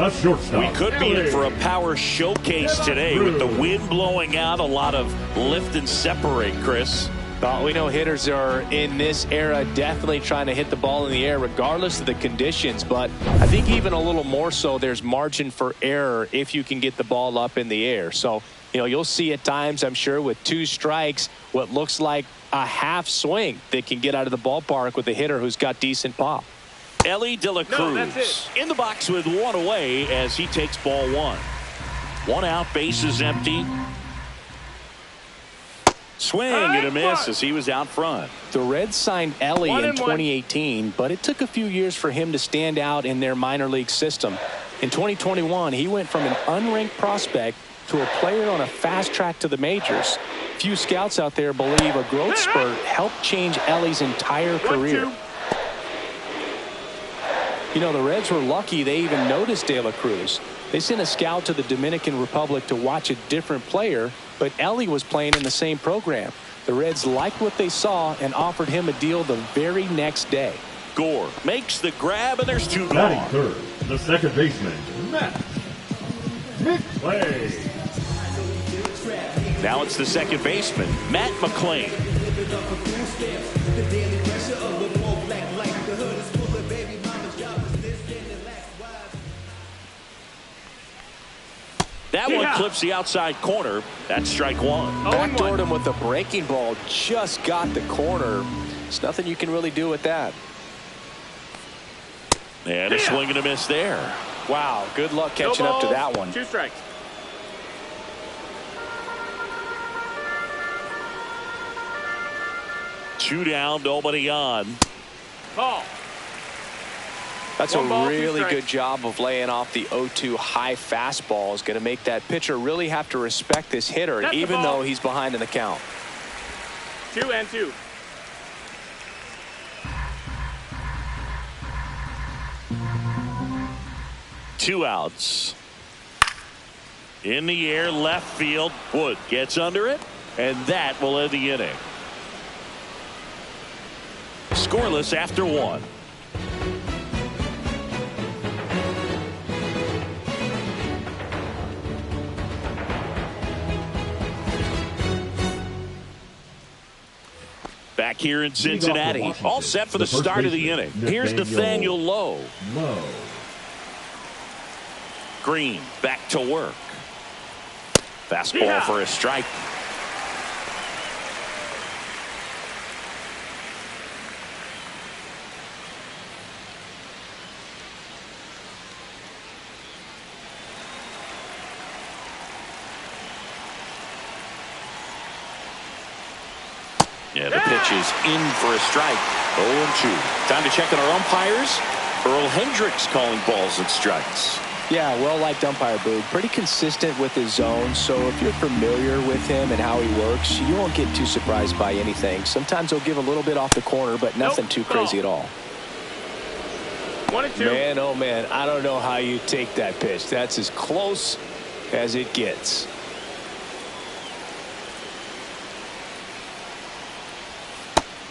[SPEAKER 2] We could be in for a power showcase today with the wind blowing out. A lot of lift and separate, Chris.
[SPEAKER 3] Well, we know hitters are in this era definitely trying to hit the ball in the air regardless of the conditions. But I think even a little more so there's margin for error if you can get the ball up in the air. So, you know, you'll see at times, I'm sure, with 2 strikes, what looks like a half swing that can get out of the ballpark with a hitter who's got decent pop.
[SPEAKER 2] Ellie De La Cruz in the box with 1 away as he takes ball 1. 1 out, bases empty. Swing and a miss as he was out front.
[SPEAKER 3] The Reds signed Ellie in 2018, but it took a few years for him to stand out in their minor league system. In 2021, he went from an unranked prospect to a player on a fast track to the majors. Few scouts out there believe a growth spurt helped change Ellie's entire career. You know, the Reds were lucky they even noticed De La Cruz. They sent a scout to the Dominican Republic to watch a different player, but Ellie was playing in the same program. The Reds liked what they saw and offered him a deal the very next day.
[SPEAKER 2] Gore makes the grab, and there's 2
[SPEAKER 4] Batting
[SPEAKER 2] gone.
[SPEAKER 4] third, the second baseman, Matt McClay.
[SPEAKER 2] Now it's the second baseman, Matt McClain. That one clips the outside corner. That's strike 1.
[SPEAKER 3] Backdoored him with the breaking ball. Just got the corner. There's nothing you can really do with that.
[SPEAKER 2] And a swing and a miss there.
[SPEAKER 3] Wow, good luck catching up to that one.
[SPEAKER 5] 2 strikes.
[SPEAKER 2] Two down, nobody on.
[SPEAKER 5] Ball.
[SPEAKER 3] That's a really good job of laying off the 0-2 high fastball. Is going to make that pitcher really have to respect this hitter, even though he's behind in the count.
[SPEAKER 5] 2-2.
[SPEAKER 2] Two outs. In the air, left field. Wood gets under it, and that will end the inning. Scoreless after 1. Back here in Cincinnati, all set for the start of the inning. Here's Nathaniel Lowe. Green back to work. Fastball for a strike. Yeah, the pitch is in for a strike. 0-2. Time to check on our umpires. Earl Hendricks calling balls and strikes.
[SPEAKER 3] Yeah, well-liked umpire, Boog. Pretty consistent with his zone, so if you're familiar with him and how he works, you won't get too surprised by anything. Sometimes he'll give a little bit off the corner, but nothing too crazy at all.
[SPEAKER 5] 1-2.
[SPEAKER 3] Man, oh man, I don't know how you take that pitch. That's as close as it gets.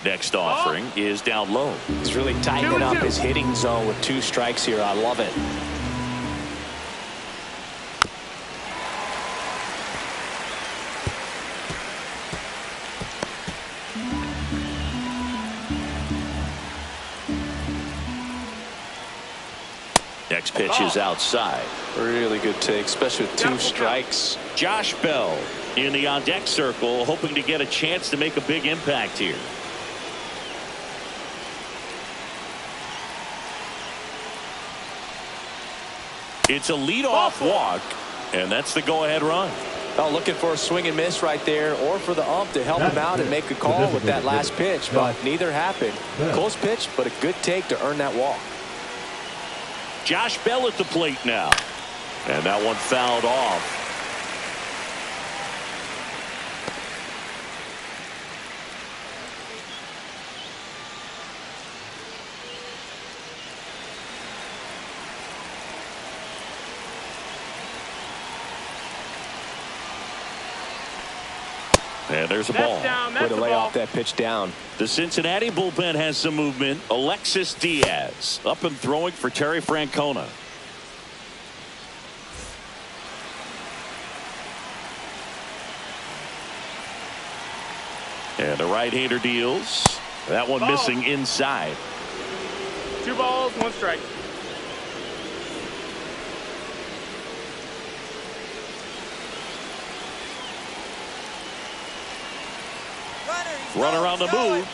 [SPEAKER 2] Next offering is down low.
[SPEAKER 3] He's really tightening up his hitting zone with 2 strikes here. I love it.
[SPEAKER 2] Next pitch is outside.
[SPEAKER 3] Really good take, especially with 2 strikes.
[SPEAKER 2] Josh Bell in the on-deck circle, hoping to get a chance to make a big impact here. It's a leadoff walk, and that's the go-ahead run.
[SPEAKER 3] Oh, looking for a swing and miss right there, or for the ump to help him out and make a call with that last pitch, but neither happened. Close pitch, but a good take to earn that walk.
[SPEAKER 2] Josh Bell at the plate now, and that one fouled off. And there's a ball.
[SPEAKER 3] Way to lay off that pitch down.
[SPEAKER 2] The Cincinnati bullpen has some movement. Alexis Diaz up and throwing for Terry Francona. And the right-hander deals. That one missing inside.
[SPEAKER 5] 2 balls, 1 strike.
[SPEAKER 2] Runner on the move.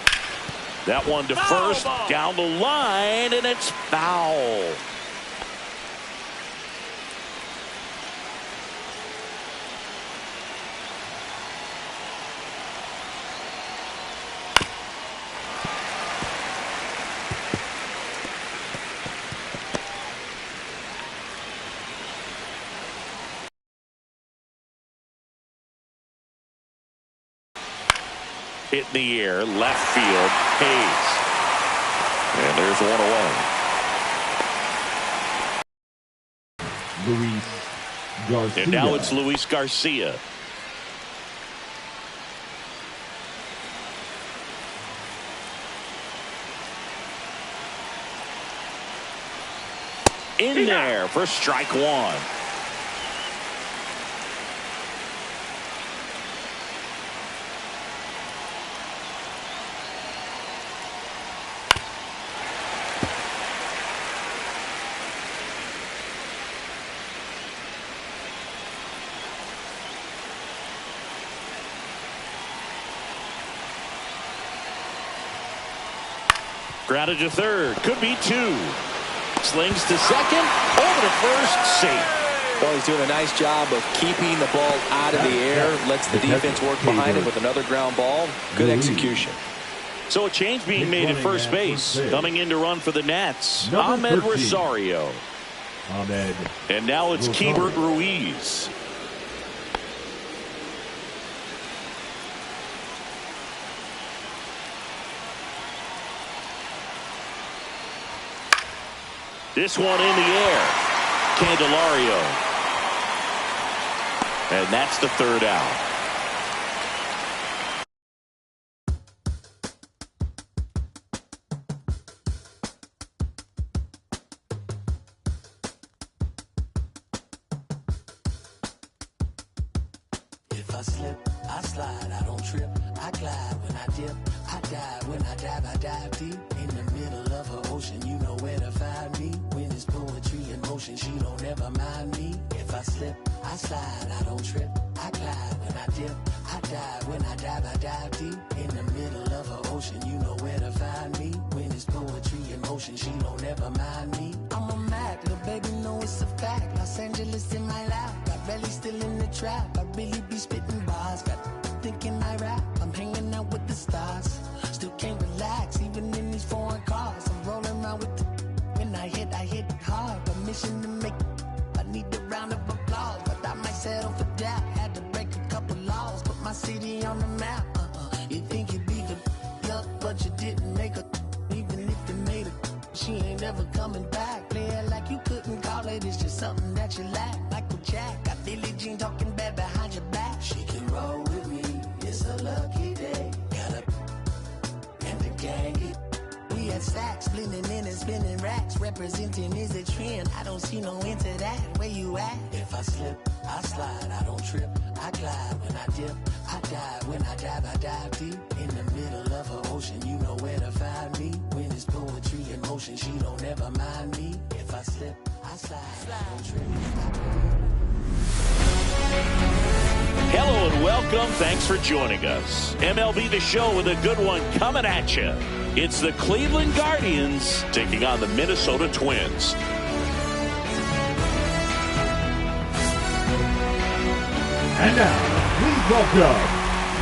[SPEAKER 2] That one to first, down the line, and it's foul. Hit in the air, left field, Hayes. And there's one away.
[SPEAKER 4] Luis Garcia.
[SPEAKER 2] And now it's Luis Garcia. In there for strike 1. Grounded to third. Could be 2. Slings to second. Over to first. Safe.
[SPEAKER 3] Well, he's doing a nice job of keeping the ball out of the air. Lets the defense work behind it with another ground ball. Good execution.
[SPEAKER 2] So a change being made at first base. Coming in to run for the Nats, Ahmed Rosario. And now it's Keibert Ruiz. This one in the air. Candelario. And that's the 3rd out.
[SPEAKER 9] If I slip, I slide, I don't trip, I glide when I dip, I dive when I dive deep in the middle of an ocean. You know where to find me when it's poetry in motion. She don't ever mind me. If I slip, I slide, I don't trip, I glide when I dip, I dive when I dive deep in the middle of an ocean. You know where to find me when it's poetry in motion. She don't ever mind me. I'm a Mac, little baby, know it's a fact. Los Angeles in my lap, got belly still in the trap. I really be spitting bars, got thinking I rap. I'm hanging out with the stars. on the map. You think you beat the up, but you didn't make a. Even if you made a, she ain't never coming back. Play it like you couldn't call it. It's just something that you lack. Michael Jack got Billie Jean talking bad behind your back. She can roll with me. It's a lucky day. Got a and the gang. We had stacks, blending in and spinning racks. Representing is a trend. I don't see no end to that. Where you at? If I slip, I slide. I don't trip. I glide when I dip. I dive when I dive deep. In the middle of an ocean, you know where to find me. When it's poetry in motion, she don't ever mind me. If I slip, I slide. I don't trip.
[SPEAKER 2] Hello and welcome. Thanks for joining us. MLB The Show with a good one coming at you. It's the Cleveland Guardians taking on the Minnesota Twins.
[SPEAKER 4] And now, please welcome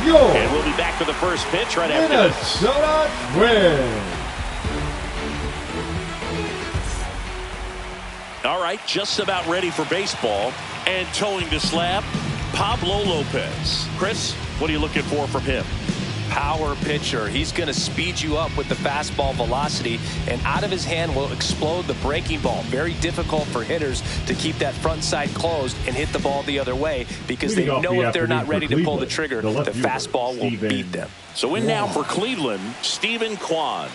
[SPEAKER 4] your
[SPEAKER 2] And we'll be back for the first pitch right after this.
[SPEAKER 4] Minnesota Twins.
[SPEAKER 2] All right, just about ready for baseball. And towing the slab, Pablo Lopez. Chris, what are you looking for from him?
[SPEAKER 3] Power pitcher. He's going to speed you up with the fastball velocity, and out of his hand will explode the breaking ball. Very difficult for hitters to keep that front side closed and hit the ball the other way, because they know if they're not ready to pull the trigger, the fastball will beat them.
[SPEAKER 2] So in now for Cleveland, Stephen Kwan.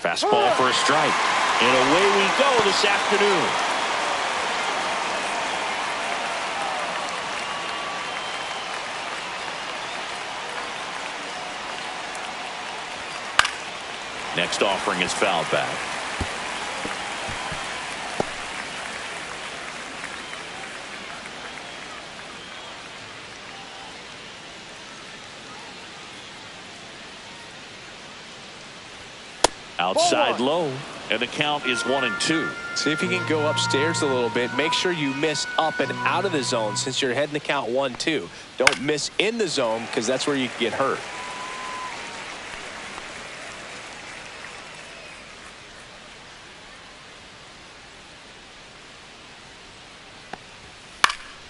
[SPEAKER 2] Fastball for a strike. And away we go this afternoon. Next offering is fouled back. Outside low, and the count is 1-2.
[SPEAKER 3] See if you can go upstairs a little bit. Make sure you miss up and out of the zone since you're heading the count 1-2. Don't miss in the zone, because that's where you can get hurt.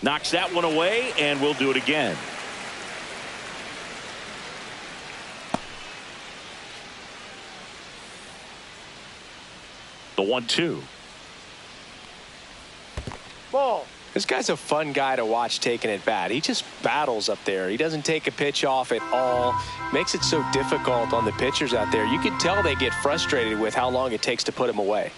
[SPEAKER 2] Knocks that one away, and we'll do it again. The 1-2.
[SPEAKER 5] Ball.
[SPEAKER 3] This guy's a fun guy to watch taking at bat. He just battles up there. He doesn't take a pitch off at all. Makes it so difficult on the pitchers out there. You can tell they get frustrated with how long it takes to put him away.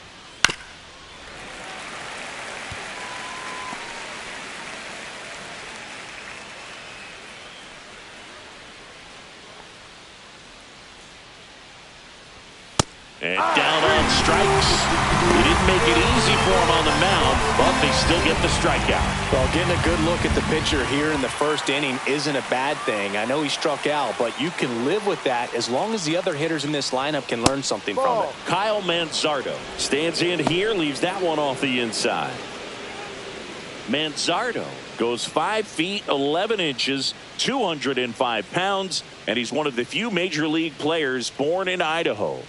[SPEAKER 2] And down on strikes. He didn't make it easy for him on the mound, but they still get the strikeout.
[SPEAKER 3] Well, getting a good look at the pitcher here in the first inning isn't a bad thing. I know he struck out, but you can live with that as long as the other hitters in this lineup can learn something from it.
[SPEAKER 2] Kyle Manzardo stands in here, leaves that one off the inside. Manzardo goes 5 feet 11 inches, 205 pounds, and he's one of the few major league players born in Idaho.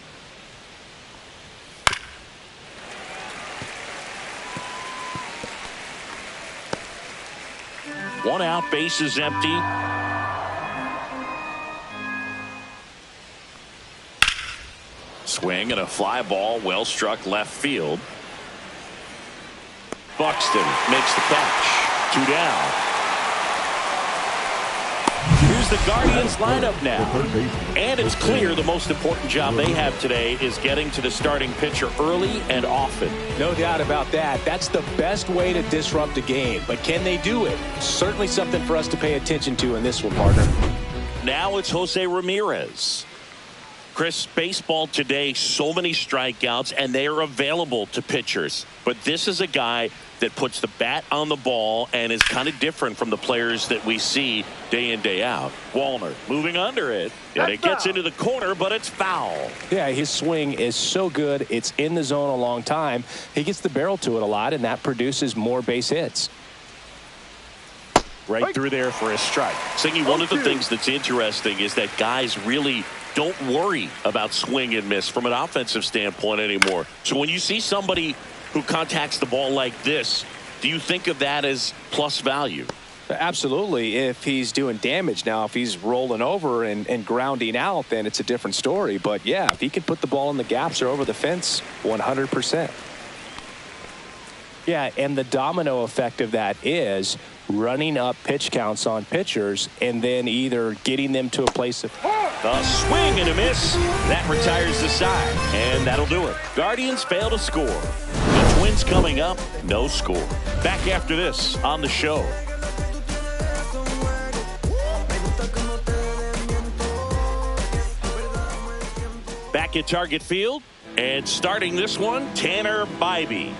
[SPEAKER 2] One out, base is empty. Swing and a fly ball, well struck left field. Buxton makes the catch. 2 down. Here's the Guardians lineup now. And it's clear the most important job they have today is getting to the starting pitcher early and often.
[SPEAKER 3] No doubt about that. That's the best way to disrupt a game. But can they do it? Certainly something for us to pay attention to in this one, partner.
[SPEAKER 2] Now it's Jose Ramirez. Chris, baseball today, so many strikeouts, and they are available to pitchers. But this is a guy that puts the bat on the ball and is kind of different from the players that we see day in, day out. Wallner moving under it, and it gets into the corner, but it's foul.
[SPEAKER 3] Yeah, his swing is so good. It's in the zone a long time. He gets the barrel to it a lot, and that produces more base hits.
[SPEAKER 2] Right through there for a strike. Singy, one of the things that's interesting is that guys really don't worry about swing and miss from an offensive standpoint anymore. So when you see somebody who contacts the ball like this, Do you think of that as plus value?
[SPEAKER 3] Absolutely, if he's doing damage. Now, if he's rolling over and grounding out, then it's a different story. But, yeah, if he can put the ball in the gaps or over the fence, 100%. Yeah, and the domino effect of that is running up pitch counts on pitchers and then either getting them to a place of...
[SPEAKER 2] A swing and a miss. That retires the side, and that'll do it. Guardians fail to score. The Twins coming up, no score. Back after this on the show. Back at Target Field, and starting this one, Tanner Bybee.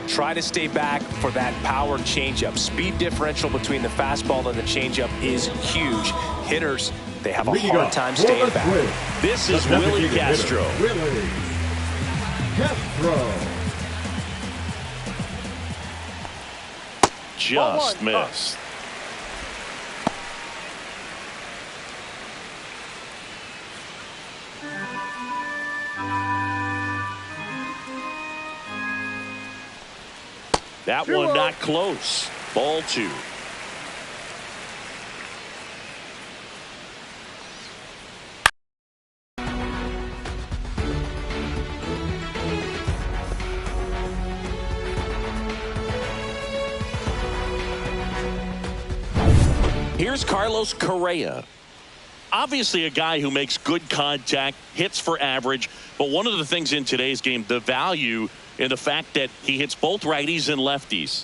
[SPEAKER 3] Try to stay back for that power changeup. Speed differential between the fastball and the changeup is huge. Hitters, they have a hard time staying back.
[SPEAKER 2] This is Willie Castro.
[SPEAKER 4] Willie Castro.
[SPEAKER 2] Just missed. That one not close. Ball 2. Here's Carlos Correa. Obviously a guy who makes good contact, hits for average, but one of the things in today's game, the value in the fact that he hits both righties and lefties.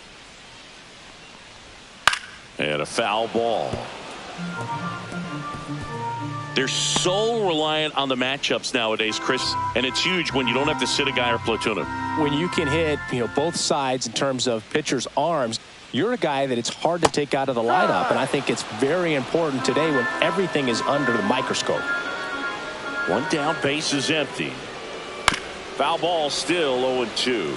[SPEAKER 2] And a foul ball. They're so reliant on the matchups nowadays, Chris, and it's huge when you don't have to sit a guy or platoon him.
[SPEAKER 3] When you can hit, both sides in terms of pitchers' arms, you're a guy that it's hard to take out of the lineup, and I think it's very important today when everything is under the microscope.
[SPEAKER 2] One down, base is empty. Foul ball, still 0-2.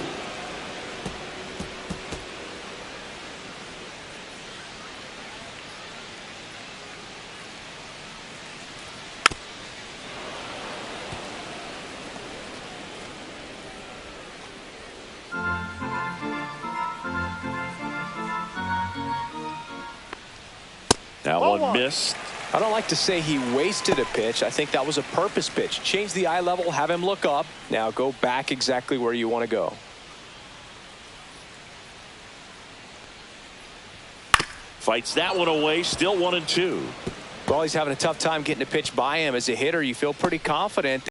[SPEAKER 2] That one missed.
[SPEAKER 3] I don't like to say he wasted a pitch. I think that was a purpose pitch. Change the eye level, have him look up. Now go back exactly where you want to go.
[SPEAKER 2] Fights that one away, still 1-2.
[SPEAKER 3] Well, he's having a tough time getting a pitch by him. As a hitter, you feel pretty confident